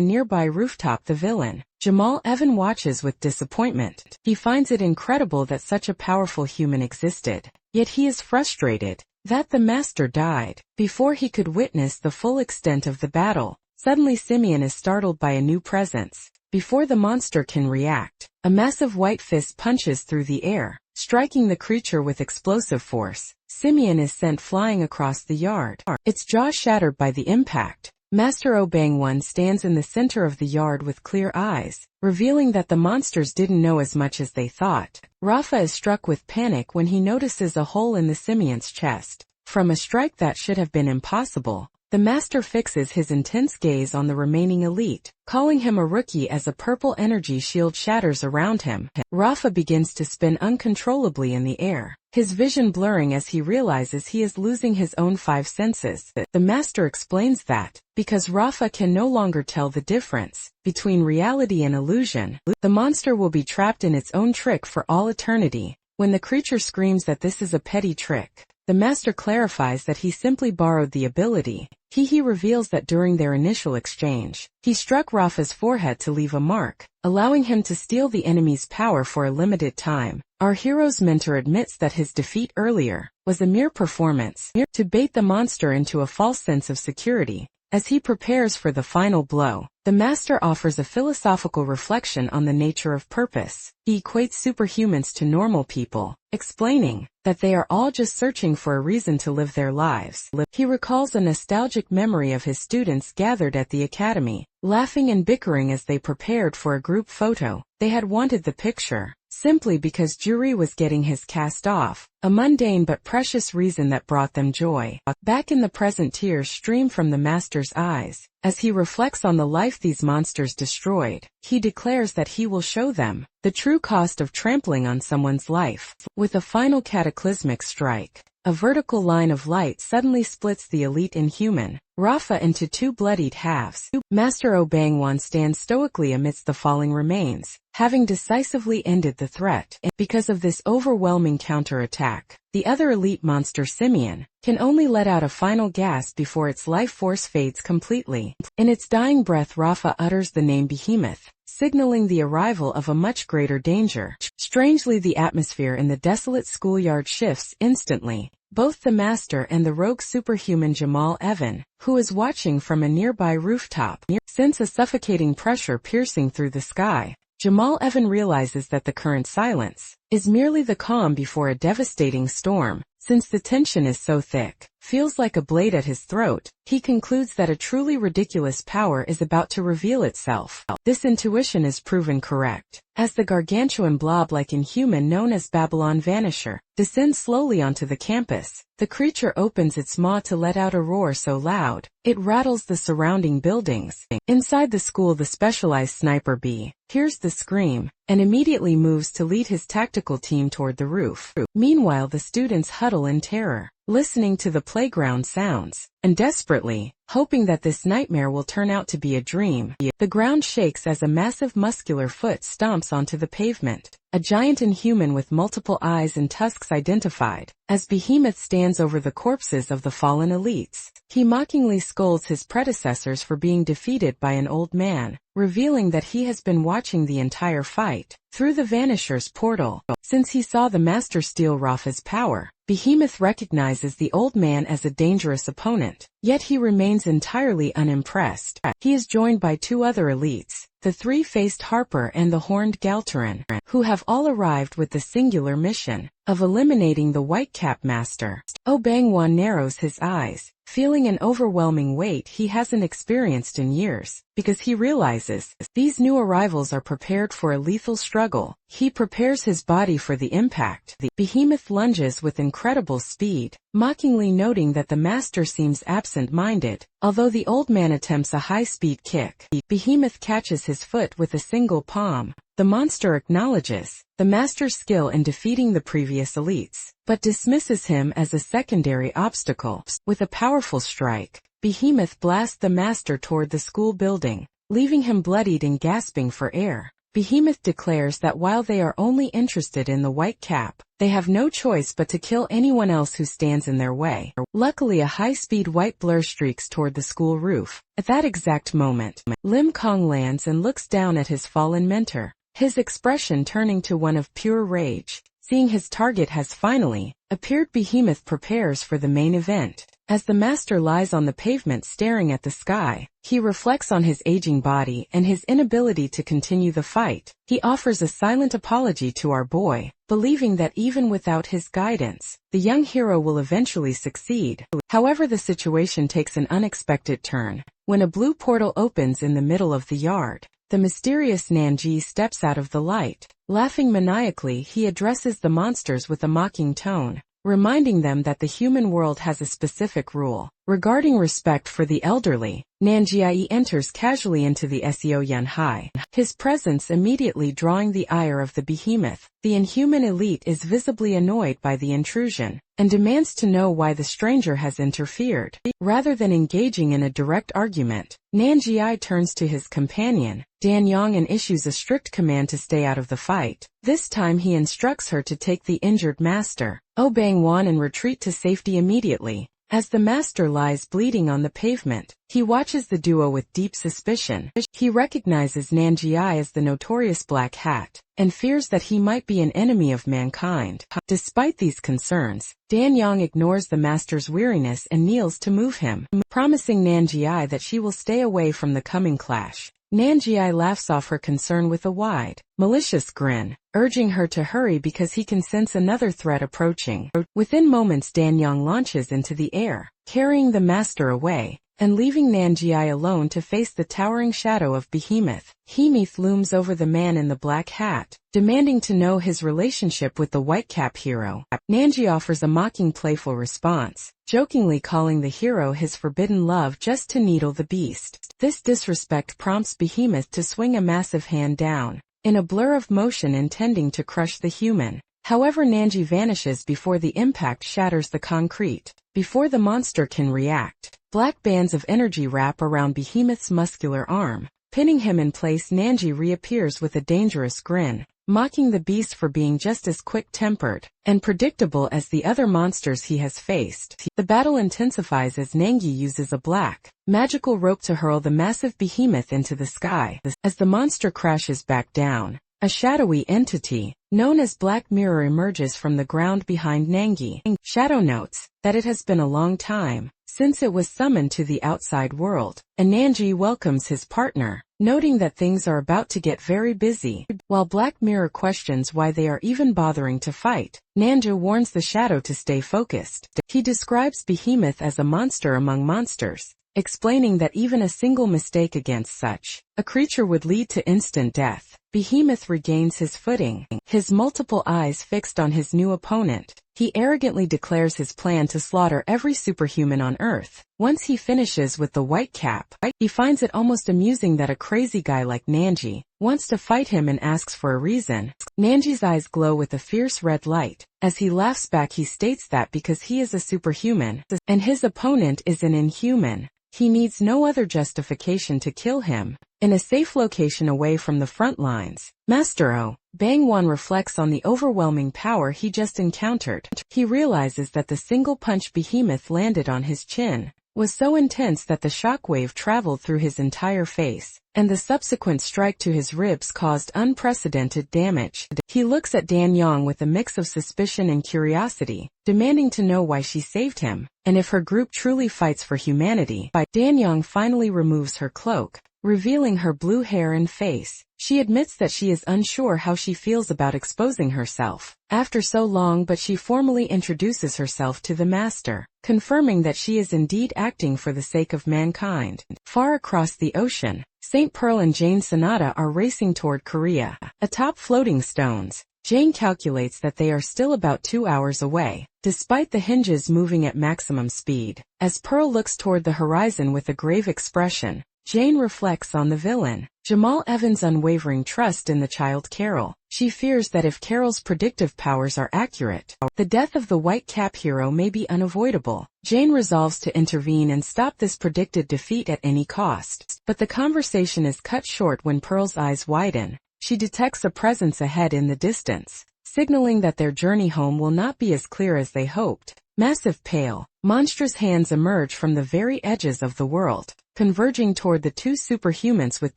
nearby rooftop, the villain, Jamal Evan, watches with disappointment. He finds it incredible that such a powerful human existed, yet he is frustrated that the master died before he could witness the full extent of the battle. Suddenly Simeon is startled by a new presence. Before the monster can react, a massive white fist punches through the air, striking the creature with explosive force. Simeon is sent flying across the yard, its jaw shattered by the impact. Master Obang-wan stands in the center of the yard with clear eyes, revealing that the monsters didn't know as much as they thought. Rafa is struck with panic when he notices a hole in the Simeon's chest. From a strike that should have been impossible, the master fixes his intense gaze on the remaining elite, calling him a rookie as a purple energy shield shatters around him. Rafa begins to spin uncontrollably in the air, his vision blurring as he realizes he is losing his own 5 senses. The master explains that, because Rafa can no longer tell the difference between reality and illusion, the monster will be trapped in its own trick for all eternity. When the creature screams that this is a petty trick, the master clarifies that he simply borrowed the ability. He reveals that during their initial exchange, he struck Rafa's forehead to leave a mark, allowing him to steal the enemy's power for a limited time. Our hero's mentor admits that his defeat earlier was a mere performance, to bait the monster into a false sense of security. As he prepares for the final blow, the master offers a philosophical reflection on the nature of purpose. He equates superhumans to normal people, explaining that they are all just searching for a reason to live their lives. He recalls a nostalgic memory of his students gathered at the academy, laughing and bickering as they prepared for a group photo. They had wanted the picture simply because Juri was getting his cast off, a mundane but precious reason that brought them joy. Back in the present, tears stream from the master's eyes. As he reflects on the life these monsters destroyed, he declares that he will show them the true cost of trampling on someone's life. With a final cataclysmic strike, a vertical line of light suddenly splits the elite inhuman, Rafa, into 2 bloodied halves. Master Obang-wan stands stoically amidst the falling remains, having decisively ended the threat. Because of this overwhelming counterattack, the other elite monster, Simeon, can only let out a final gasp before its life force fades completely. In its dying breath, Rafa utters the name Behemoth, signaling the arrival of a much greater danger. Strangely, the atmosphere in the desolate schoolyard shifts instantly. Both the master and the rogue superhuman Jamal Evan, who is watching from a nearby rooftop, sense a suffocating pressure piercing through the sky. Jamal Evan realizes that the current silence is merely the calm before a devastating storm. Since the tension is so thick, feels like a blade at his throat, he concludes that a truly ridiculous power is about to reveal itself. This intuition is proven correct, as the gargantuan blob-like inhuman known as Babylon Vanisher descends slowly onto the campus. The creature opens its maw to let out a roar so loud, it rattles the surrounding buildings. Inside the school, the specialized sniper bee hears the scream and immediately moves to lead his tactical team toward the roof. Meanwhile, the students huddle in terror, listening to the playground sounds, and desperately hoping that this nightmare will turn out to be a dream. The ground shakes as a massive muscular foot stomps onto the pavement. A giant inhuman with multiple eyes and tusks identified, as Behemoth stands over the corpses of the fallen elites. He mockingly scolds his predecessors for being defeated by an old man, revealing that he has been watching the entire fight through the Vanisher's portal. Since he saw the Master steal Rafa's power, Behemoth recognizes the old man as a dangerous opponent, yet he remains entirely unimpressed. He is joined by two other elites, the three-faced Harper and the horned Galteran, who have all arrived with the singular mission of eliminating the Whitecap Master. Obangwan narrows his eyes, feeling an overwhelming weight he hasn't experienced in years, because he realizes these new arrivals are prepared for a lethal struggle. He prepares his body for the impact. The Behemoth lunges with incredible speed, mockingly noting that the Master seems absent-minded. Although the old man attempts a high-speed kick, Behemoth catches his foot with a single palm. The monster acknowledges the Master's skill in defeating the previous elites, but dismisses him as a secondary obstacle. With a powerful strike, Behemoth blasts the Master toward the school building, leaving him bloodied and gasping for air. Behemoth declares that while they are only interested in the White Cap, they have no choice but to kill anyone else who stands in their way. Luckily, a high-speed white blur streaks toward the school roof. At that exact moment, Lim Kong lands and looks down at his fallen mentor, his expression turning to one of pure rage. Seeing his target has finally appeared, Behemoth prepares for the main event. As the Master lies on the pavement staring at the sky, he reflects on his aging body and his inability to continue the fight. He offers a silent apology to our boy, believing that even without his guidance, the young hero will eventually succeed. However, the situation takes an unexpected turn when a blue portal opens in the middle of the yard. The mysterious Nanji steps out of the light. Laughing maniacally, he addresses the monsters with a mocking tone, reminding them that the human world has a specific rule regarding respect for the elderly. Nanjiai enters casually into the Seo Yunhai, his presence immediately drawing the ire of the Behemoth. The inhuman elite is visibly annoyed by the intrusion, and demands to know why the stranger has interfered. Rather than engaging in a direct argument, Nanjiai turns to his companion, Dan Yang, and issues a strict command to stay out of the fight. This time he instructs her to take the injured Master, Obangwan, and retreat to safety immediately. As the Master lies bleeding on the pavement, he watches the duo with deep suspicion. He recognizes Nanjiai as the notorious Black Hat, and fears that he might be an enemy of mankind. Despite these concerns, Dan Yang ignores the Master's weariness and kneels to move him, promising Nanjiai that she will stay away from the coming clash. Nanjiai laughs off her concern with a wide, malicious grin, urging her to hurry because he can sense another threat approaching. Within moments, Dan Yang launches into the air, carrying the Master away, and leaving Nanjiai alone to face the towering shadow of Behemoth. Behemoth looms over the man in the black hat, demanding to know his relationship with the Whitecap hero. Nanji offers a mocking, playful response, jokingly calling the hero his forbidden love just to needle the beast. This disrespect prompts Behemoth to swing a massive hand down, in a blur of motion intending to crush the human. However, Nanji vanishes before the impact shatters the concrete. Before the monster can react, black bands of energy wrap around Behemoth's muscular arm. Pinning him in place, Nanji reappears with a dangerous grin, mocking the beast for being just as quick-tempered and predictable as the other monsters he has faced. The battle intensifies as Nangi uses a black, magical rope to hurl the massive behemoth into the sky. As the monster crashes back down, a shadowy entity, known as Black Mirror, emerges from the ground behind Nangi. Shadow notes that it has been a long time since it was summoned to the outside world, and Nangi welcomes his partner, noting that things are about to get very busy. While Black Mirror questions why they are even bothering to fight, Nangi warns the Shadow to stay focused. He describes Behemoth as a monster among monsters, explaining that even a single mistake against such a creature would lead to instant death. Behemoth regains his footing, his multiple eyes fixed on his new opponent. He arrogantly declares his plan to slaughter every superhuman on Earth. Once he finishes with the white cap, he finds it almost amusing that a crazy guy like Nangi wants to fight him and asks for a reason. Nanji's eyes glow with a fierce red light. As he laughs back, he states that because he is a superhuman, and his opponent is an inhuman, he needs no other justification to kill him. In a safe location away from the front lines, Master O. Bangwan reflects on the overwhelming power he just encountered. He realizes that the single punch Behemoth landed on his chin was so intense that the shockwave traveled through his entire face, and the subsequent strike to his ribs caused unprecedented damage. He looks at Dan Yang with a mix of suspicion and curiosity, demanding to know why she saved him, and if her group truly fights for humanity. Dan Yang finally removes her cloak, revealing her blue hair and face. She admits that she is unsure how she feels about exposing herself after so long, but she formally introduces herself to the Master, confirming that she is indeed acting for the sake of mankind. Far across the ocean, St. Pearl and Jane Sonata are racing toward Korea. Atop floating stones, Jane calculates that they are still about 2 hours away, despite the hinges moving at maximum speed. As Pearl looks toward the horizon with a grave expression, Jane reflects on the villain, Jamal Evans' unwavering trust in the child Carol. She fears that if Carol's predictive powers are accurate, the death of the White Cap hero may be unavoidable. Jane resolves to intervene and stop this predicted defeat at any cost. But the conversation is cut short when Pearl's eyes widen. She detects a presence ahead in the distance, signaling that their journey home will not be as clear as they hoped. Massive, pale, monstrous hands emerge from the very edges of the world, converging toward the two superhumans with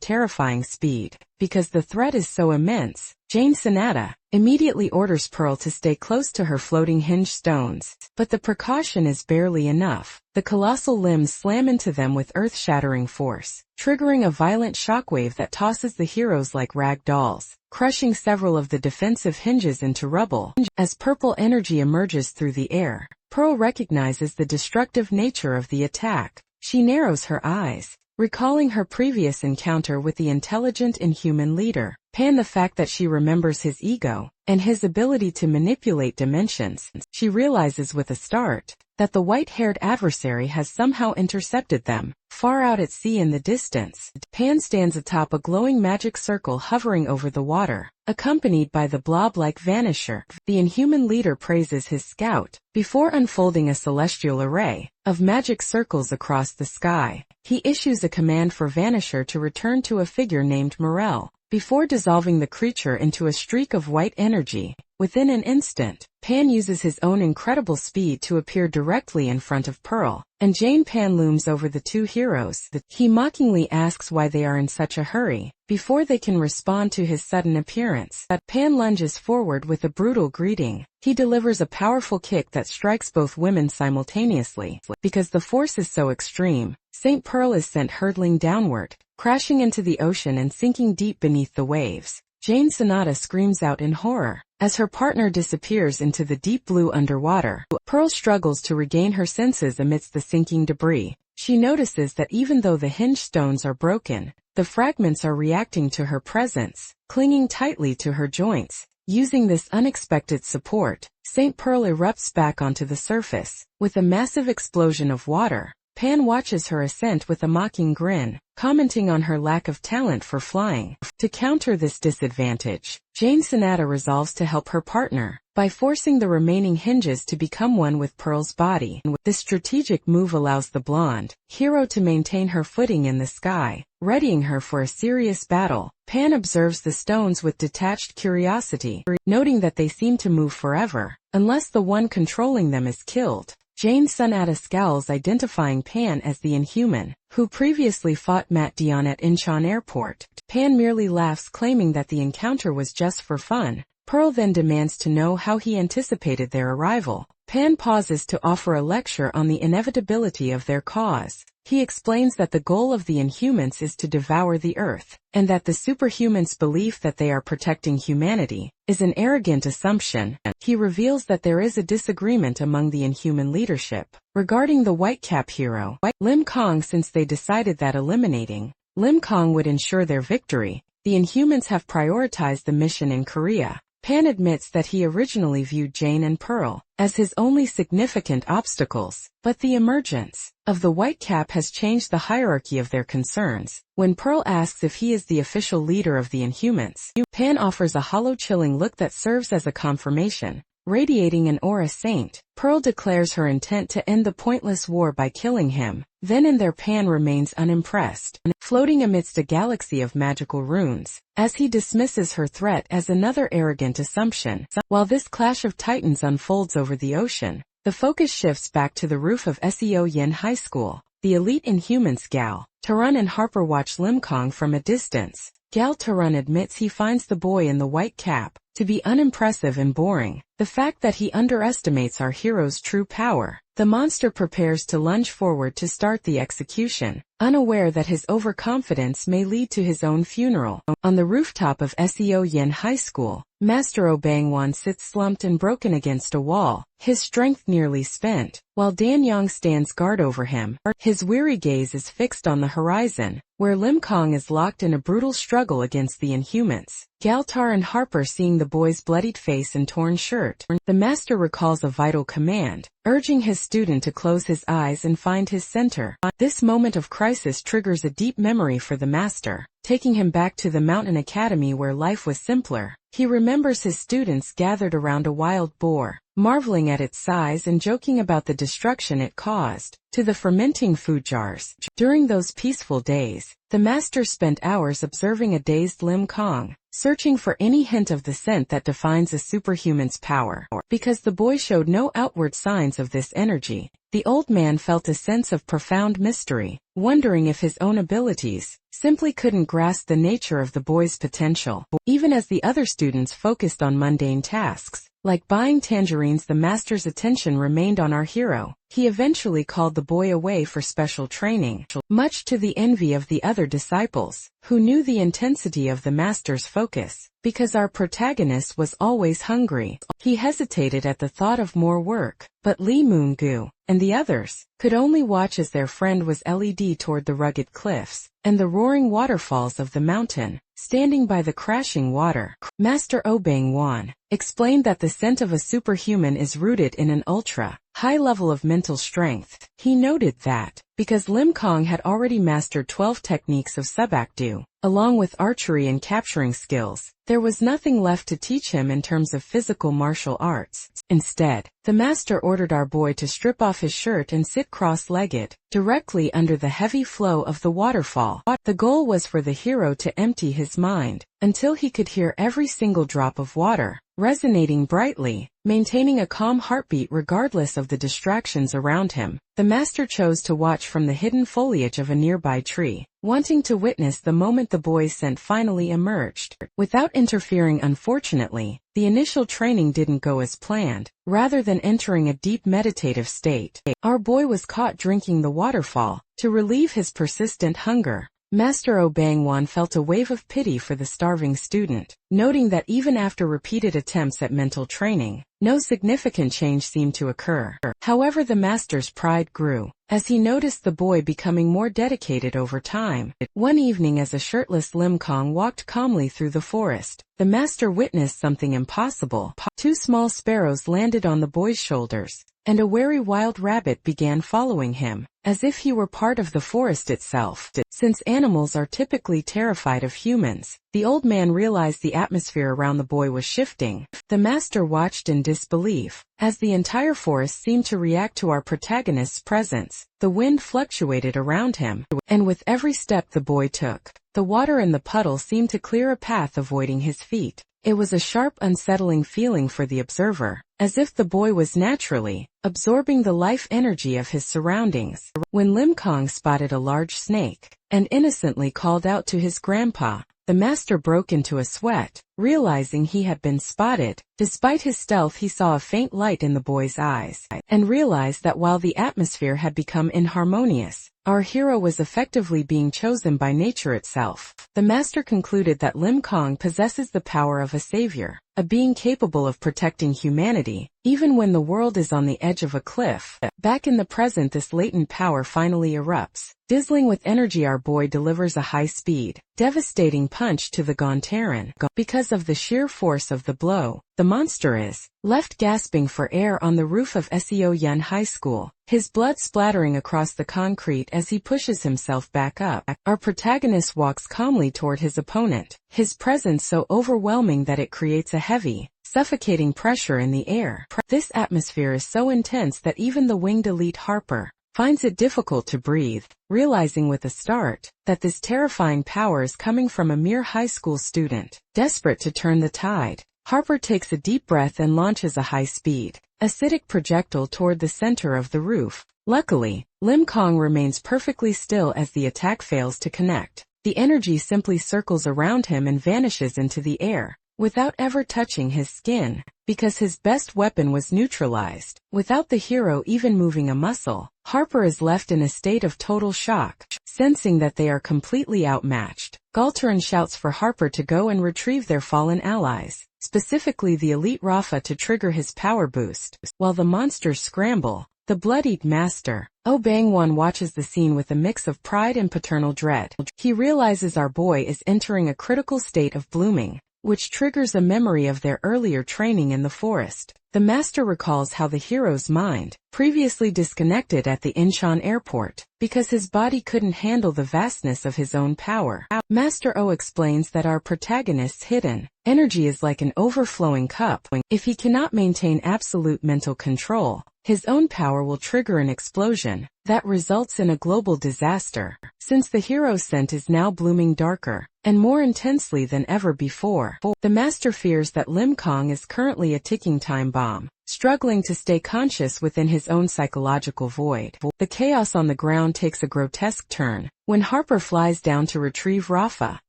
terrifying speed. Because the threat is so immense, Jane Sonata immediately orders Pearl to stay close to her floating hinge stones. But the precaution is barely enough. The colossal limbs slam into them with earth-shattering force, triggering a violent shockwave that tosses the heroes like rag dolls, crushing several of the defensive hinges into rubble. As purple energy emerges through the air, Pearl recognizes the destructive nature of the attack. She narrows her eyes, recalling her previous encounter with the intelligent inhuman leader. The fact that she remembers his ego and his ability to manipulate dimensions. She realizes with a start that the white-haired adversary has somehow intercepted them. Far out at sea in the distance, Pan stands atop a glowing magic circle hovering over the water, accompanied by the blob-like Vanisher. The inhuman leader praises his scout, before unfolding a celestial array of magic circles across the sky. He issues a command for Vanisher to return to a figure named Morel, before dissolving the creature into a streak of white energy. Within an instant, Pan uses his own incredible speed to appear directly in front of Pearl, and Jane. Pan looms over the two heroes. He mockingly asks why they are in such a hurry, before they can respond to his sudden appearance. Pan lunges forward with a brutal greeting. He delivers a powerful kick that strikes both women simultaneously. Because the force is so extreme, St. Pearl is sent hurtling downward, crashing into the ocean and sinking deep beneath the waves. Jane Sonata screams out in horror as her partner disappears into the deep blue underwater. Pearl struggles to regain her senses amidst the sinking debris. She notices that even though the hinge stones are broken, the fragments are reacting to her presence, clinging tightly to her joints. Using this unexpected support, St. Pearl erupts back onto the surface. With a massive explosion of water, Pan watches her ascent with a mocking grin, commenting on her lack of talent for flying. To counter this disadvantage, Jane Sonata resolves to help her partner, by forcing the remaining hinges to become one with Pearl's body. This strategic move allows the blonde hero to maintain her footing in the sky, readying her for a serious battle. Pan observes the stones with detached curiosity, noting that they seem to move forever, unless the one controlling them is killed. Jane Sunada scowls, identifying Pan as the Inhuman, who previously fought Matt Dion at Incheon Airport. Pan merely laughs, claiming that the encounter was just for fun. Pearl then demands to know how he anticipated their arrival. Pan pauses to offer a lecture on the inevitability of their cause. He explains that the goal of the Inhumans is to devour the Earth, and that the superhumans' belief that they are protecting humanity is an arrogant assumption. He reveals that there is a disagreement among the Inhuman leadership regarding the Whitecap hero, Lim Kong, since they decided that eliminating Lim Kong would ensure their victory. The Inhumans have prioritized the mission in Korea. Pan admits that he originally viewed Jane and Pearl as his only significant obstacles, but the emergence of the Whitecap has changed the hierarchy of their concerns. When Pearl asks if he is the official leader of the Inhumans, Pan offers a hollow, chilling look that serves as a confirmation. Radiating an aura saint, Pearl declares her intent to end the pointless war by killing him. Then in there, Pan remains unimpressed, floating amidst a galaxy of magical runes, as he dismisses her threat as another arrogant assumption. While this clash of titans unfolds over the ocean, the focus shifts back to the roof of Seo Yin High School. The elite Inhumans Gal, Tarun and Harper watch Lim Kong from a distance. Gal Tarun admits he finds the boy in the white cap to be unimpressive and boring. The fact that he underestimates our hero's true power. The monster prepares to lunge forward to start the execution, unaware that his overconfidence may lead to his own funeral. On the rooftop of Seo Yin High School, Master Oh Bang-won sits slumped and broken against a wall, his strength nearly spent, while Dan Yang stands guard over him. His weary gaze is fixed on the horizon, where Lim Kong is locked in a brutal struggle against the Inhumans. Galtar and Harper, seeing the boy's bloodied face and torn shirt, the master recalls a vital command, urging his student to close his eyes and find his center. This moment of crisis triggers a deep memory for the master, taking him back to the mountain academy where life was simpler. He remembers his students gathered around a wild boar, marveling at its size and joking about the destruction it caused to the fermenting food jars. During those peaceful days, the master spent hours observing a dazed Lim Kong, searching for any hint of the scent that defines a superhuman's power. Because the boy showed no outward signs of this energy, the old man felt a sense of profound mystery, wondering if his own abilities simply couldn't grasp the nature of the boy's potential. Even as the other students focused on mundane tasks, like buying tangerines, the master's attention remained on our hero. He eventually called the boy away for special training, much to the envy of the other disciples, who knew the intensity of the master's focus. Because our protagonist was always hungry, he hesitated at the thought of more work, but Lee Moon-gu and the others could only watch as their friend was led toward the rugged cliffs and the roaring waterfalls of the mountain. Standing by the crashing water, Master Oh Bang-won explained that the scent of a superhuman is rooted in an ultra-high level of mental strength. He noted that, because Lim Kong had already mastered 12 techniques of subakdu, along with archery and capturing skills, there was nothing left to teach him in terms of physical martial arts. Instead, the master ordered our boy to strip off his shirt and sit cross-legged, directly under the heavy flow of the waterfall. The goal was for the hero to empty his mind, until he could hear every single drop of water, resonating brightly, maintaining a calm heartbeat regardless of the distractions around him. The master chose to watch from the hidden foliage of a nearby tree, wanting to witness the moment the boy's scent finally emerged. Without interfering, unfortunately, the initial training didn't go as planned. Rather than entering a deep meditative state, our boy was caught drinking the waterfall. To relieve his persistent hunger, Master Oh Bang-won felt a wave of pity for the starving student, noting that even after repeated attempts at mental training, no significant change seemed to occur. However, the master's pride grew as he noticed the boy becoming more dedicated over time. One evening, as a shirtless Lim Kong walked calmly through the forest, the master witnessed something impossible. 2 small sparrows landed on the boy's shoulders, and a wary wild rabbit began following him, as if he were part of the forest itself. Since animals are typically terrified of humans, the old man realized the atmosphere around the boy was shifting. The master watched in disbelief, as the entire forest seemed to react to our protagonist's presence. The wind fluctuated around him, and with every step the boy took, the water in the puddle seemed to clear a path avoiding his feet. It was a sharp, unsettling feeling for the observer, as if the boy was naturally absorbing the life energy of his surroundings. When Lim Kong spotted a large snake and innocently called out to his grandpa, the master broke into a sweat, realizing he had been spotted. Despite his stealth, he saw a faint light in the boy's eyes, and realized that while the atmosphere had become inharmonious, our hero was effectively being chosen by nature itself. The master concluded that Lim Kong possesses the power of a savior, a being capable of protecting humanity, even when the world is on the edge of a cliff. Back in the present, this latent power finally erupts. Dazzling with energy, our boy delivers a high-speed, devastating punch to the Gontaran. Because of the sheer force of the blow, the monster is left gasping for air on the roof of Seo Yun High School, his blood splattering across the concrete as he pushes himself back up. Our protagonist walks calmly toward his opponent, his presence so overwhelming that it creates a heavy, suffocating pressure in the air. This atmosphere is so intense that even the winged elite Harper finds it difficult to breathe, realizing with a start that this terrifying power is coming from a mere high school student. Desperate to turn the tide, Harper takes a deep breath and launches a high-speed, acidic projectile toward the center of the roof. Luckily, Lim Kong remains perfectly still as the attack fails to connect. The energy simply circles around him and vanishes into the air, without ever touching his skin, because his best weapon was neutralized. Without the hero even moving a muscle, Harper is left in a state of total shock. Sensing that they are completely outmatched, Galtaran shouts for Harper to go and retrieve their fallen allies, specifically the elite Rafa, to trigger his power boost. While the monsters scramble, the bloodied master, Oh Bangwon, watches the scene with a mix of pride and paternal dread. He realizes our boy is entering a critical state of blooming, which triggers a memory of their earlier training in the forest. The master recalls how the hero's mind previously disconnected at the Incheon airport because his body couldn't handle the vastness of his own power. Master O explains that our protagonist's hidden energy is like an overflowing cup. If he cannot maintain absolute mental control, his own power will trigger an explosion that results in a global disaster. Since the hero's scent is now blooming darker and more intensely than ever before, the master fears that Lim Kong is currently a ticking time bomb, struggling to stay conscious within his own psychological void. The chaos on the ground takes a grotesque turn when Harper flies down to retrieve Rafa,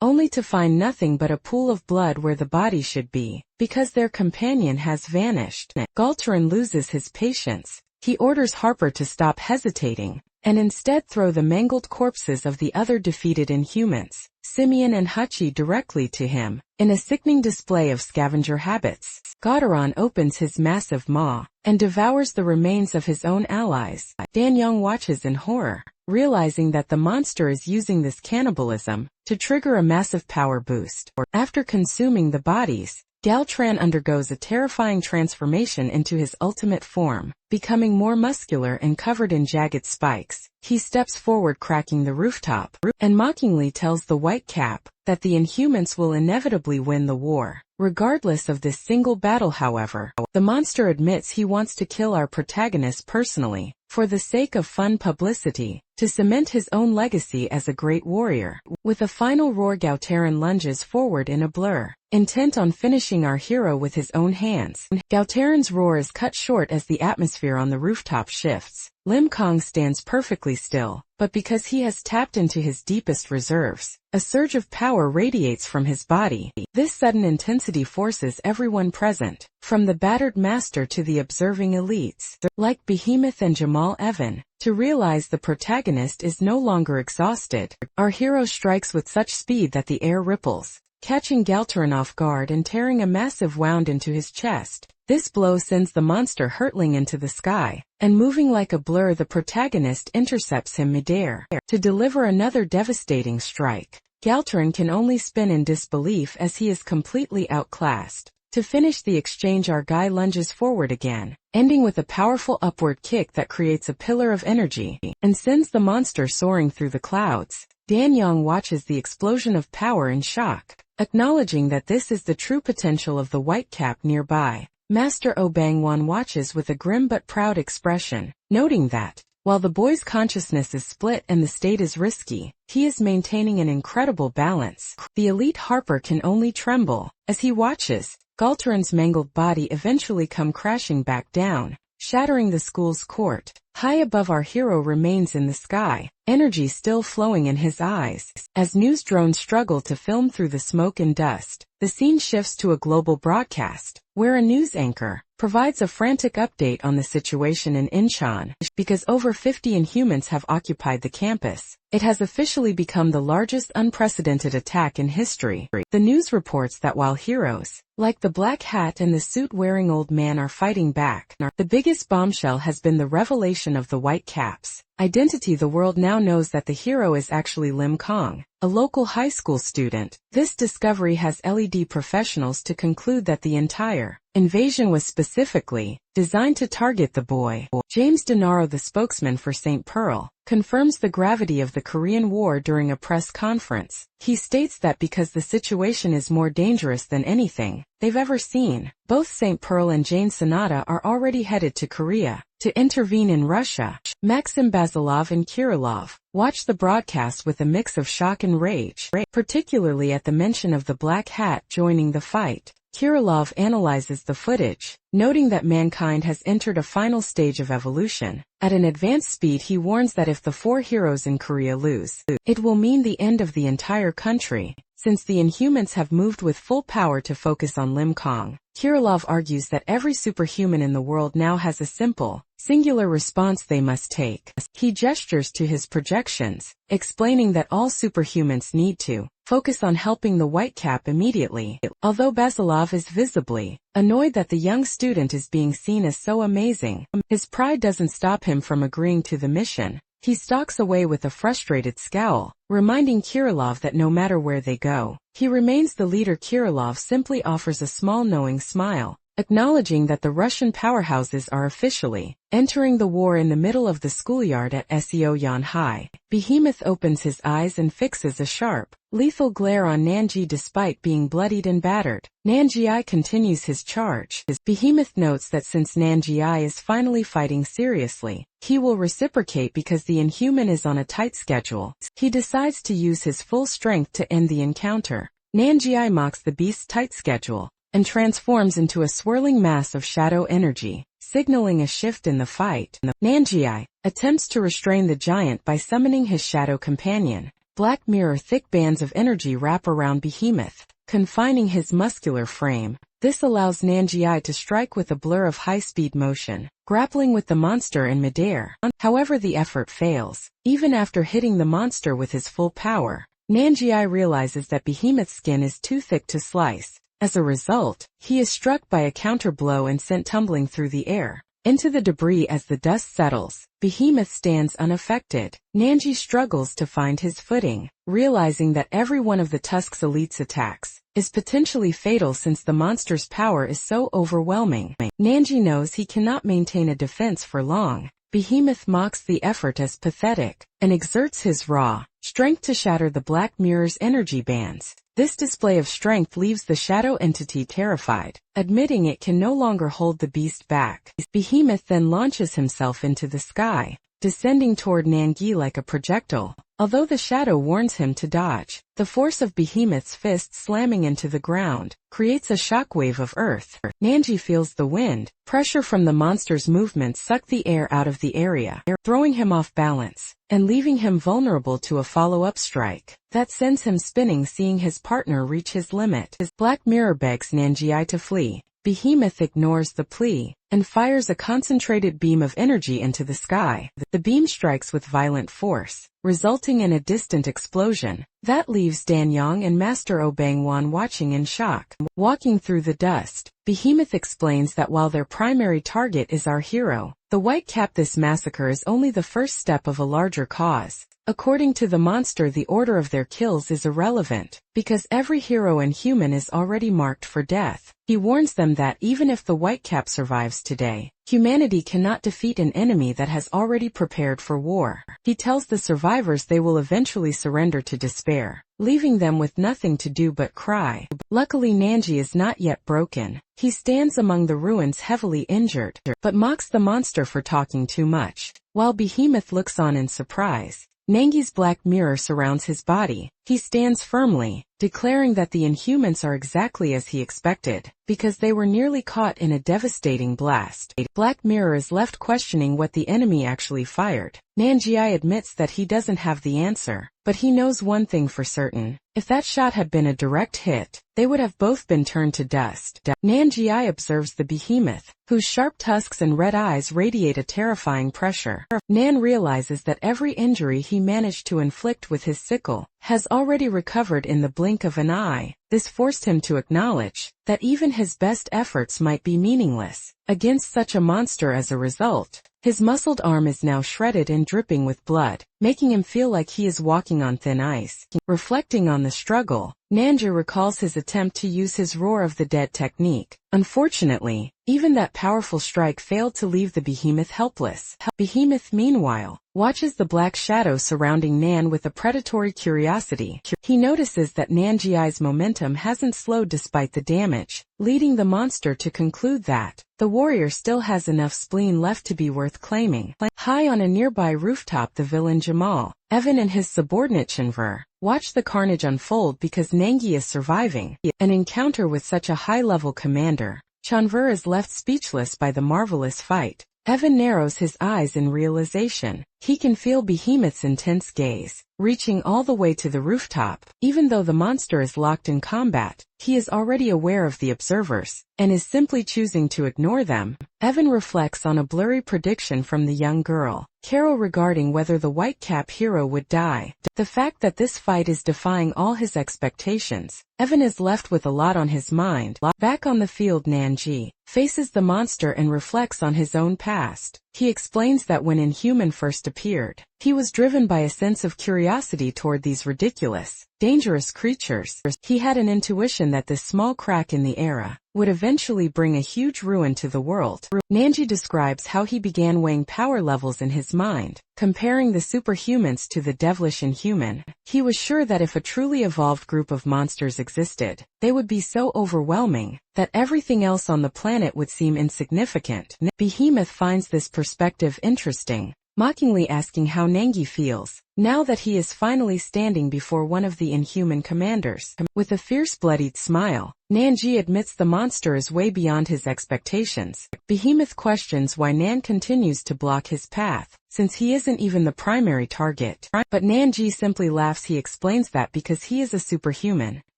only to find nothing but a pool of blood where the body should be, because their companion has vanished. Galtaran loses his patience. He orders Harper to stop hesitating, and instead throw the mangled corpses of the other defeated Inhumans, Simeon and Hachi, directly to him. In a sickening display of scavenger habits, Galtaran opens his massive maw and devours the remains of his own allies. Danyang watches in horror, realizing that the monster is using this cannibalism to trigger a massive power boost. After consuming the bodies, Galtran undergoes a terrifying transformation into his ultimate form, becoming more muscular and covered in jagged spikes. He steps forward, cracking the rooftop, and mockingly tells the White Cap that the Inhumans will inevitably win the war. Regardless of this single battle, however, the monster admits he wants to kill our protagonist personally, for the sake of fun publicity, to cement his own legacy as a great warrior. With a final roar, Galtaran lunges forward in a blur, intent on finishing our hero with his own hands. Galtaran's roar is cut short as the atmosphere on the rooftop shifts. Lim Kong stands perfectly still, but because he has tapped into his deepest reserves, a surge of power radiates from his body. This sudden intensity forces everyone present, from the battered master to the observing elites, like Behemoth and Jamal Evan, to realize the protagonist is no longer exhausted. Our hero strikes with such speed that the air ripples, catching Galtaran off guard and tearing a massive wound into his chest. This blow sends the monster hurtling into the sky, and moving like a blur, the protagonist intercepts him midair to deliver another devastating strike. Galtaran can only spin in disbelief as he is completely outclassed. To finish the exchange, our guy lunges forward again, ending with a powerful upward kick that creates a pillar of energy and sends the monster soaring through the clouds. Dan Yong watches the explosion of power in shock, acknowledging that this is the true potential of the Whitecap nearby. Master Oh Bang-won watches with a grim but proud expression, noting that, while the boy's consciousness is split and the state is risky, he is maintaining an incredible balance. The elite Harper can only tremble as he watches Galtaran's mangled body eventually come crashing back down, shattering the school's court. High above, our hero remains in the sky, energy still flowing in his eyes. As news drones struggle to film through the smoke and dust, the scene shifts to a global broadcast, where a news anchor provides a frantic update on the situation in Incheon. Because over 50 Inhumans have occupied the campus, it has officially become the largest unprecedented attack in history. The news reports that while heroes, like the Black Hat and the suit-wearing old man, are fighting back, the biggest bombshell has been the revelation of the Whitecap's identity. The world now knows that the hero is actually Lim Kong, a local high school student. This discovery has led professionals to conclude that the entire invasion was specifically designed to target the boy. James Denaro, the spokesman for St. Pearl, confirms the gravity of the Korean War during a press conference. He states that because the situation is more dangerous than anything they've ever seen, both St. Pearl and Jane Sonata are already headed to Korea to intervene in Russia. Maxim Basilov and Kirillov watch the broadcast with a mix of shock and rage, particularly at the mention of the Black Hat joining the fight. Kirillov analyzes the footage, noting that mankind has entered a final stage of evolution. At an advanced speed, he warns that if the four heroes in Korea lose, it will mean the end of the entire country, since the Inhumans have moved with full power to focus on Lim Kong. Kirillov argues that every superhuman in the world now has a simple, singular response they must take. He gestures to his projections, explaining that all superhumans need to focus on helping the Whitecap immediately. Although Basilov is visibly annoyed that the young student is being seen as so amazing, his pride doesn't stop him from agreeing to the mission. He stalks away with a frustrated scowl, reminding Kirillov that no matter where they go, he remains the leader. Kirillov simply offers a small knowing smile, acknowledging that the Russian powerhouses are officially entering the war. In the middle of the schoolyard at Seoyeon High, Behemoth opens his eyes and fixes a sharp, lethal glare on Nanji. Despite being bloodied and battered, Nanji continues his charge. Behemoth notes that since Nanji is finally fighting seriously, he will reciprocate because the Inhuman is on a tight schedule. He decides to use his full strength to end the encounter. Nanji mocks the beast's tight schedule and transforms into a swirling mass of shadow energy, signaling a shift in the fight. Nanji attempts to restrain the giant by summoning his shadow companion. Black Mirror thick bands of energy wrap around Behemoth, confining his muscular frame. This allows Nanji to strike with a blur of high-speed motion, grappling with the monster in midair. However, the effort fails. Even after hitting the monster with his full power, Nanji realizes that Behemoth's skin is too thick to slice. As a result, he is struck by a counter-blow and sent tumbling through the air into the debris. As the dust settles, Behemoth stands unaffected. Nanji struggles to find his footing, realizing that every one of the Tusk's elite's attacks is potentially fatal since the monster's power is so overwhelming. Nanji knows he cannot maintain a defense for long. Behemoth mocks the effort as pathetic and exerts his raw strength to shatter the Black Mirror's energy bands. This display of strength leaves the shadow entity terrified, admitting it can no longer hold the beast back. Behemoth then launches himself into the sky, descending toward Nanji like a projectile. Although the shadow warns him to dodge, the force of Behemoth's fist slamming into the ground creates a shockwave of earth. Nanji feels the wind pressure from the monster's movements suck the air out of the area, throwing him off balance and leaving him vulnerable to a follow-up strike that sends him spinning. Seeing his partner reach his limit, Black Mirror begs Nanji to flee. Behemoth ignores the plea and fires a concentrated beam of energy into the sky. The beam strikes with violent force, resulting in a distant explosion that leaves Dan Yong and Master Oh Bang-won watching in shock. Walking through the dust, Behemoth explains that while their primary target is our hero, the Whitecap, this massacre is only the first step of a larger cause. According to the monster, the order of their kills is irrelevant, because every hero and human is already marked for death. He warns them that even if the Whitecap survives today, humanity cannot defeat an enemy that has already prepared for war. He tells the survivors they will eventually surrender to despair, leaving them with nothing to do but cry. Luckily, Nanji is not yet broken. He stands among the ruins heavily injured, but mocks the monster for talking too much. While Behemoth looks on in surprise, Nangi's black mirror surrounds his body. He stands firmly, declaring that the Inhumans are exactly as he expected, because they were nearly caught in a devastating blast. Black Mirror is left questioning what the enemy actually fired. Nanjiai admits that he doesn't have the answer, but he knows one thing for certain. If that shot had been a direct hit, they would have both been turned to dust. Nanjiai observes the behemoth, whose sharp tusks and red eyes radiate a terrifying pressure. Nan realizes that every injury he managed to inflict with his sickle has already recovered in the blink of an eye. This forced him to acknowledge that even his best efforts might be meaningless against such a monster. As a result, his muscled arm is now shredded and dripping with blood, making him feel like he is walking on thin ice. Reflecting on the struggle, Nanja recalls his attempt to use his Roar of the Dead technique. Unfortunately, even that powerful strike failed to leave the behemoth helpless. Behemoth, meanwhile, watches the black shadow surrounding Nan with a predatory curiosity. He notices that Nanjiai's momentum hasn't slowed despite the damage, leading the monster to conclude that the warrior still has enough spleen left to be worth claiming. High on a nearby rooftop, the villain Jamal, Evan and his subordinate Chanver watch the carnage unfold because Nangi is surviving an encounter with such a high-level commander. Chanver is left speechless by the marvelous fight. Evan narrows his eyes in realization. He can feel Behemoth's intense gaze, reaching all the way to the rooftop. Even though the monster is locked in combat, he is already aware of the observers, and is simply choosing to ignore them. Evan reflects on a blurry prediction from the young girl, Carol, regarding whether the Whitecap hero would die. The fact that this fight is defying all his expectations, Evan is left with a lot on his mind. Back on the field, Nanji faces the monster and reflects on his own past. He explains that when Inhuman first appeared, he was driven by a sense of curiosity toward these ridiculous, dangerous creatures. He had an intuition that this small crack in the era would eventually bring a huge ruin to the world. Nanji describes how he began weighing power levels in his mind, comparing the superhumans to the devilish Inhuman. He was sure that if a truly evolved group of monsters existed, they would be so overwhelming that everything else on the planet would seem insignificant. Behemoth finds this perspective interesting, mockingly asking how Nangi feels now that he is finally standing before one of the Inhuman commanders. With a fierce, bloodied smile, Nanji admits the monster is way beyond his expectations. Behemoth questions why Nan continues to block his path, since he isn't even the primary target. But Nanji simply laughs. He explains that because he is a superhuman,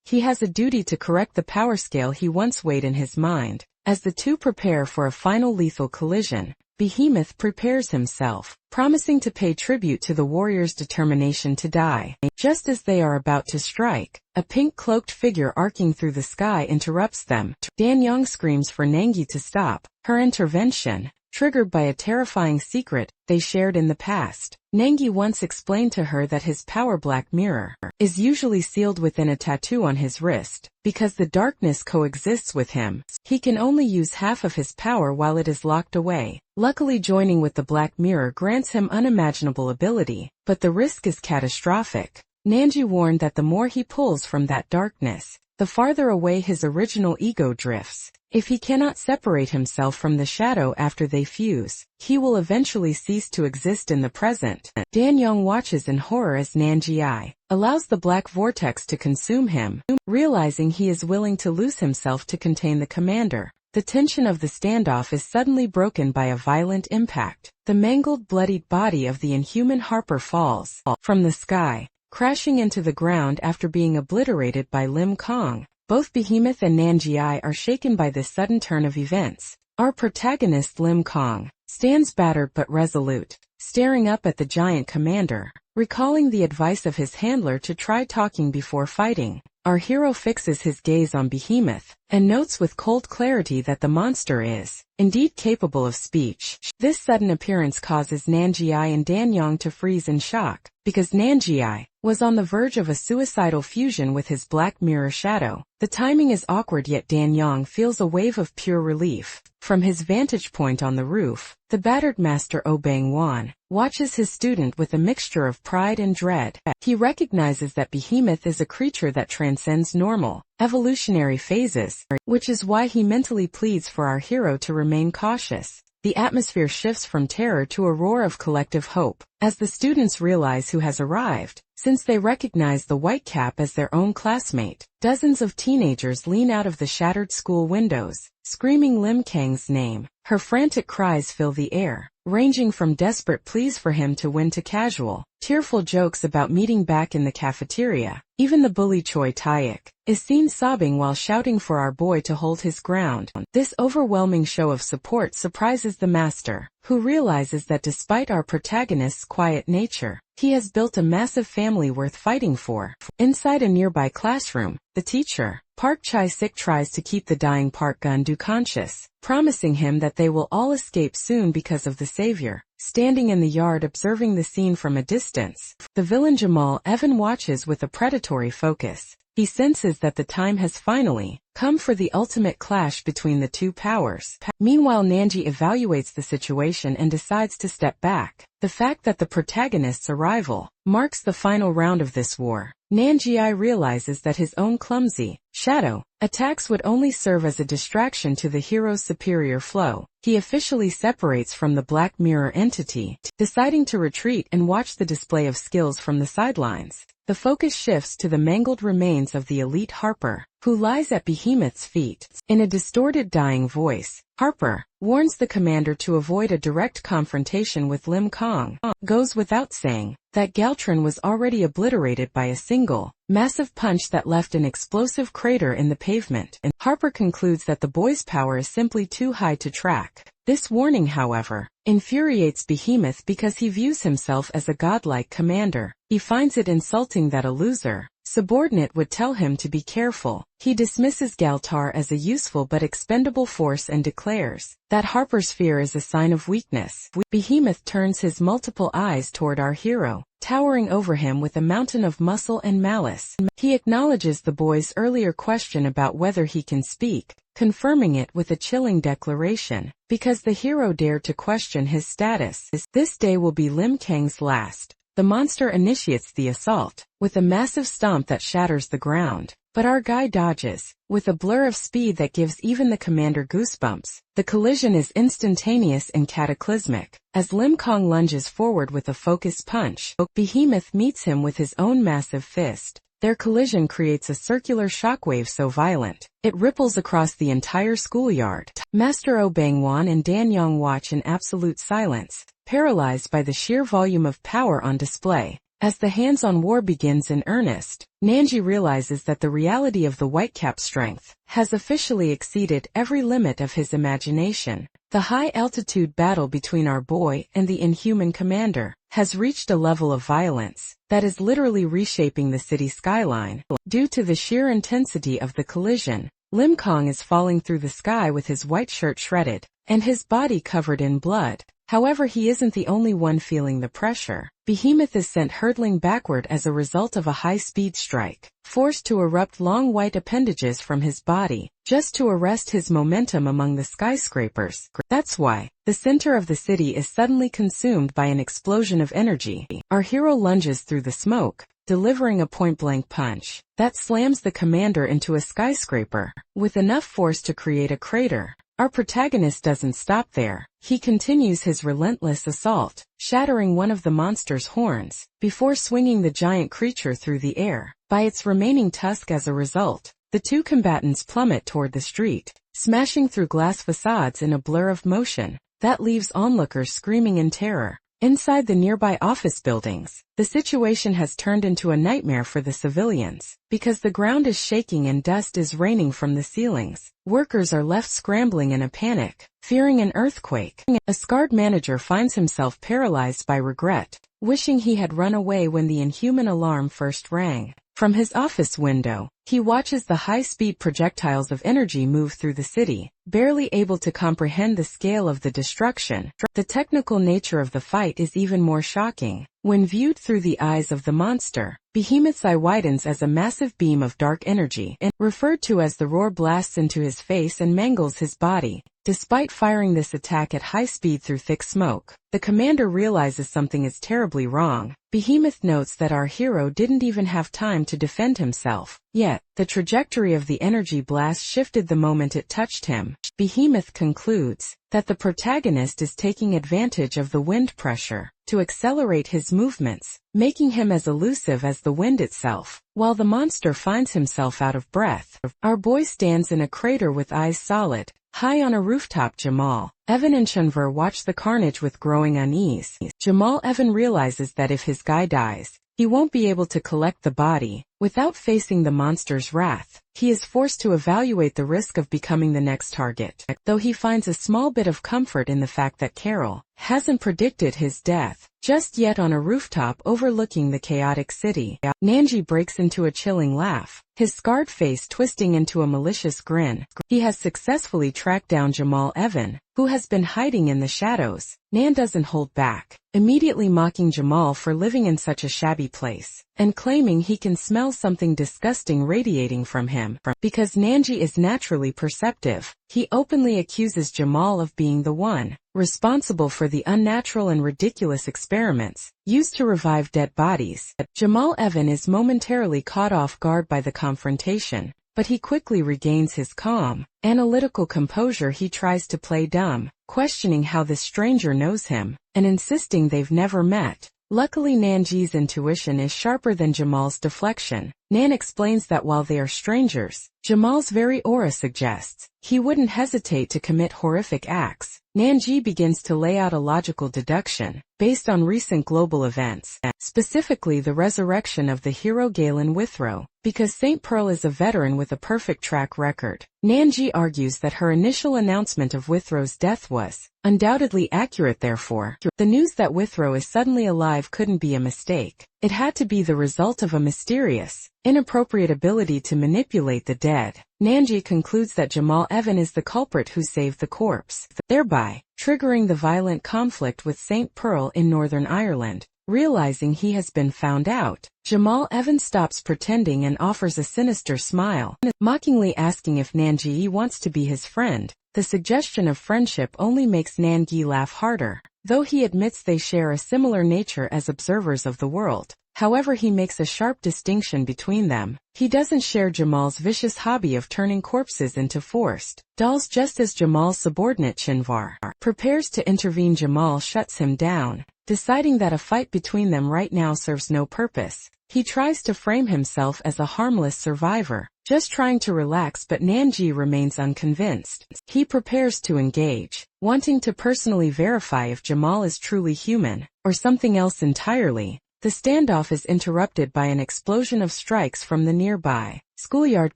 he has a duty to correct the power scale he once weighed in his mind. As the two prepare for a final lethal collision, Behemoth prepares himself, promising to pay tribute to the warrior's determination to die. Just as they are about to strike, a pink-cloaked figure arcing through the sky interrupts them. Danyang screams for Nangi to stop. Her intervention, triggered by a terrifying secret they shared in the past. Nangi once explained to her that his power black mirror is usually sealed within a tattoo on his wrist. Because the darkness coexists with him, he can only use half of his power while it is locked away. Luckily, joining with the black mirror grants him unimaginable ability, but the risk is catastrophic. Nanji warned that the more he pulls from that darkness, the farther away his original ego drifts. If he cannot separate himself from the shadow after they fuse, he will eventually cease to exist in the present. Danyang watches in horror as Nanjiai allows the black vortex to consume him, realizing he is willing to lose himself to contain the commander. The tension of the standoff is suddenly broken by a violent impact. The mangled, bloodied body of the Inhuman Harper falls from the sky, crashing into the ground after being obliterated by Lim Kong. Both Behemoth and Nanjiai are shaken by this sudden turn of events. Our protagonist, Lim Kong, stands battered but resolute, staring up at the giant commander, recalling the advice of his handler to try talking before fighting. our hero fixes his gaze on Behemoth, and notes with cold clarity that the monster is, indeed, capable of speech. This sudden appearance causes Nanjiai and Danyang to freeze in shock, because Nanjiai was on the verge of a suicidal fusion with his Black Mirror shadow. The timing is awkward, yet Danyang feels a wave of pure relief. From his vantage point on the roof, the battered Master Obang-wan watches his student with a mixture of pride and dread. He recognizes that Behemoth is a creature that transcends normal, evolutionary phases, which is why he mentally pleads for our hero to remain cautious. The atmosphere shifts from terror to a roar of collective hope, as the students realize who has arrived. Since they recognize the Whitecap as their own classmate, dozens of teenagers lean out of the shattered school windows, screaming Lim Kang's name. Her frantic cries fill the air, ranging from desperate pleas for him to win to casual, tearful jokes about meeting back in the cafeteria. Even the bully Choi Taek is seen sobbing while shouting for our boy to hold his ground. This overwhelming show of support surprises the master, who realizes that despite our protagonist's quiet nature, he has built a massive family worth fighting for. Inside a nearby classroom, the teacher, Park Chae-sik, tries to keep the dying Park Gun-do conscious, promising him that they will all escape soon because of the savior. Standing in the yard observing the scene from a distance, the villain Jamal Evan watches with a predatory focus. He senses that the time has finally come for the ultimate clash between the two powers. Meanwhile, Nanji evaluates the situation and decides to step back. The fact that the protagonist's arrival marks the final round of this war. Nanjiai realizes that his own clumsy shadow attacks would only serve as a distraction to the hero's superior flow. He officially separates from the Black Mirror entity, deciding to retreat and watch the display of skills from the sidelines. The focus shifts to the mangled remains of the elite Harper, who lies at Behemoth's feet. In a distorted, dying voice, Harper warns the commander to avoid a direct confrontation with Lim Kang. Goes without saying that Galtron was already obliterated by a single, massive punch that left an explosive crater in the pavement, and Harper concludes that the boy's power is simply too high to track. This warning, however, infuriates Behemoth because he views himself as a godlike commander. He finds it insulting that a loser subordinate would tell him to be careful. He dismisses Galtar as a useful but expendable force and declares that Harper's fear is a sign of weakness. Behemoth turns his multiple eyes toward our hero, towering over him with a mountain of muscle and malice. He acknowledges the boy's earlier question about whether he can speak, confirming it with a chilling declaration, because the hero dared to question his status. This day will be Lim Kang's last. The monster initiates the assault, with a massive stomp that shatters the ground. But our guy dodges, with a blur of speed that gives even the commander goosebumps. The collision is instantaneous and cataclysmic. As Lim Kang lunges forward with a focused punch, Behemoth meets him with his own massive fist. Their collision creates a circular shockwave so violent, it ripples across the entire schoolyard. Master Obang-wan and Danyang watch in absolute silence, paralyzed by the sheer volume of power on display. As the hands-on war begins in earnest, Nanji realizes that the reality of the Whitecap's strength has officially exceeded every limit of his imagination. The high-altitude battle between our boy and the inhuman commander has reached a level of violence that is literally reshaping the city skyline. Due to the sheer intensity of the collision, Lim Kang is falling through the sky with his white shirt shredded and his body covered in blood. However, he isn't the only one feeling the pressure. Behemoth is sent hurtling backward as a result of a high-speed strike, forced to erupt long white appendages from his body, just to arrest his momentum among the skyscrapers. That's why the center of the city is suddenly consumed by an explosion of energy. Our hero lunges through the smoke, delivering a point-blank punch that slams the commander into a skyscraper, with enough force to create a crater. Our protagonist doesn't stop there. He continues his relentless assault, shattering one of the monster's horns, before swinging the giant creature through the air. By its remaining tusk as a result, the two combatants plummet toward the street, smashing through glass facades in a blur of motion that leaves onlookers screaming in terror. Inside the nearby office buildings, the situation has turned into a nightmare for the civilians, because the ground is shaking and dust is raining from the ceilings. Workers are left scrambling in a panic, fearing an earthquake. A scarred manager finds himself paralyzed by regret, wishing he had run away when the inhuman alarm first rang. From his office window, he watches the high-speed projectiles of energy move through the city, barely able to comprehend the scale of the destruction. The technical nature of the fight is even more shocking. When viewed through the eyes of the monster, Behemoth's eye widens as a massive beam of dark energy, referred to as the roar, blasts into his face and mangles his body. Despite firing this attack at high speed through thick smoke, the commander realizes something is terribly wrong. Behemoth notes that our hero didn't even have time to defend himself. Yet, the trajectory of the energy blast shifted the moment it touched him. Behemoth concludes that the protagonist is taking advantage of the wind pressure to accelerate his movements, making him as elusive as the wind itself. While the monster finds himself out of breath, our boy stands in a crater with eyes solid. High on a rooftop, Jamal, Evan and Chunver watch the carnage with growing unease. Jamal Evan realizes that if his guy dies, he won't be able to collect the body. Without facing the monster's wrath, he is forced to evaluate the risk of becoming the next target. Though he finds a small bit of comfort in the fact that Carol hasn't predicted his death just yet. On a rooftop overlooking the chaotic city, Nanji breaks into a chilling laugh, his scarred face twisting into a malicious grin. He has successfully tracked down Jamal Evan, who has been hiding in the shadows. Nan doesn't hold back, immediately mocking Jamal for living in such a shabby place, and claiming he can smell something disgusting radiating from him. Because Nanji is naturally perceptive, he openly accuses Jamal of being the one responsible for the unnatural and ridiculous experiments used to revive dead bodies. Jamal Evan is momentarily caught off guard by the confrontation, but he quickly regains his calm, analytical composure. He tries to play dumb, questioning how this stranger knows him, and insisting they've never met. Luckily, Nanji's intuition is sharper than Jamal's deflection. Nan explains that while they are strangers, Jamal's very aura suggests he wouldn't hesitate to commit horrific acts. Nanji begins to lay out a logical deduction, based on recent global events, specifically the resurrection of the hero Galen Withrow. Because St. Pearl is a veteran with a perfect track record, Nanji argues that her initial announcement of Withrow's death was undoubtedly accurate. Therefore, the news that Withrow is suddenly alive couldn't be a mistake. It had to be the result of a mysterious, inappropriate ability to manipulate the dead. Nanji concludes that Jamal Evan is the culprit who saved the corpse, thereby triggering the violent conflict with St. Pearl in Northern Ireland. Realizing he has been found out, Jamal Evan stops pretending and offers a sinister smile, mockingly asking if Nanji wants to be his friend. The suggestion of friendship only makes Nanji laugh harder, though he admits they share a similar nature as observers of the world. However, he makes a sharp distinction between them. He doesn't share Jamal's vicious hobby of turning corpses into forced dolls. Just as Jamal's subordinate Chinvar prepares to intervene, Jamal shuts him down, deciding that a fight between them right now serves no purpose. He tries to frame himself as a harmless survivor, just trying to relax, but Nanji remains unconvinced. He prepares to engage, wanting to personally verify if Jamal is truly human, or something else entirely. The standoff is interrupted by an explosion of strikes from the nearby schoolyard.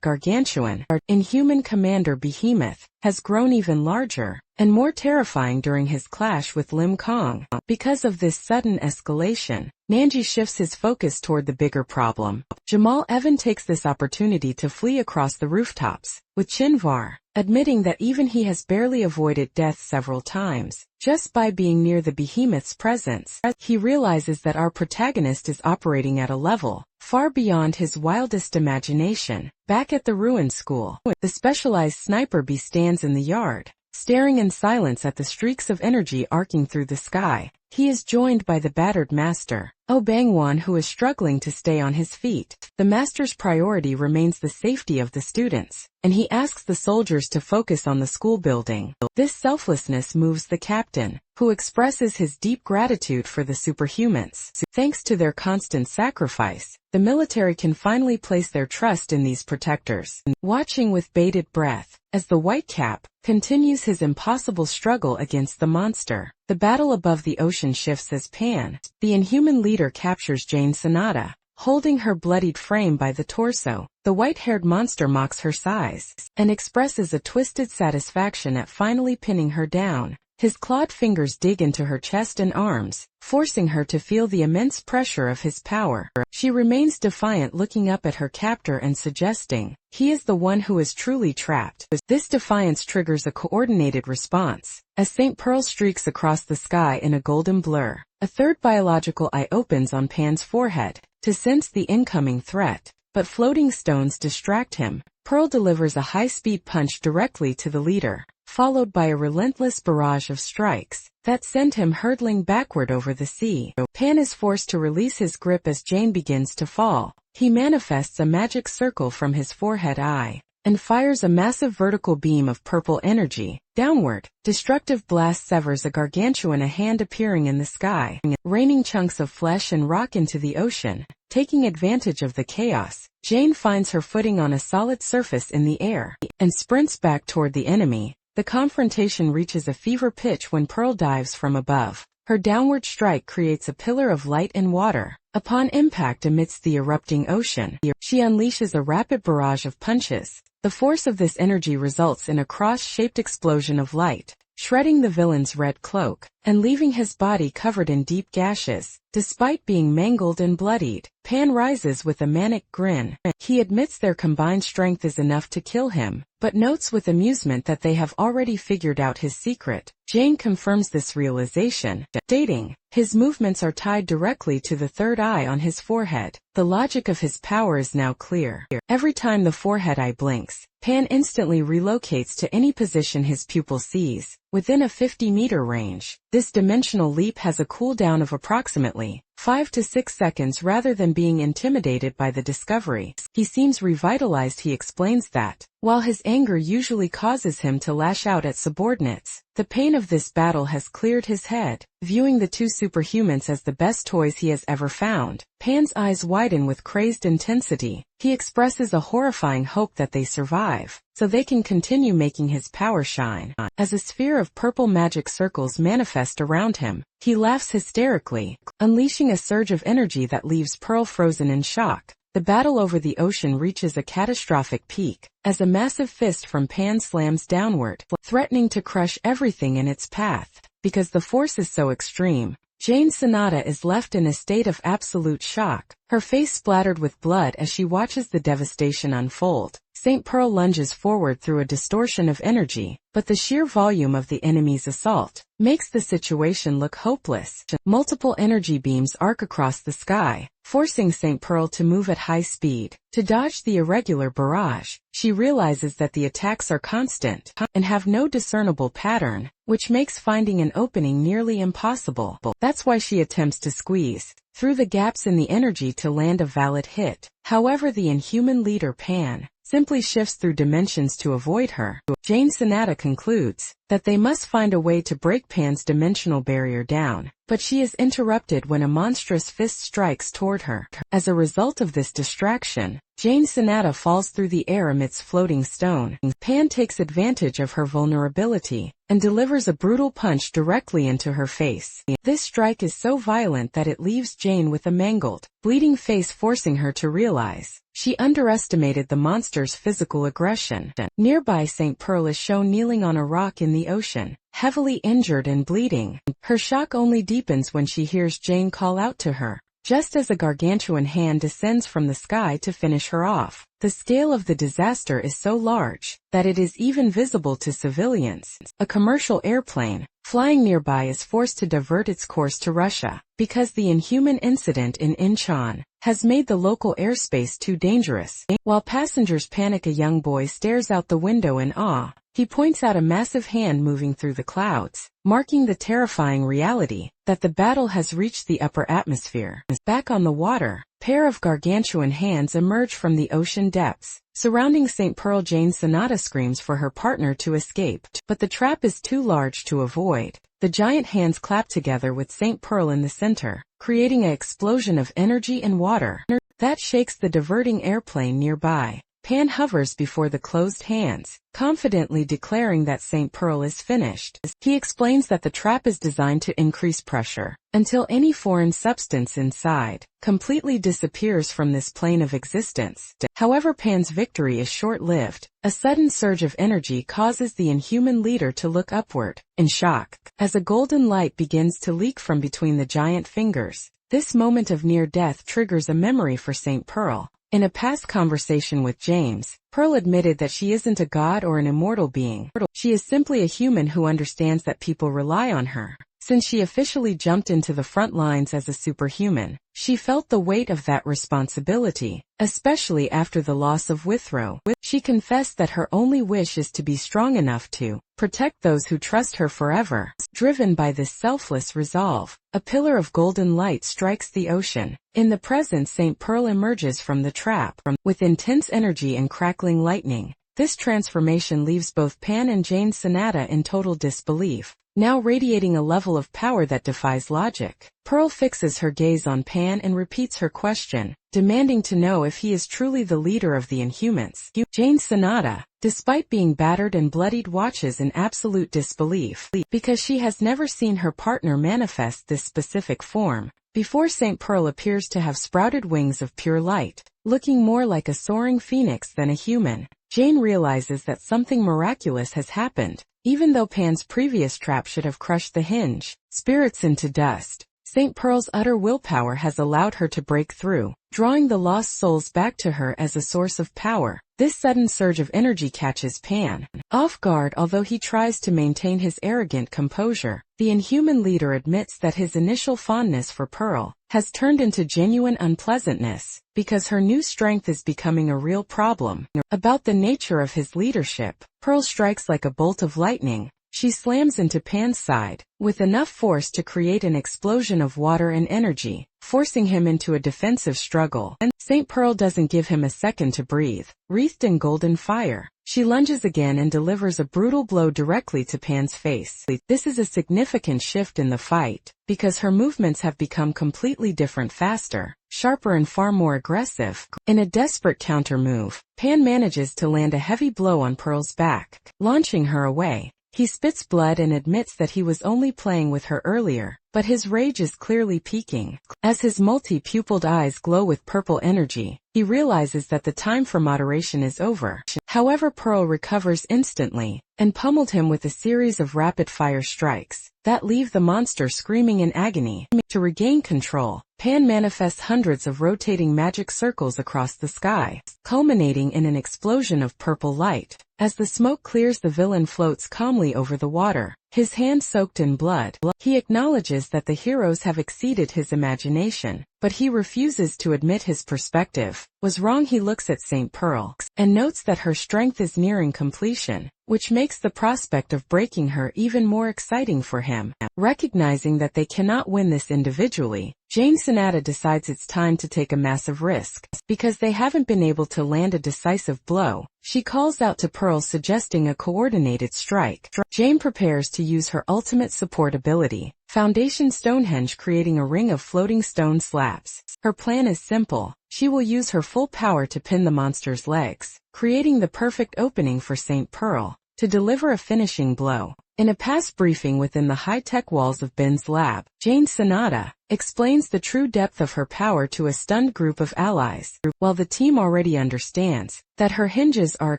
Gargantuan, Inhuman Commander Behemoth, has grown even larger and more terrifying during his clash with Lim Kong. Because of this sudden escalation, Nanji shifts his focus toward the bigger problem. Jamal Evan takes this opportunity to flee across the rooftops, with Chinvar admitting that even he has barely avoided death several times just by being near the Behemoth's presence. He realizes that our protagonist is operating at a level far beyond his wildest imagination. Back at the ruined school, the specialized sniper bee stands in the yard, staring in silence at the streaks of energy arcing through the sky. He is joined by the battered master, Oh Bangwan, who is struggling to stay on his feet. The master's priority remains the safety of the students, and he asks the soldiers to focus on the school building. This selflessness moves the captain, who expresses his deep gratitude for the superhumans. Thanks to their constant sacrifice, the military can finally place their trust in these protectors. Watching with bated breath, as the Whitecap continues his impossible struggle against the monster, the battle above the ocean shifts as Pan, the Inhuman leader, captures Jane Sonata, holding her bloodied frame by the torso. The white-haired monster mocks her size and expresses a twisted satisfaction at finally pinning her down. His clawed fingers dig into her chest and arms, forcing her to feel the immense pressure of his power. She remains defiant, looking up at her captor and suggesting, "He is the one who is truly trapped." This defiance triggers a coordinated response, as St. Pearl streaks across the sky in a golden blur. A third biological eye opens on Pan's forehead, to sense the incoming threat, but floating stones distract him. Pearl delivers a high-speed punch directly to the leader, followed by a relentless barrage of strikes that send him hurtling backward over the sea. Pan is forced to release his grip as Jane begins to fall. He manifests a magic circle from his forehead eye and fires a massive vertical beam of purple energy downward. Destructive blast severs a gargantuan hand appearing in the sky, raining chunks of flesh and rock into the ocean. Taking advantage of the chaos, Jane finds her footing on a solid surface in the air and sprints back toward the enemy. The confrontation reaches a fever pitch when Pearl dives from above. Her downward strike creates a pillar of light and water. Upon impact amidst the erupting ocean, she unleashes a rapid barrage of punches. The force of this energy results in a cross-shaped explosion of light, shredding the villain's red cloak and leaving his body covered in deep gashes. Despite being mangled and bloodied, Pan rises with a manic grin. He admits their combined strength is enough to kill him, but notes with amusement that they have already figured out his secret. Jane confirms this realization, stating, "His movements are tied directly to the third eye on his forehead. The logic of his power is now clear. Every time the forehead eye blinks, Pan instantly relocates to any position his pupil sees, within a 50-meter range. This dimensional leap has a cooldown of approximately 5 to 6 seconds rather than being intimidated by the discovery. He seems revitalized." He explains that, while his anger usually causes him to lash out at subordinates, the pain of this battle has cleared his head. Viewing the two superhumans as the best toys he has ever found, Pan's eyes widen with crazed intensity. He expresses a horrifying hope that they survive, so they can continue making his power shine. As a sphere of purple magic circles manifest around him, he laughs hysterically, unleashing a surge of energy that leaves Pearl frozen in shock. The battle over the ocean reaches a catastrophic peak, as a massive fist from Pan slams downward, threatening to crush everything in its path. Because the force is so extreme, Jane Sonata is left in a state of absolute shock, her face splattered with blood as she watches the devastation unfold. St. Pearl lunges forward through a distortion of energy, but the sheer volume of the enemy's assault makes the situation look hopeless. Multiple energy beams arc across the sky, forcing St. Pearl to move at high speed. To dodge the irregular barrage, she realizes that the attacks are constant and have no discernible pattern, which makes finding an opening nearly impossible. That's why she attempts to squeeze through the gaps in the energy to land a valid hit. However, the inhuman leader Pan simply shifts through dimensions to avoid her. Jane Sonata concludes that they must find a way to break Pan's dimensional barrier down, but she is interrupted when a monstrous fist strikes toward her. As a result of this distraction, Jane Sonata falls through the air amidst floating stone. Pan takes advantage of her vulnerability and delivers a brutal punch directly into her face. This strike is so violent that it leaves Jane with a mangled, bleeding face, forcing her to realize she underestimated the monster's physical aggression. Nearby, St. Pearl is shown kneeling on a rock in the ocean, heavily injured and bleeding. Her shock only deepens when she hears Jane call out to her, just as a gargantuan hand descends from the sky to finish her off. The scale of the disaster is so large that it is even visible to civilians. A commercial airplane flying nearby is forced to divert its course to Russia, because the inhuman incident in Incheon has made the local airspace too dangerous. While passengers panic, a young boy stares out the window in awe. He points out a massive hand moving through the clouds, marking the terrifying reality that the battle has reached the upper atmosphere. Back on the water, a pair of gargantuan hands emerge from the ocean depths. Surrounding St. Pearl, Jane Sonata screams for her partner to escape, but the trap is too large to avoid. The giant hands clap together with St. Pearl in the center, creating an explosion of energy and water that shakes the diverting airplane nearby. Pan hovers before the closed hands, confidently declaring that St. Pearl is finished. He explains that the trap is designed to increase pressure until any foreign substance inside completely disappears from this plane of existence. However, Pan's victory is short-lived. A sudden surge of energy causes the inhuman leader to look upward, in shock, as a golden light begins to leak from between the giant fingers. This moment of near-death triggers a memory for St. Pearl. In a past conversation with James, Pearl admitted that she isn't a god or an immortal being. She is simply a human who understands that people rely on her. Since she officially jumped into the front lines as a superhuman, she felt the weight of that responsibility, especially after the loss of Withrow. She confessed that her only wish is to be strong enough to protect those who trust her forever. Driven by this selfless resolve, a pillar of golden light strikes the ocean. In the present, St. Pearl emerges from the trap, with intense energy and crackling lightning. This transformation leaves both Pan and Jane Sonata in total disbelief, now radiating a level of power that defies logic. Pearl fixes her gaze on Pan and repeats her question, demanding to know if he is truly the leader of the Inhumans. Jane Sonata, despite being battered and bloodied, watches in absolute disbelief, because she has never seen her partner manifest this specific form. Before, St. Pearl appears to have sprouted wings of pure light, looking more like a soaring phoenix than a human. Jane realizes that something miraculous has happened. Even though Pan's previous trap should have crushed the hinge, spirits into dust, St. Pearl's utter willpower has allowed her to break through, drawing the lost souls back to her as a source of power. This sudden surge of energy catches Pan off guard. Although he tries to maintain his arrogant composure, the Inhuman leader admits that his initial fondness for Pearl has turned into genuine unpleasantness, because her new strength is becoming a real problem. About the nature of his leadership, Pearl strikes like a bolt of lightning. She slams into Pan's side, with enough force to create an explosion of water and energy, forcing him into a defensive struggle. St. Pearl doesn't give him a second to breathe. Wreathed in golden fire, she lunges again and delivers a brutal blow directly to Pan's face. This is a significant shift in the fight, because her movements have become completely different, faster, sharper and far more aggressive. In a desperate counter move, Pan manages to land a heavy blow on Pearl's back, launching her away. He spits blood and admits that he was only playing with her earlier, but his rage is clearly peaking. As his multi-pupiled eyes glow with purple energy, he realizes that the time for moderation is over. However, Pearl recovers instantly, and pummeled him with a series of rapid-fire strikes that leave the monster screaming in agony. To regain control, Pan manifests hundreds of rotating magic circles across the sky, culminating in an explosion of purple light. As the smoke clears, the villain floats calmly over the water, his hand soaked in blood. He acknowledges that the heroes have exceeded his imagination, but he refuses to admit his perspective was wrong. He looks at St. Pearl and notes that her strength is nearing completion, which makes the prospect of breaking her even more exciting for him. Recognizing that they cannot win this individually, Jane Sonata decides it's time to take a massive risk. Because they haven't been able to land a decisive blow, she calls out to Pearl, suggesting a coordinated strike. Jane prepares to use her ultimate support ability, Foundation Stonehenge, creating a ring of floating stone slabs. Her plan is simple. She will use her full power to pin the monster's legs, creating the perfect opening for St. Pearl to deliver a finishing blow. In a past briefing within the high-tech walls of Ben's lab, Jane Sonata explains the true depth of her power to a stunned group of allies, while the team already understands that her hinges are a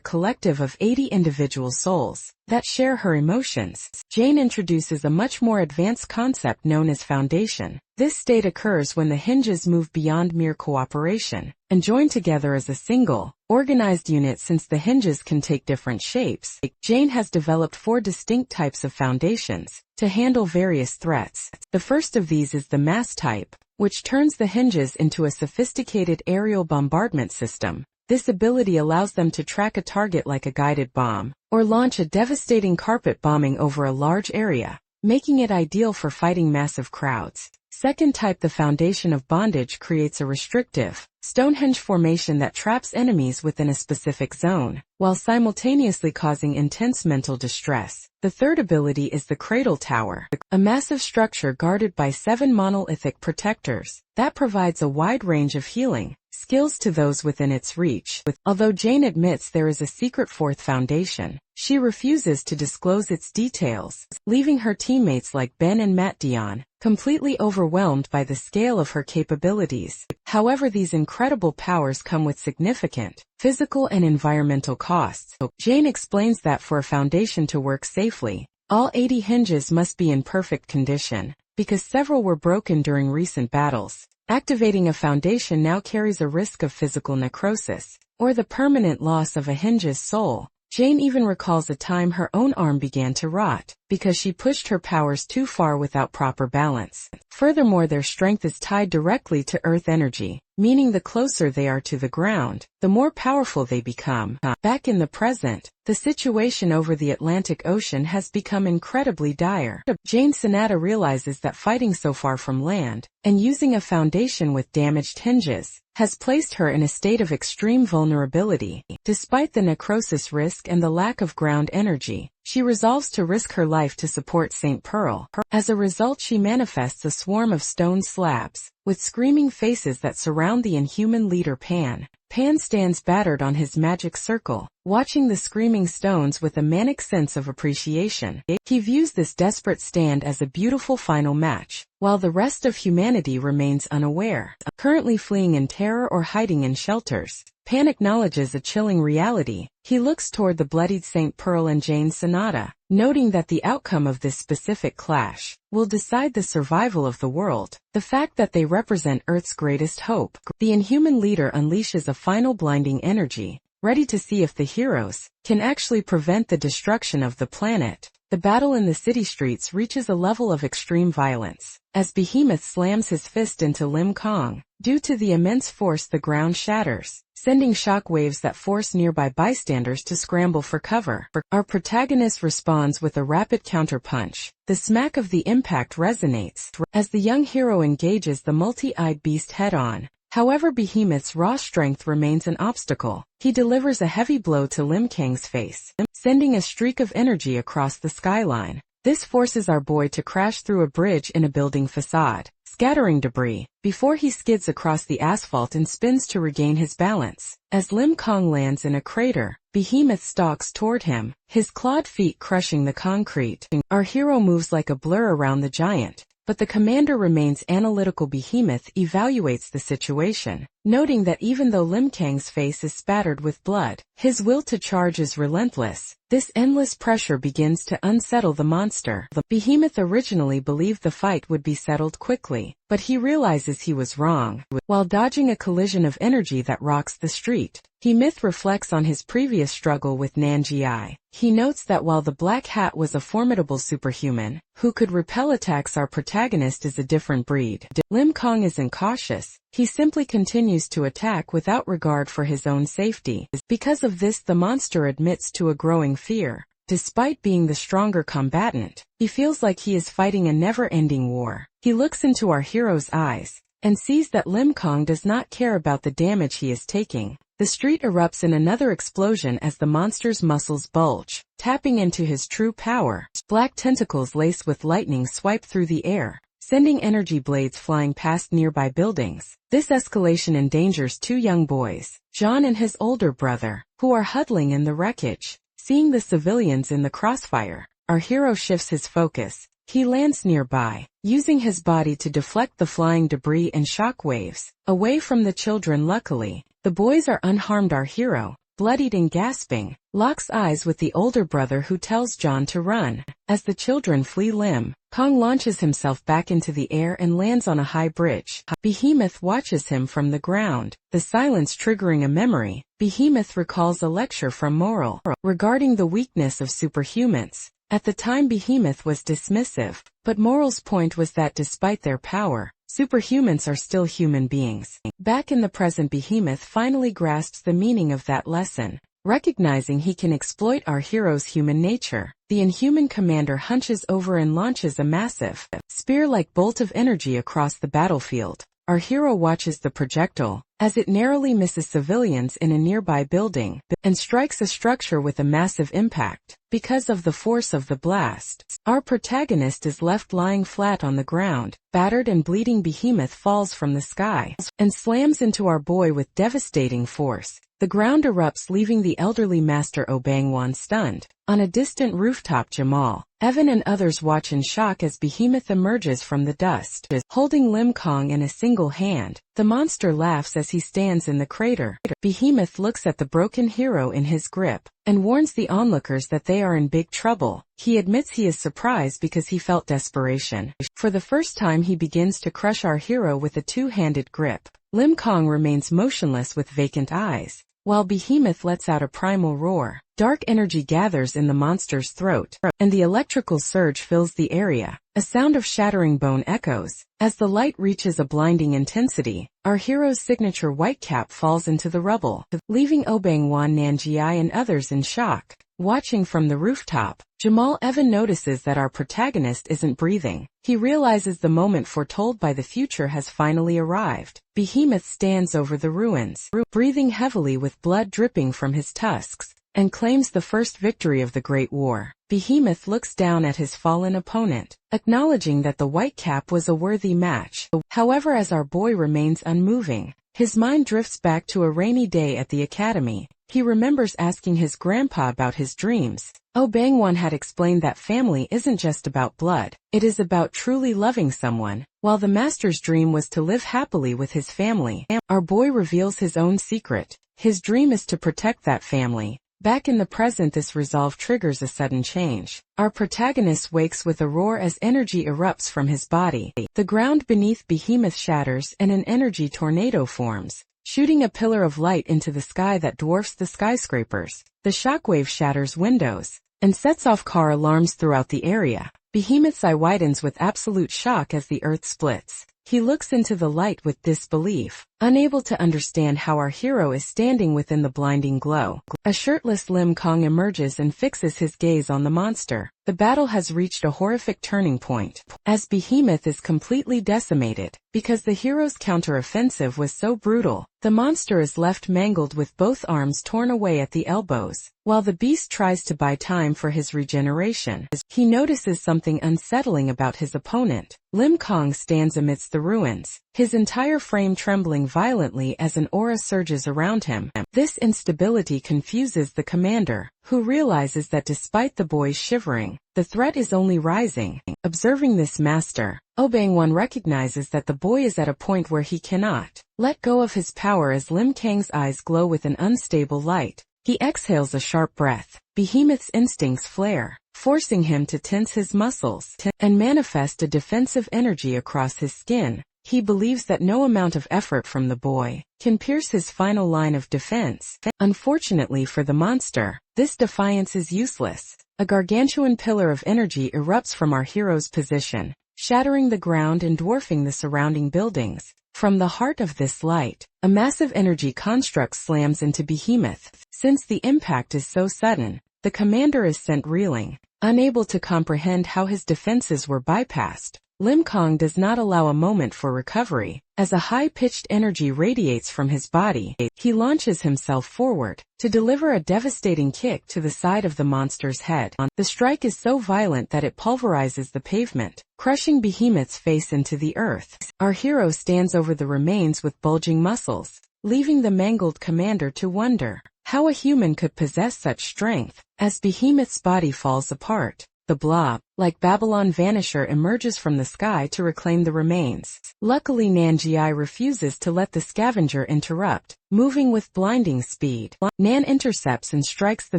collective of 80 individual souls that share her emotions. Jane introduces a much more advanced concept known as foundation. This state occurs when the hinges move beyond mere cooperation and join together as a single, organized unit. Since the hinges can take different shapes, Jane has developed 4 distinct types of foundations to handle various threats. The first of these is the mass type, which turns the hinges into a sophisticated aerial bombardment system. This ability allows them to track a target like a guided bomb, or launch a devastating carpet bombing over a large area, making it ideal for fighting massive crowds. Second type, the foundation of bondage creates a restrictive, Stonehenge formation that traps enemies within a specific zone, while simultaneously causing intense mental distress. The third ability is the Cradle Tower, a massive structure guarded by 7 monolithic protectors that provides a wide range of healing skills to those within its reach. Although Jane admits there is a secret fourth foundation, she refuses to disclose its details, leaving her teammates like Ben and Matt Dion completely overwhelmed by the scale of her capabilities. However, these incredible powers come with significant physical and environmental costs. Jane explains that for a foundation to work safely, all 80 hinges must be in perfect condition, because several were broken during recent battles. Activating a foundation now carries a risk of physical necrosis, or the permanent loss of a hinge's soul. Jane even recalls a time her own arm began to rot, because she pushed her powers too far without proper balance. Furthermore, their strength is tied directly to earth energy, meaning the closer they are to the ground, the more powerful they become. Back in the present, the situation over the Atlantic Ocean has become incredibly dire. Jane Sonata realizes that fighting so far from land, and using a foundation with damaged hinges, has placed her in a state of extreme vulnerability. Despite the necrosis risk and the lack of ground energy, she resolves to risk her life to support St. Pearl. As a result, she manifests a swarm of stone slabs, with screaming faces that surround the inhuman leader Pan. Pan stands battered on his magic circle, watching the screaming stones with a manic sense of appreciation. He views this desperate stand as a beautiful final match, while the rest of humanity remains unaware, currently fleeing in terror or hiding in shelters. Pan acknowledges a chilling reality. He looks toward the bloodied St. Pearl and Jane Sonata, noting that the outcome of this specific clash will decide the survival of the world. The fact that they represent Earth's greatest hope. The inhuman leader unleashes a final blinding energy, ready to see if the heroes can actually prevent the destruction of the planet. The battle in the city streets reaches a level of extreme violence, as Behemoth slams his fist into Lim Kong. Due to the immense force, the ground shatters, sending shock waves that force nearby bystanders to scramble for cover. Our protagonist responds with a rapid counterpunch. The smack of the impact resonates, as the young hero engages the multi-eyed beast head-on. However, Behemoth's raw strength remains an obstacle. He delivers a heavy blow to Lim Kang's face, sending a streak of energy across the skyline. This forces our boy to crash through a bridge in a building facade, scattering debris, before he skids across the asphalt and spins to regain his balance. As Lim Kong lands in a crater, Behemoth stalks toward him, his clawed feet crushing the concrete. Our hero moves like a blur around the giant, but the commander remains analytical. Behemoth evaluates the situation, noting that even though Lim Kang's face is spattered with blood, his will to charge is relentless. This endless pressure begins to unsettle the monster. Behemoth originally believed the fight would be settled quickly, but he realizes he was wrong. While dodging a collision of energy that rocks the street, Behemoth reflects on his previous struggle with Nanjiai. He notes that while the Black Hat was a formidable superhuman who could repel attacks, our protagonist is a different breed. Lim Kong isn't cautious. He simply continues to attack without regard for his own safety. Because of this, the monster admits to a growing fear. Despite being the stronger combatant, he feels like he is fighting a never-ending war. He looks into our hero's eyes and sees that Lim Kong does not care about the damage he is taking. The street erupts in another explosion as the monster's muscles bulge, tapping into his true power. Black tentacles laced with lightning swipe through the air, sending energy blades flying past nearby buildings. This escalation endangers 2 young boys, John and his older brother, who are huddling in the wreckage. Seeing the civilians in the crossfire, our hero shifts his focus. He lands nearby, using his body to deflect the flying debris and shock waves away from the children. Luckily, the boys are unharmed. Our hero, bloodied and gasping, locks eyes with the older brother, who tells John to run. As the children flee, Lim Kong launches himself back into the air and lands on a high bridge. Behemoth watches him from the ground, the silence triggering a memory. Behemoth recalls a lecture from Moral regarding the weakness of superhumans. At the time, Behemoth was dismissive, but Moral's point was that despite their power, superhumans are still human beings. Back in the present, Behemoth finally grasps the meaning of that lesson. Recognizing he can exploit our hero's human nature, the inhuman commander hunches over and launches a massive, spear-like bolt of energy across the battlefield. Our hero watches the projectile, as it narrowly misses civilians in a nearby building, and strikes a structure with a massive impact. Because of the force of the blast, our protagonist is left lying flat on the ground. Battered and bleeding Behemoth falls from the sky, and slams into our boy with devastating force. The ground erupts, leaving the elderly Master Obangwan stunned. On a distant rooftop, Jamal, Evan and others watch in shock as Behemoth emerges from the dust. Holding Lim Kong in a single hand, the monster laughs as he stands in the crater. Behemoth looks at the broken hero in his grip, and warns the onlookers that they are in big trouble. He admits he is surprised because he felt desperation. For the first time he begins to crush our hero with a two-handed grip. Lim Kong remains motionless with vacant eyes, while Behemoth lets out a primal roar. Dark energy gathers in the monster's throat, and the electrical surge fills the area. A sound of shattering bone echoes. As the light reaches a blinding intensity, our hero's signature white cap falls into the rubble, leaving Obangwan, Nanjiai and others in shock. Watching from the rooftop, Jamal Evan notices that our protagonist isn't breathing. He realizes the moment foretold by the future has finally arrived. Behemoth stands over the ruins, breathing heavily with blood dripping from his tusks, and claims the first victory of the Great War. Behemoth looks down at his fallen opponent, acknowledging that the white cap was a worthy match. However, as our boy remains unmoving, his mind drifts back to a rainy day at the academy. He remembers asking his grandpa about his dreams. Obangwan had explained that family isn't just about blood, it is about truly loving someone. While the master's dream was to live happily with his family, our boy reveals his own secret. His dream is to protect that family. Back in the present, this resolve triggers a sudden change. Our protagonist wakes with a roar as energy erupts from his body. The ground beneath Behemoth shatters and an energy tornado forms, shooting a pillar of light into the sky that dwarfs the skyscrapers. The shockwave shatters windows and sets off car alarms throughout the area. Behemoth's eye widens with absolute shock as the earth splits. He looks into the light with disbelief, unable to understand how our hero is standing within the blinding glow. A shirtless Lim Kong emerges and fixes his gaze on the monster. The battle has reached a horrific turning point, as Behemoth is completely decimated. Because the hero's counter-offensive was so brutal, the monster is left mangled with both arms torn away at the elbows. While the beast tries to buy time for his regeneration, he notices something unsettling about his opponent. Lim Kong stands amidst the ruins, his entire frame trembling violently as an aura surges around him. This instability confuses the commander, who realizes that despite the boy's shivering, the threat is only rising. Observing this master, Obangwan recognizes that the boy is at a point where he cannot let go of his power as Lim Kang's eyes glow with an unstable light. He exhales a sharp breath. Behemoth's instincts flare, forcing him to tense his muscles and manifest a defensive energy across his skin. He believes that no amount of effort from the boy can pierce his final line of defense. Unfortunately for the monster, this defiance is useless. A gargantuan pillar of energy erupts from our hero's position, shattering the ground and dwarfing the surrounding buildings. From the heart of this light, a massive energy construct slams into Behemoth. Since the impact is so sudden, the commander is sent reeling, unable to comprehend how his defenses were bypassed. Lim Kong does not allow a moment for recovery. As a high-pitched energy radiates from his body, he launches himself forward to deliver a devastating kick to the side of the monster's head. The strike is so violent that it pulverizes the pavement, crushing Behemoth's face into the earth. Our hero stands over the remains with bulging muscles, leaving the mangled commander to wonder how a human could possess such strength. As Behemoth's body falls apart, the blob, like Babylon Vanisher, emerges from the sky to reclaim the remains. Luckily, Nanjiai refuses to let the scavenger interrupt, moving with blinding speed. Nan intercepts and strikes the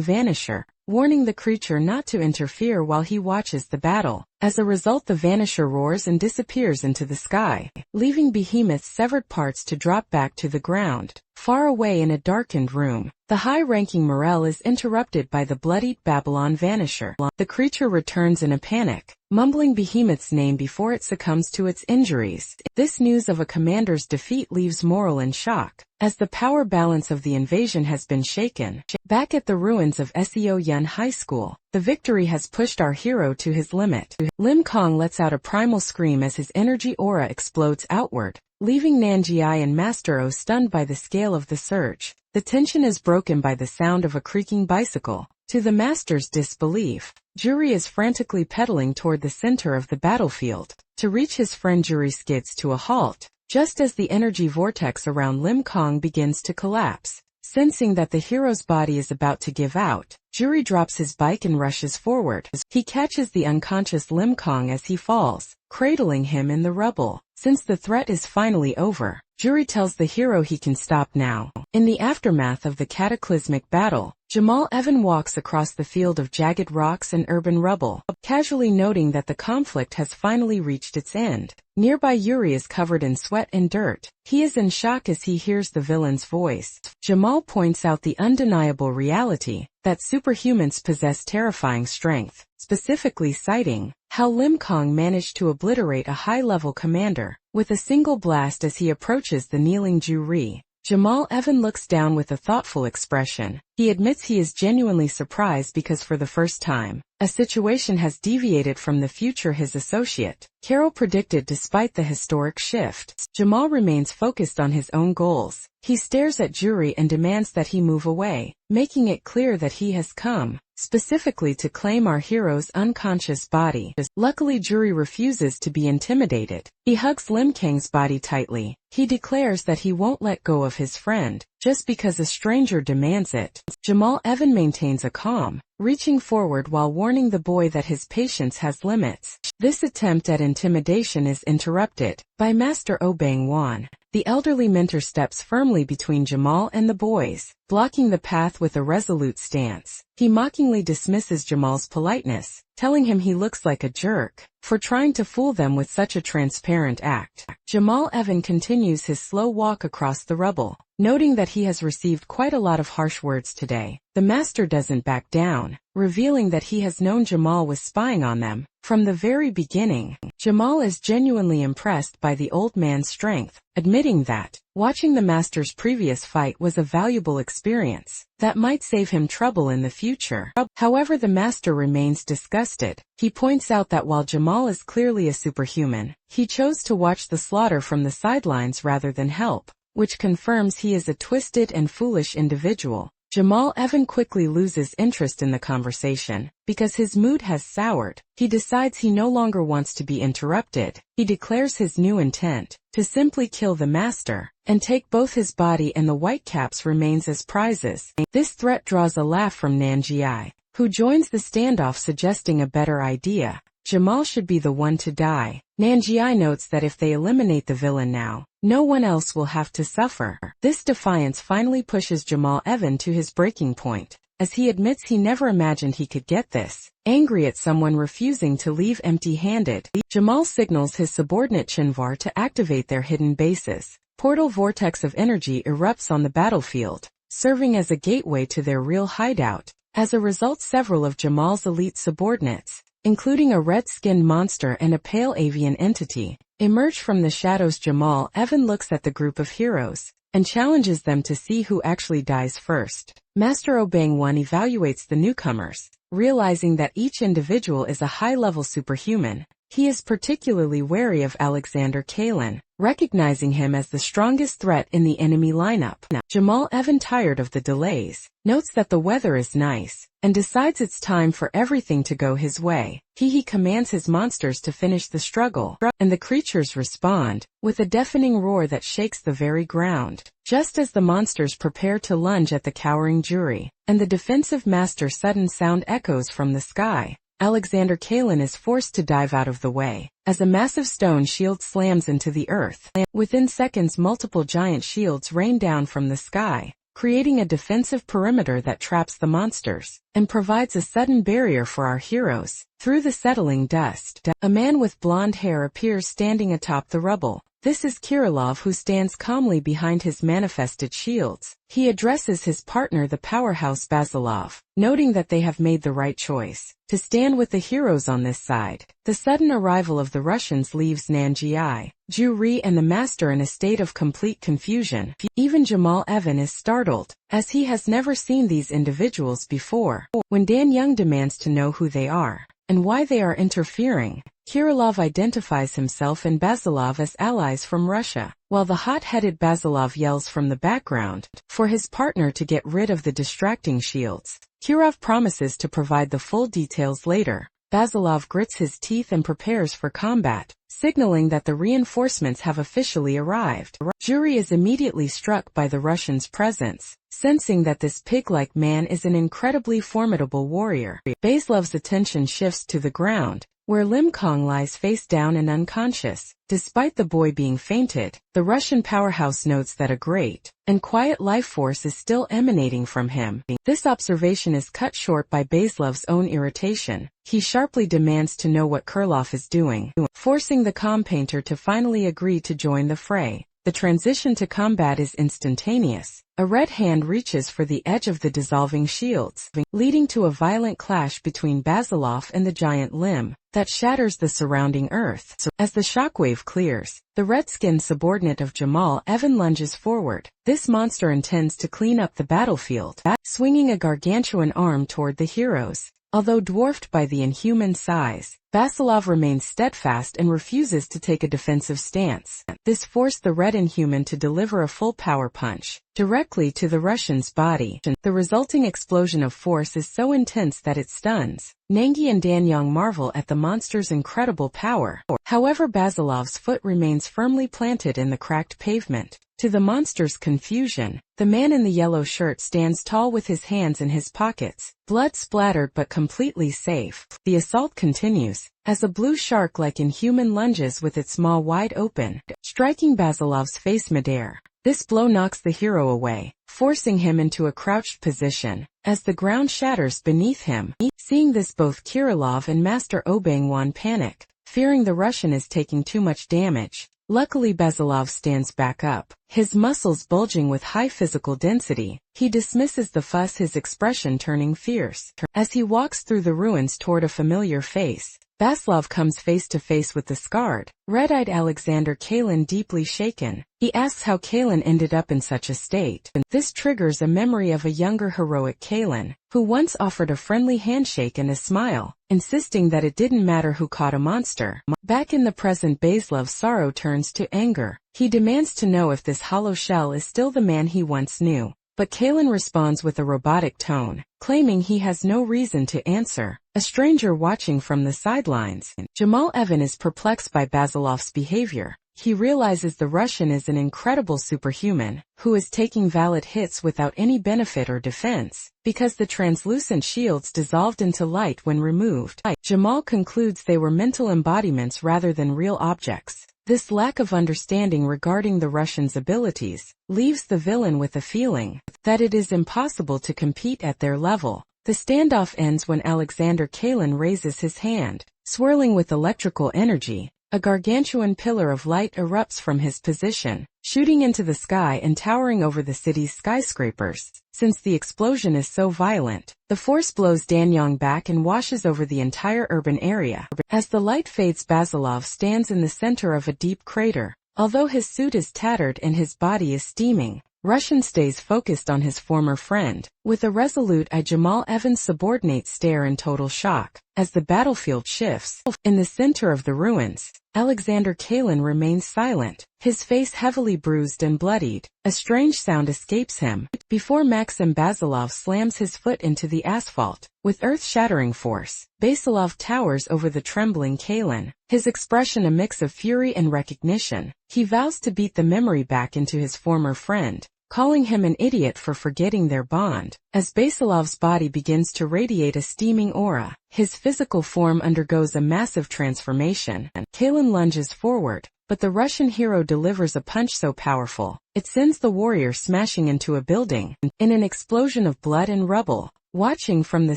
Vanisher, warning the creature not to interfere while he watches the battle. As a result, the Vanisher roars and disappears into the sky, leaving Behemoth's severed parts to drop back to the ground. Far away in a darkened room, the high-ranking Morel is interrupted by the bloodied Babylon Vanisher. The creature returns in a panic, mumbling Behemoth's name before it succumbs to its injuries. This news of a commander's defeat leaves Morel in shock, as the power balance of the invasion has been shaken. Back at the ruins of Seo Yun High School, the victory has pushed our hero to his limit. Lim Kong lets out a primal scream as his energy aura explodes outward, leaving Nanjiai and Master O stunned by the scale of the surge. The tension is broken by the sound of a creaking bicycle. To the Master's disbelief, Juri is frantically pedaling toward the center of the battlefield. To reach his friend, Juri skids to a halt, just as the energy vortex around Lim Kong begins to collapse. Sensing that the hero's body is about to give out, Juri drops his bike and rushes forward. He catches the unconscious Lim Kong as he falls, cradling him in the rubble. Since the threat is finally over, Juri tells the hero he can stop now. In the aftermath of the cataclysmic battle, Jamal Evan walks across the field of jagged rocks and urban rubble, casually noting that the conflict has finally reached its end. Nearby, Yuri is covered in sweat and dirt. He is in shock as he hears the villain's voice. Jamal points out the undeniable reality that superhumans possess terrifying strength, specifically citing how Lim Kong managed to obliterate a high-level commander with a single blast as he approaches the kneeling Juri. Jamal Evan looks down with a thoughtful expression. He admits he is genuinely surprised because for the first time, a situation has deviated from the future his associate Carol predicted. Despite the historic shift, Jamal remains focused on his own goals. He stares at Juri and demands that he move away, making it clear that he has come specifically to claim our hero's unconscious body. Luckily, Juri refuses to be intimidated. He hugs Lim Kang's body tightly. He declares that he won't let go of his friend just because a stranger demands it. Jamal Evan maintains a calm, reaching forward while warning the boy that his patience has limits. This attempt at intimidation is interrupted by Master O Bang Wan. The elderly mentor steps firmly between Jamal and the boys, blocking the path with a resolute stance. He mockingly dismisses Jamal's politeness, telling him he looks like a jerk for trying to fool them with such a transparent act. Jamal Evan continues his slow walk across the rubble, noting that he has received quite a lot of harsh words today. The master doesn't back down, revealing that he has known Jamal was spying on them from the very beginning. Jamal is genuinely impressed by the old man's strength, admitting that watching the master's previous fight was a valuable experience that might save him trouble in the future. However, the master remains disgusted. He points out that while Jamal is clearly a superhuman, he chose to watch the slaughter from the sidelines rather than help, which confirms he is a twisted and foolish individual. Jamal Evan quickly loses interest in the conversation because his mood has soured. He decides he no longer wants to be interrupted. He declares his new intent to simply kill the master and take both his body and the Whitecaps remains as prizes. This threat draws a laugh from Nanjiai, who joins the standoff, suggesting a better idea. Jamal should be the one to die. Nanjiai notes that if they eliminate the villain now, no one else will have to suffer. This defiance finally pushes Jamal Evan to his breaking point, as he admits he never imagined he could get this angry at someone refusing to leave empty-handed. Jamal signals his subordinate Chinvar to activate their hidden bases. Portal vortex of energy erupts on the battlefield, serving as a gateway to their real hideout. As a result, several of Jamal's elite subordinates, including a red-skinned monster and a pale avian entity, emerge from the shadows. Jamal Evan looks at the group of heroes and challenges them to see who actually dies first. Master Obang One evaluates the newcomers, realizing that each individual is a high-level superhuman. He is particularly wary of Alexander Kalin, recognizing him as the strongest threat in the enemy lineup. Jamal Evan, tired of the delays, notes that the weather is nice, and decides it's time for everything to go his way. He commands his monsters to finish the struggle, and the creatures respond with a deafening roar that shakes the very ground. Just as the monsters prepare to lunge at the cowering Juri, and the defensive master, sudden sound echoes from the sky. Alexander Kalin is forced to dive out of the way, as a massive stone shield slams into the earth. Within seconds, multiple giant shields rain down from the sky, creating a defensive perimeter that traps the monsters and provides a sudden barrier for our heroes. Through the settling dust, a man with blonde hair appears standing atop the rubble. This is Kirilov, who stands calmly behind his manifested shields. He addresses his partner, the powerhouse Basilov, noting that they have made the right choice to stand with the heroes on this side. The sudden arrival of the Russians leaves Nanji, Juri and the master in a state of complete confusion. Even Jamal Evan is startled, as he has never seen these individuals before. When Dan Young demands to know who they are and why they are interfering, Kirilov identifies himself and Basilov as allies from Russia, while the hot-headed Basilov yells from the background for his partner to get rid of the distracting shields. Kirov promises to provide the full details later. Basilov grits his teeth and prepares for combat, signaling that the reinforcements have officially arrived. Juri is immediately struck by the Russians' presence, sensing that this pig-like man is an incredibly formidable warrior. Basilov's attention shifts to the ground, where Lim Kong lies face down and unconscious. Despite the boy being fainted, the Russian powerhouse notes that a great and quiet life force is still emanating from him. This observation is cut short by Basilov's own irritation. He sharply demands to know what Kurlov is doing, forcing the comm painter to finally agree to join the fray. The transition to combat is instantaneous. A red hand reaches for the edge of the dissolving shields, leading to a violent clash between Basilov and the giant limb that shatters the surrounding earth. As the shockwave clears, the red-skinned subordinate of Jamal Evan lunges forward. This monster intends to clean up the battlefield, swinging a gargantuan arm toward the heroes. Although dwarfed by the inhuman size, Basilov remains steadfast and refuses to take a defensive stance. This forced the red inhuman to deliver a full power punch directly to the Russian's body. The resulting explosion of force is so intense that it stuns. Nangi and Danyang marvel at the monster's incredible power. However, Basilov's foot remains firmly planted in the cracked pavement. To the monster's confusion, the man in the yellow shirt stands tall with his hands in his pockets, blood splattered but completely safe. The assault continues, as a blue shark-like inhuman lunges with its maw wide open, striking Basilov's face midair. This blow knocks the hero away, forcing him into a crouched position, as the ground shatters beneath him. Seeing this, both Kirilov and Master Obangwan panic, fearing the Russian is taking too much damage. Luckily, Basilov stands back up, his muscles bulging with high physical density. He dismisses the fuss, his expression turning fierce. As he walks through the ruins toward a familiar face, Basilov comes face to face with the scarred, red-eyed Alexander Kalin, deeply shaken. He asks how Kalin ended up in such a state. This triggers a memory of a younger heroic Kalin, who once offered a friendly handshake and a smile, insisting that it didn't matter who caught a monster. Back in the present, Basilov's sorrow turns to anger. He demands to know if this hollow shell is still the man he once knew. But Kalin responds with a robotic tone, claiming he has no reason to answer. A stranger watching from the sidelines, Jamal Evan is perplexed by Basilov's behavior. He realizes the Russian is an incredible superhuman, who is taking valid hits without any benefit or defense, because the translucent shields dissolved into light when removed. Jamal concludes they were mental embodiments rather than real objects. This lack of understanding regarding the Russians' abilities leaves the villain with a feeling that it is impossible to compete at their level. The standoff ends when Alexander Kalin raises his hand. Swirling with electrical energy, a gargantuan pillar of light erupts from his position, shooting into the sky and towering over the city's skyscrapers. Since the explosion is so violent, the force blows Danyang back and washes over the entire urban area. As the light fades, Basilov stands in the center of a deep crater. Although his suit is tattered and his body is steaming, Russian stays focused on his former friend. With a resolute eye, Jamal Evan's subordinates stare in total shock. As the battlefield shifts, in the center of the ruins, Alexander Kalin remains silent, his face heavily bruised and bloodied. A strange sound escapes him before Maxim Basilov slams his foot into the asphalt. With earth-shattering force, Basilov towers over the trembling Kalin, his expression a mix of fury and recognition. He vows to beat the memory back into his former friend, calling him an idiot for forgetting their bond. As Basilov's body begins to radiate a steaming aura, his physical form undergoes a massive transformation. Kalin lunges forward, but the Russian hero delivers a punch so powerful, it sends the warrior smashing into a building. In an explosion of blood and rubble, watching from the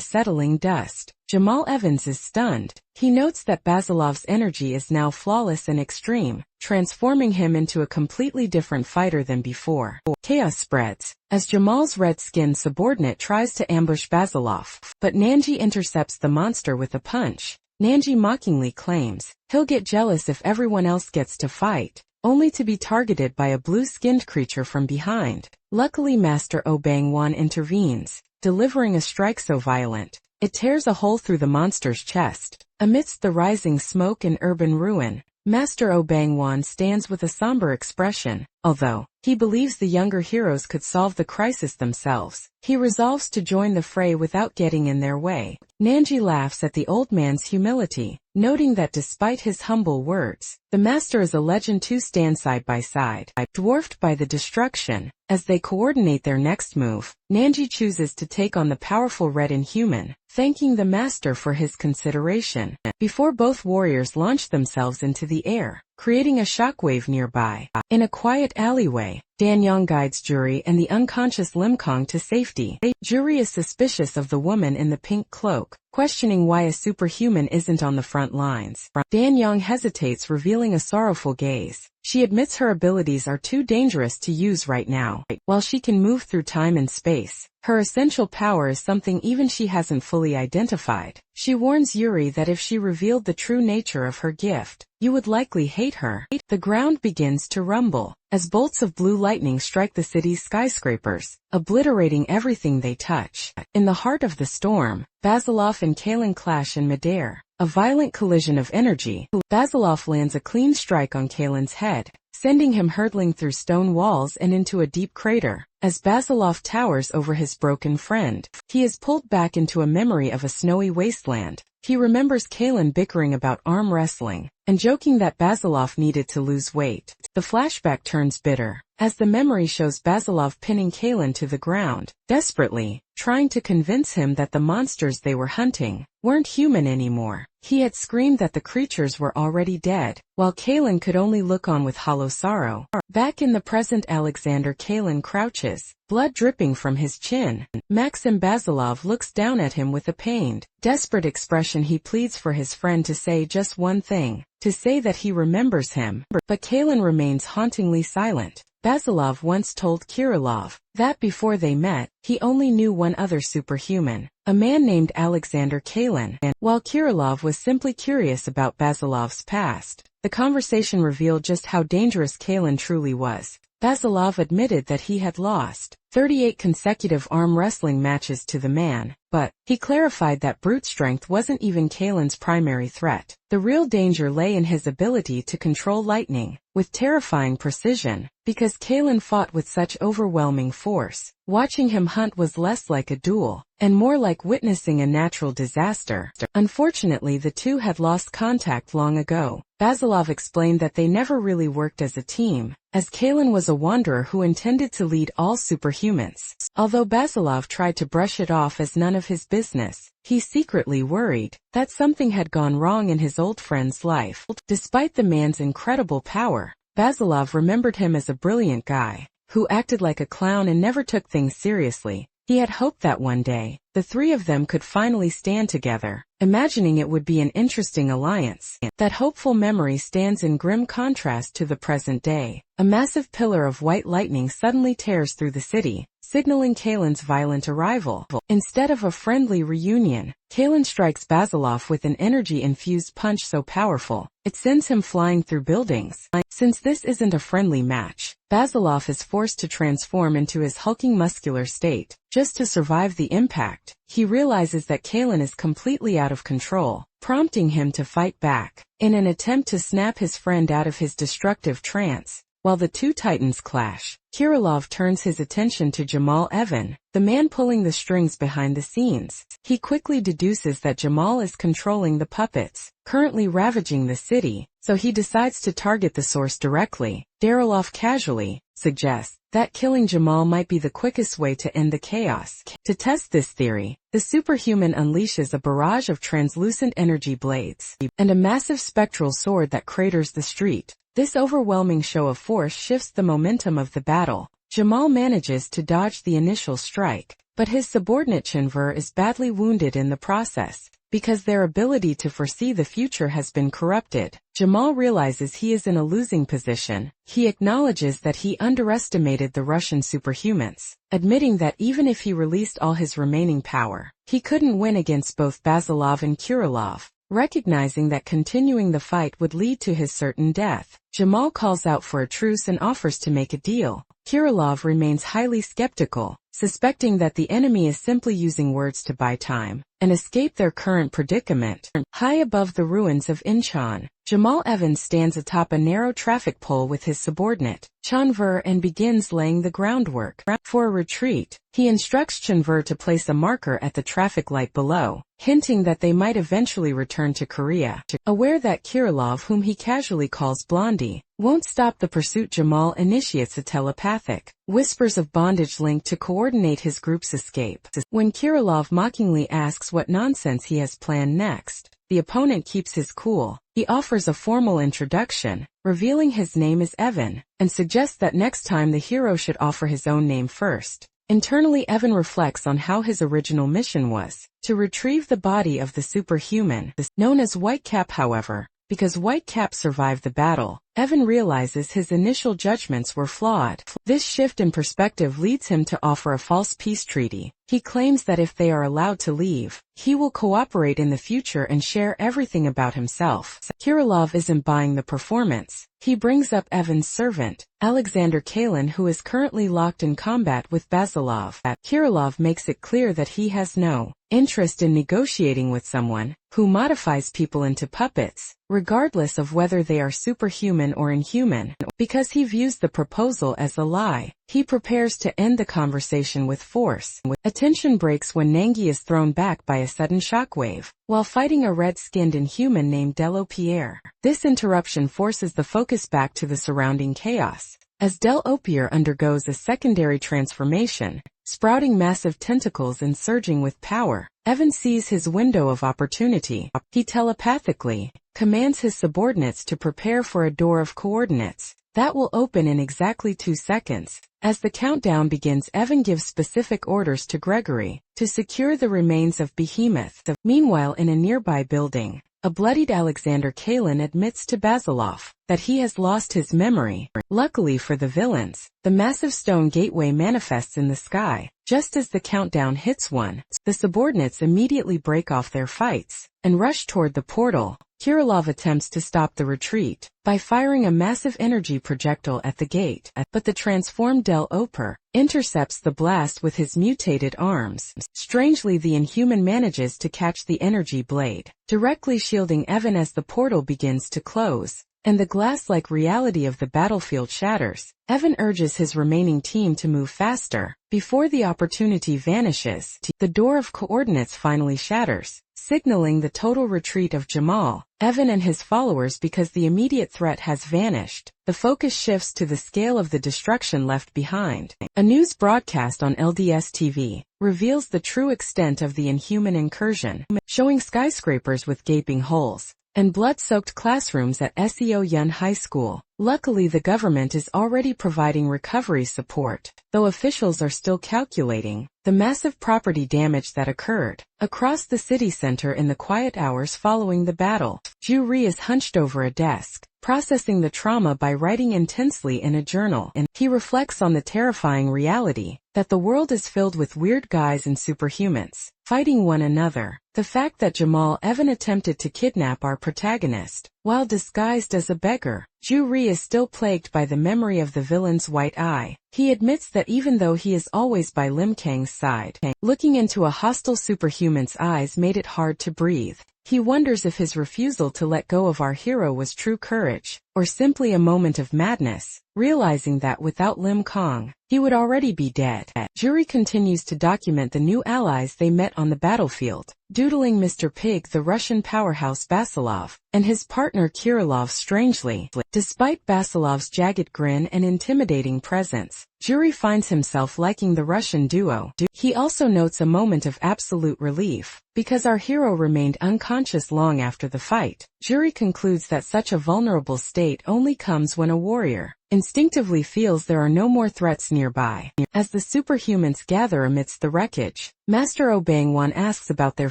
settling dust, Jamal Evans is stunned. He notes that Basilov's energy is now flawless and extreme, transforming him into a completely different fighter than before. Chaos spreads as Jamal's red-skinned subordinate tries to ambush Basilov, but Nanji intercepts the monster with a punch. Nanji mockingly claims he'll get jealous if everyone else gets to fight, only to be targeted by a blue-skinned creature from behind. Luckily, Master Obangwan intervenes, delivering a strike so violent, it tears a hole through the monster's chest. Amidst the rising smoke and urban ruin, Master Obangwan stands with a somber expression. Although he believes the younger heroes could solve the crisis themselves, he resolves to join the fray without getting in their way. Nanji laughs at the old man's humility, noting that despite his humble words, the master is a legend to stand side by side. Dwarfed by the destruction, as they coordinate their next move, Nanji chooses to take on the powerful Red Inhuman, thanking the master for his consideration. Before both warriors launch themselves into the air, creating a shockwave nearby. In a quiet alleyway, Danyang guides Juri and the unconscious Lim Kong to safety. Juri is suspicious of the woman in the pink cloak, questioning why a superhuman isn't on the front lines. Danyang hesitates, revealing a sorrowful gaze. She admits her abilities are too dangerous to use right now. While she can move through time and space, her essential power is something even she hasn't fully identified. She warns Yuri that if she revealed the true nature of her gift, you would likely hate her. The ground begins to rumble as bolts of blue lightning strike the city's skyscrapers, obliterating everything they touch. In the heart of the storm, Basilov and Kalen clash in midair, a violent collision of energy. Basilov lands a clean strike on Kalen's head, sending him hurtling through stone walls and into a deep crater. As Basilov towers over his broken friend, he is pulled back into a memory of a snowy wasteland. He remembers Kalen bickering about arm wrestling, and joking that Basilov needed to lose weight. The flashback turns bitter, as the memory shows Basilov pinning Kalen to the ground, desperately, trying to convince him that the monsters they were hunting weren't human anymore. He had screamed that the creatures were already dead, while Kalen could only look on with hollow sorrow. Back in the present, Alexander Kalen crouches, blood dripping from his chin. Maxim Basilov looks down at him with a pained, desperate expression. He pleads for his friend to say just one thing, to say that he remembers him, but Kalen remains hauntingly silent. Basilov once told Kirillov that before they met, he only knew one other superhuman, a man named Alexander Kalen, and while Kirillov was simply curious about Basilov's past, the conversation revealed just how dangerous Kalen truly was. Basilov admitted that he had lost 38 consecutive arm wrestling matches to the man, but he clarified that brute strength wasn't even Kalen's primary threat. The real danger lay in his ability to control lightning with terrifying precision, because Kalen fought with such overwhelming force. Watching him hunt was less like a duel, and more like witnessing a natural disaster. Unfortunately, the two had lost contact long ago. Basilov explained that they never really worked as a team, as Kalen was a wanderer who intended to lead all superhumans. Although Basilov tried to brush it off as none of his business, he secretly worried that something had gone wrong in his old friend's life. Despite the man's incredible power, Basilov remembered him as a brilliant guy who acted like a clown and never took things seriously. He had hoped that one day, the three of them could finally stand together, imagining it would be an interesting alliance. That hopeful memory stands in grim contrast to the present day. A massive pillar of white lightning suddenly tears through the city, signaling Kalen's violent arrival. Instead of a friendly reunion, Kalen strikes Basilov with an energy-infused punch so powerful, it sends him flying through buildings. Since this isn't a friendly match, Basilov is forced to transform into his hulking muscular state, just to survive the impact. He realizes that Kalen is completely out of control, prompting him to fight back, in an attempt to snap his friend out of his destructive trance. While the two titans clash, Kirillov turns his attention to Jamal Evan, the man pulling the strings behind the scenes. He quickly deduces that Jamal is controlling the puppets, currently ravaging the city, so he decides to target the source directly. Darilov casually suggests that killing Jamal might be the quickest way to end the chaos. To test this theory, the superhuman unleashes a barrage of translucent energy blades and a massive spectral sword that craters the street. This overwhelming show of force shifts the momentum of the battle. Jamal manages to dodge the initial strike, but his subordinate Chanver is badly wounded in the process. Because their ability to foresee the future has been corrupted, Jamal realizes he is in a losing position. He acknowledges that he underestimated the Russian superhumans, admitting that even if he released all his remaining power, he couldn't win against both Basilov and Kirillov. Recognizing that continuing the fight would lead to his certain death, Jamal calls out for a truce and offers to make a deal. Kirillov remains highly skeptical, suspecting that the enemy is simply using words to buy time and escape their current predicament. High above the ruins of Incheon, Jamal Evans stands atop a narrow traffic pole with his subordinate, Chanver, and begins laying the groundwork for a retreat. He instructs Chanver to place a marker at the traffic light below, hinting that they might eventually return to Korea. Aware that Kirillov, whom he casually calls Blondie, won't stop the pursuit, Jamal initiates a telepathic whispers of bondage link to coordinate his group's escape. When Kirillov mockingly asks what nonsense he has planned next, the opponent keeps his cool. He offers a formal introduction, revealing his name is Evan, and suggests that next time the hero should offer his own name first. Internally, Evan reflects on how his original mission was to retrieve the body of the superhuman, known as Whitecap. However, because Whitecap survived the battle, Evan realizes his initial judgments were flawed. This shift in perspective leads him to offer a false peace treaty. He claims that if they are allowed to leave, he will cooperate in the future and share everything about himself. Kirillov isn't buying the performance. He brings up Evan's servant, Alexander Kalin, who is currently locked in combat with Basilov. Kirillov makes it clear that he has no interest in negotiating with someone who modifies people into puppets, regardless of whether they are superhuman or inhuman. Because he views the proposal as a lie, he prepares to end the conversation with force. Attention breaks when Nangi is thrown back by a sudden shockwave, while fighting a red-skinned inhuman named Delo Pierre. This interruption forces the focus back to the surrounding chaos, as Delo Pierre undergoes a secondary transformation, sprouting massive tentacles and surging with power. Evan sees his window of opportunity. He telepathically commands his subordinates to prepare for a door of coordinates that will open in exactly 2 seconds. As the countdown begins, Evan gives specific orders to Gregory to secure the remains of Behemoth. Meanwhile, in a nearby building, a bloodied Alexander Kalin admits to Basilov that he has lost his memory. Luckily for the villains, the massive stone gateway manifests in the sky. Just as the countdown hits 1, the subordinates immediately break off their fights and rush toward the portal. Kirillov attempts to stop the retreat by firing a massive energy projectile at the gate, but the transformed Delo Pierre intercepts the blast with his mutated arms. Strangely, the inhuman manages to catch the energy blade, directly shielding Evan as the portal begins to close, and the glass-like reality of the battlefield shatters. Evan urges his remaining team to move faster. Before the opportunity vanishes, the door of coordinates finally shatters, signaling the total retreat of Jamal, Evan and his followers. Because the immediate threat has vanished, the focus shifts to the scale of the destruction left behind. A news broadcast on LDS TV reveals the true extent of the inhuman incursion, showing skyscrapers with gaping holes and blood-soaked classrooms at Seo Yun High School. Luckily, the government is already providing recovery support, though officials are still calculating the massive property damage that occurred. Across the city center in the quiet hours following the battle, Ju Ri is hunched over a desk, processing the trauma by writing intensely in a journal, and he reflects on the terrifying reality that the world is filled with weird guys and superhumans fighting one another. The fact that Jamal Evan attempted to kidnap our protagonist while disguised as a beggar. Ju Ri is still plagued by the memory of the villain's white eye. He admits that even though he is always by Lim Kang's side, looking into a hostile superhuman's eyes made it hard to breathe. He wonders if his refusal to let go of our hero was true courage, or simply a moment of madness, realizing that without Lim Kang, he would already be dead. Ju Ri continues to document the new allies they met on the battlefield, doodling Mr. Pig, the Russian powerhouse Basilov, and his partner Kirillov. Strangely, despite Basilov's jagged grin and intimidating presence, Ju Ri finds himself liking the Russian duo. He also notes a moment of absolute relief, because our hero remained unconscious long after the fight. Jury concludes that such a vulnerable state only comes when a warrior instinctively feels there are no more threats nearby. As the superhumans gather amidst the wreckage, Master Obangwan asks about their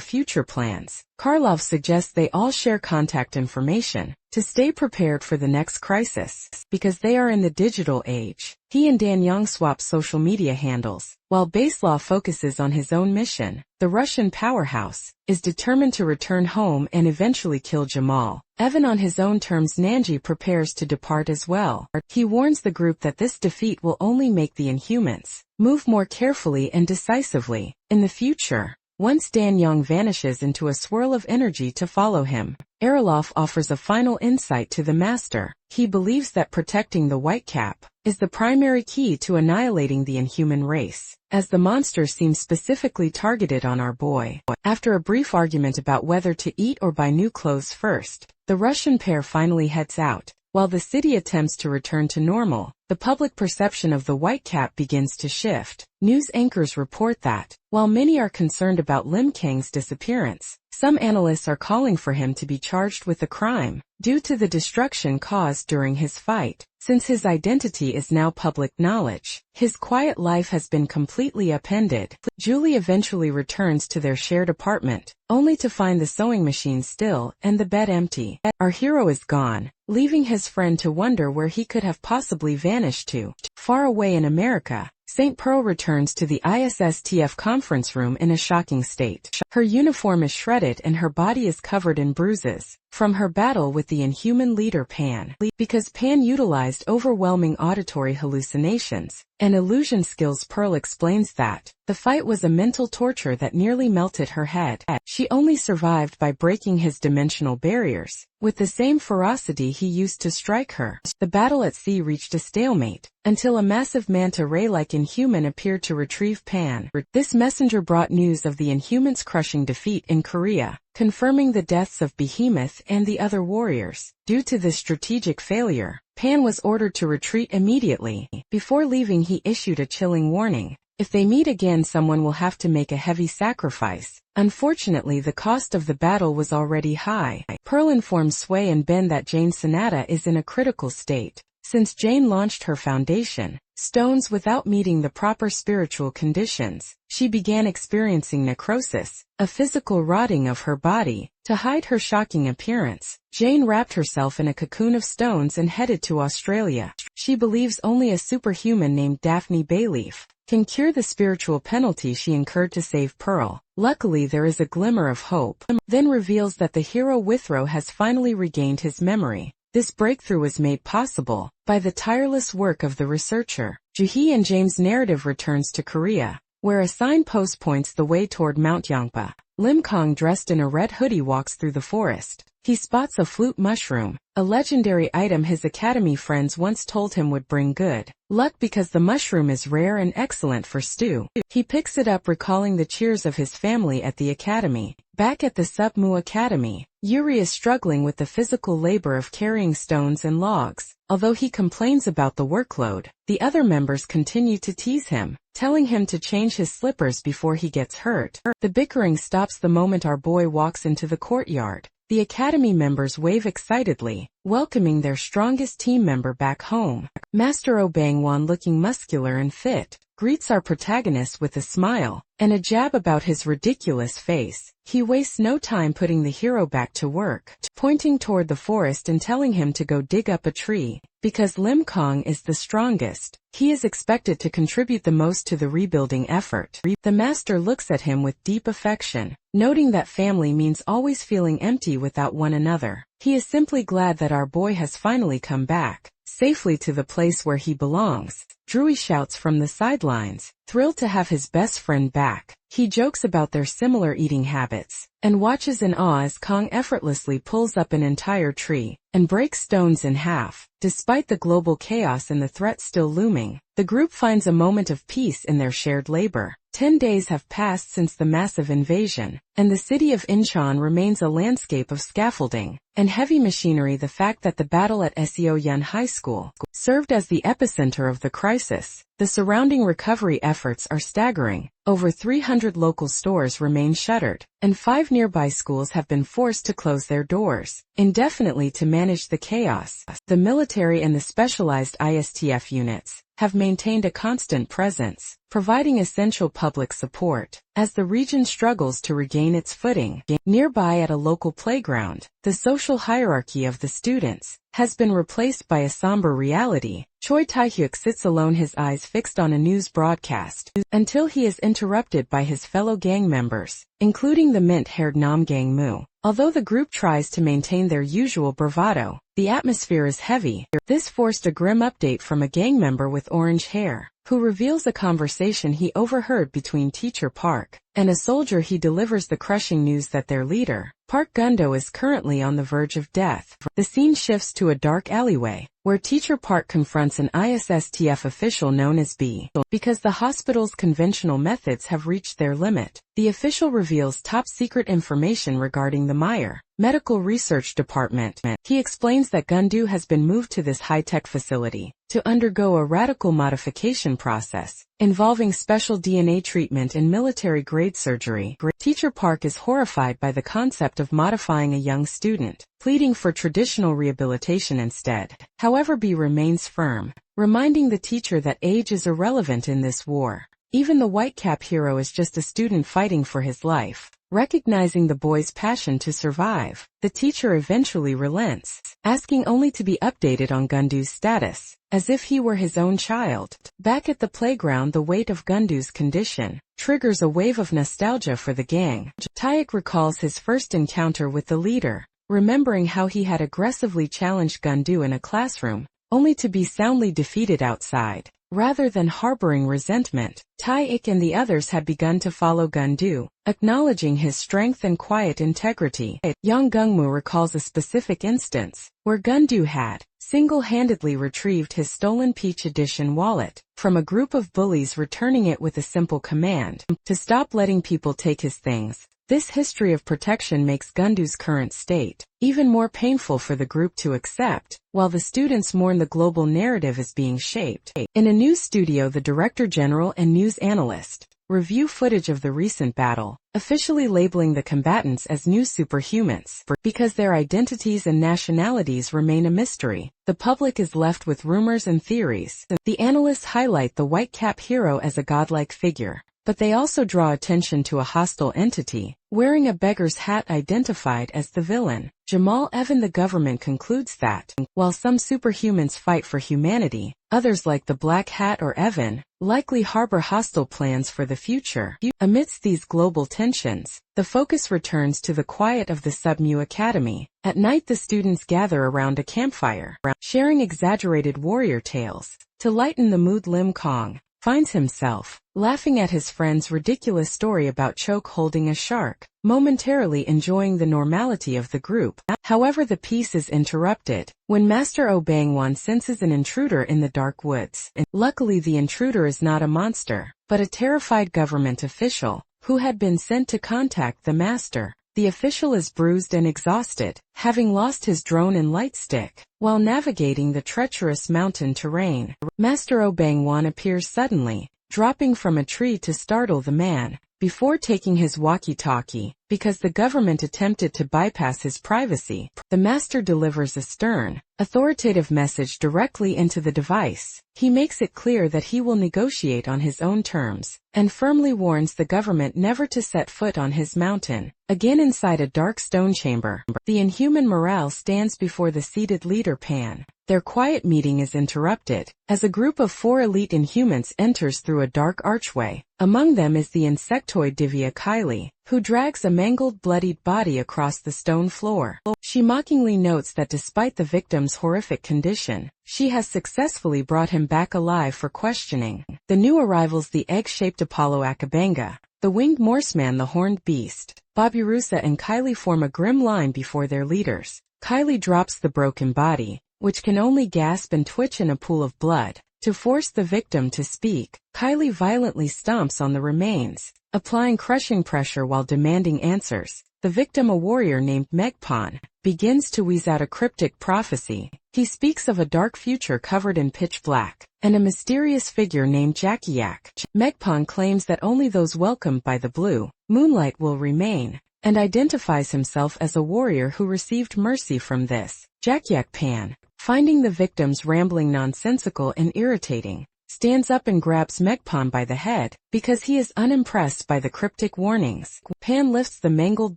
future plans. Karlov suggests they all share contact information to stay prepared for the next crisis. Because they are in the digital age, he and Danyang swap social media handles. While Baslaw focuses on his own mission, the Russian powerhouse is determined to return home and eventually kill Jamal. Evan on his own terms. Nanji prepares to depart as well. He warns the group that this defeat will only make the Inhumans move more carefully and decisively in the future. Once Danyang vanishes into a swirl of energy to follow him, Arilov offers a final insight to the Master. He believes that protecting the Whitecap is the primary key to annihilating the Inhuman race, as the monster seems specifically targeted on our boy. After a brief argument about whether to eat or buy new clothes first, the Russian pair finally heads out. While the city attempts to return to normal, the public perception of the Whitecap begins to shift. News anchors report that, while many are concerned about Lim Kang's disappearance, some analysts are calling for him to be charged with the crime, due to the destruction caused during his fight. Since his identity is now public knowledge, his quiet life has been completely upended. Julie eventually returns to their shared apartment, only to find the sewing machine still and the bed empty. Our hero is gone, leaving his friend to wonder where he could have possibly vanished to. Far away in America, St. Pearl returns to the ISSTF conference room in a shocking state. Her uniform is shredded and her body is covered in bruises from her battle with the Inhuman leader Pan. Because Pan utilized overwhelming auditory hallucinations and illusion skills, Pearl explains that the fight was a mental torture that nearly melted her head. She only survived by breaking his dimensional barriers with the same ferocity he used to strike her. The battle at sea reached a stalemate until a massive manta ray-like Inhuman appeared to retrieve Pan. This messenger brought news of the Inhumans' crushing defeat in Korea, confirming the deaths of Behemoth and the other warriors. Due to this strategic failure, Pan was ordered to retreat immediately. Before leaving, he issued a chilling warning. If they meet again, someone will have to make a heavy sacrifice. Unfortunately, the cost of the battle was already high. Pearl informs Sway and Ben that Jane Sonata is in a critical state. Since Jane launched her foundation, Stones, without meeting the proper spiritual conditions, she began experiencing necrosis, a physical rotting of her body. To hide her shocking appearance, Jane wrapped herself in a cocoon of stones and headed to Australia. She believes only a superhuman named Daphne Bayleaf can cure the spiritual penalty she incurred to save Pearl. Luckily, there is a glimmer of hope. Then reveals that the hero Withrow has finally regained his memory. This breakthrough was made possible by the tireless work of the researcher. Juhee and James' narrative returns to Korea, where a signpost points the way toward Mount Yangpa. Lim Kang, dressed in a red hoodie, walks through the forest. He spots a flute mushroom, a legendary item his academy friends once told him would bring good luck because the mushroom is rare and excellent for stew. He picks it up, recalling the cheers of his family at the academy. Back at the Submu Academy, Yuri is struggling with the physical labor of carrying stones and logs. Although he complains about the workload, the other members continue to tease him, telling him to change his slippers before he gets hurt. The bickering stops the moment our boy walks into the courtyard. The academy members wave excitedly, welcoming their strongest team member back home. Master Obangwan, looking muscular and fit, greets our protagonist with a smile and a jab about his ridiculous face. He wastes no time putting the hero back to work, pointing toward the forest and telling him to go dig up a tree. Because Lim Kang is the strongest, he is expected to contribute the most to the rebuilding effort. The master looks at him with deep affection, noting that family means always feeling empty without one another. He is simply glad that our boy has finally come back safely to the place where he belongs. Drewy shouts from the sidelines, thrilled to have his best friend back. He jokes about their similar eating habits, and watches in awe as Kang effortlessly pulls up an entire tree and breaks stones in half. Despite the global chaos and the threat still looming, the group finds a moment of peace in their shared labor. 10 days have passed since the massive invasion, and the city of Incheon remains a landscape of scaffolding and heavy machinery. The fact that the battle at Seoyun High School served as the epicenter of the crisis. The surrounding recovery efforts are staggering. Over 300 local stores remain shuttered, and 5 nearby schools have been forced to close their doors indefinitely to manage the chaos. The military and the specialized ISTF units have maintained a constant presence, providing essential public support as the region struggles to regain its footing. Nearby at a local playground, the social hierarchy of the students has been replaced by a somber reality. Choi Tae-hyuk sits alone, his eyes fixed on a news broadcast, until he is interrupted by his fellow gang members, including the mint-haired Nam Gang-moo. Although the group tries to maintain their usual bravado, the atmosphere is heavy. This forced a grim update from a gang member with orange hair, who reveals a conversation he overheard between teacher Park and a soldier. He delivers the crushing news that their leader, Park Gundo, is currently on the verge of death. The scene shifts to a dark alleyway, where teacher Park confronts an ISSTF official known as B. Because the hospital's conventional methods have reached their limit, the official reveals top-secret information regarding the Meyer Medical Research Department. He explains that Gundu has been moved to this high-tech facility to undergo a radical modification process involving special DNA treatment and military-grade surgery. Teacher Park is horrified by the concept of modifying a young student, pleading for traditional rehabilitation instead. However, B remains firm, reminding the teacher that age is irrelevant in this war. Even the white-cap hero is just a student fighting for his life. Recognizing the boy's passion to survive, the teacher eventually relents, asking only to be updated on Gundu's status, as if he were his own child. Back at the playground, the weight of Gundu's condition triggers a wave of nostalgia for the gang. Tae-hyuk recalls his first encounter with the leader, remembering how he had aggressively challenged Gundu in a classroom, only to be soundly defeated outside. Rather than harboring resentment, Tae-hyuk and the others had begun to follow Gundu, acknowledging his strength and quiet integrity. Yang Gungmu recalls a specific instance where Gundu had single-handedly retrieved his stolen Peach Edition wallet from a group of bullies, returning it with a simple command to stop letting people take his things. This history of protection makes Gundu's current state even more painful for the group to accept, while the students mourn the global narrative is being shaped. In a news studio, the director general and news analyst review footage of the recent battle, officially labeling the combatants as new superhumans. Because their identities and nationalities remain a mystery, the public is left with rumors and theories. The analysts highlight the white-cap hero as a godlike figure, but they also draw attention to a hostile entity, wearing a beggar's hat, identified as the villain. Jamal Evan. The government concludes that, while some superhumans fight for humanity, others like the Black Hat or Evan likely harbor hostile plans for the future. Amidst these global tensions, the focus returns to the quiet of the Submu Academy. At night, the students gather around a campfire, sharing exaggerated warrior tales. To lighten the mood, Lim Kong finds himself laughing at his friend's ridiculous story about Choke holding a shark, momentarily enjoying the normality of the group. However, the piece is interrupted when Master Oh Bang-won senses an intruder in the dark woods. Luckily, the intruder is not a monster, but a terrified government official who had been sent to contact the master. The official is bruised and exhausted, having lost his drone and light stick while navigating the treacherous mountain terrain. Master Oh Bang-won appears suddenly, dropping from a tree to startle the man, before taking his walkie-talkie. Because the government attempted to bypass his privacy, the master delivers a stern, authoritative message directly into the device. He makes it clear that he will negotiate on his own terms, and firmly warns the government never to set foot on his mountain again. Inside a dark stone chamber, the inhuman morale stands before the seated leader Pan. Their quiet meeting is interrupted as a group of 4 elite Inhumans enters through a dark archway. Among them is the insectoid Divya Kylie, who drags a mangled, bloodied body across the stone floor. She mockingly notes that despite the victim's horrific condition, she has successfully brought him back alive for questioning. The new arrivals, the egg-shaped Apollo Akabanga, the winged Morseman, the horned beast, Babirusa and Kylie form a grim line before their leaders. Kylie drops the broken body, which can only gasp and twitch in a pool of blood, to force the victim to speak. Kylie violently stomps on the remains, applying crushing pressure while demanding answers. The victim, a warrior named Megpon, begins to wheeze out a cryptic prophecy. He speaks of a dark future covered in pitch black, and a mysterious figure named Jackie-Yak. Megpon claims that only those welcomed by the blue moonlight will remain, and identifies himself as a warrior who received mercy from this. Jackie-Yak Pan, finding the victims rambling nonsensical and irritating, stands up and grabs Megpon by the head, because he is unimpressed by the cryptic warnings. Pan lifts the mangled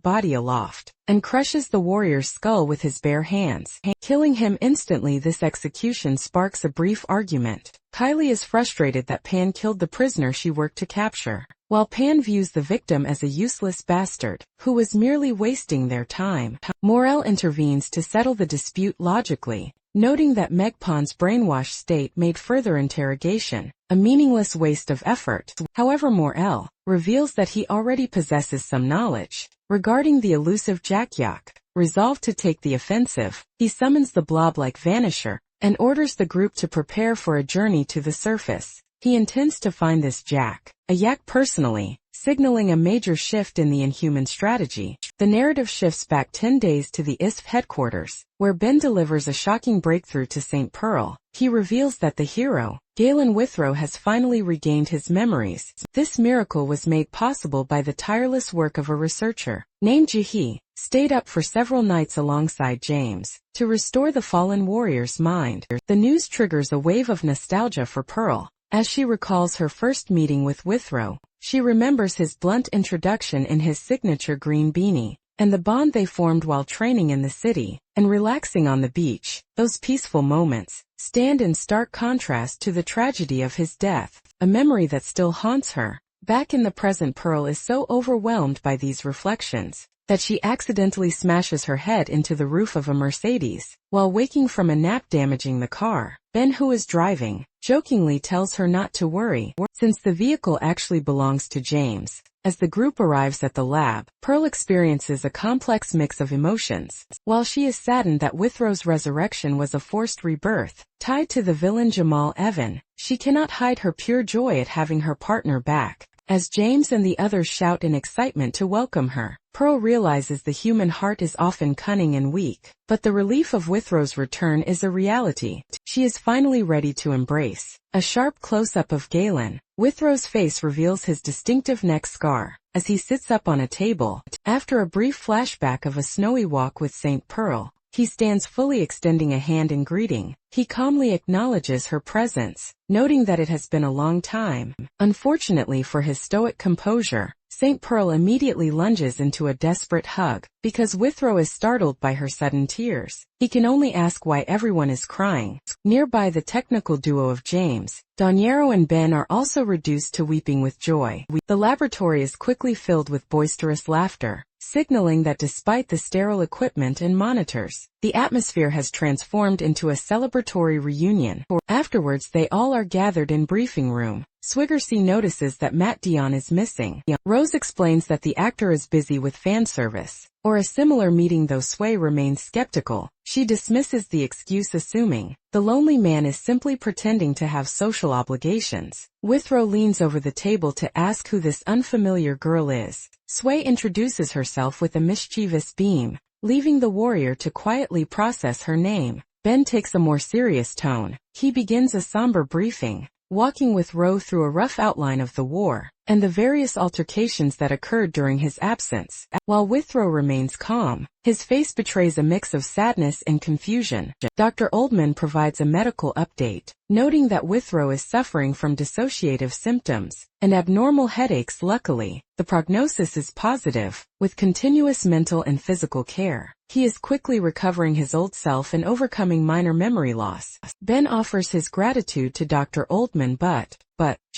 body aloft, and crushes the warrior's skull with his bare hands, killing him instantly. This execution sparks a brief argument. Kylie is frustrated that Pan killed the prisoner she worked to capture, while Pan views the victim as a useless bastard, who was merely wasting their time. Morel intervenes to settle the dispute logically, noting that Megpon's brainwashed state made further interrogation a meaningless waste of effort. However, Morel reveals that he already possesses some knowledge regarding the elusive Jackie-Yak. Resolved to take the offensive, he summons the blob-like Vanisher and orders the group to prepare for a journey to the surface. He intends to find this Yak personally, signaling a major shift in the Inhuman strategy. The narrative shifts back 10 days to the ISF headquarters, where Ben delivers a shocking breakthrough to St. Pearl. He reveals that the hero, Galen Withrow, has finally regained his memories. This miracle was made possible by the tireless work of a researcher named Jahi, stayed up for several nights alongside James to restore the fallen warrior's mind. The news triggers a wave of nostalgia for Pearl. As she recalls her first meeting with Withrow, she remembers his blunt introduction in his signature green beanie, and the bond they formed while training in the city and relaxing on the beach. Those peaceful moments stand in stark contrast to the tragedy of his death, a memory that still haunts her. Back in the present, Pearl is so overwhelmed by these reflections that she accidentally smashes her head into the roof of a Mercedes while waking from a nap, damaging the car. Ben, who is driving, jokingly tells her not to worry, since the vehicle actually belongs to James. As the group arrives at the lab, Pearl experiences a complex mix of emotions. While she is saddened that Withrow's resurrection was a forced rebirth, tied to the villain Jamal Evan, she cannot hide her pure joy at having her partner back. As James and the others shout in excitement to welcome her, Pearl realizes the human heart is often cunning and weak, but the relief of Withrow's return is a reality she is finally ready to embrace. A sharp close-up of Galen Withrow's face reveals his distinctive neck scar as he sits up on a table. After a brief flashback of a snowy walk with St. Pearl, he stands fully extending a hand in greeting. He calmly acknowledges her presence, noting that it has been a long time. Unfortunately for his stoic composure, St. Pearl immediately lunges into a desperate hug, because Withrow is startled by her sudden tears. He can only ask why everyone is crying. Nearby, the technical duo of James, Doniero and Ben are also reduced to weeping with joy. The laboratory is quickly filled with boisterous laughter, signaling that despite the sterile equipment and monitors, the atmosphere has transformed into a celebratory reunion. Afterwards, they all are gathered in briefing room. Swiggersea notices that Matt Dion is missing. Rose explains that the actor is busy with fan service, or a similar meeting, though Sway remains skeptical. She dismisses the excuse, assuming the lonely man is simply pretending to have social obligations. Withrow leans over the table to ask who this unfamiliar girl is. Sway introduces herself with a mischievous beam, leaving the warrior to quietly process her name. Ben takes a more serious tone. He begins a somber briefing, walking Withrow through a rough outline of the war and the various altercations that occurred during his absence. While Withrow remains calm, his face betrays a mix of sadness and confusion. Dr. Oldman provides a medical update, noting that Withrow is suffering from dissociative symptoms and abnormal headaches. Luckily, the prognosis is positive, with continuous mental and physical care. He is quickly recovering his old self and overcoming minor memory loss. Ben offers his gratitude to Dr. Oldman, but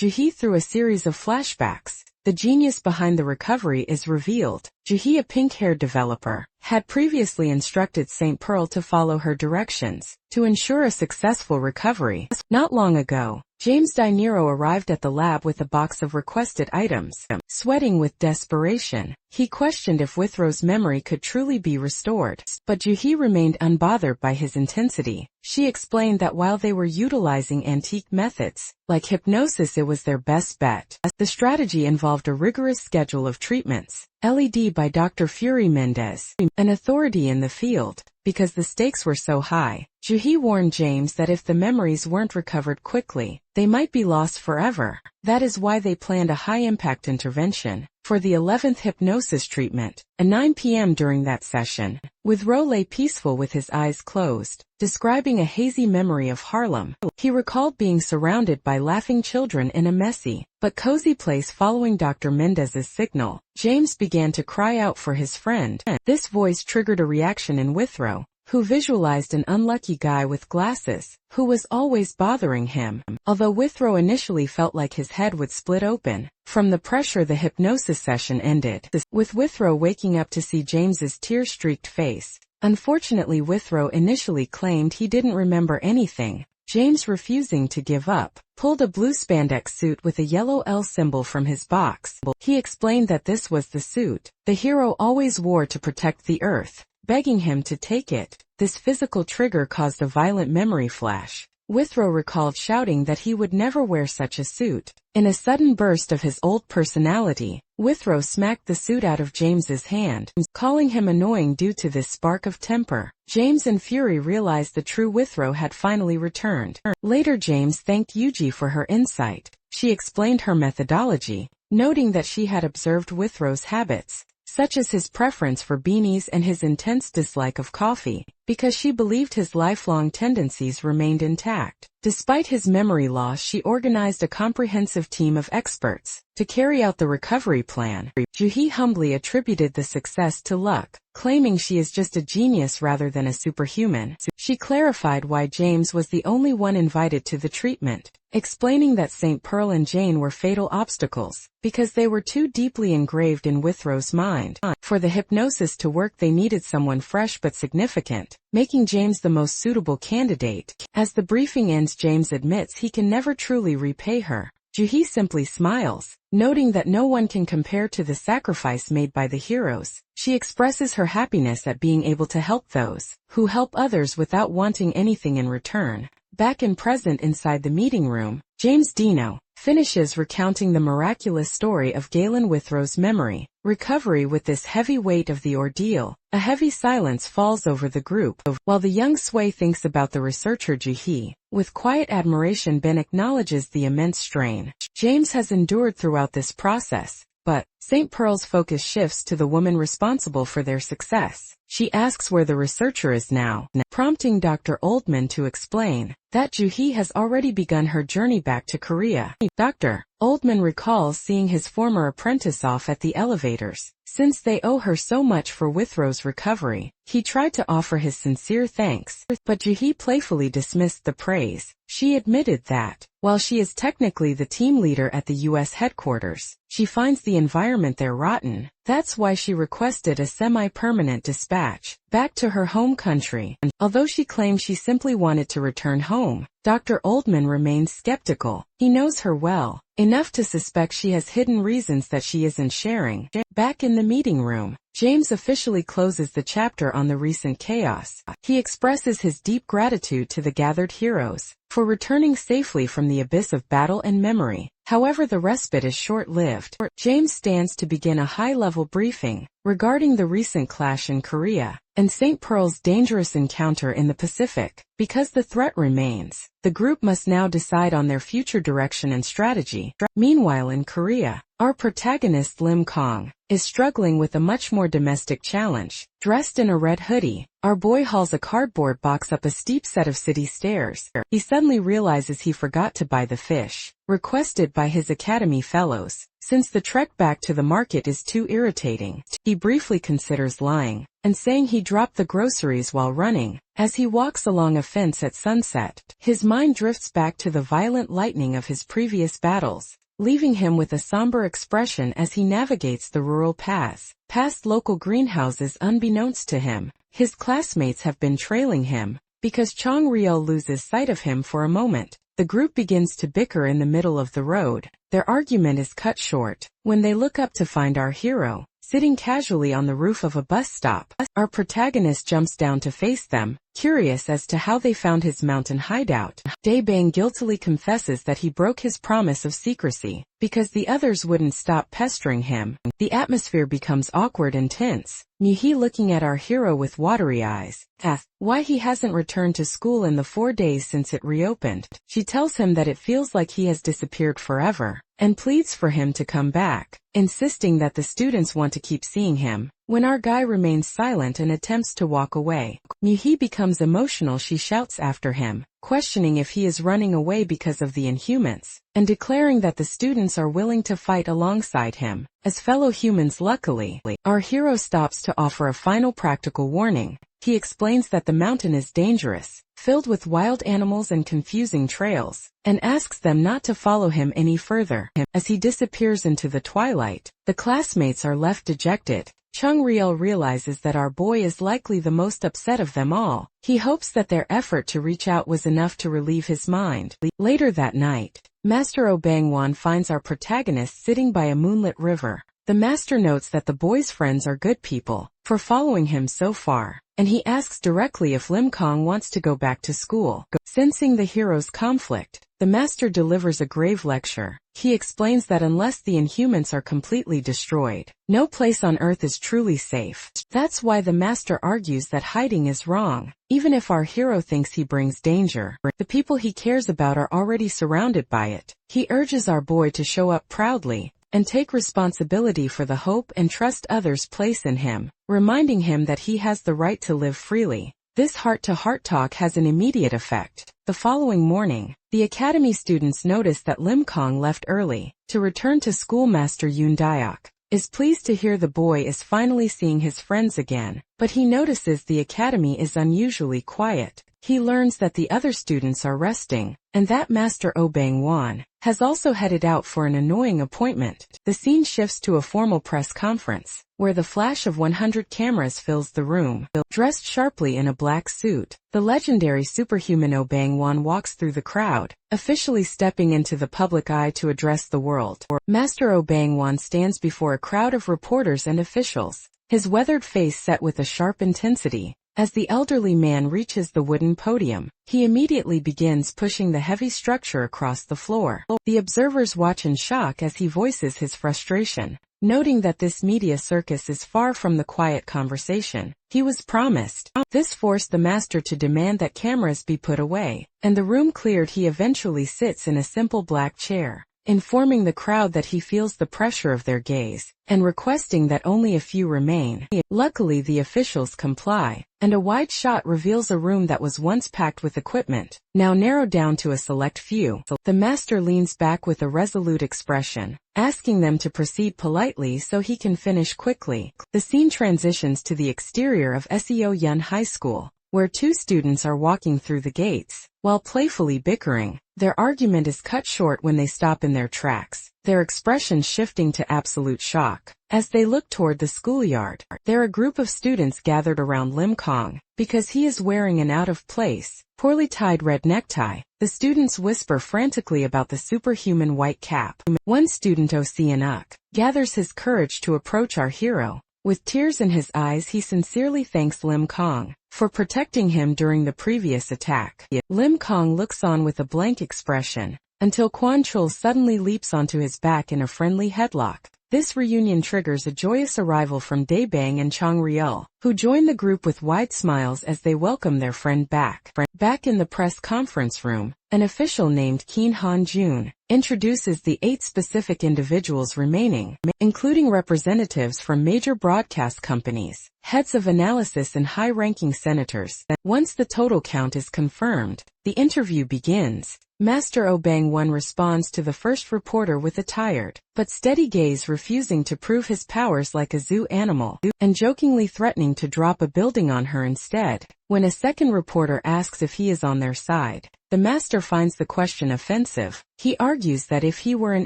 Jahi, through a series of flashbacks, the genius behind the recovery is revealed. Jahi, a pink-haired developer, had previously instructed St. Pearl to follow her directions to ensure a successful recovery. Not long ago, James Dinero arrived at the lab with a box of requested items. Sweating with desperation, He questioned if Withrow's memory could truly be restored, but Juhi remained unbothered by his intensity. She explained that while they were utilizing antique methods, like hypnosis, it was their best bet. The strategy involved a rigorous schedule of treatments, led by Dr. Fury Mendez, an authority in the field. Because the stakes were so high, Juhi warned James that if the memories weren't recovered quickly, they might be lost forever. That is why they planned a high-impact intervention for the 11th hypnosis treatment, at 9 p.m. During that session, Withrow lay peaceful with his eyes closed, describing a hazy memory of Harlem. He recalled being surrounded by laughing children in a messy but cozy place. Following Dr. Mendez's signal, James began to cry out for his friend. This voice triggered a reaction in Withrow, who visualized an unlucky guy with glasses, who was always bothering him. Although Withrow initially felt like his head would split open from the pressure, the hypnosis session ended, with Withrow waking up to see James's tear-streaked face. Unfortunately, Withrow initially claimed he didn't remember anything. James, refusing to give up, pulled a blue spandex suit with a yellow L symbol from his box. He explained that this was the suit the hero always wore to protect the Earth, begging him to take it. This physical trigger caused a violent memory flash. Withrow recalled shouting that he would never wear such a suit. In a sudden burst of his old personality, Withrow smacked the suit out of James's hand, calling him annoying due to this spark of temper. James in fury realized the true Withrow had finally returned. Later, James thanked Yuji for her insight. She explained her methodology, noting that she had observed Withrow's habits, such as his preference for beanies and his intense dislike of coffee, because she believed his lifelong tendencies remained intact. Despite his memory loss, she organized a comprehensive team of experts to carry out the recovery plan. Juhi humbly attributed the success to luck, claiming she is just a genius rather than a superhuman. She clarified why James was the only one invited to the treatment, explaining that St. Pearl and Jane were fatal obstacles, because they were too deeply engraved in Withrow's mind. For the hypnosis to work, they needed someone fresh but significant, making James the most suitable candidate. As the briefing ends, James admits he can never truly repay her. Juhi simply smiles, noting that no one can compare to the sacrifice made by the heroes. She expresses her happiness at being able to help those who help others without wanting anything in return. Back and present inside the meeting room, James Dino finishes recounting the miraculous story of Galen Withrow's memory recovery. With this heavy weight of the ordeal, a heavy silence falls over the group, while the young Sway thinks about the researcher Juhi. With quiet admiration, Ben acknowledges the immense strain James has endured throughout this process, but St. Pearl's focus shifts to the woman responsible for their success. She asks where the researcher is now, prompting Dr. Oldman to explain that Juhi has already begun her journey back to Korea. Dr. Oldman recalls seeing his former apprentice off at the elevators. Since they owe her so much for Withrow's recovery, he tried to offer his sincere thanks, but Juhi playfully dismissed the praise. She admitted that, while she is technically the team leader at the U.S. headquarters, she finds the environment there rotten. That's why she requested a semi-permanent dispatch back to her home country. Although she claims she simply wanted to return home, Dr. Oldman remains skeptical. He knows her well enough to suspect she has hidden reasons that she isn't sharing. Back in the meeting room, James officially closes the chapter on the recent chaos. He expresses his deep gratitude to the gathered heroes for returning safely from the abyss of battle and memory. However, the respite is short-lived. James stands to begin a high-level briefing regarding the recent clash in Korea and St. Pearl's dangerous encounter in the Pacific. Because the threat remains, the group must now decide on their future direction and strategy. Meanwhile, in Korea, our protagonist Lim Kong is struggling with a much more domestic challenge. Dressed in a red hoodie, our boy hauls a cardboard box up a steep set of city stairs. He suddenly realizes he forgot to buy the fish requested by his academy fellows. Since the trek back to the market is too irritating, he briefly considers lying and saying he dropped the groceries while running. As he walks along a fence at sunset, his mind drifts back to the violent lightning of his previous battles, leaving him with a somber expression as he navigates the rural paths, past local greenhouses. Unbeknownst to him, his classmates have been trailing him. Because Chong Riel loses sight of him for a moment, the group begins to bicker in the middle of the road. Their argument is cut short when they look up to find our hero sitting casually on the roof of a bus stop. Our protagonist jumps down to face them, curious as to how they found his mountain hideout. Dae-bang guiltily confesses that he broke his promise of secrecy, because the others wouldn't stop pestering him. The atmosphere becomes awkward and tense, Moo-hee looking at our hero with watery eyes, asks why he hasn't returned to school in the 4 days since it reopened. She tells him that it feels like he has disappeared forever, and pleads for him to come back, insisting that the students want to keep seeing him. When our guy remains silent and attempts to walk away, Moo-hee becomes emotional. She shouts after him, questioning if he is running away because of the Inhumans, and declaring that the students are willing to fight alongside him as fellow humans. Luckily, our hero stops to offer a final practical warning. He explains that the mountain is dangerous, filled with wild animals and confusing trails, and asks them not to follow him any further. As he disappears into the twilight, the classmates are left dejected. Chung-ryul realizes that our boy is likely the most upset of them all. He hopes that their effort to reach out was enough to relieve his mind. Later that night, Master Oh Bang-won finds our protagonist sitting by a moonlit river. The master notes that the boy's friends are good people for following him so far, and he asks directly if Lim Kong wants to go back to school. Sensing the hero's conflict, the master delivers a grave lecture. He explains that unless the Inhumans are completely destroyed, no place on Earth is truly safe. That's why the master argues that hiding is wrong. Even if our hero thinks he brings danger, the people he cares about are already surrounded by it. He urges our boy to show up proudly and take responsibility for the hope and trust others place in him, reminding him that he has the right to live freely. This heart-to-heart talk has an immediate effect. The following morning, the academy students notice that Lim Kong left early to return to school. Master Yoon Dayak is pleased to hear the boy is finally seeing his friends again, but he notices the academy is unusually quiet. He learns that the other students are resting, and that Master Oh Bang-won has also headed out for an annoying appointment. The scene shifts to a formal press conference, where the flash of 100 cameras fills the room. Dressed sharply in a black suit, the legendary superhuman Oh Bang-won walks through the crowd, officially stepping into the public eye to address the world. Master Oh Bang-won stands before a crowd of reporters and officials, his weathered face set with a sharp intensity. As the elderly man reaches the wooden podium, he immediately begins pushing the heavy structure across the floor. The observers watch in shock as he voices his frustration, noting that this media circus is far from the quiet conversation he was promised. This forced the master to demand that cameras be put away, and the room cleared. He eventually sits in a simple black chair, informing the crowd that he feels the pressure of their gaze, and requesting that only a few remain. Luckily, the officials comply, and a wide shot reveals a room that was once packed with equipment, now narrowed down to a select few. The master leans back with a resolute expression, asking them to proceed politely so he can finish quickly. The scene transitions to the exterior of Seo Yun High School, where two students are walking through the gates. While playfully bickering, their argument is cut short when they stop in their tracks, their expressions shifting to absolute shock. As they look toward the schoolyard, there are a group of students gathered around Lim Kong, because he is wearing an out-of-place, poorly tied red necktie. The students whisper frantically about the superhuman white cap. One student, Oh Seon-uk, gathers his courage to approach our hero. With tears in his eyes, he sincerely thanks Lim Kong for protecting him during the previous attack. Lim Kong looks on with a blank expression, until Kwon Chul suddenly leaps onto his back in a friendly headlock. This reunion triggers a joyous arrival from Dae-bang and Chung-ryul, who join the group with wide smiles as they welcome their friend back. Back in the press conference room, an official named Keen Han-jun introduces the 8 specific individuals remaining, including representatives from major broadcast companies, heads of analysis and high-ranking senators. Once the total count is confirmed, the interview begins. Master Oh Bang-won responds to the first reporter with a tired but steady gaze, refusing to prove his powers like a zoo animal, and jokingly threatening to drop a building on her instead. When a second reporter asks if he is on their side, the master finds the question offensive. He argues that if he were an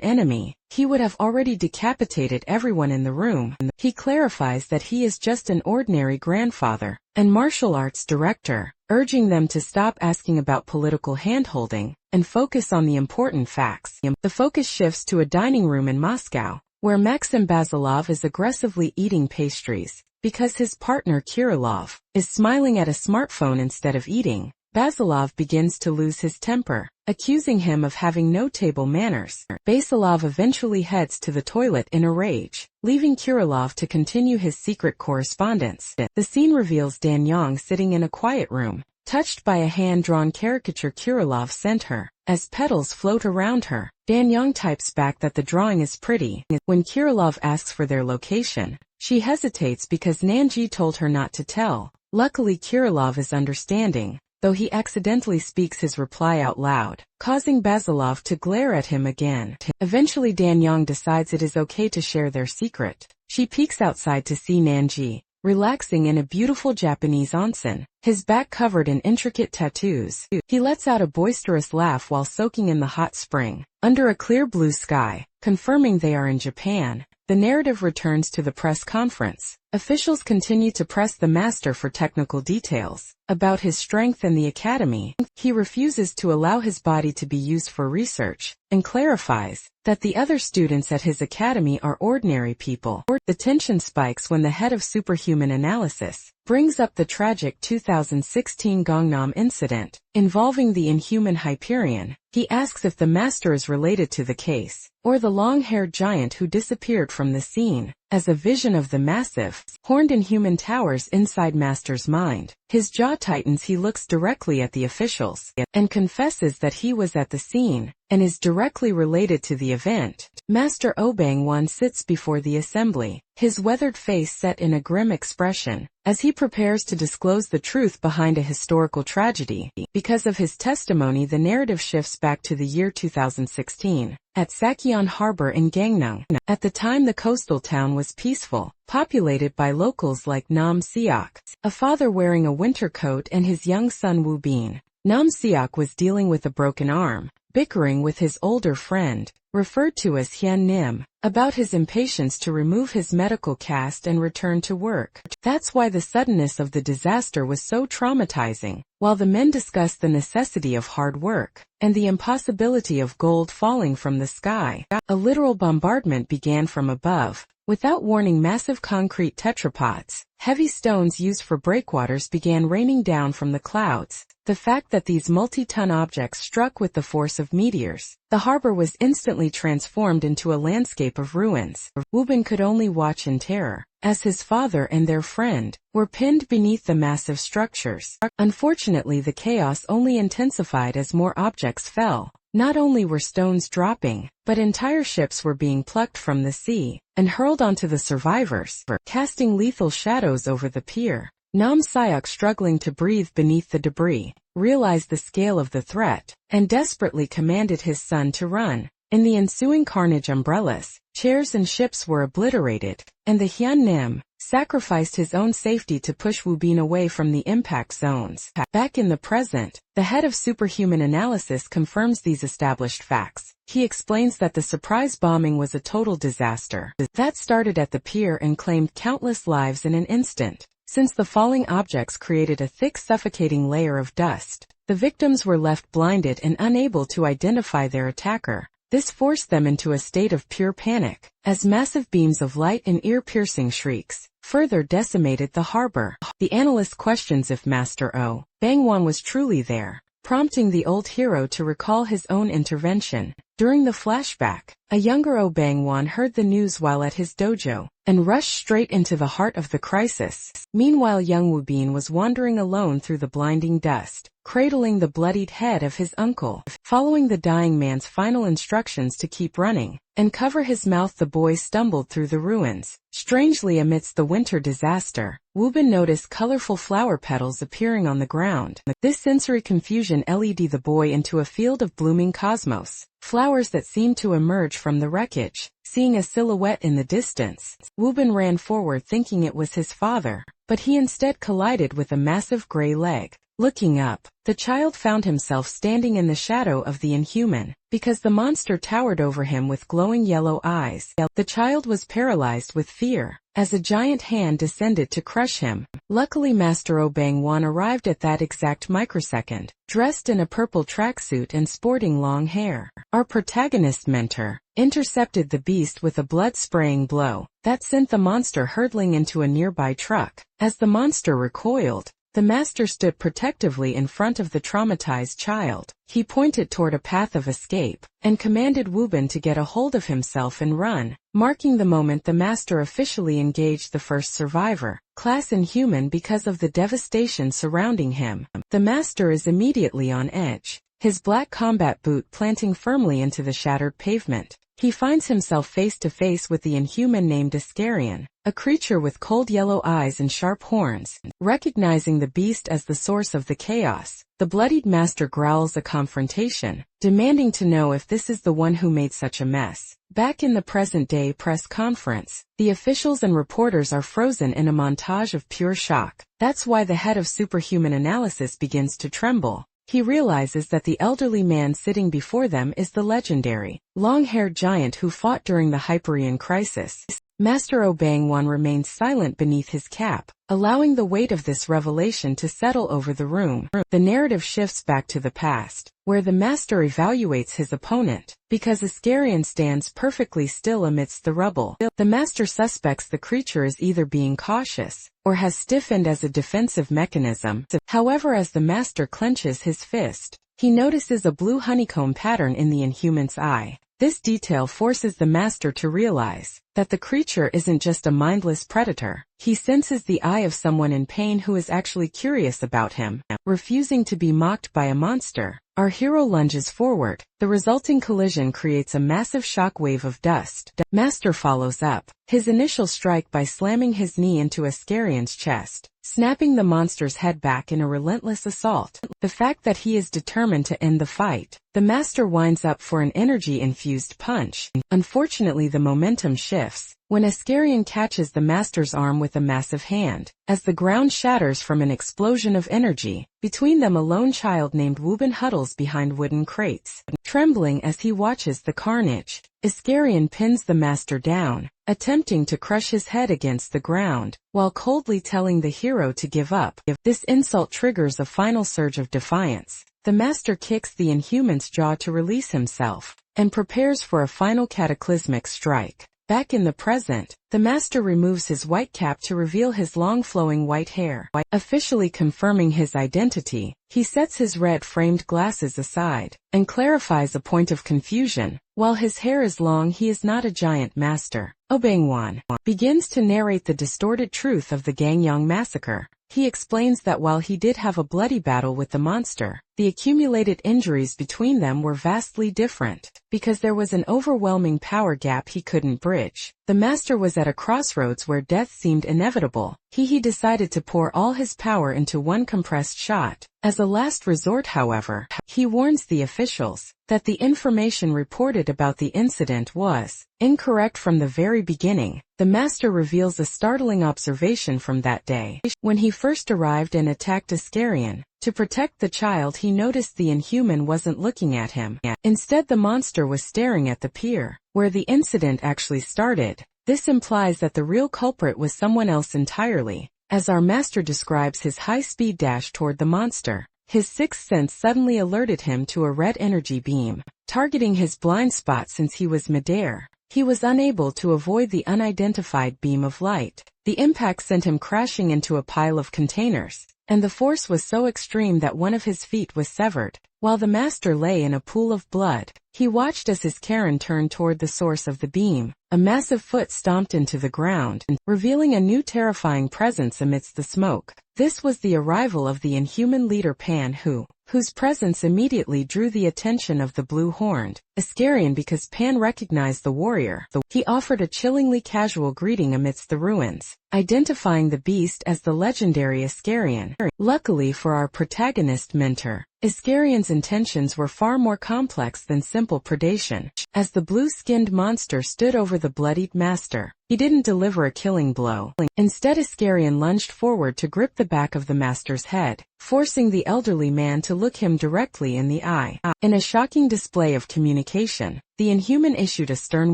enemy, he would have already decapitated everyone in the room. He clarifies that he is just an ordinary grandfather and martial arts director, urging them to stop asking about political hand-holding and focus on the important facts. The focus shifts to a dining room in Moscow, where Maxim Basilov is aggressively eating pastries. Because his partner Kirillov is smiling at a smartphone instead of eating, Basilov begins to lose his temper, accusing him of having no table manners. Basilov eventually heads to the toilet in a rage, leaving Kirillov to continue his secret correspondence. The scene reveals Danyang sitting in a quiet room, touched by a hand-drawn caricature Kirillov sent her. As petals float around her, Danyang types back that the drawing is pretty. When Kirillov asks for their location, she hesitates because Nanji told her not to tell. Luckily Kirillov is understanding, though he accidentally speaks his reply out loud, causing Basilov to glare at him again. Eventually Danyang decides it is okay to share their secret. She peeks outside to see Nanji, relaxing in a beautiful Japanese onsen, his back covered in intricate tattoos. He lets out a boisterous laugh while soaking in the hot spring, under a clear blue sky, confirming they are in Japan. The narrative returns to the press conference. Officials continue to press the master for technical details about his strength and the academy. He refuses to allow his body to be used for research, and clarifies that the other students at his academy are ordinary people. The tension spikes when the head of Superhuman Analysis brings up the tragic 2016 Gangnam incident involving the inhuman Hyperion. He asks if the master is related to the case, or the long-haired giant who disappeared from the scene. As a vision of the massive, horned inhuman towers inside Master's mind, his jaw tightens. He looks directly at the officials, and confesses that he was at the scene, and is directly related to the event. Master Obangwon sits before the assembly, his weathered face set in a grim expression, as he prepares to disclose the truth behind a historical tragedy. Because of his testimony, the narrative shifts back to the year 2016, at Sakyeon Harbor in Gangnam. At the time the coastal town was peaceful, populated by locals like Nam Seok, a father wearing a winter coat, and his young son Woo Bin. Nam Seok was dealing with a broken arm, bickering with his older friend, referred to as Hyun Nim, about his impatience to remove his medical cast and return to work. That's why the suddenness of the disaster was so traumatizing. While the men discussed the necessity of hard work, and the impossibility of gold falling from the sky, a literal bombardment began from above. Without warning, massive concrete tetrapods, heavy stones used for breakwaters, began raining down from the clouds. The fact that these multi-ton objects struck with the force of meteors, the harbor was instantly transformed into a landscape of ruins. Woo Bin could only watch in terror, as his father and their friend were pinned beneath the massive structures. Unfortunately, the chaos only intensified as more objects fell. Not only were stones dropping, but entire ships were being plucked from the sea and hurled onto the survivors, casting lethal shadows over the pier. Nam Seok, struggling to breathe beneath the debris, realized the scale of the threat, and desperately commanded his son to run. In the ensuing carnage, umbrellas, chairs and ships were obliterated, and the Hyun Nim sacrificed his own safety to push Woo Bin away from the impact zones. Back in the present, the head of Superhuman Analysis confirms these established facts. He explains that the surprise bombing was a total disaster that started at the pier and claimed countless lives in an instant. Since the falling objects created a thick, suffocating layer of dust, the victims were left blinded and unable to identify their attacker. This forced them into a state of pure panic, as massive beams of light and ear-piercing shrieks further decimated the harbor. The analyst questions if Master O. Bangwon was truly there, prompting the old hero to recall his own intervention. During the flashback, a younger O Bangwon heard the news while at his dojo, and rushed straight into the heart of the crisis. Meanwhile, young Woo Bin was wandering alone through the blinding dust, cradling the bloodied head of his uncle. Following the dying man's final instructions to keep running and cover his mouth, the boy stumbled through the ruins. Strangely, amidst the winter disaster, Woo Bin noticed colorful flower petals appearing on the ground. This sensory confusion led the boy into a field of blooming cosmos, flowers that seemed to emerge from the wreckage. Seeing a silhouette in the distance, Woo Bin ran forward thinking it was his father, but he instead collided with a massive gray leg. Looking up, the child found himself standing in the shadow of the inhuman, because the monster towered over him with glowing yellow eyes. The child was paralyzed with fear, as a giant hand descended to crush him. Luckily Master Obang-wan arrived at that exact microsecond, dressed in a purple tracksuit and sporting long hair. Our protagonist mentor intercepted the beast with a blood-spraying blow that sent the monster hurtling into a nearby truck. As the monster recoiled, the master stood protectively in front of the traumatized child. He pointed toward a path of escape and commanded Wubin to get a hold of himself and run, marking the moment the master officially engaged the first survivor, class Inhuman, because of the devastation surrounding him. The master is immediately on edge, his black combat boot planting firmly into the shattered pavement. He finds himself face to face with the Inhuman named Iscarion, a creature with cold yellow eyes and sharp horns. Recognizing the beast as the source of the chaos, the bloodied master growls a confrontation, demanding to know if this is the one who made such a mess. Back in the present-day press conference, the officials and reporters are frozen in a montage of pure shock. That's why the head of Superhuman Analysis begins to tremble. He realizes that the elderly man sitting before them is the legendary, long-haired giant who fought during the Hyperion crisis. Master Obang-wan remains silent beneath his cap, allowing the weight of this revelation to settle over the room. The narrative shifts back to the past, where the master evaluates his opponent, because Iscarion stands perfectly still amidst the rubble. The master suspects the creature is either being cautious, or has stiffened as a defensive mechanism. However, as the master clenches his fist, he notices a blue honeycomb pattern in the Inhuman's eye. This detail forces the master to realize that the creature isn't just a mindless predator. He senses the eye of someone in pain who is actually curious about him. Refusing to be mocked by a monster, our hero lunges forward. The resulting collision creates a massive shockwave of dust. Master follows up his initial strike by slamming his knee into Iscarion's chest, snapping the monster's head back in a relentless assault. The fact that he is determined to end the fight, the master winds up for an energy-infused punch. Unfortunately, the momentum shifts when Iscarion catches the master's arm with a massive hand, as the ground shatters from an explosion of energy. Between them, a lone child named Wubin huddles behind wooden crates, trembling as he watches the carnage. Iscarion pins the master down, attempting to crush his head against the ground, while coldly telling the hero to give up. This insult triggers a final surge of defiance. The master kicks the Inhuman's jaw to release himself, and prepares for a final cataclysmic strike. Back in the present, the master removes his white cap to reveal his long flowing white hair. Officially confirming his identity, he sets his red-framed glasses aside, and clarifies a point of confusion. While his hair is long, he is not a giant master. Obang-wan begins to narrate the distorted truth of the Gangyang massacre. He explains that while he did have a bloody battle with the monster, the accumulated injuries between them were vastly different, because there was an overwhelming power gap he couldn't bridge. The master was at a crossroads where death seemed inevitable. He decided to pour all his power into one compressed shot. As a last resort, however, he warns the officials that the information reported about the incident was incorrect from the very beginning. The master reveals a startling observation from that day. When he first arrived and attacked Iscarion, to protect the child, he noticed the Inhuman wasn't looking at him. Instead, the monster was staring at the pier, where the incident actually started. This implies that the real culprit was someone else entirely. As our master describes his high-speed dash toward the monster, his sixth sense suddenly alerted him to a red energy beam, targeting his blind spot since he was midair. He was unable to avoid the unidentified beam of light. The impact sent him crashing into a pile of containers, and the force was so extreme that one of his feet was severed. While the master lay in a pool of blood, he watched as his Karen turned toward the source of the beam. A massive foot stomped into the ground, revealing a new terrifying presence amidst the smoke. This was the arrival of the Inhuman leader Pan, whose presence immediately drew the attention of the blue-horned Iscarion because Pan recognized the warrior. He offered a chillingly casual greeting amidst the ruins, identifying the beast as the legendary Iscarion. Luckily for our protagonist mentor, Iscarion's intentions were far more complex than simple predation. As the blue-skinned monster stood over the bloodied master, He didn't deliver a killing blow. Instead, Iskarion lunged forward to grip the back of the master's head, forcing the elderly man to look him directly in the eye. In a shocking display of communication, the Inhuman issued a stern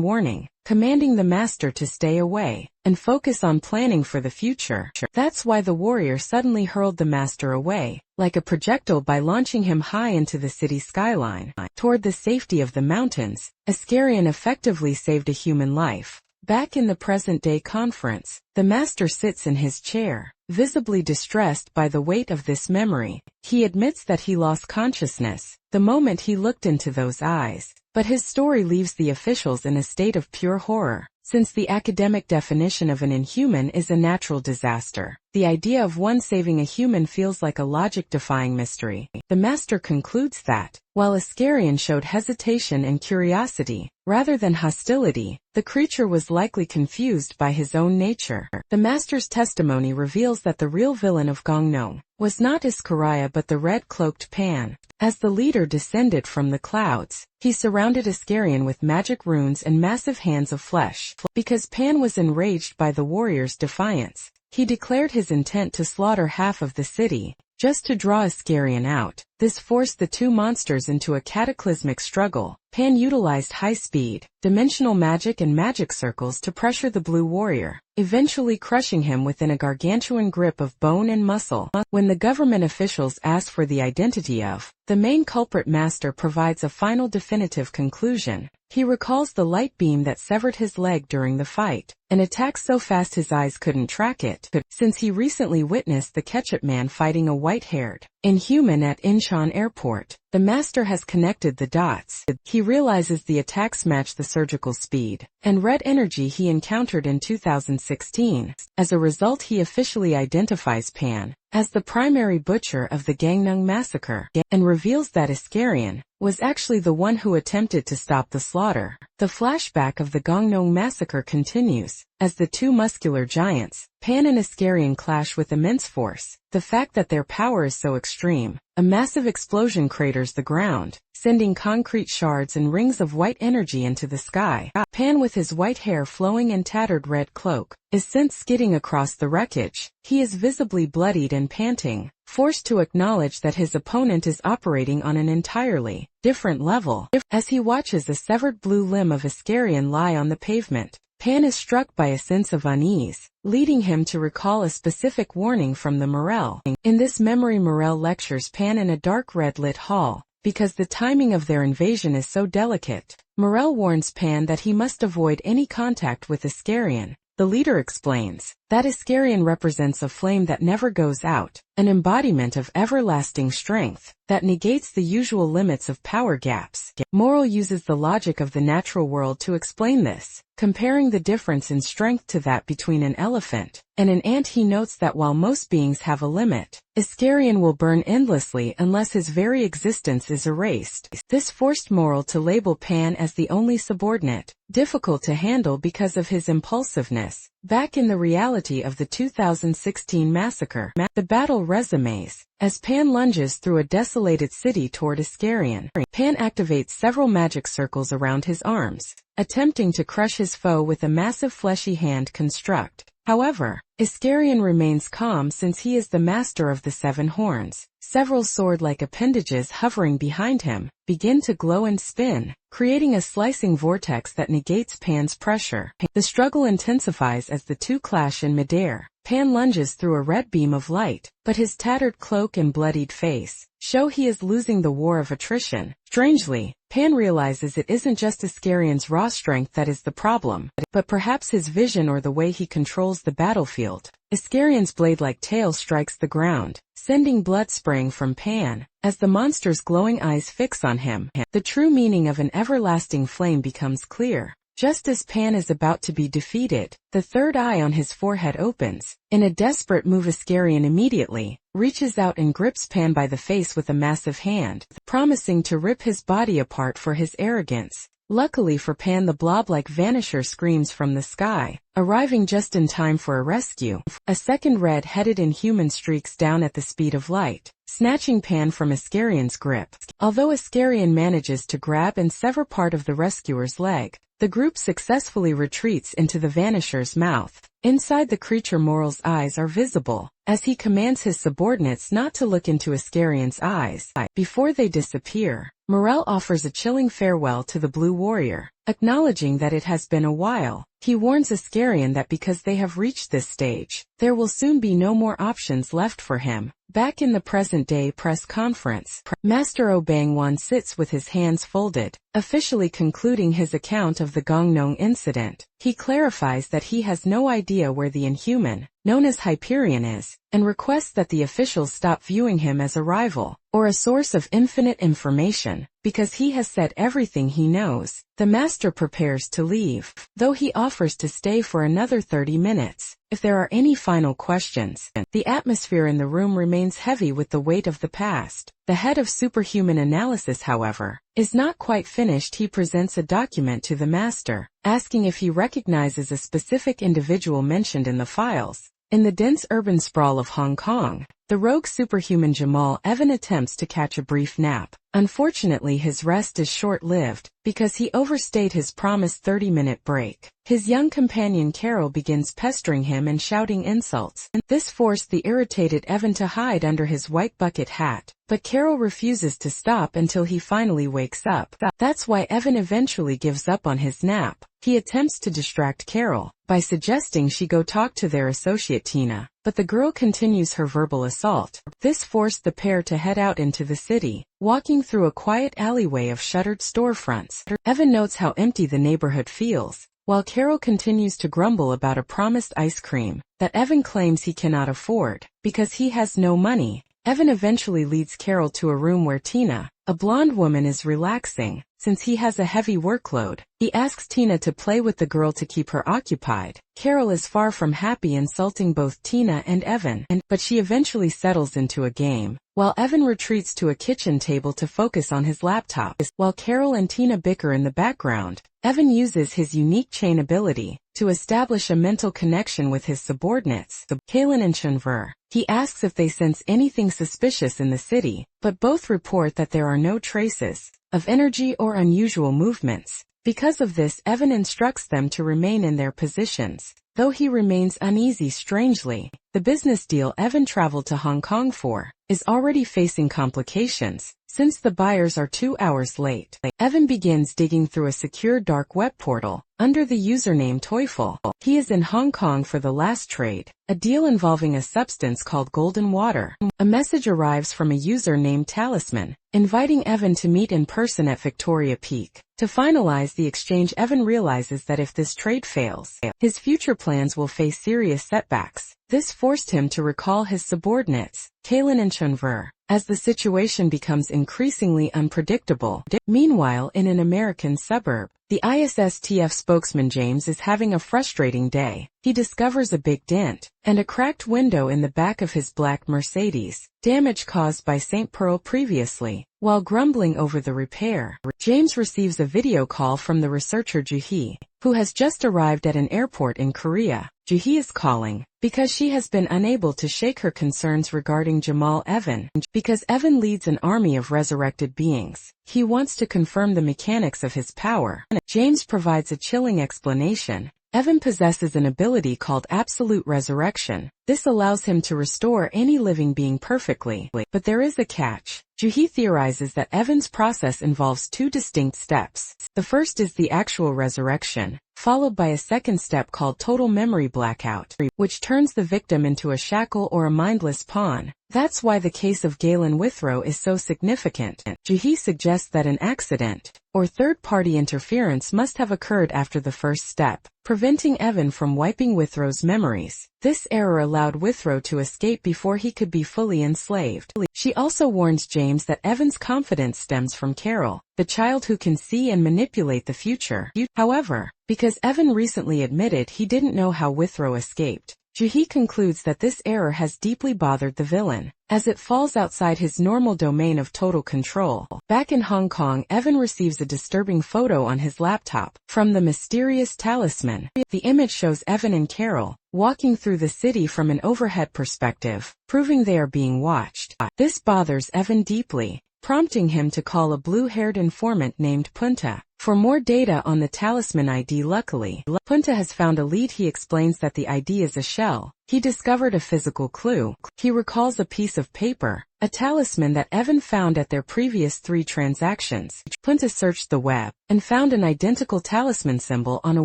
warning, commanding the master to stay away and focus on planning for the future. That's why the warrior suddenly hurled the master away, like a projectile, by launching him high into the city skyline. Toward the safety of the mountains, Iskarion effectively saved a human life. Back in the present-day conference, the master sits in his chair, visibly distressed by the weight of this memory. He admits that he lost consciousness the moment he looked into those eyes, but his story leaves the officials in a state of pure horror. Since the academic definition of an inhuman is a natural disaster, the idea of one saving a human feels like a logic-defying mystery. The master concludes that, while Iskarion showed hesitation and curiosity, rather than hostility, the creature was likely confused by his own nature. The master's testimony reveals that the real villain of Gangneung was not Iskarion but the red-cloaked Pan. As the leader descended from the clouds, he surrounded Iskarion with magic runes and massive hands of flesh. Because Pan was enraged by the warrior's defiance, he declared his intent to slaughter half of the city, just to draw Iskarion out. This forced the two monsters into a cataclysmic struggle. Pan utilized high-speed, dimensional magic and magic circles to pressure the blue warrior, eventually crushing him within a gargantuan grip of bone and muscle. When the government officials ask for the identity of the main culprit, master provides a final definitive conclusion. He recalls the light beam that severed his leg during the fight, an attack so fast his eyes couldn't track it, since he recently witnessed the Ketchup Man fighting a white-haired Inhuman at Incheon Airport. The master has connected the dots. He realizes the attacks match the surgical speed and red energy he encountered in 2016. As a result, he officially identifies Pan as the primary butcher of the Gangneung massacre, and reveals that Iskarion was actually the one who attempted to stop the slaughter. The flashback of the Gangneung massacre continues, as the two muscular giants, Pan and Iskarion, clash with immense force. The fact that their power is so extreme, a massive explosion craters the ground, sending concrete shards and rings of white energy into the sky. Pan, with his white hair flowing and tattered red cloak, is sent skidding across the wreckage. He is visibly bloodied and panting, forced to acknowledge that his opponent is operating on an entirely different level. As he watches a severed blue limb of Iskarion lie on the pavement, Pan is struck by a sense of unease, leading him to recall a specific warning from the Morel. In this memory, Morel lectures Pan in a dark red-lit hall. Because the timing of their invasion is so delicate, Morel warns Pan that he must avoid any contact with Iskarion. The leader explains that Iskarion represents a flame that never goes out, an embodiment of everlasting strength that negates the usual limits of power gaps. Morel uses the logic of the natural world to explain this, comparing the difference in strength to that between an elephant and an ant. He notes that while most beings have a limit, Iskarion will burn endlessly unless his very existence is erased. This forced Morel to label Pan as the only subordinate, difficult to handle because of his impulsiveness. Back in the reality of the 2016 massacre, the battle resumes as Pan lunges through a desolated city toward Iskarion. Pan activates several magic circles around his arms, attempting to crush his foe with a massive fleshy hand construct. However, Iskarion remains calm since he is the master of the seven horns. Several sword-like appendages hovering behind him begin to glow and spin, creating a slicing vortex that negates Pan's pressure. The struggle intensifies as the two clash in midair. Pan lunges through a red beam of light, but his tattered cloak and bloodied face show he is losing the war of attrition. Strangely, Pan realizes it isn't just Iskarion's raw strength that is the problem, but perhaps his vision or the way he controls the battlefield. Iskarion's blade-like tail strikes the ground, sending blood spraying from Pan. As the monster's glowing eyes fix on him, the true meaning of an everlasting flame becomes clear. Just as Pan is about to be defeated, the third eye on his forehead opens. In a desperate move, Iskarion immediately reaches out and grips Pan by the face with a massive hand, promising to rip his body apart for his arrogance. Luckily for Pan, the blob-like vanisher screams from the sky, arriving just in time for a rescue. A second red-headed Inhuman streaks down at the speed of light, snatching Pan from Iskarion's grip. Although Iskarion manages to grab and sever part of the rescuer's leg, the group successfully retreats into the Vanisher's mouth. Inside the creature, Moral's eyes are visible, as he commands his subordinates not to look into Iskarion's eyes. Before they disappear, Morel offers a chilling farewell to the Blue Warrior, acknowledging that it has been a while. He warns Iskarion that because they have reached this stage, there will soon be no more options left for him. Back in the present-day press conference, Master Obangwan sits with his hands folded, officially concluding his account of the Gongnong incident. He clarifies that he has no idea where the Inhuman, known as Hyperion, is, and requests that the officials stop viewing him as a rival, or a source of infinite information, because he has said everything he knows. The Master prepares to leave, though he offers to stay for another 30 minutes, if there are any final questions. The atmosphere in the room remains heavy with the weight of the past. The head of Superhuman Analysis, however, is not quite finished. He presents a document to the Master, asking if he recognizes a specific individual mentioned in the files. In the dense urban sprawl of Hong Kong, the rogue superhuman Jamal Evan attempts to catch a brief nap. Unfortunately, his rest is short-lived, because he overstayed his promised 30-minute break. His young companion Carol begins pestering him and shouting insults. This forced the irritated Evan to hide under his white bucket hat, but Carol refuses to stop until he finally wakes up. That's why Evan eventually gives up on his nap. He attempts to distract Carol by suggesting she go talk to their associate Tina, but the girl continues her verbal assault. This forced the pair to head out into the city, walking through a quiet alleyway of shuttered storefronts. Evan notes how empty the neighborhood feels, while Carol continues to grumble about a promised ice cream that Evan claims he cannot afford because he has no money. Evan eventually leads Carol to a room where Tina, a blonde woman, is relaxing. Since he has a heavy workload, he asks Tina to play with the girl to keep her occupied. Carol is far from happy, insulting both Tina and Evan, but she eventually settles into a game, while Evan retreats to a kitchen table to focus on his laptop. While Carol and Tina bicker in the background, Evan uses his unique chain ability to establish a mental connection with his subordinates, Kaylin and Chunver. He asks if they sense anything suspicious in the city, but both report that there are no traces of energy or unusual movements. Because of this, Evan instructs them to remain in their positions, though he remains uneasy. Strangely, the business deal Evan traveled to Hong Kong for is already facing complications, since the buyers are 2 hours late. Evan begins digging through a secure dark web portal under the username Teufel. He is in Hong Kong for the last trade, a deal involving a substance called golden water. A message arrives from a user named Talisman, inviting Evan to meet in person at Victoria Peak. To finalize the exchange, Evan realizes that if this trade fails, his future plans will face serious setbacks. This forced him to recall his subordinates, Kaylin and Chunver, as the situation becomes increasingly unpredictable. Meanwhile, in an American suburb, the ISSTF spokesman James is having a frustrating day. He discovers a big dent and a cracked window in the back of his black Mercedes, damage caused by St. Pearl previously. While grumbling over the repair, James receives a video call from the researcher Juhee, who has just arrived at an airport in Korea. Juhee is calling because she has been unable to shake her concerns regarding Jamal Evan. Because Evan leads an army of resurrected beings, he wants to confirm the mechanics of his power. James provides a chilling explanation. Evan possesses an ability called absolute resurrection. This allows him to restore any living being perfectly. But there is a catch. Juhee theorizes that Evan's process involves two distinct steps. The first is the actual resurrection, followed by a second step called total memory blackout, which turns the victim into a shackle or a mindless pawn. That's why the case of Galen Withrow is so significant. Juhee suggests that an accident, or third-party interference, must have occurred after the first step, preventing Evan from wiping Withrow's memories. This error allowed Withrow to escape before he could be fully enslaved. She also warns James that Evan's confidence stems from Carol, the child who can see and manipulate the future. However, because Evan recently admitted he didn't know how Withrow escaped, Juhee concludes that this error has deeply bothered the villain, as it falls outside his normal domain of total control. Back in Hong Kong, Evan receives a disturbing photo on his laptop from the mysterious Talisman. The image shows Evan and Carol, walking through the city from an overhead perspective, proving they are being watched. This bothers Evan deeply, prompting him to call a blue-haired informant named Punta for more data on the talisman ID. Luckily, Punta has found a lead. He explains that the ID is a shell. He discovered a physical clue. He recalls a piece of paper, a talisman that Evan found at their previous 3 transactions. Punta searched the web and found an identical talisman symbol on a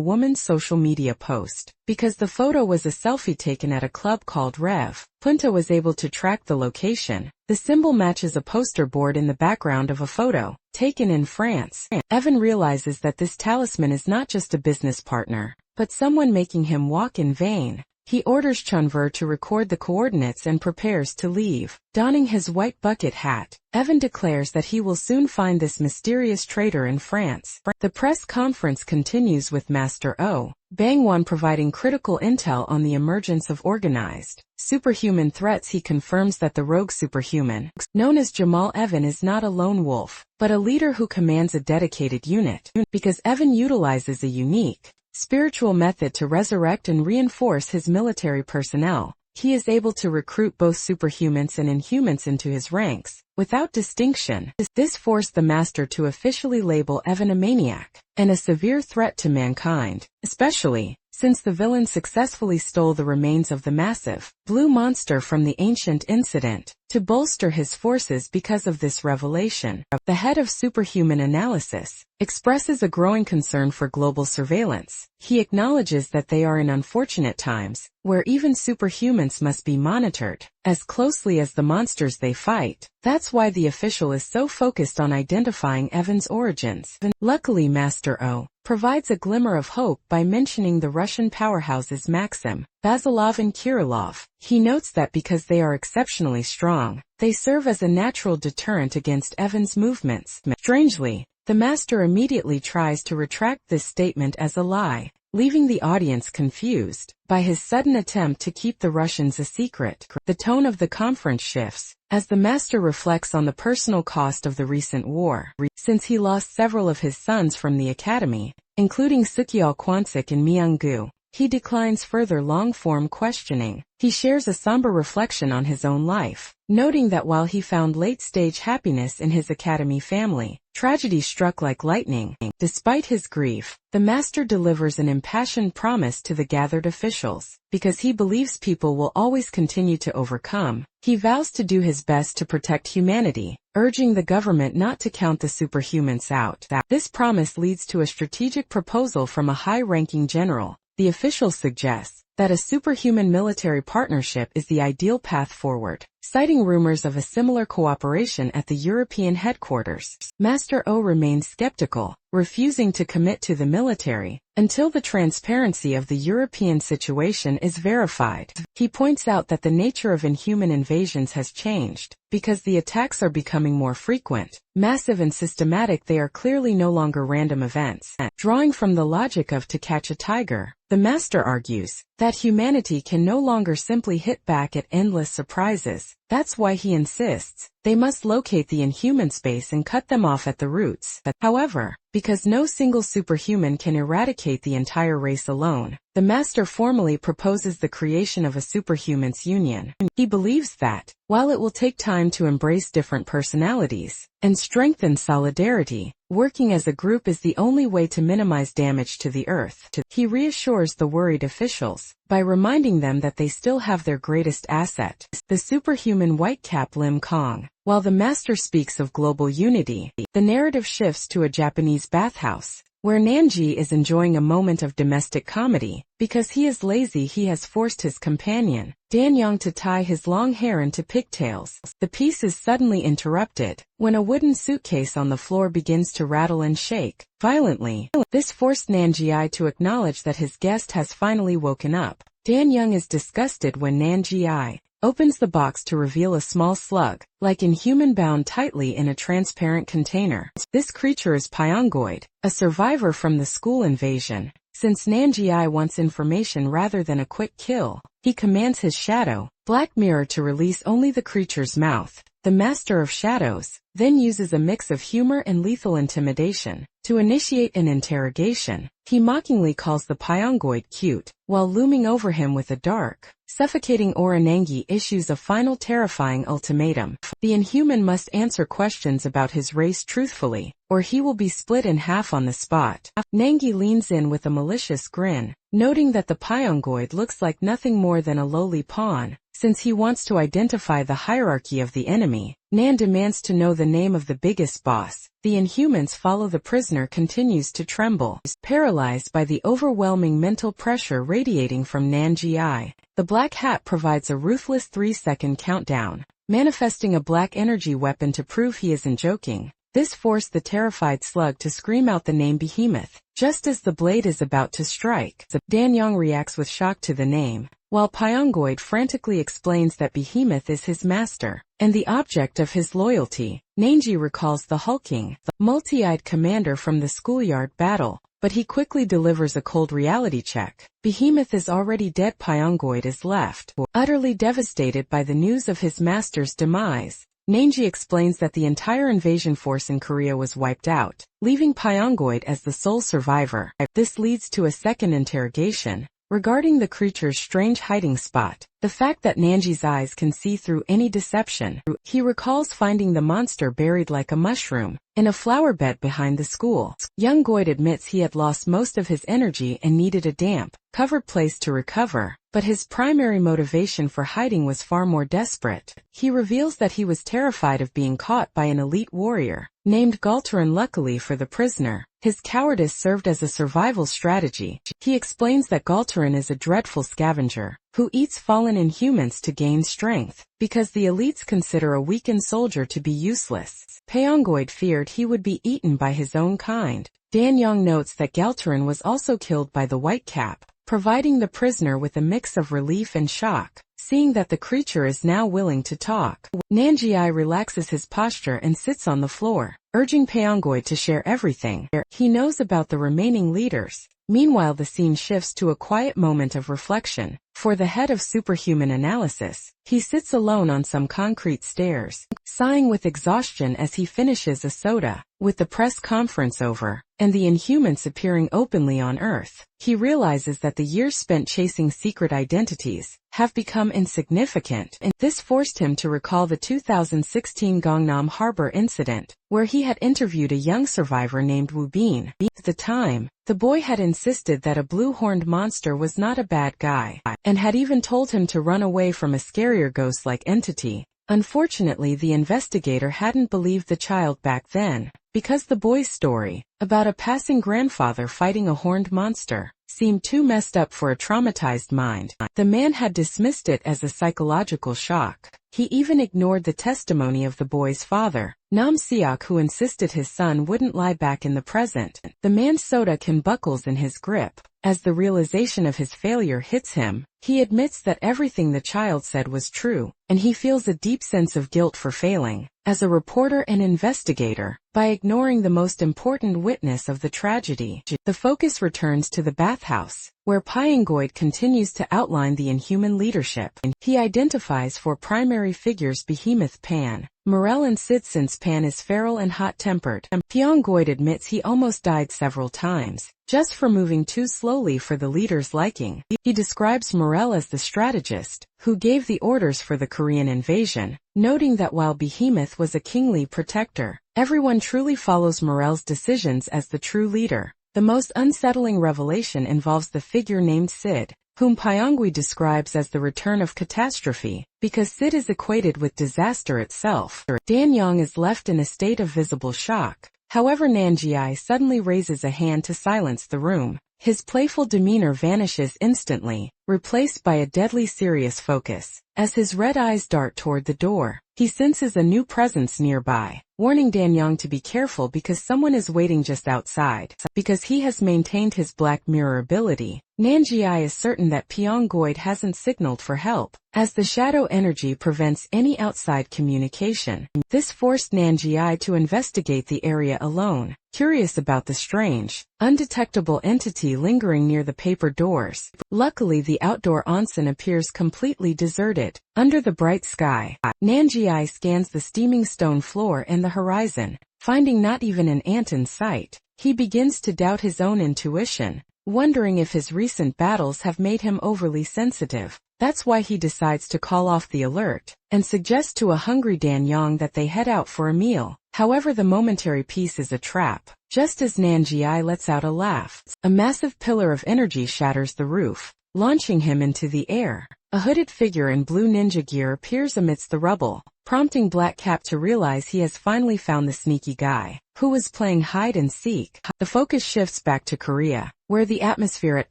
woman's social media post. Because the photo was a selfie taken at a club called Rev, Punta was able to track the location. The symbol matches a poster board in the background of a photo taken in France. Evan realizes that this talisman is not just a business partner, but someone making him walk in vain. He orders Chunver to record the coordinates and prepares to leave. Donning his white bucket hat, Evan declares that he will soon find this mysterious traitor in France. The press conference continues with Master O. Bangwan providing critical intel on the emergence of organized, superhuman threats. He confirms that the rogue superhuman, known as Jamal Evan, is not a lone wolf, but a leader who commands a dedicated unit. Because Evan utilizes a unique, spiritual method to resurrect and reinforce his military personnel, he is able to recruit both superhumans and inhumans into his ranks, without distinction. This forced the Master to officially label Evan a maniac, and a severe threat to mankind, especially since the villain successfully stole the remains of the massive, blue monster from the ancient incident, to bolster his forces. Because of this revelation, the head of Superhuman Analysis expresses a growing concern for global surveillance. He acknowledges that they are in unfortunate times, where even superhumans must be monitored as closely as the monsters they fight. That's why the official is so focused on identifying Evan's origins. Luckily, Master O provides a glimmer of hope by mentioning the Russian powerhouses Maxim, Basilov and Kirillov. He notes that because they are exceptionally strong, they serve as a natural deterrent against Evan's movements. Strangely, the Master immediately tries to retract this statement as a lie, leaving the audience confused by his sudden attempt to keep the Russians a secret. The tone of the conference shifts as the Master reflects on the personal cost of the recent war. Since he lost several of his sons from the academy, including Sukyal Kwansik and Myunggu, he declines further long-form questioning. He shares a somber reflection on his own life, noting that while he found late-stage happiness in his academy family, tragedy struck like lightning. Despite his grief, the Master delivers an impassioned promise to the gathered officials. Because he believes people will always continue to overcome, he vows to do his best to protect humanity, urging the government not to count the superhumans out. This promise leads to a strategic proposal from a high-ranking general. The official suggests that a superhuman military partnership is the ideal path forward, citing rumors of a similar cooperation at the European headquarters. Master O remains skeptical, refusing to commit to the military until the transparency of the European situation is verified. He points out that the nature of inhuman invasions has changed, because the attacks are becoming more frequent, massive and systematic. They are clearly no longer random events. Drawing from the logic of To Catch a Tiger, the Master argues that humanity can no longer simply hit back at endless surprises. That's why he insists they must locate the inhuman space and cut them off at the roots. However, because no single superhuman can eradicate the entire race alone, the Master formally proposes the creation of a superhumans union. He believes that, while it will take time to embrace different personalities and strengthen solidarity, working as a group is the only way to minimize damage to the Earth. He reassures the worried officials by reminding them that they still have their greatest asset, the superhuman white-cap Lim Kong. While the Master speaks of global unity, the narrative shifts to a Japanese bathhouse, where Nanji is enjoying a moment of domestic comedy. Because he is lazy, he has forced his companion, Danyang, to tie his long hair into pigtails. The piece is suddenly interrupted when a wooden suitcase on the floor begins to rattle and shake violently. This forced Nanji to acknowledge that his guest has finally woken up. Danyang is disgusted when Nanji opens the box to reveal a small slug, like inhuman, bound tightly in a transparent container. This creature is Pyongoid, a survivor from the school invasion. Since Nanji wants information rather than a quick kill, he commands his shadow, Black Mirror, to release only the creature's mouth. the master of shadows, then uses a mix of humor and lethal intimidation. To initiate an interrogation, he mockingly calls the Pyongoid cute, while looming over him with a dark, suffocating aura. Nangi issues a final terrifying ultimatum. The Inhuman must answer questions about his race truthfully, or he will be split in half on the spot. Nangi leans in with a malicious grin, noting that the Pyongoid looks like nothing more than a lowly pawn. Since he wants to identify the hierarchy of the enemy, Nan demands to know the name of the biggest boss. The Inhumans follow. The prisoner continues to tremble, paralyzed by the overwhelming mental pressure radiating from Nangi. The Black Hat provides a ruthless 3-second countdown, manifesting a black energy weapon to prove he isn't joking. This forced the terrified slug to scream out the name Behemoth. Just as the blade is about to strike, Danyang reacts with shock to the name, while Pyongoid frantically explains that Behemoth is his master, and the object of his loyalty. Nangi recalls the hulking, multi-eyed commander from the schoolyard battle, but he quickly delivers a cold reality check. Behemoth is already dead. Pyongoid is left, utterly devastated by the news of his master's demise. Nangi explains that the entire invasion force in Korea was wiped out, leaving Pyongoid as the sole survivor. This leads to a second interrogation, regarding the creature's strange hiding spot, the fact that Nangi's eyes can see through any deception. He recalls finding the monster buried like a mushroom in a flower bed behind the school. Young Goid admits he had lost most of his energy and needed a damp, covered place to recover, but his primary motivation for hiding was far more desperate. He reveals that he was terrified of being caught by an elite warrior named Galtarin. Luckily for the prisoner, his cowardice served as a survival strategy. He explains that Galtarin is a dreadful scavenger who eats fallen Inhumans to gain strength, because the elites consider a weakened soldier to be useless. Pyongoid feared he would be eaten by his own kind. Danyang notes that Galtarin was also killed by the White Cap, providing the prisoner with a mix of relief and shock, seeing that the creature is now willing to talk. Nangi relaxes his posture and sits on the floor, urging Pyongoid to share everything he knows about the remaining leaders. Meanwhile, the scene shifts to a quiet moment of reflection. For the head of Superhuman Analysis, he sits alone on some concrete stairs, sighing with exhaustion as he finishes a soda. With the press conference over, and the Inhumans appearing openly on Earth, he realizes that the years spent chasing secret identities have become insignificant, and this forced him to recall the 2016 Gangnam Harbor incident, where he had interviewed a young survivor named Woo Bin. At the time, the boy had insisted that a blue-horned monster was not a bad guy, and had even told him to run away from a scarier ghost-like entity. Unfortunately, the investigator hadn't believed the child back then, because the boy's story, about a passing grandfather fighting a horned monster, seemed too messed up for a traumatized mind. The man had dismissed it as a psychological shock. He even ignored the testimony of the boy's father, Nam Seok, who insisted his son wouldn't lie back in the present. The man's soda can buckles in his grip. As the realization of his failure hits him, he admits that everything the child said was true, and he feels a deep sense of guilt for failing, as a reporter and investigator, by ignoring the most important witness of the tragedy. The focus returns to the bathhouse, where Pyongoid continues to outline the Inhuman leadership. He identifies four primary figures: Behemoth, Pan, Morel and Sid. Since Pan is feral and hot-tempered, Pyongoid admits he almost died several times, just for moving too slowly for the leader's liking. He describes Morel as the strategist, who gave the orders for the Korean invasion, noting that while Behemoth was a kingly protector, everyone truly follows Morel's decisions as the true leader. The most unsettling revelation involves the figure named Sid, whom Pyongoid describes as the return of catastrophe, because Sid is equated with disaster itself. Danyang is left in a state of visible shock. However, Nangi suddenly raises a hand to silence the room. His playful demeanor vanishes instantly, replaced by a deadly serious focus. As his red eyes dart toward the door, he senses a new presence nearby, warning Danyang to be careful because someone is waiting just outside. Because he has maintained his Black Mirror ability, Nanjiai is certain that Pyongoid hasn't signaled for help, as the shadow energy prevents any outside communication. This forced Nanjiai to investigate the area alone, curious about the strange, undetectable entity lingering near the paper doors. Luckily, the outdoor onsen appears completely deserted. Under the bright sky, Nanjiai scans the steaming stone floor and the horizon. Finding not even an ant in sight, he begins to doubt his own intuition, wondering if his recent battles have made him overly sensitive. That's why he decides to call off the alert, and suggests to a hungry Dan Yang that they head out for a meal. However, the momentary peace is a trap. Just as Nanjiai lets out a laugh, a massive pillar of energy shatters the roof, launching him into the air. A hooded figure in blue ninja gear appears amidst the rubble, prompting Black Cap to realize he has finally found the sneaky guy, who was playing hide and seek. The focus shifts back to Korea, where the atmosphere at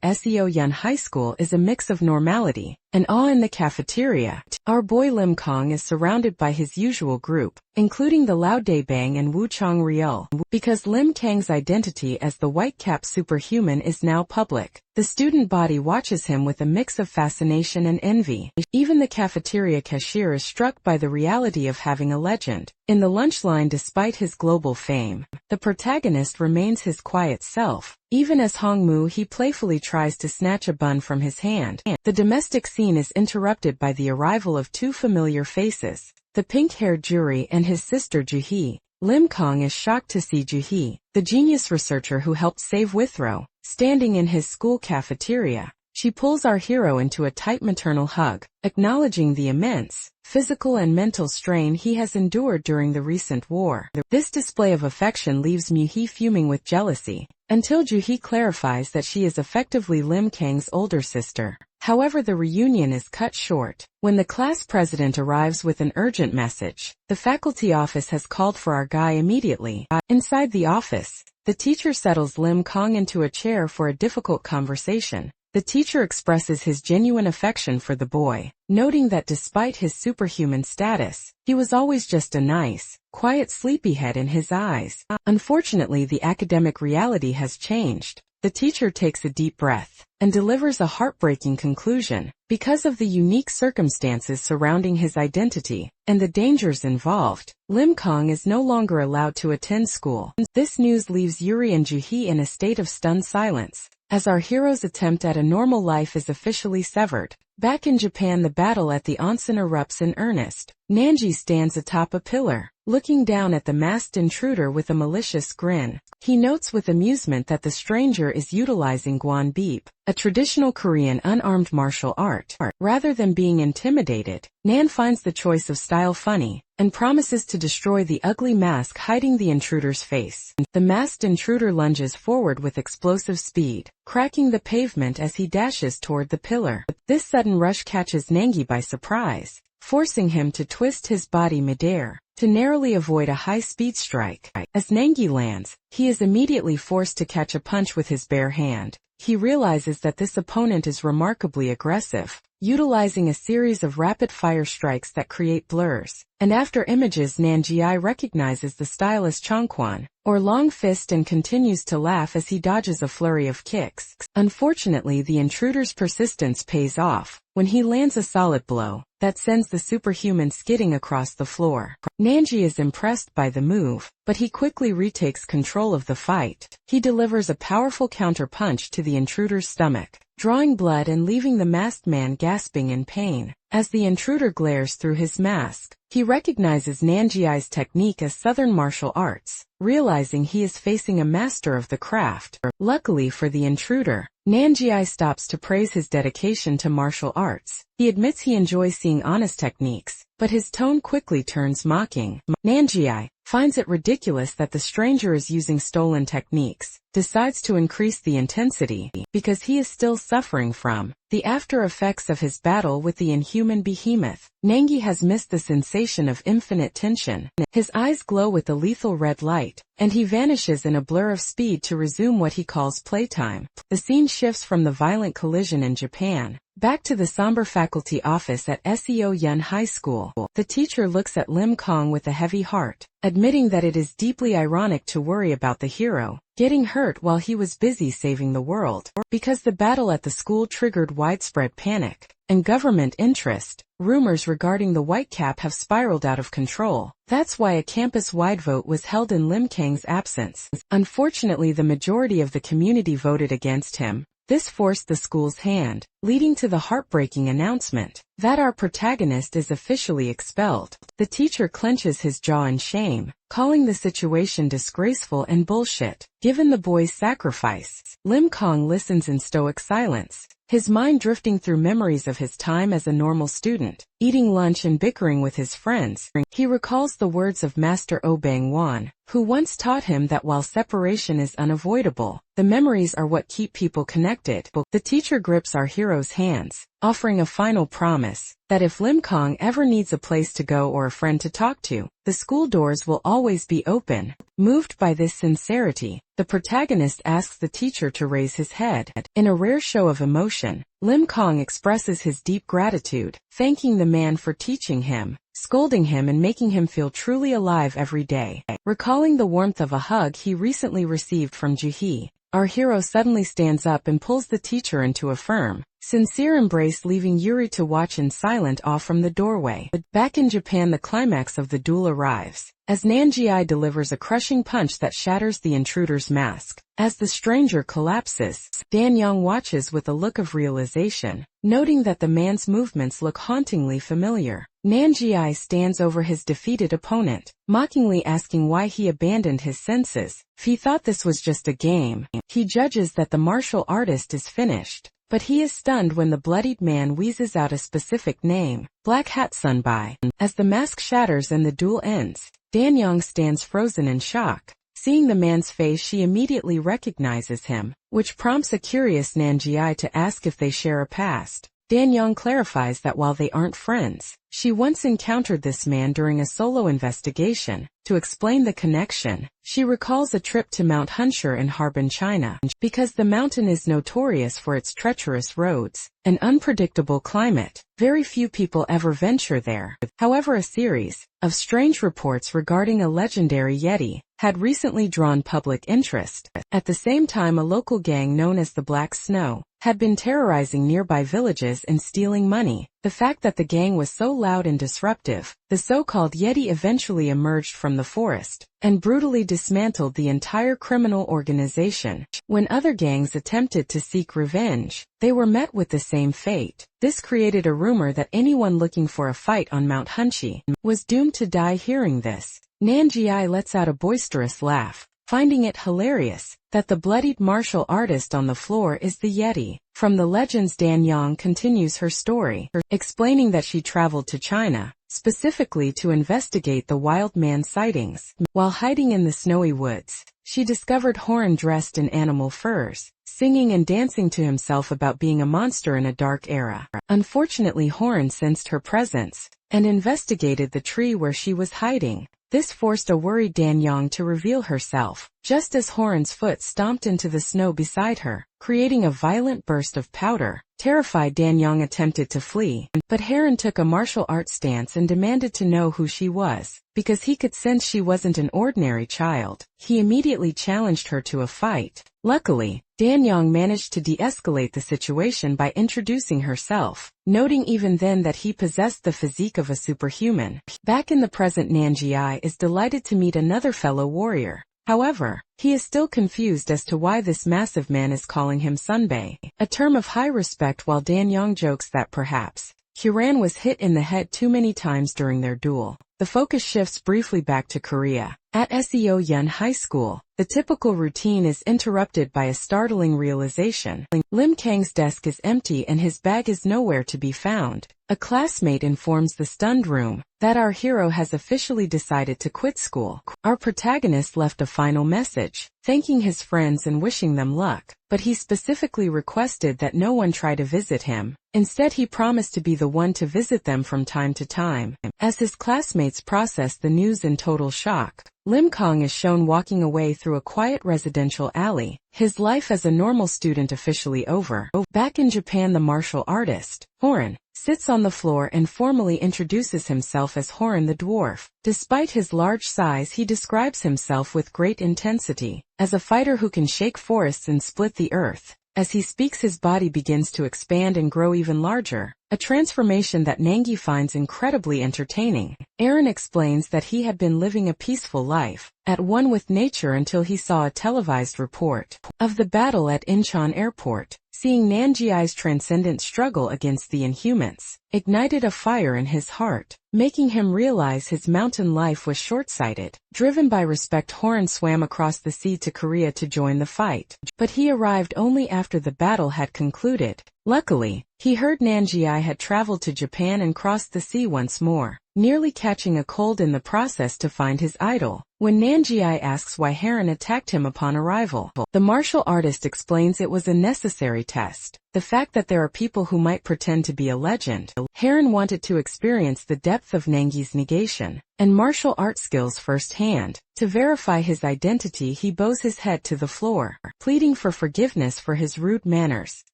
Seoyun High School is a mix of normality and awe. In the cafeteria, our boy Lim Kong is surrounded by his usual group, including the Lao Daebang and Wu Chong Ryul. Because Lim Kang's identity as the Whitecap superhuman is now public, the student body watches him with a mix of fascination and envy. Even the cafeteria cashier is struck by the reality of having a legend in the lunch line. Despite his global fame, the protagonist remains his quiet self. Even as Hongmu, he playfully tries to snatch a bun from his hand. The domestic scene is interrupted by the arrival of two familiar faces, the pink-haired Juri and his sister Juhee. Lim Kong is shocked to see Juhee, the genius researcher who helped save Withrow, standing in his school cafeteria. She pulls our hero into a tight maternal hug, acknowledging the immense physical and mental strain he has endured during the recent war. This display of affection leaves Muhee fuming with jealousy, until Juhee clarifies that she is effectively Lim Kang's older sister. However, the reunion is cut short when the class president arrives with an urgent message. The faculty office has called for our guy immediately. Inside the office, the teacher settles Lim Kong into a chair for a difficult conversation. The teacher expresses his genuine affection for the boy, noting that despite his superhuman status, he was always just a nice, quiet sleepyhead in his eyes. Unfortunately, the academic reality has changed. The teacher takes a deep breath and delivers a heartbreaking conclusion. Because of the unique circumstances surrounding his identity and the dangers involved, Lim Kong is no longer allowed to attend school. This news leaves Yuri and Juhee in a state of stunned silence, as our hero's attempt at a normal life is officially severed. Back in Japan, the battle at the onsen erupts in earnest. Nanji stands atop a pillar, looking down at the masked intruder with a malicious grin. He notes with amusement that the stranger is utilizing Gwanbeep, a traditional Korean unarmed martial art. Rather than being intimidated, Nan finds the choice of style funny, and promises to destroy the ugly mask hiding the intruder's face. The masked intruder lunges forward with explosive speed, cracking the pavement as he dashes toward the pillar. This sudden rush catches Nangi by surprise, forcing him to twist his body midair to narrowly avoid a high-speed strike. As Nangi lands, he is immediately forced to catch a punch with his bare hand. He realizes that this opponent is remarkably aggressive, utilizing a series of rapid-fire strikes that create blurs. And after images, Nanjiai recognizes the style as Chongquan, or long fist, and continues to laugh as he dodges a flurry of kicks. Unfortunately, the intruder's persistence pays off when he lands a solid blow that sends the superhuman skidding across the floor. Nanji is impressed by the move, but he quickly retakes control of the fight. He delivers a powerful counter-punch to the intruder's stomach, drawing blood and leaving the masked man gasping in pain. As the intruder glares through his mask, he recognizes Nanjiai's technique as Southern martial arts, realizing he is facing a master of the craft. Luckily for the intruder, Nanjiai stops to praise his dedication to martial arts. He admits he enjoys seeing honest techniques, but his tone quickly turns mocking. Nanjiai finds it ridiculous that the stranger is using stolen techniques, decides to increase the intensity, because he is still suffering from the after effects of his battle with the inhuman behemoth. Nangi has missed the sensation of infinite tension. His eyes glow with the lethal red light, and he vanishes in a blur of speed to resume what he calls playtime. The scene shifts from the violent collision in Japan back to the somber faculty office at Seoyun High School. The teacher looks at Lim Kong with a heavy heart, admitting that it is deeply ironic to worry about the hero, getting hurt while he was busy saving the world. Because the battle at the school triggered widespread panic and government interest, rumors regarding the Whitecap have spiraled out of control. That's why a campus-wide vote was held in Lim Kang's absence. Unfortunately, the majority of the community voted against him. This forced the school's hand, leading to the heartbreaking announcement that our protagonist is officially expelled. The teacher clenches his jaw in shame, calling the situation disgraceful and bullshit. Given the boy's sacrifice, Lim Kang listens in stoic silence, his mind drifting through memories of his time as a normal student, eating lunch and bickering with his friends. He recalls the words of Master Oh Bang Wan, who once taught him that while separation is unavoidable, the memories are what keep people connected. The teacher grips our hero's hands, offering a final promise that if Lim Kang ever needs a place to go or a friend to talk to, the school doors will always be open. Moved by this sincerity, the protagonist asks the teacher to raise his head. In a rare show of emotion, Lim Kang expresses his deep gratitude, thanking the man for teaching him, scolding him and making him feel truly alive every day. Recalling the warmth of a hug he recently received from Juhee, our hero suddenly stands up and pulls the teacher into a firm, sincere embrace, leaving Yuri to watch in silent awe from the doorway. Back in Japan, the climax of the duel arrives, as Nanjiai delivers a crushing punch that shatters the intruder's mask. As the stranger collapses, Danyang watches with a look of realization, noting that the man's movements look hauntingly familiar. Nanjiai stands over his defeated opponent, mockingly asking why he abandoned his senses. He thought this was just a game. He judges that the martial artist is finished, but he is stunned when the bloodied man wheezes out a specific name, Black Hat Sunbai. As the mask shatters and the duel ends, Danyang stands frozen in shock. Seeing the man's face, she immediately recognizes him, which prompts a curious Nanjiai to ask if they share a past. Danyang clarifies that while they aren't friends, she once encountered this man during a solo investigation. To explain the connection, she recalls a trip to Mount Hunshur in Harbin, China. Because the mountain is notorious for its treacherous roads and unpredictable climate, very few people ever venture there. However, a series of strange reports regarding a legendary Yeti had recently drawn public interest. At the same time, a local gang known as the Black Snow had been terrorizing nearby villages and stealing money. The fact that the gang was so loud and disruptive, the so-called Yeti eventually emerged from the forest and brutally dismantled the entire criminal organization. When other gangs attempted to seek revenge, they were met with the same fate. This created a rumor that anyone looking for a fight on Mount Hunshi was doomed to die. Hearing this, Nanjiai lets out a boisterous laugh, finding it hilarious that the bloodied martial artist on the floor is the Yeti. From the legends, Danyang continues her story, explaining that she traveled to China, specifically to investigate the wild man sightings. While hiding in the snowy woods, she discovered Horan dressed in animal furs, singing and dancing to himself about being a monster in a dark era. Unfortunately, Horan sensed her presence and investigated the tree where she was hiding. This forced a worried Danyang to reveal herself, just as Horan's foot stomped into the snow beside her, creating a violent burst of powder. Terrified, Danyang attempted to flee, but Horan took a martial arts stance and demanded to know who she was. Because he could sense she wasn't an ordinary child, he immediately challenged her to a fight. Luckily, Danyang managed to de-escalate the situation by introducing herself, noting even then that he possessed the physique of a superhuman. Back in the present, Nanjiai is delighted to meet another fellow warrior. However, he is still confused as to why this massive man is calling him Sunbae, a term of high respect, while Danyang jokes that perhaps Huran was hit in the head too many times during their duel. The focus shifts briefly back to Korea. At Seo Yun High School, the typical routine is interrupted by a startling realization. Lim Kang's desk is empty and his bag is nowhere to be found. A classmate informs the stunned room that our hero has officially decided to quit school. Our protagonist left a final message, thanking his friends and wishing them luck, but he specifically requested that no one try to visit him. Instead, he promised to be the one to visit them from time to time. As his classmates process the news in total shock, Lim Kong is shown walking away through a quiet residential alley, his life as a normal student officially over. Back in Japan, the martial artist, Horan, sits on the floor and formally introduces himself as Horan the Dwarf. Despite his large size, he describes himself with great intensity, as a fighter who can shake forests and split the earth. As he speaks, his body begins to expand and grow even larger, a transformation that Nangi finds incredibly entertaining. Aaron explains that he had been living a peaceful life, at one with nature until he saw a televised report of the battle at Incheon Airport. Seeing Nanji's transcendent struggle against the Inhumans ignited a fire in his heart, making him realize his mountain life was short-sighted. Driven by respect, Horan swam across the sea to Korea to join the fight, but he arrived only after the battle had concluded. Luckily, he heard Nanji had traveled to Japan and crossed the sea once more, nearly catching a cold in the process to find his idol. When Nanji asks why Heron attacked him upon arrival, the martial artist explains it was a necessary test. The fact that there are people who might pretend to be a legend. Heron wanted to experience the depth of Nangi's negation and martial art skills firsthand. To verify his identity, he bows his head to the floor, pleading for forgiveness for his rude manners.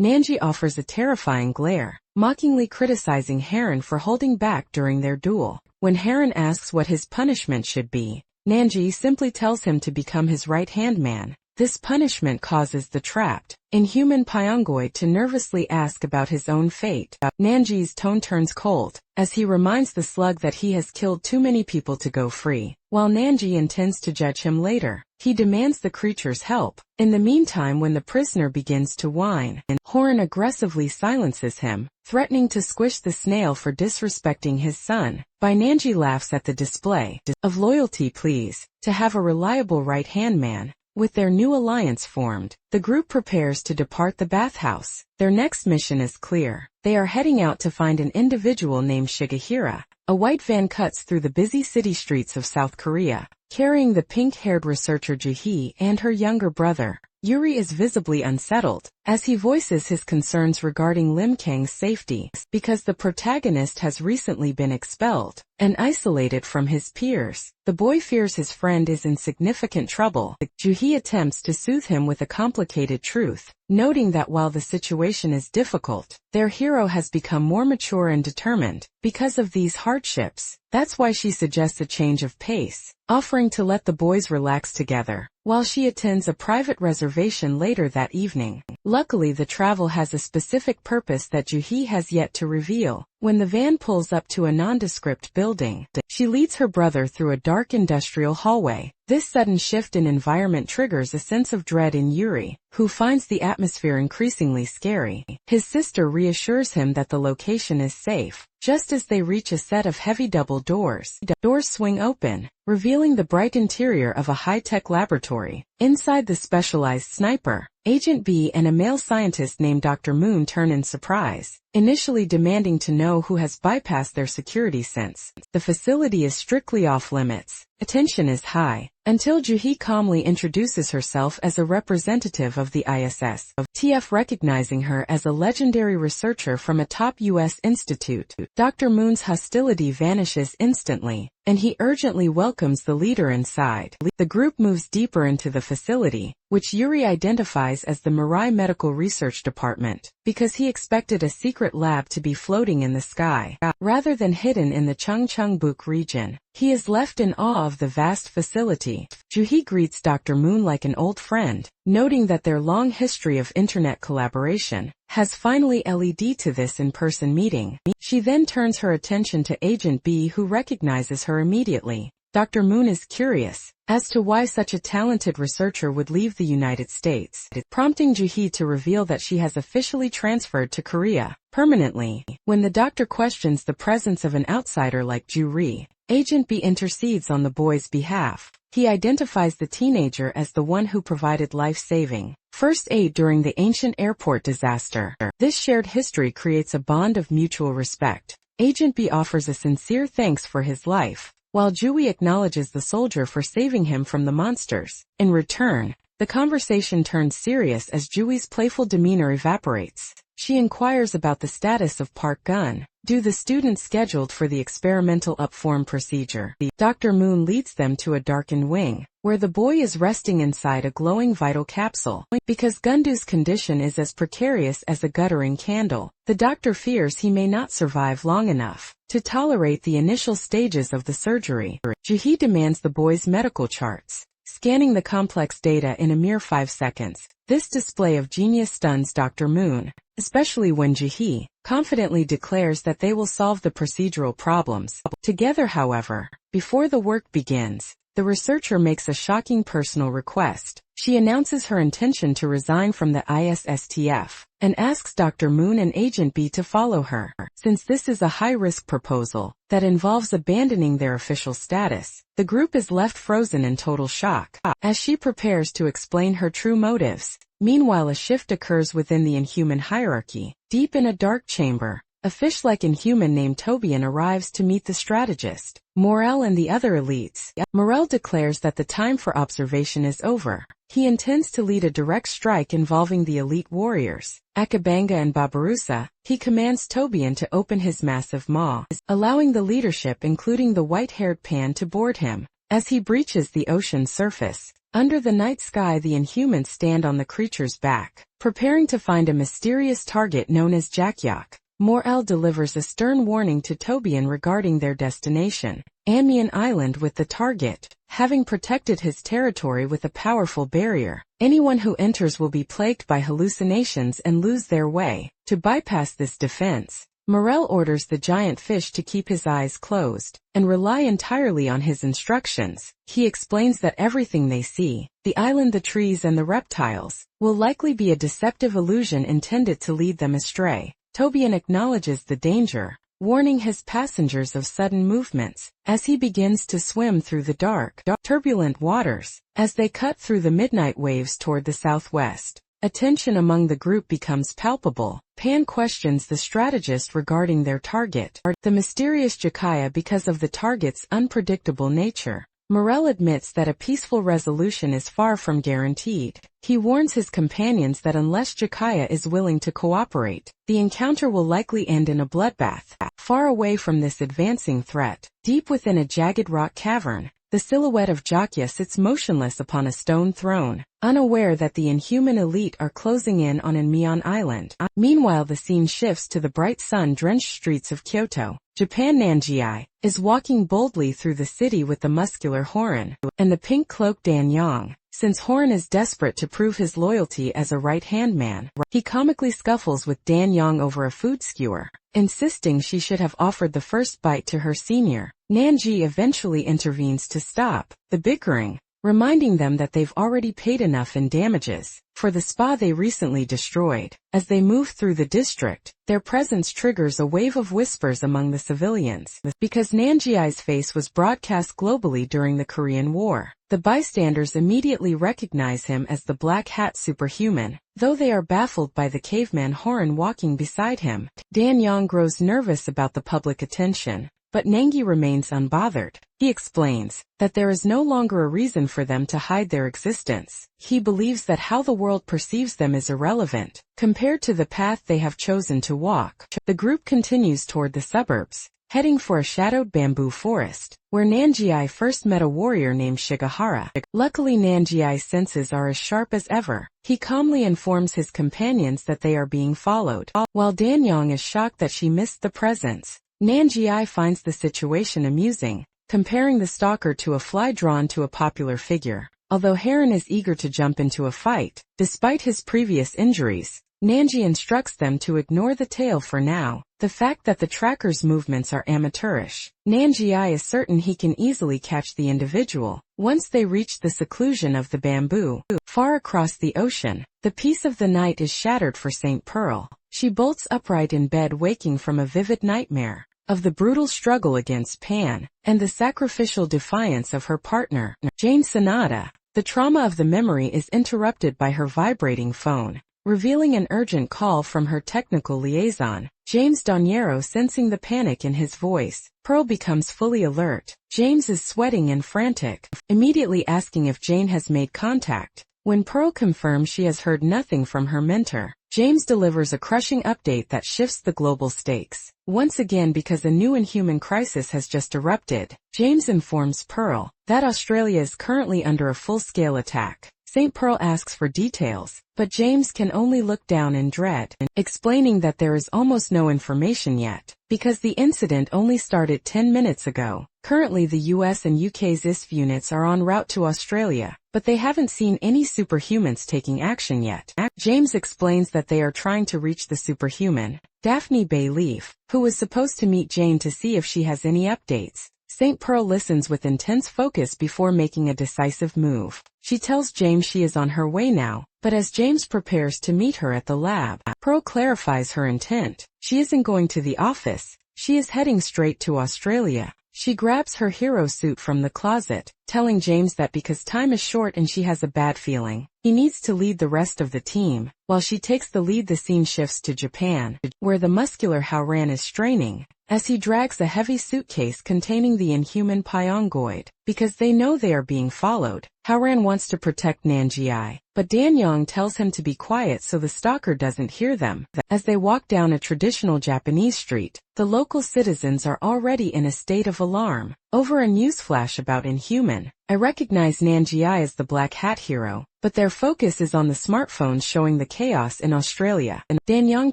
Nanji offers a terrifying glare, mockingly criticizing Heron for holding back during their duel. When Heron asks what his punishment should be, Nanji simply tells him to become his right-hand man. This punishment causes the trapped, inhuman Pyongoid to nervously ask about his own fate. Nanji's tone turns cold, as he reminds the slug that he has killed too many people to go free. While Nanji intends to judge him later, he demands the creature's help. In the meantime, when the prisoner begins to whine, Horan aggressively silences him, threatening to squish the snail for disrespecting his son. Nanji laughs at the display of loyalty pleas to have a reliable right-hand man. With their new alliance formed, the group prepares to depart the bathhouse. Their next mission is clear. They are heading out to find an individual named Shigehira. A white van cuts through the busy city streets of South Korea, carrying the pink-haired researcher Joo-hee and her younger brother. Yuri is visibly unsettled, as he voices his concerns regarding Lim Kang's safety, because the protagonist has recently been expelled and isolated from his peers. The boy fears his friend is in significant trouble. Joo-hee attempts to soothe him with a complicated truth, noting that while the situation is difficult, their hero has become more mature and determined because of these hardships. That's why she suggests a change of pace, offering to let the boys relax together, while she attends a private reservation later that evening. Luckily, the travel has a specific purpose that Joo-hee has yet to reveal. When the van pulls up to a nondescript building, she leads her brother through a dark industrial hallway. This sudden shift in environment triggers a sense of dread in Yuri, who finds the atmosphere increasingly scary. His sister reassures him that the location is safe. Just as they reach a set of heavy double doors, doors swing open, revealing the bright interior of a high-tech laboratory. Inside, the specialized sniper, Agent B, and a male scientist named Dr. Moon turn in surprise, initially demanding to know who has bypassed their security sense. The facility is strictly off-limits. Attention is high, until Joo-hee calmly introduces herself as a representative of the ISS, TF, recognizing her as a legendary researcher from a top U.S. institute. Dr. Moon's hostility vanishes instantly, and he urgently welcomes the leader inside. The group moves deeper into the facility, which Yuri identifies as the Mirai Medical Research Department, because he expected a secret lab to be floating in the sky, rather than hidden in the Chungcheongbuk region. He is left in awe of the vast facility. Joo-hee greets Dr. Moon like an old friend, noting that their long history of internet collaboration has finally led to this in-person meeting. She then turns her attention to Agent B, who recognizes her immediately. Dr. Moon is curious as to why such a talented researcher would leave the United States, prompting Joo-hee to reveal that she has officially transferred to Korea permanently. When the doctor questions the presence of an outsider like Joo-ri, Agent B intercedes on the boy's behalf. He identifies the teenager as the one who provided life-saving first aid during the ancient airport disaster. This shared history creates a bond of mutual respect. Agent B offers a sincere thanks for his life, while Joo-hee acknowledges the soldier for saving him from the monsters. In return, the conversation turns serious as Joo-hee's playful demeanor evaporates. She inquires about the status of Park Gun, do the students scheduled for the experimental upform procedure. Dr. Moon leads them to a darkened wing, where the boy is resting inside a glowing vital capsule. Because Gundu's condition is as precarious as a guttering candle, the doctor fears he may not survive long enough to tolerate the initial stages of the surgery. Jae demands the boy's medical charts, scanning the complex data in a mere 5 seconds. This display of genius stuns Dr. Moon, especially when Jae confidently declares that they will solve the procedural problems. Together, however, before the work begins, the researcher makes a shocking personal request. She announces her intention to resign from the ISSTF and asks Dr. Moon and Agent B to follow her. Since this is a high-risk proposal that involves abandoning their official status, the group is left frozen in total shock as she prepares to explain her true motives. Meanwhile, a shift occurs within the Inhuman hierarchy. Deep in a dark chamber, a fish-like Inhuman named Tobian arrives to meet the strategist, Morel, and the other elites. Morel declares that the time for observation is over. He intends to lead a direct strike involving the elite warriors, Akabanga and Babarusa. He commands Tobian to open his massive maw, allowing the leadership, including the white-haired Pan, to board him. As he breaches the ocean surface, under the night sky, the Inhumans stand on the creature's back, preparing to find a mysterious target known as Jakyok. Morel delivers a stern warning to Tobian regarding their destination, Amiens Island, with the target having protected his territory with a powerful barrier. Anyone who enters will be plagued by hallucinations and lose their way. To bypass this defense, Morel orders the giant fish to keep his eyes closed and rely entirely on his instructions. He explains that everything they see, the island, the trees, and the reptiles, will likely be a deceptive illusion intended to lead them astray. Tobian acknowledges the danger, warning his passengers of sudden movements as he begins to swim through the dark, turbulent waters. As they cut through the midnight waves toward the southwest, a tension among the group becomes palpable. Pan questions the strategist regarding their target, the mysterious Jakaya, because of the target's unpredictable nature. Morel admits that a peaceful resolution is far from guaranteed. He warns his companions that unless Jakaya is willing to cooperate, the encounter will likely end in a bloodbath. Far away from this advancing threat, deep within a jagged rock cavern, the silhouette of Jakya sits motionless upon a stone throne, unaware that the Inhuman elite are closing in on Amiens Island. Meanwhile, the scene shifts to the bright sun-drenched streets of Kyoto. Japan. Nanjiai is walking boldly through the city with the muscular Horan and the pink-cloaked Dan Yang. Since Horan is desperate to prove his loyalty as a right-hand man, he comically scuffles with Dan Yang over a food skewer, insisting she should have offered the first bite to her senior. Nanji eventually intervenes to stop the bickering, reminding them that they've already paid enough in damages for the spa they recently destroyed. As they move through the district, their presence triggers a wave of whispers among the civilians. Because Nanjiai's face was broadcast globally during the Korean War, the bystanders immediately recognize him as the Black Hat Superhuman, though they are baffled by the caveman Horan walking beside him. Dan Yang grows nervous about the public attention, but Nangi remains unbothered. He explains that there is no longer a reason for them to hide their existence. He believes that how the world perceives them is irrelevant compared to the path they have chosen to walk. The group continues toward the suburbs, heading for a shadowed bamboo forest, where Nanjiai first met a warrior named Shigahara. Luckily, Nanjiai's senses are as sharp as ever. He calmly informs his companions that they are being followed. While Dan Yang is shocked that she missed the presence, Nanjiai finds the situation amusing, comparing the stalker to a fly drawn to a popular figure. Although Heron is eager to jump into a fight, despite his previous injuries, Nanji instructs them to ignore the tail for now. The fact that the tracker's movements are amateurish, Nanjiai is certain he can easily catch the individual. Once they reach the seclusion of the bamboo, far across the ocean, the peace of the night is shattered for St. Pearl. She bolts upright in bed, waking from a vivid nightmare of the brutal struggle against Pan and the sacrificial defiance of her partner, Jane Sanada. The trauma of the memory is interrupted by her vibrating phone, revealing an urgent call from her technical liaison, James Doniero. Sensing the panic in his voice, Pearl becomes fully alert. James is sweating and frantic, immediately asking if Jane has made contact. When Pearl confirms she has heard nothing from her mentor, James delivers a crushing update that shifts the global stakes. Once again, because a new inhuman crisis has just erupted, James informs Pearl that Australia is currently under a full-scale attack. St. Pearl asks for details, but James can only look down in dread, explaining that there is almost no information yet, because the incident only started 10 minutes ago. Currently the US and UK's ISF units are en route to Australia, but they haven't seen any superhumans taking action yet. James explains that they are trying to reach the superhuman, Daphne Bay-Leaf, who was supposed to meet Jane to see if she has any updates. St. Pearl listens with intense focus before making a decisive move. She tells James she is on her way now, but as James prepares to meet her at the lab, Pearl clarifies her intent. She isn't going to the office, she is heading straight to Australia. She grabs her hero suit from the closet, telling James that because time is short and she has a bad feeling, he needs to lead the rest of the team. While she takes the lead, the scene shifts to Japan, where the muscular Howran is straining, as he drags a heavy suitcase containing the inhuman Pyongoid. Because they know they are being followed, Howran wants to protect Nanjiai, but Danyang tells him to be quiet so the stalker doesn't hear them. As they walk down a traditional Japanese street, the local citizens are already in a state of alarm over a newsflash about Inhuman. I recognize Nanjiai as the Black Hat hero, but their focus is on the smartphones showing the chaos in Australia. And Danyang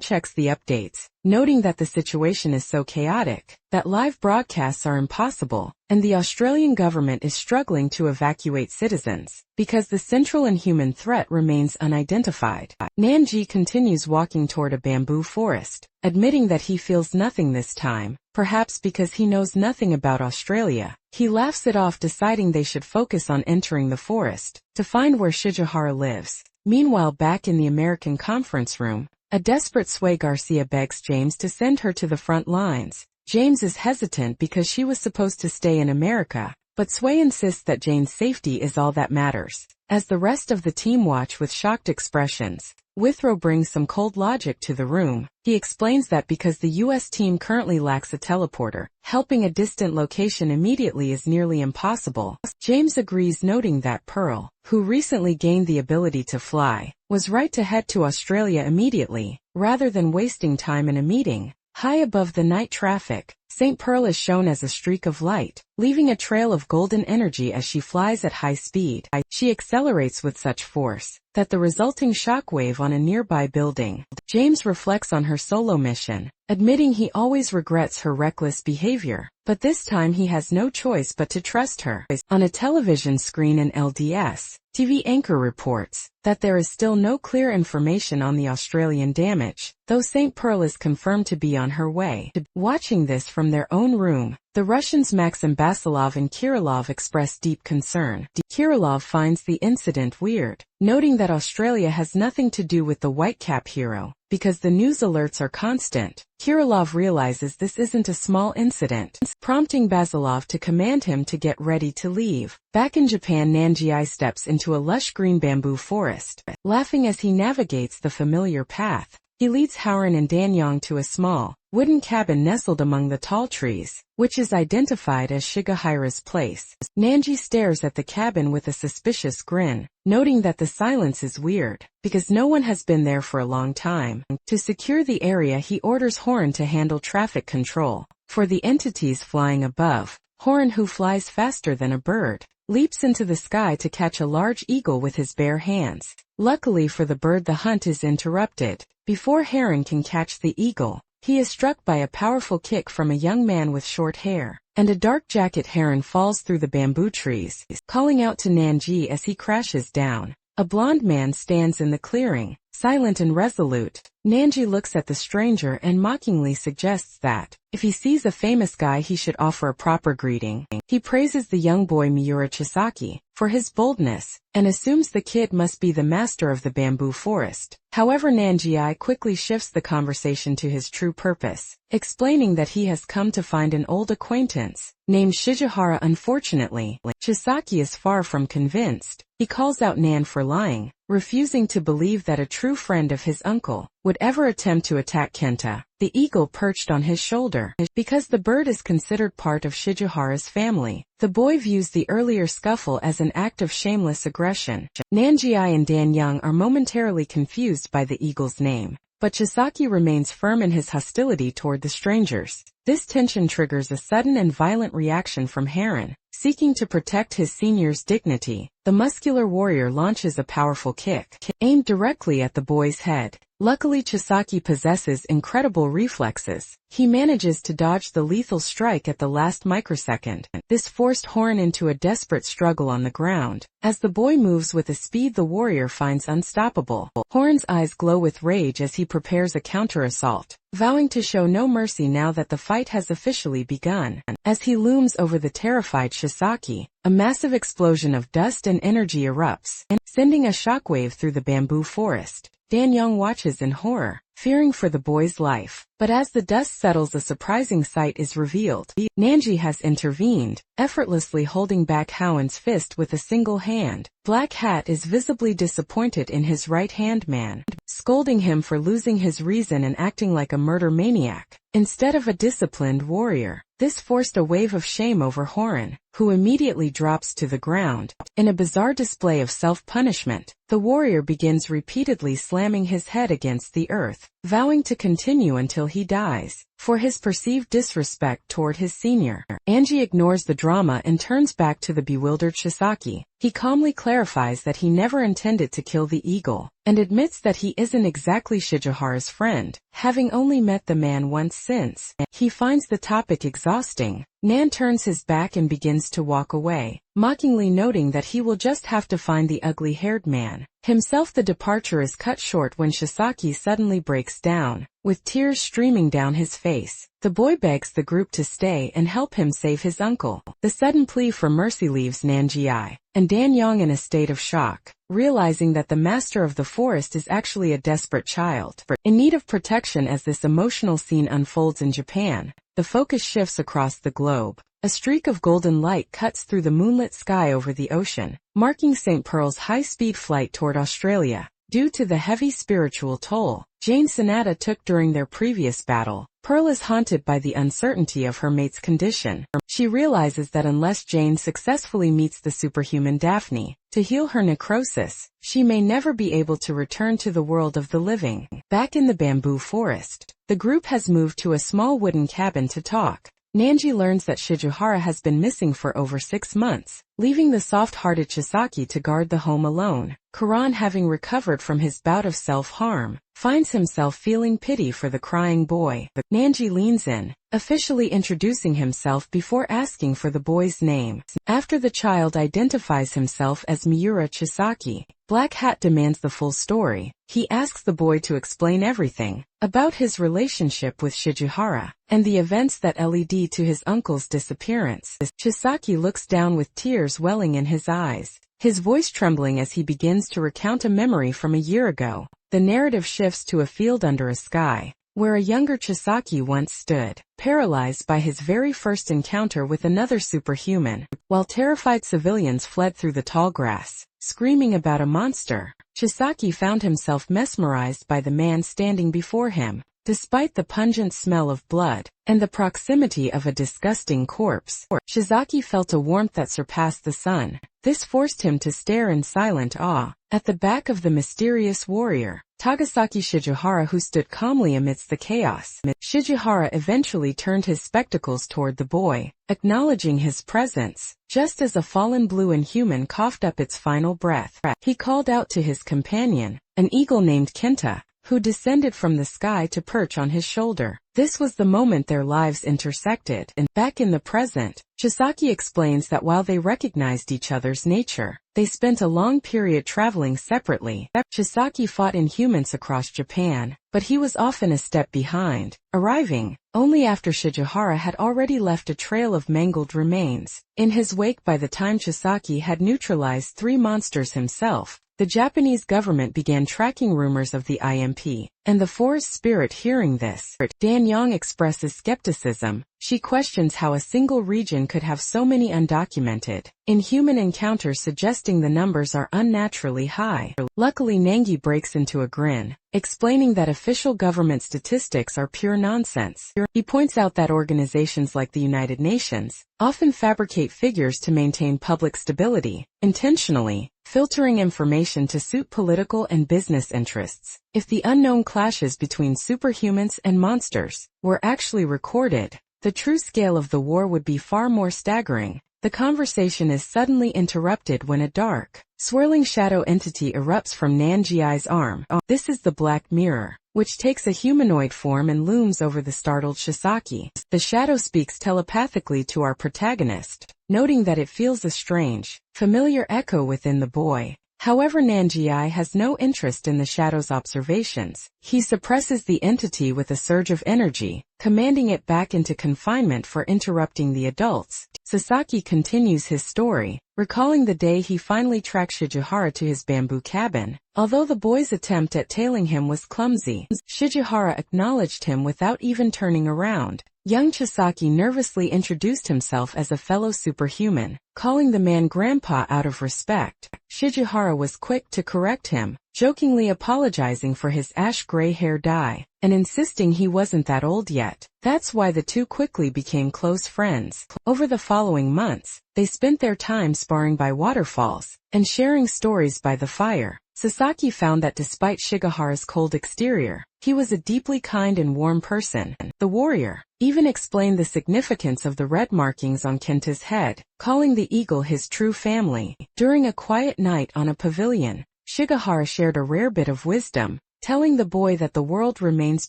checks the updates, noting that the situation is so chaotic that live broadcasts are impossible, and the Australian government is struggling to evacuate citizens because the central inhuman threat remains unidentified. Nanji continues walking toward a bamboo forest, admitting that he feels nothing this time, perhaps because he knows nothing about Australia. He laughs it off, deciding they should focus on entering the forest to find where Shijihara lives. Meanwhile, back in the American conference room, a desperate Sway Garcia begs James to send her to the front lines. James is hesitant because she was supposed to stay in America, but Sway insists that Jane's safety is all that matters. As the rest of the team watch with shocked expressions, Withrow brings some cold logic to the room. He explains that because the US team currently lacks a teleporter, helping a distant location immediately is nearly impossible. James agrees, noting that Pearl, who recently gained the ability to fly, was right to head to Australia immediately, rather than wasting time in a meeting. High above the night traffic, St. Pearl is shown as a streak of light, leaving a trail of golden energy as she flies at high speed. She accelerates with such force that the resulting shockwave on a nearby building. James reflects on her solo mission, admitting he always regrets her reckless behavior, but this time he has no choice but to trust her. On a television screen in LDS, TV anchor reports that there is still no clear information on the Australian damage, though St. Pearl is confirmed to be on her way. Watching this from their own room, the Russians Maxim Basilov and Kirillov express deep concern. Kirillov finds the incident weird, noting that Australia has nothing to do with the Whitecap hero, because the news alerts are constant. Kirillov realizes this isn't a small incident, prompting Basilov to command him to get ready to leave. Back in Japan, Nanjiai steps into a lush green bamboo forest, laughing as he navigates the familiar path. He leads Howran and Danyang to a small, wooden cabin nestled among the tall trees, which is identified as Shigehira's place. Nanji stares at the cabin with a suspicious grin, noting that the silence is weird, because no one has been there for a long time. To secure the area, he orders Horan to handle traffic control. For the entities flying above, Horan, who flies faster than a bird, leaps into the sky to catch a large eagle with his bare hands. Luckily for the bird, the hunt is interrupted. Before Heron can catch the eagle, he is struck by a powerful kick from a young man with short hair, and a dark jacket. Heron falls through the bamboo trees, calling out to Nanji as he crashes down. A blond man stands in the clearing, silent and resolute. Nanji looks at the stranger and mockingly suggests that, if he sees a famous guy, he should offer a proper greeting. He praises the young boy Miura Chisaki for his boldness, and assumes the kid must be the master of the bamboo forest. However, Nanjiai quickly shifts the conversation to his true purpose, explaining that he has come to find an old acquaintance named Shijihara. Unfortunately, Chisaki is far from convinced. He calls out Nan for lying, refusing to believe that a true friend of his uncle would ever attempt to attack Kenta, the eagle perched on his shoulder. Because the bird is considered part of Shijihara's family, the boy views the earlier scuffle as an act of shameless aggression. Nanjiai and Dan Young are momentarily confused by the eagle's name, but Chisaki remains firm in his hostility toward the strangers. This tension triggers a sudden and violent reaction from Heron. Seeking to protect his senior's dignity, the muscular warrior launches a powerful kick, aimed directly at the boy's head. Luckily, Chisaki possesses incredible reflexes. He manages to dodge the lethal strike at the last microsecond. This forced Horn into a desperate struggle on the ground. As the boy moves with a speed the warrior finds unstoppable, Horn's eyes glow with rage as he prepares a counter-assault, vowing to show no mercy now that the fight has officially begun. As he looms over the terrified Chisaki, a massive explosion of dust and energy erupts, sending a shockwave through the bamboo forest. Dan Young watches in horror, fearing for the boy's life. But as the dust settles, a surprising sight is revealed. Nanji has intervened, effortlessly holding back Howen's fist with a single hand. Black Hat is visibly disappointed in his right-hand man, scolding him for losing his reason and acting like a murder maniac, instead of a disciplined warrior. This forced a wave of shame over Horan, who immediately drops to the ground. In a bizarre display of self-punishment, the warrior begins repeatedly slamming his head against the earth, vowing to continue until he dies, for his perceived disrespect toward his senior. Angie ignores the drama and turns back to the bewildered Chisaki. He calmly clarifies that he never intended to kill the eagle, and admits that he isn't exactly Shijihara's friend, having only met the man once since. He finds the topic exhausting. Nan turns his back and begins to walk away, mockingly noting that he will just have to find the ugly-haired man. Himself, the departure is cut short when Chisaki suddenly breaks down, with tears streaming down his face. The boy begs the group to stay and help him save his uncle. The sudden plea for mercy leaves Nanjiai and Dan Young in a state of shock, realizing that the master of the forest is actually a desperate child, in need of protection. As this emotional scene unfolds in Japan, the focus shifts across the globe. A streak of golden light cuts through the moonlit sky over the ocean, marking St. Pearl's high-speed flight toward Australia. Due to the heavy spiritual toll Jane Sonata took during their previous battle, Pearl is haunted by the uncertainty of her mate's condition. She realizes that unless Jane successfully meets the superhuman Daphne to heal her necrosis, she may never be able to return to the world of the living. Back in the bamboo forest, the group has moved to a small wooden cabin to talk. Nanji learns that Shijihara has been missing for over 6 months, leaving the soft-hearted Chisaki to guard the home alone. Karan, having recovered from his bout of self-harm, finds himself feeling pity for the crying boy. Nanji leans in, officially introducing himself before asking for the boy's name. After the child identifies himself as Miura Chisaki, Black Hat demands the full story. He asks the boy to explain everything about his relationship with Shijihara and the events that led to his uncle's disappearance. Chisaki looks down with tears welling in his eyes, his voice trembling as he begins to recount a memory from a year ago. The narrative shifts to a field under a sky, where a younger Chisaki once stood, paralyzed by his very first encounter with another superhuman. While terrified civilians fled through the tall grass, screaming about a monster, Chisaki found himself mesmerized by the man standing before him. Despite the pungent smell of blood and the proximity of a disgusting corpse, Shizaki felt a warmth that surpassed the sun. This forced him to stare in silent awe at the back of the mysterious warrior, Tagasaki Shijihara, who stood calmly amidst the chaos. Shijihara eventually turned his spectacles toward the boy, acknowledging his presence. Just as a fallen blue inhuman coughed up its final breath, he called out to his companion, an eagle named Kenta, who descended from the sky to perch on his shoulder. This was the moment their lives intersected. And back in the present, Chisaki explains that while they recognized each other's nature, they spent a long period traveling separately. Chisaki fought inhumans across Japan, but he was often a step behind, arriving only after Shijihara had already left a trail of mangled remains in his wake. By the time Chisaki had neutralized 3 monsters himself, the Japanese government began tracking rumors of the IMP, and the forest spirit hearing this. Dan expresses skepticism. She questions how a single region could have so many undocumented, inhuman encounters, suggesting the numbers are unnaturally high. Luckily, Nangi breaks into a grin, explaining that official government statistics are pure nonsense. He points out that organizations like the United Nations often fabricate figures to maintain public stability, intentionally filtering information to suit political and business interests. If the unknown clashes between superhumans and monsters were actually recorded, the true scale of the war would be far more staggering. The conversation is suddenly interrupted when a dark, swirling shadow entity erupts from Nanji's arm. This is the Black Mirror, which takes a humanoid form and looms over the startled Shisaki. The shadow speaks telepathically to our protagonist, noting that it feels a strange, familiar echo within the boy. However, Nanji has no interest in the shadow's observations. He suppresses the entity with a surge of energy, commanding it back into confinement for interrupting the adults. Sasaki continues his story, recalling the day he finally tracked Shijihara to his bamboo cabin. Although the boy's attempt at tailing him was clumsy, Shijihara acknowledged him without even turning around. Young Chisaki nervously introduced himself as a fellow superhuman, calling the man grandpa out of respect. Shijihara was quick to correct him, jokingly apologizing for his ash-gray hair dye, and insisting he wasn't that old yet. That's why the two quickly became close friends. Over the following months, they spent their time sparring by waterfalls and sharing stories by the fire. Sasaki found that despite Shigehara's cold exterior, he was a deeply kind and warm person. The warrior even explained the significance of the red markings on Kenta's head, calling the eagle his true family. During a quiet night on a pavilion, Shigehara shared a rare bit of wisdom, telling the boy that the world remains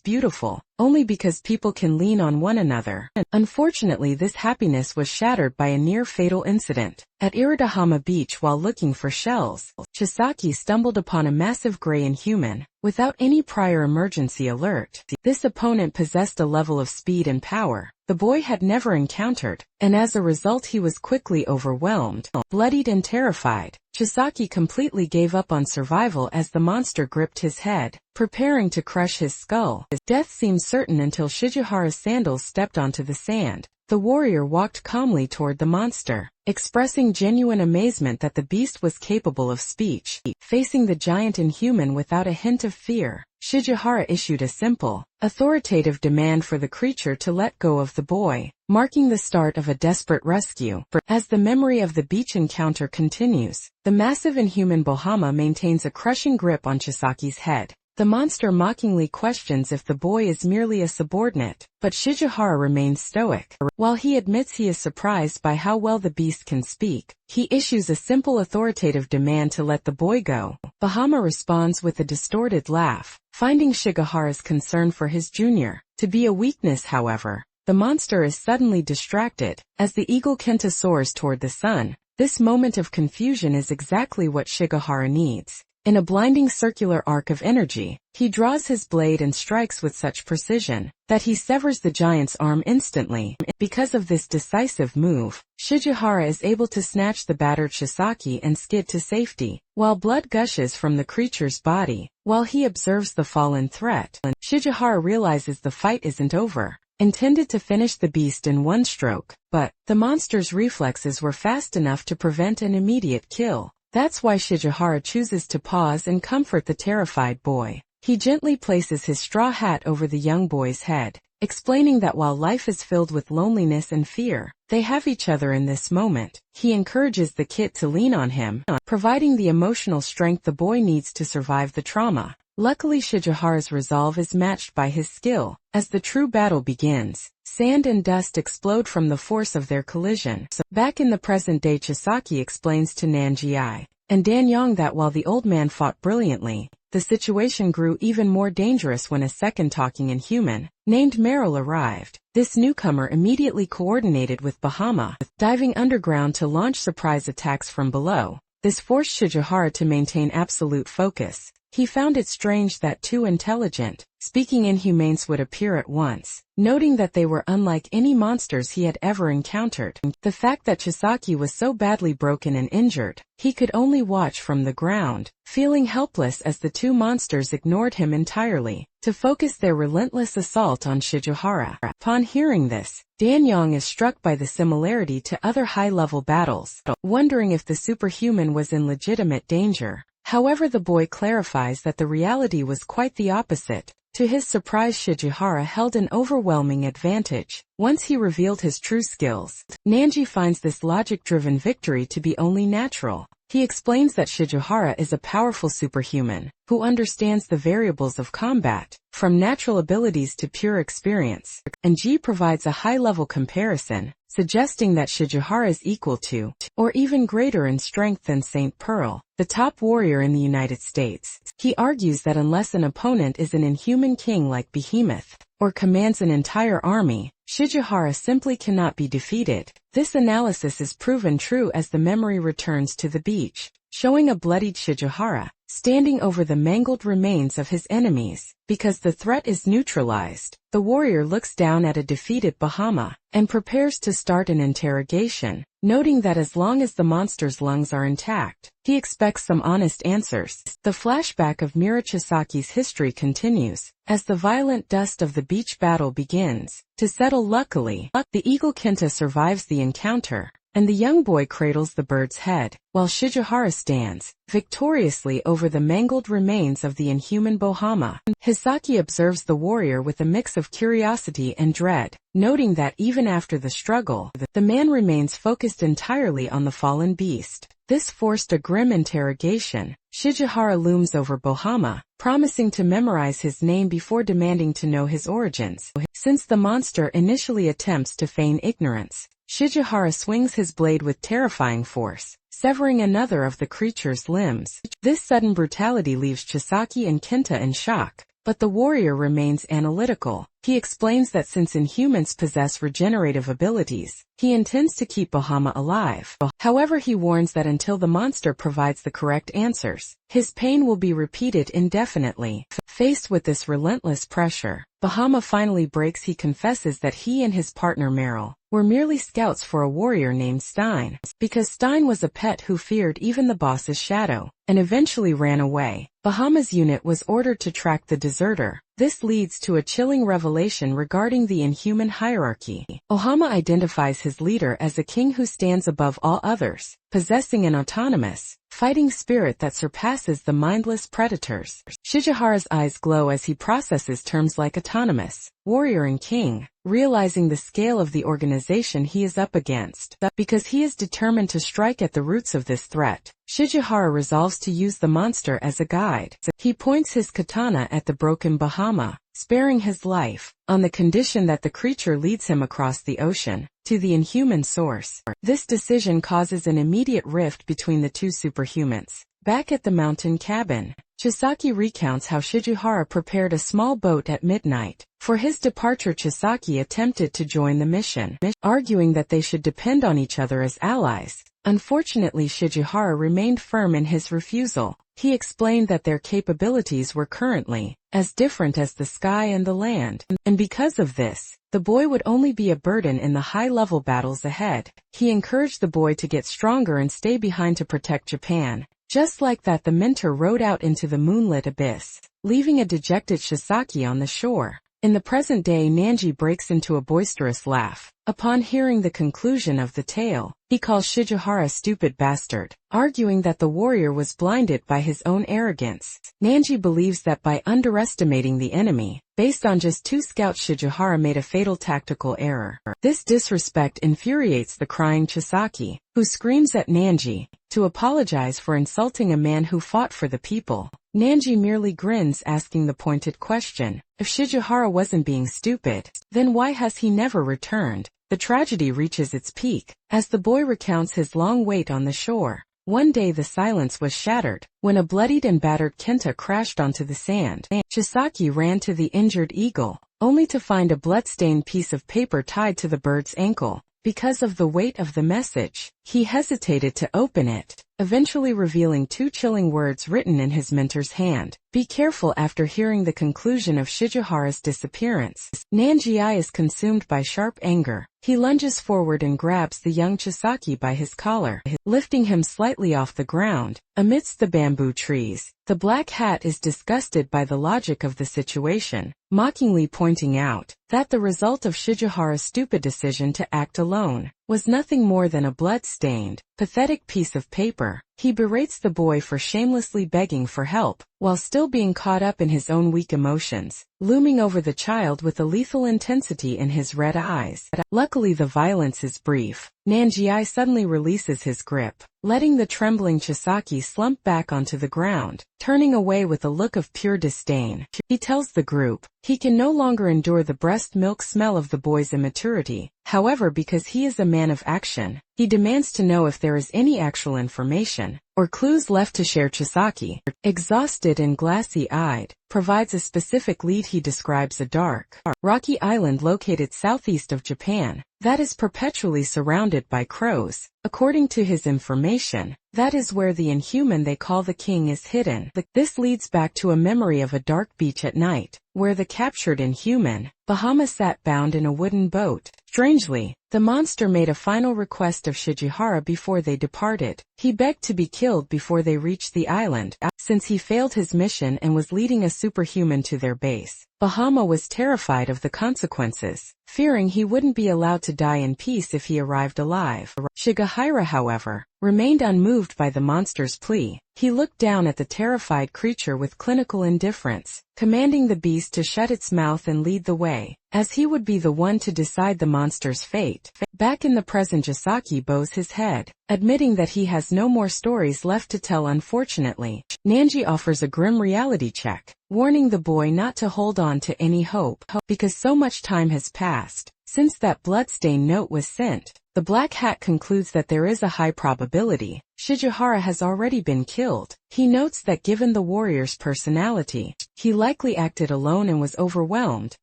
beautiful only because people can lean on one another. Unfortunately, this happiness was shattered by a near-fatal incident. At Iridahama Beach while looking for shells, Chisaki stumbled upon a massive gray inhuman, without any prior emergency alert. This opponent possessed a level of speed and power the boy had never encountered, and as a result he was quickly overwhelmed. Bloodied and terrified, Chisaki completely gave up on survival as the monster gripped his head, preparing to crush his skull. Death seemed certain until Shijihara's sandals stepped onto the sand. The warrior walked calmly toward the monster, expressing genuine amazement that the beast was capable of speech. Facing the giant inhuman without a hint of fear, Shijihara issued a simple, authoritative demand for the creature to let go of the boy, marking the start of a desperate rescue. As the memory of the beach encounter continues, the massive inhuman Bohama maintains a crushing grip on Chisaki's head. The monster mockingly questions if the boy is merely a subordinate, but Shijihara remains stoic. While he admits he is surprised by how well the beast can speak, he issues a simple authoritative demand to let the boy go. Bahama responds with a distorted laugh, finding Shigehara's concern for his junior to be a weakness. However, the monster is suddenly distracted as the eagle Kenta soars toward the sun. This moment of confusion is exactly what Shigehara needs. In a blinding circular arc of energy, he draws his blade and strikes with such precision that he severs the giant's arm instantly. Because of this decisive move, Shijihara is able to snatch the battered Chisaki and skid to safety, while blood gushes from the creature's body. While he observes the fallen threat, Shijihara realizes the fight isn't over. Intended to finish the beast in one stroke, but the monster's reflexes were fast enough to prevent an immediate kill. That's why Shijihara chooses to pause and comfort the terrified boy. He gently places his straw hat over the young boy's head, explaining that while life is filled with loneliness and fear, they have each other in this moment. He encourages the kid to lean on him, providing the emotional strength the boy needs to survive the trauma. Luckily, Shijihara's resolve is matched by his skill. As the true battle begins, sand and dust explode from the force of their collision. Back in the present day, Chisaki explains to Nanji and Danyang that while the old man fought brilliantly, the situation grew even more dangerous when a second talking inhuman, named Meryl, arrived. This newcomer immediately coordinated with Bahama, diving underground to launch surprise attacks from below. This forced Shijihara to maintain absolute focus. He found it strange that two intelligent, speaking inhumanes would appear at once, noting that they were unlike any monsters he had ever encountered. The fact that Chisaki was so badly broken and injured, he could only watch from the ground, feeling helpless as the two monsters ignored him entirely, to focus their relentless assault on Shijihara. Upon hearing this, Danyang is struck by the similarity to other high-level battles, wondering if the superhuman was in legitimate danger. However, the boy clarifies that the reality was quite the opposite. To his surprise, Shijihara held an overwhelming advantage. Once he revealed his true skills, Nanji finds this logic-driven victory to be only natural. He explains that Shijihara is a powerful superhuman, who understands the variables of combat, from natural abilities to pure experience, and Ji provides a high-level comparison, suggesting that Shijihara is equal to, or even greater in strength than Saint Pearl, the top warrior in the United States. He argues that unless an opponent is an inhuman king like Behemoth, or commands an entire army, Shijihara simply cannot be defeated. This analysis is proven true as the memory returns to the beach, showing a bloodied Shijihara, standing over the mangled remains of his enemies. Because the threat is neutralized, the warrior looks down at a defeated Bahama, and prepares to start an interrogation, noting that as long as the monster's lungs are intact, he expects some honest answers. The flashback of Mira Chisaki's history continues, as the violent dust of the beach battle begins to settle. Luckily, the eagle Kenta survives the encounter, and the young boy cradles the bird's head, while Shijihara stands victoriously over the mangled remains of the inhuman Bahama. Hisaki observes the warrior with a mix of curiosity and dread, noting that even after the struggle, the man remains focused entirely on the fallen beast. This forced a grim interrogation. Shijihara looms over Bahama, promising to memorize his name before demanding to know his origins. Since the monster initially attempts to feign ignorance, Shijihara swings his blade with terrifying force, severing another of the creature's limbs. This sudden brutality leaves Chisaki and Kenta in shock, but the warrior remains analytical. He explains that since inhumans possess regenerative abilities, he intends to keep Bahama alive. However, he warns that until the monster provides the correct answers, his pain will be repeated indefinitely. Faced with this relentless pressure, Bahama finally breaks. He confesses that he and his partner Meryl were merely scouts for a warrior named Stein, because Stein was a pet who feared even the boss's shadow, and eventually ran away. Bahama's unit was ordered to track the deserter. This leads to a chilling revelation regarding the inhuman hierarchy. Bahama identifies his leader as a king who stands above all others, possessing an autonomous, fighting spirit that surpasses the mindless predators. Shijihara's eyes glow as he processes terms like autonomous, warrior and king, realizing the scale of the organization he is up against. Because he is determined to strike at the roots of this threat, Shijihara resolves to use the monster as a guide. He points his katana at the broken Bahama, sparing his life, on the condition that the creature leads him across the ocean, to the inhuman source. This decision causes an immediate rift between the two superhumans. Back at the mountain cabin, Chisaki recounts how Shijihara prepared a small boat at midnight. For his departure, Chisaki attempted to join the mission, arguing that they should depend on each other as allies. Unfortunately, Shijihara remained firm in his refusal. He explained that their capabilities were currently as different as the sky and the land, and because of this, the boy would only be a burden in the high-level battles ahead. He encouraged the boy to get stronger and stay behind to protect Japan. Just like that, the mentor rowed out into the moonlit abyss, leaving a dejected Chisaki on the shore. In the present day, Nanji breaks into a boisterous laugh. Upon hearing the conclusion of the tale, he calls Shijihara a stupid bastard, arguing that the warrior was blinded by his own arrogance. Nanji believes that by underestimating the enemy, based on just 2 scouts, Shijihara made a fatal tactical error. This disrespect infuriates the crying Chisaki, who screams at Nanji to apologize for insulting a man who fought for the people. Nanji merely grins, asking the pointed question, if Shijihara wasn't being stupid, then why has he never returned? The tragedy reaches its peak, as the boy recounts his long wait on the shore. One day the silence was shattered, when a bloodied and battered Kenta crashed onto the sand. Chisaki ran to the injured eagle, only to find a blood-stained piece of paper tied to the bird's ankle. Because of the weight of the message, he hesitated to open it, eventually revealing 2 chilling words written in his mentor's hand. Be careful. After hearing the conclusion of Shigehara's disappearance, Nanjiai is consumed by sharp anger. He lunges forward and grabs the young Chisaki by his collar, lifting him slightly off the ground. Amidst the bamboo trees, the Black Hat is disgusted by the logic of the situation, mockingly pointing out that the result of Shigehara's stupid decision to act alone was nothing more than a blood-stained, pathetic piece of paper. He berates the boy for shamelessly begging for help, while still being caught up in his own weak emotions, looming over the child with a lethal intensity in his red eyes. Luckily, the violence is brief. Nanjiai suddenly releases his grip, letting the trembling Chisaki slump back onto the ground, turning away with a look of pure disdain. He tells the group he can no longer endure the breast milk smell of the boy's immaturity. However, because he is a man of action, he demands to know if there is any actual information or clues left to share. Chisaki, exhausted and glassy-eyed, provides a specific lead. He describes a dark, rocky island located southeast of Japan that is perpetually surrounded by crows. According to his information, that is where the inhuman they call the king is hidden. This leads back to a memory of a dark beach at night, where the captured inhuman, Bahama, sat bound in a wooden boat. Strangely, the monster made a final request of Shigehara before they departed. He begged to be killed before they reached the island, since he failed his mission and was leading a superhuman to their base. Bahama was terrified of the consequences, fearing he wouldn't be allowed to die in peace if he arrived alive. Shigehara, however, remained unmoved by the monster's plea. He looked down at the terrified creature with clinical indifference, commanding the beast to shut its mouth and lead the way, as he would be the one to decide the monster's fate. Back in the present, Chisaki bows his head, admitting that he has no more stories left to tell. Unfortunately, Nanji offers a grim reality check, warning the boy not to hold on to any hope, because so much time has passed since that bloodstained note was sent. The Black Hat concludes that there is a high probability Shigehara has already been killed. He notes that given the warrior's personality, he likely acted alone and was overwhelmed.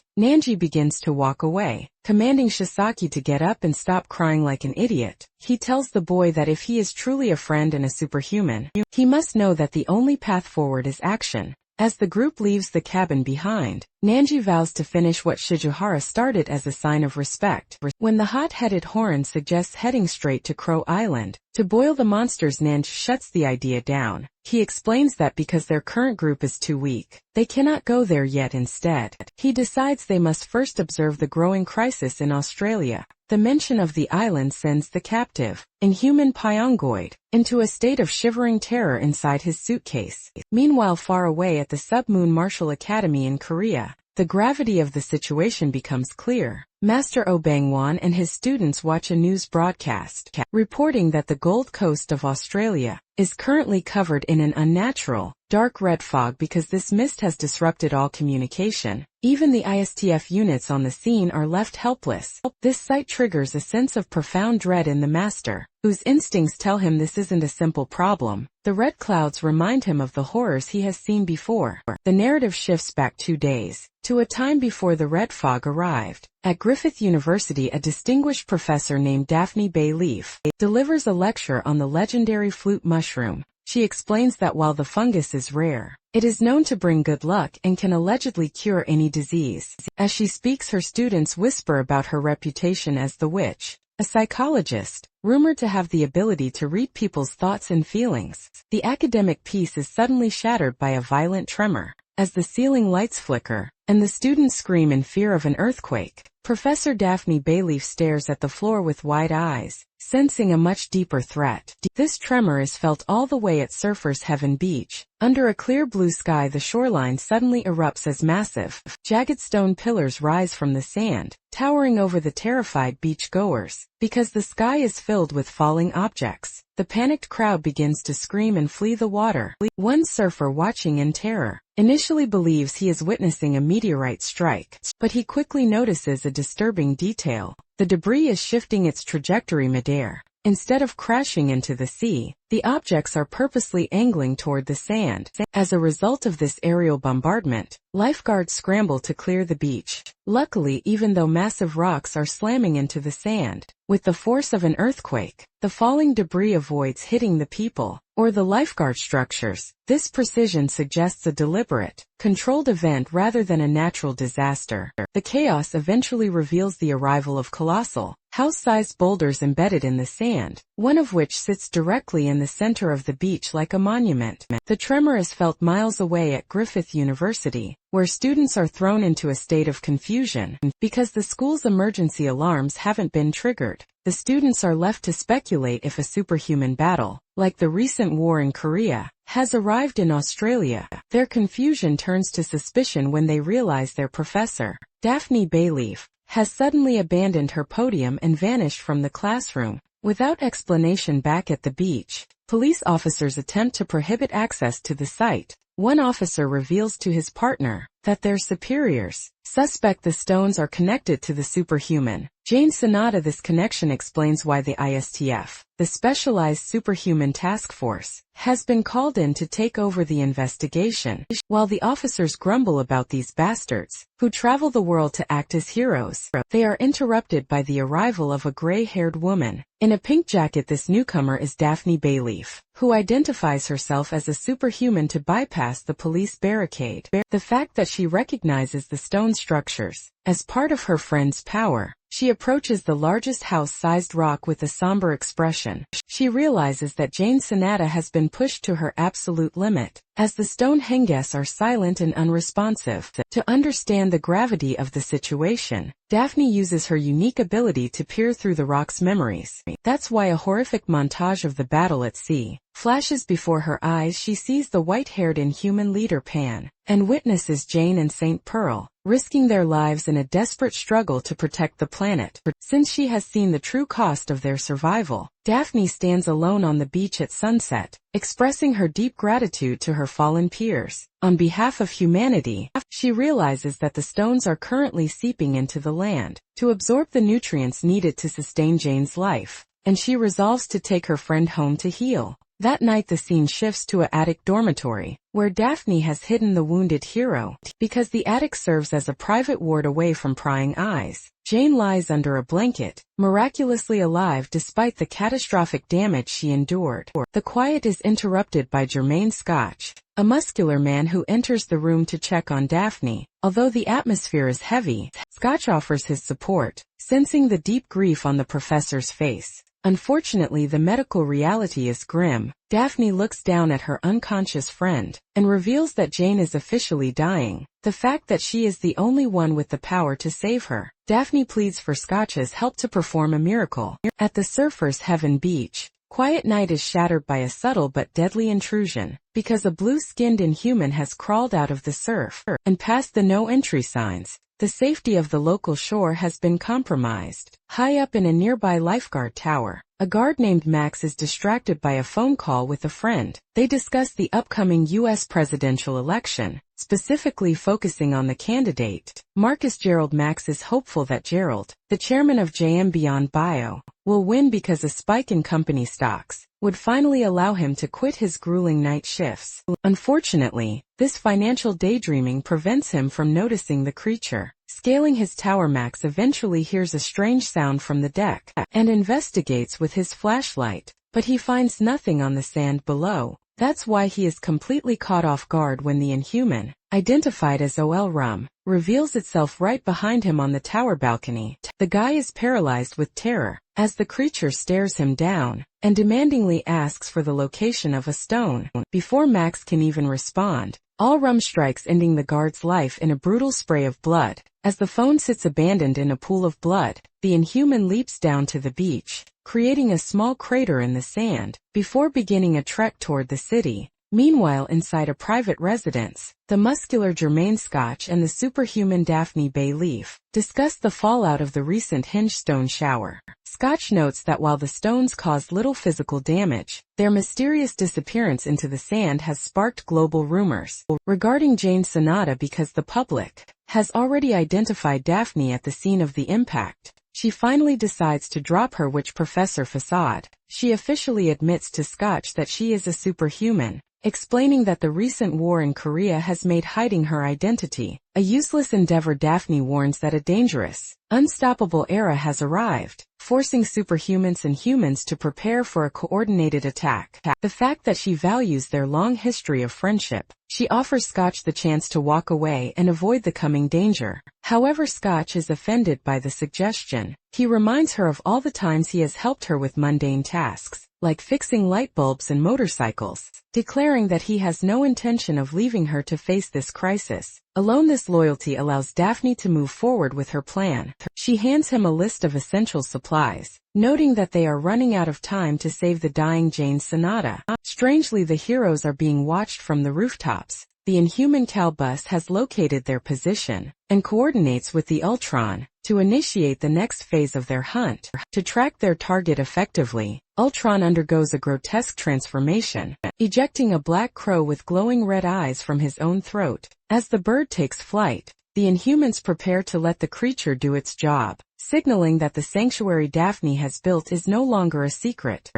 Nanji begins to walk away, commanding Chisaki to get up and stop crying like an idiot. He tells the boy that if he is truly a friend and a superhuman, he must know that the only path forward is action. As the group leaves the cabin behind, Nanji vows to finish what Shigehara started as a sign of respect. When the hot-headed Horan suggests heading straight to Crow Island to boil the monsters, Nanji shuts the idea down. He explains that because their current group is too weak, they cannot go there yet. Instead, he decides they must first observe the growing crisis in Australia. The mention of the island sends the captive, inhuman Pyongoid into a state of shivering terror inside his suitcase. Meanwhile, far away at the Submoon Martial Academy in Korea, the gravity of the situation becomes clear. Master Oh Bangwon and his students watch a news broadcast, reporting that the Gold Coast of Australia is currently covered in an unnatural, dark red fog because this mist has disrupted all communication. Even the ISTF units on the scene are left helpless. This sight triggers a sense of profound dread in the master, whose instincts tell him this isn't a simple problem. The red clouds remind him of the horrors he has seen before. The narrative shifts back 2 days, to a time before the red fog arrived. At Griffith University, a distinguished professor named Daphne Bayleaf delivers a lecture on the legendary flute mushroom. She explains that while the fungus is rare, it is known to bring good luck and can allegedly cure any disease. As she speaks, her students whisper about her reputation as the witch, a psychologist, rumored to have the ability to read people's thoughts and feelings. The academic peace is suddenly shattered by a violent tremor, as the ceiling lights flicker, and the students scream in fear of an earthquake. Professor Daphne Bayleaf stares at the floor with wide eyes, sensing a much deeper threat. This tremor is felt all the way at Surfers Heaven Beach. Under a clear blue sky, the shoreline suddenly erupts as massive, jagged stone pillars rise from the sand, towering over the terrified beach-goers. Because the sky is filled with falling objects, the panicked crowd begins to scream and flee the water. One surfer, watching in terror, initially believes he is witnessing a meteorite strike, but he quickly notices a disturbing detail. The debris is shifting its trajectory midair. Instead of crashing into the sea, the objects are purposely angling toward the sand. As a result of this aerial bombardment, lifeguards scramble to clear the beach. Luckily, even though massive rocks are slamming into the sand, with the force of an earthquake, the falling debris avoids hitting the people or the lifeguard structures. This precision suggests a deliberate, controlled event rather than a natural disaster. The chaos eventually reveals the arrival of colossal, house-sized boulders embedded in the sand, one of which sits directly in the center of the beach like a monument. The tremor is felt miles away at Griffith University, where students are thrown into a state of confusion because the school's emergency alarms haven't been triggered. The students are left to speculate if a superhuman battle, like the recent war in Korea, has arrived in Australia. Their confusion turns to suspicion when they realize their professor, Daphne Bayleaf, has suddenly abandoned her podium and vanished from the classroom. Without explanation back at the beach, police officers attempt to prohibit access to the site. One officer reveals to his partner that their superiors suspect the stones are connected to the superhuman. Jane Sonata. This connection explains why the ISTF, the Specialized Superhuman Task Force, has been called in to take over the investigation. While the officers grumble about these bastards, who travel the world to act as heroes, they are interrupted by the arrival of a gray-haired woman. In a pink jacket, this newcomer is Daphne Bayleaf, who identifies herself as a superhuman to bypass the police barricade. The fact that she recognizes the stone structures as part of her friend's power, she approaches the largest house-sized rock with a somber expression. She realizes that Jane Sonata has been pushed to her absolute limit, as the Stonehenges are silent and unresponsive. To understand the gravity of the situation, Daphne uses her unique ability to peer through the rock's memories. That's why a horrific montage of the battle at sea flashes before her eyes. She sees the white-haired inhuman leader Pan, and witnesses Jane and Saint Pearl risking their lives in a desperate struggle to protect the planet. Since she has seen the true cost of their survival, Daphne stands alone on the beach at sunset, expressing her deep gratitude to her fallen peers. On behalf of humanity, she realizes that the stones are currently seeping into the land to absorb the nutrients needed to sustain Jane's life, and she resolves to take her friend home to heal. That night the scene shifts to an attic dormitory, where Daphne has hidden the wounded hero. Because the attic serves as a private ward away from prying eyes, Jane lies under a blanket, miraculously alive despite the catastrophic damage she endured. The quiet is interrupted by Jermaine Scotch, a muscular man who enters the room to check on Daphne. Although the atmosphere is heavy, Scotch offers his support, sensing the deep grief on the professor's face. Unfortunately, the medical reality is grim. Daphne looks down at her unconscious friend and reveals that Jane is officially dying. The fact that she is the only one with the power to save her, Daphne pleads for Scotch's help to perform a miracle. At the Surfers' Heaven beach, quiet night is shattered by a subtle but deadly intrusion, because a blue-skinned inhuman has crawled out of the surf and past the no-entry signs. The safety of the local shore has been compromised. High up in a nearby lifeguard tower, a guard named Max is distracted by a phone call with a friend. They discuss the upcoming U.S. presidential election, specifically focusing on the candidate, Marcus Gerald. Max is hopeful that Gerald, the chairman of JM Beyond Bio, will win because a spike in company stocks would finally allow him to quit his grueling night shifts. Unfortunately, this financial daydreaming prevents him from noticing the creature. Scaling his tower, Max eventually hears a strange sound from the deck and investigates with his flashlight, but he finds nothing on the sand below. That's why he is completely caught off guard when the inhuman, identified as OL Rum, reveals itself right behind him on the tower balcony. The guy is paralyzed with terror as the creature stares him down and demandingly asks for the location of a stone. Before Max can even respond, OL Rum strikes, ending the guard's life in a brutal spray of blood. As the phone sits abandoned in a pool of blood, the inhuman leaps down to the beach, creating a small crater in the sand, before beginning a trek toward the city. Meanwhile, inside a private residence, the muscular Jermaine Scotch and the superhuman Daphne Bayleaf discuss the fallout of the recent hingestone shower. Scotch notes that while the stones caused little physical damage, their mysterious disappearance into the sand has sparked global rumors regarding Jane Sonata because the public has already identified Daphne at the scene of the impact. she finally decides to drop her witch professor facade. She officially admits to Scotch that she is a superhuman, explaining that the recent war in Korea has made hiding her identity a useless endeavor. Daphne warns that a dangerous, unstoppable era has arrived, forcing superhumans and humans to prepare for a coordinated attack. The fact that she values their long history of friendship, she offers Scotch the chance to walk away and avoid the coming danger. However, Scotch is offended by the suggestion. He reminds her of all the times he has helped her with mundane tasks, like fixing light bulbs and motorcycles, declaring that he has no intention of leaving her to face this crisis alone. This loyalty allows Daphne to move forward with her plan. She hands him a list of essential supplies, noting that they are running out of time to save the dying Jane Sonata. Strangely, the heroes are being watched from the rooftops. The Inhuman Cal bus has located their position and coordinates with the Ultron to initiate the next phase of their hunt. To track their target effectively, Ultron undergoes a grotesque transformation, ejecting a black crow with glowing red eyes from his own throat. As the bird takes flight, the Inhumans prepare to let the creature do its job, signaling that the sanctuary Daphne has built is no longer a secret.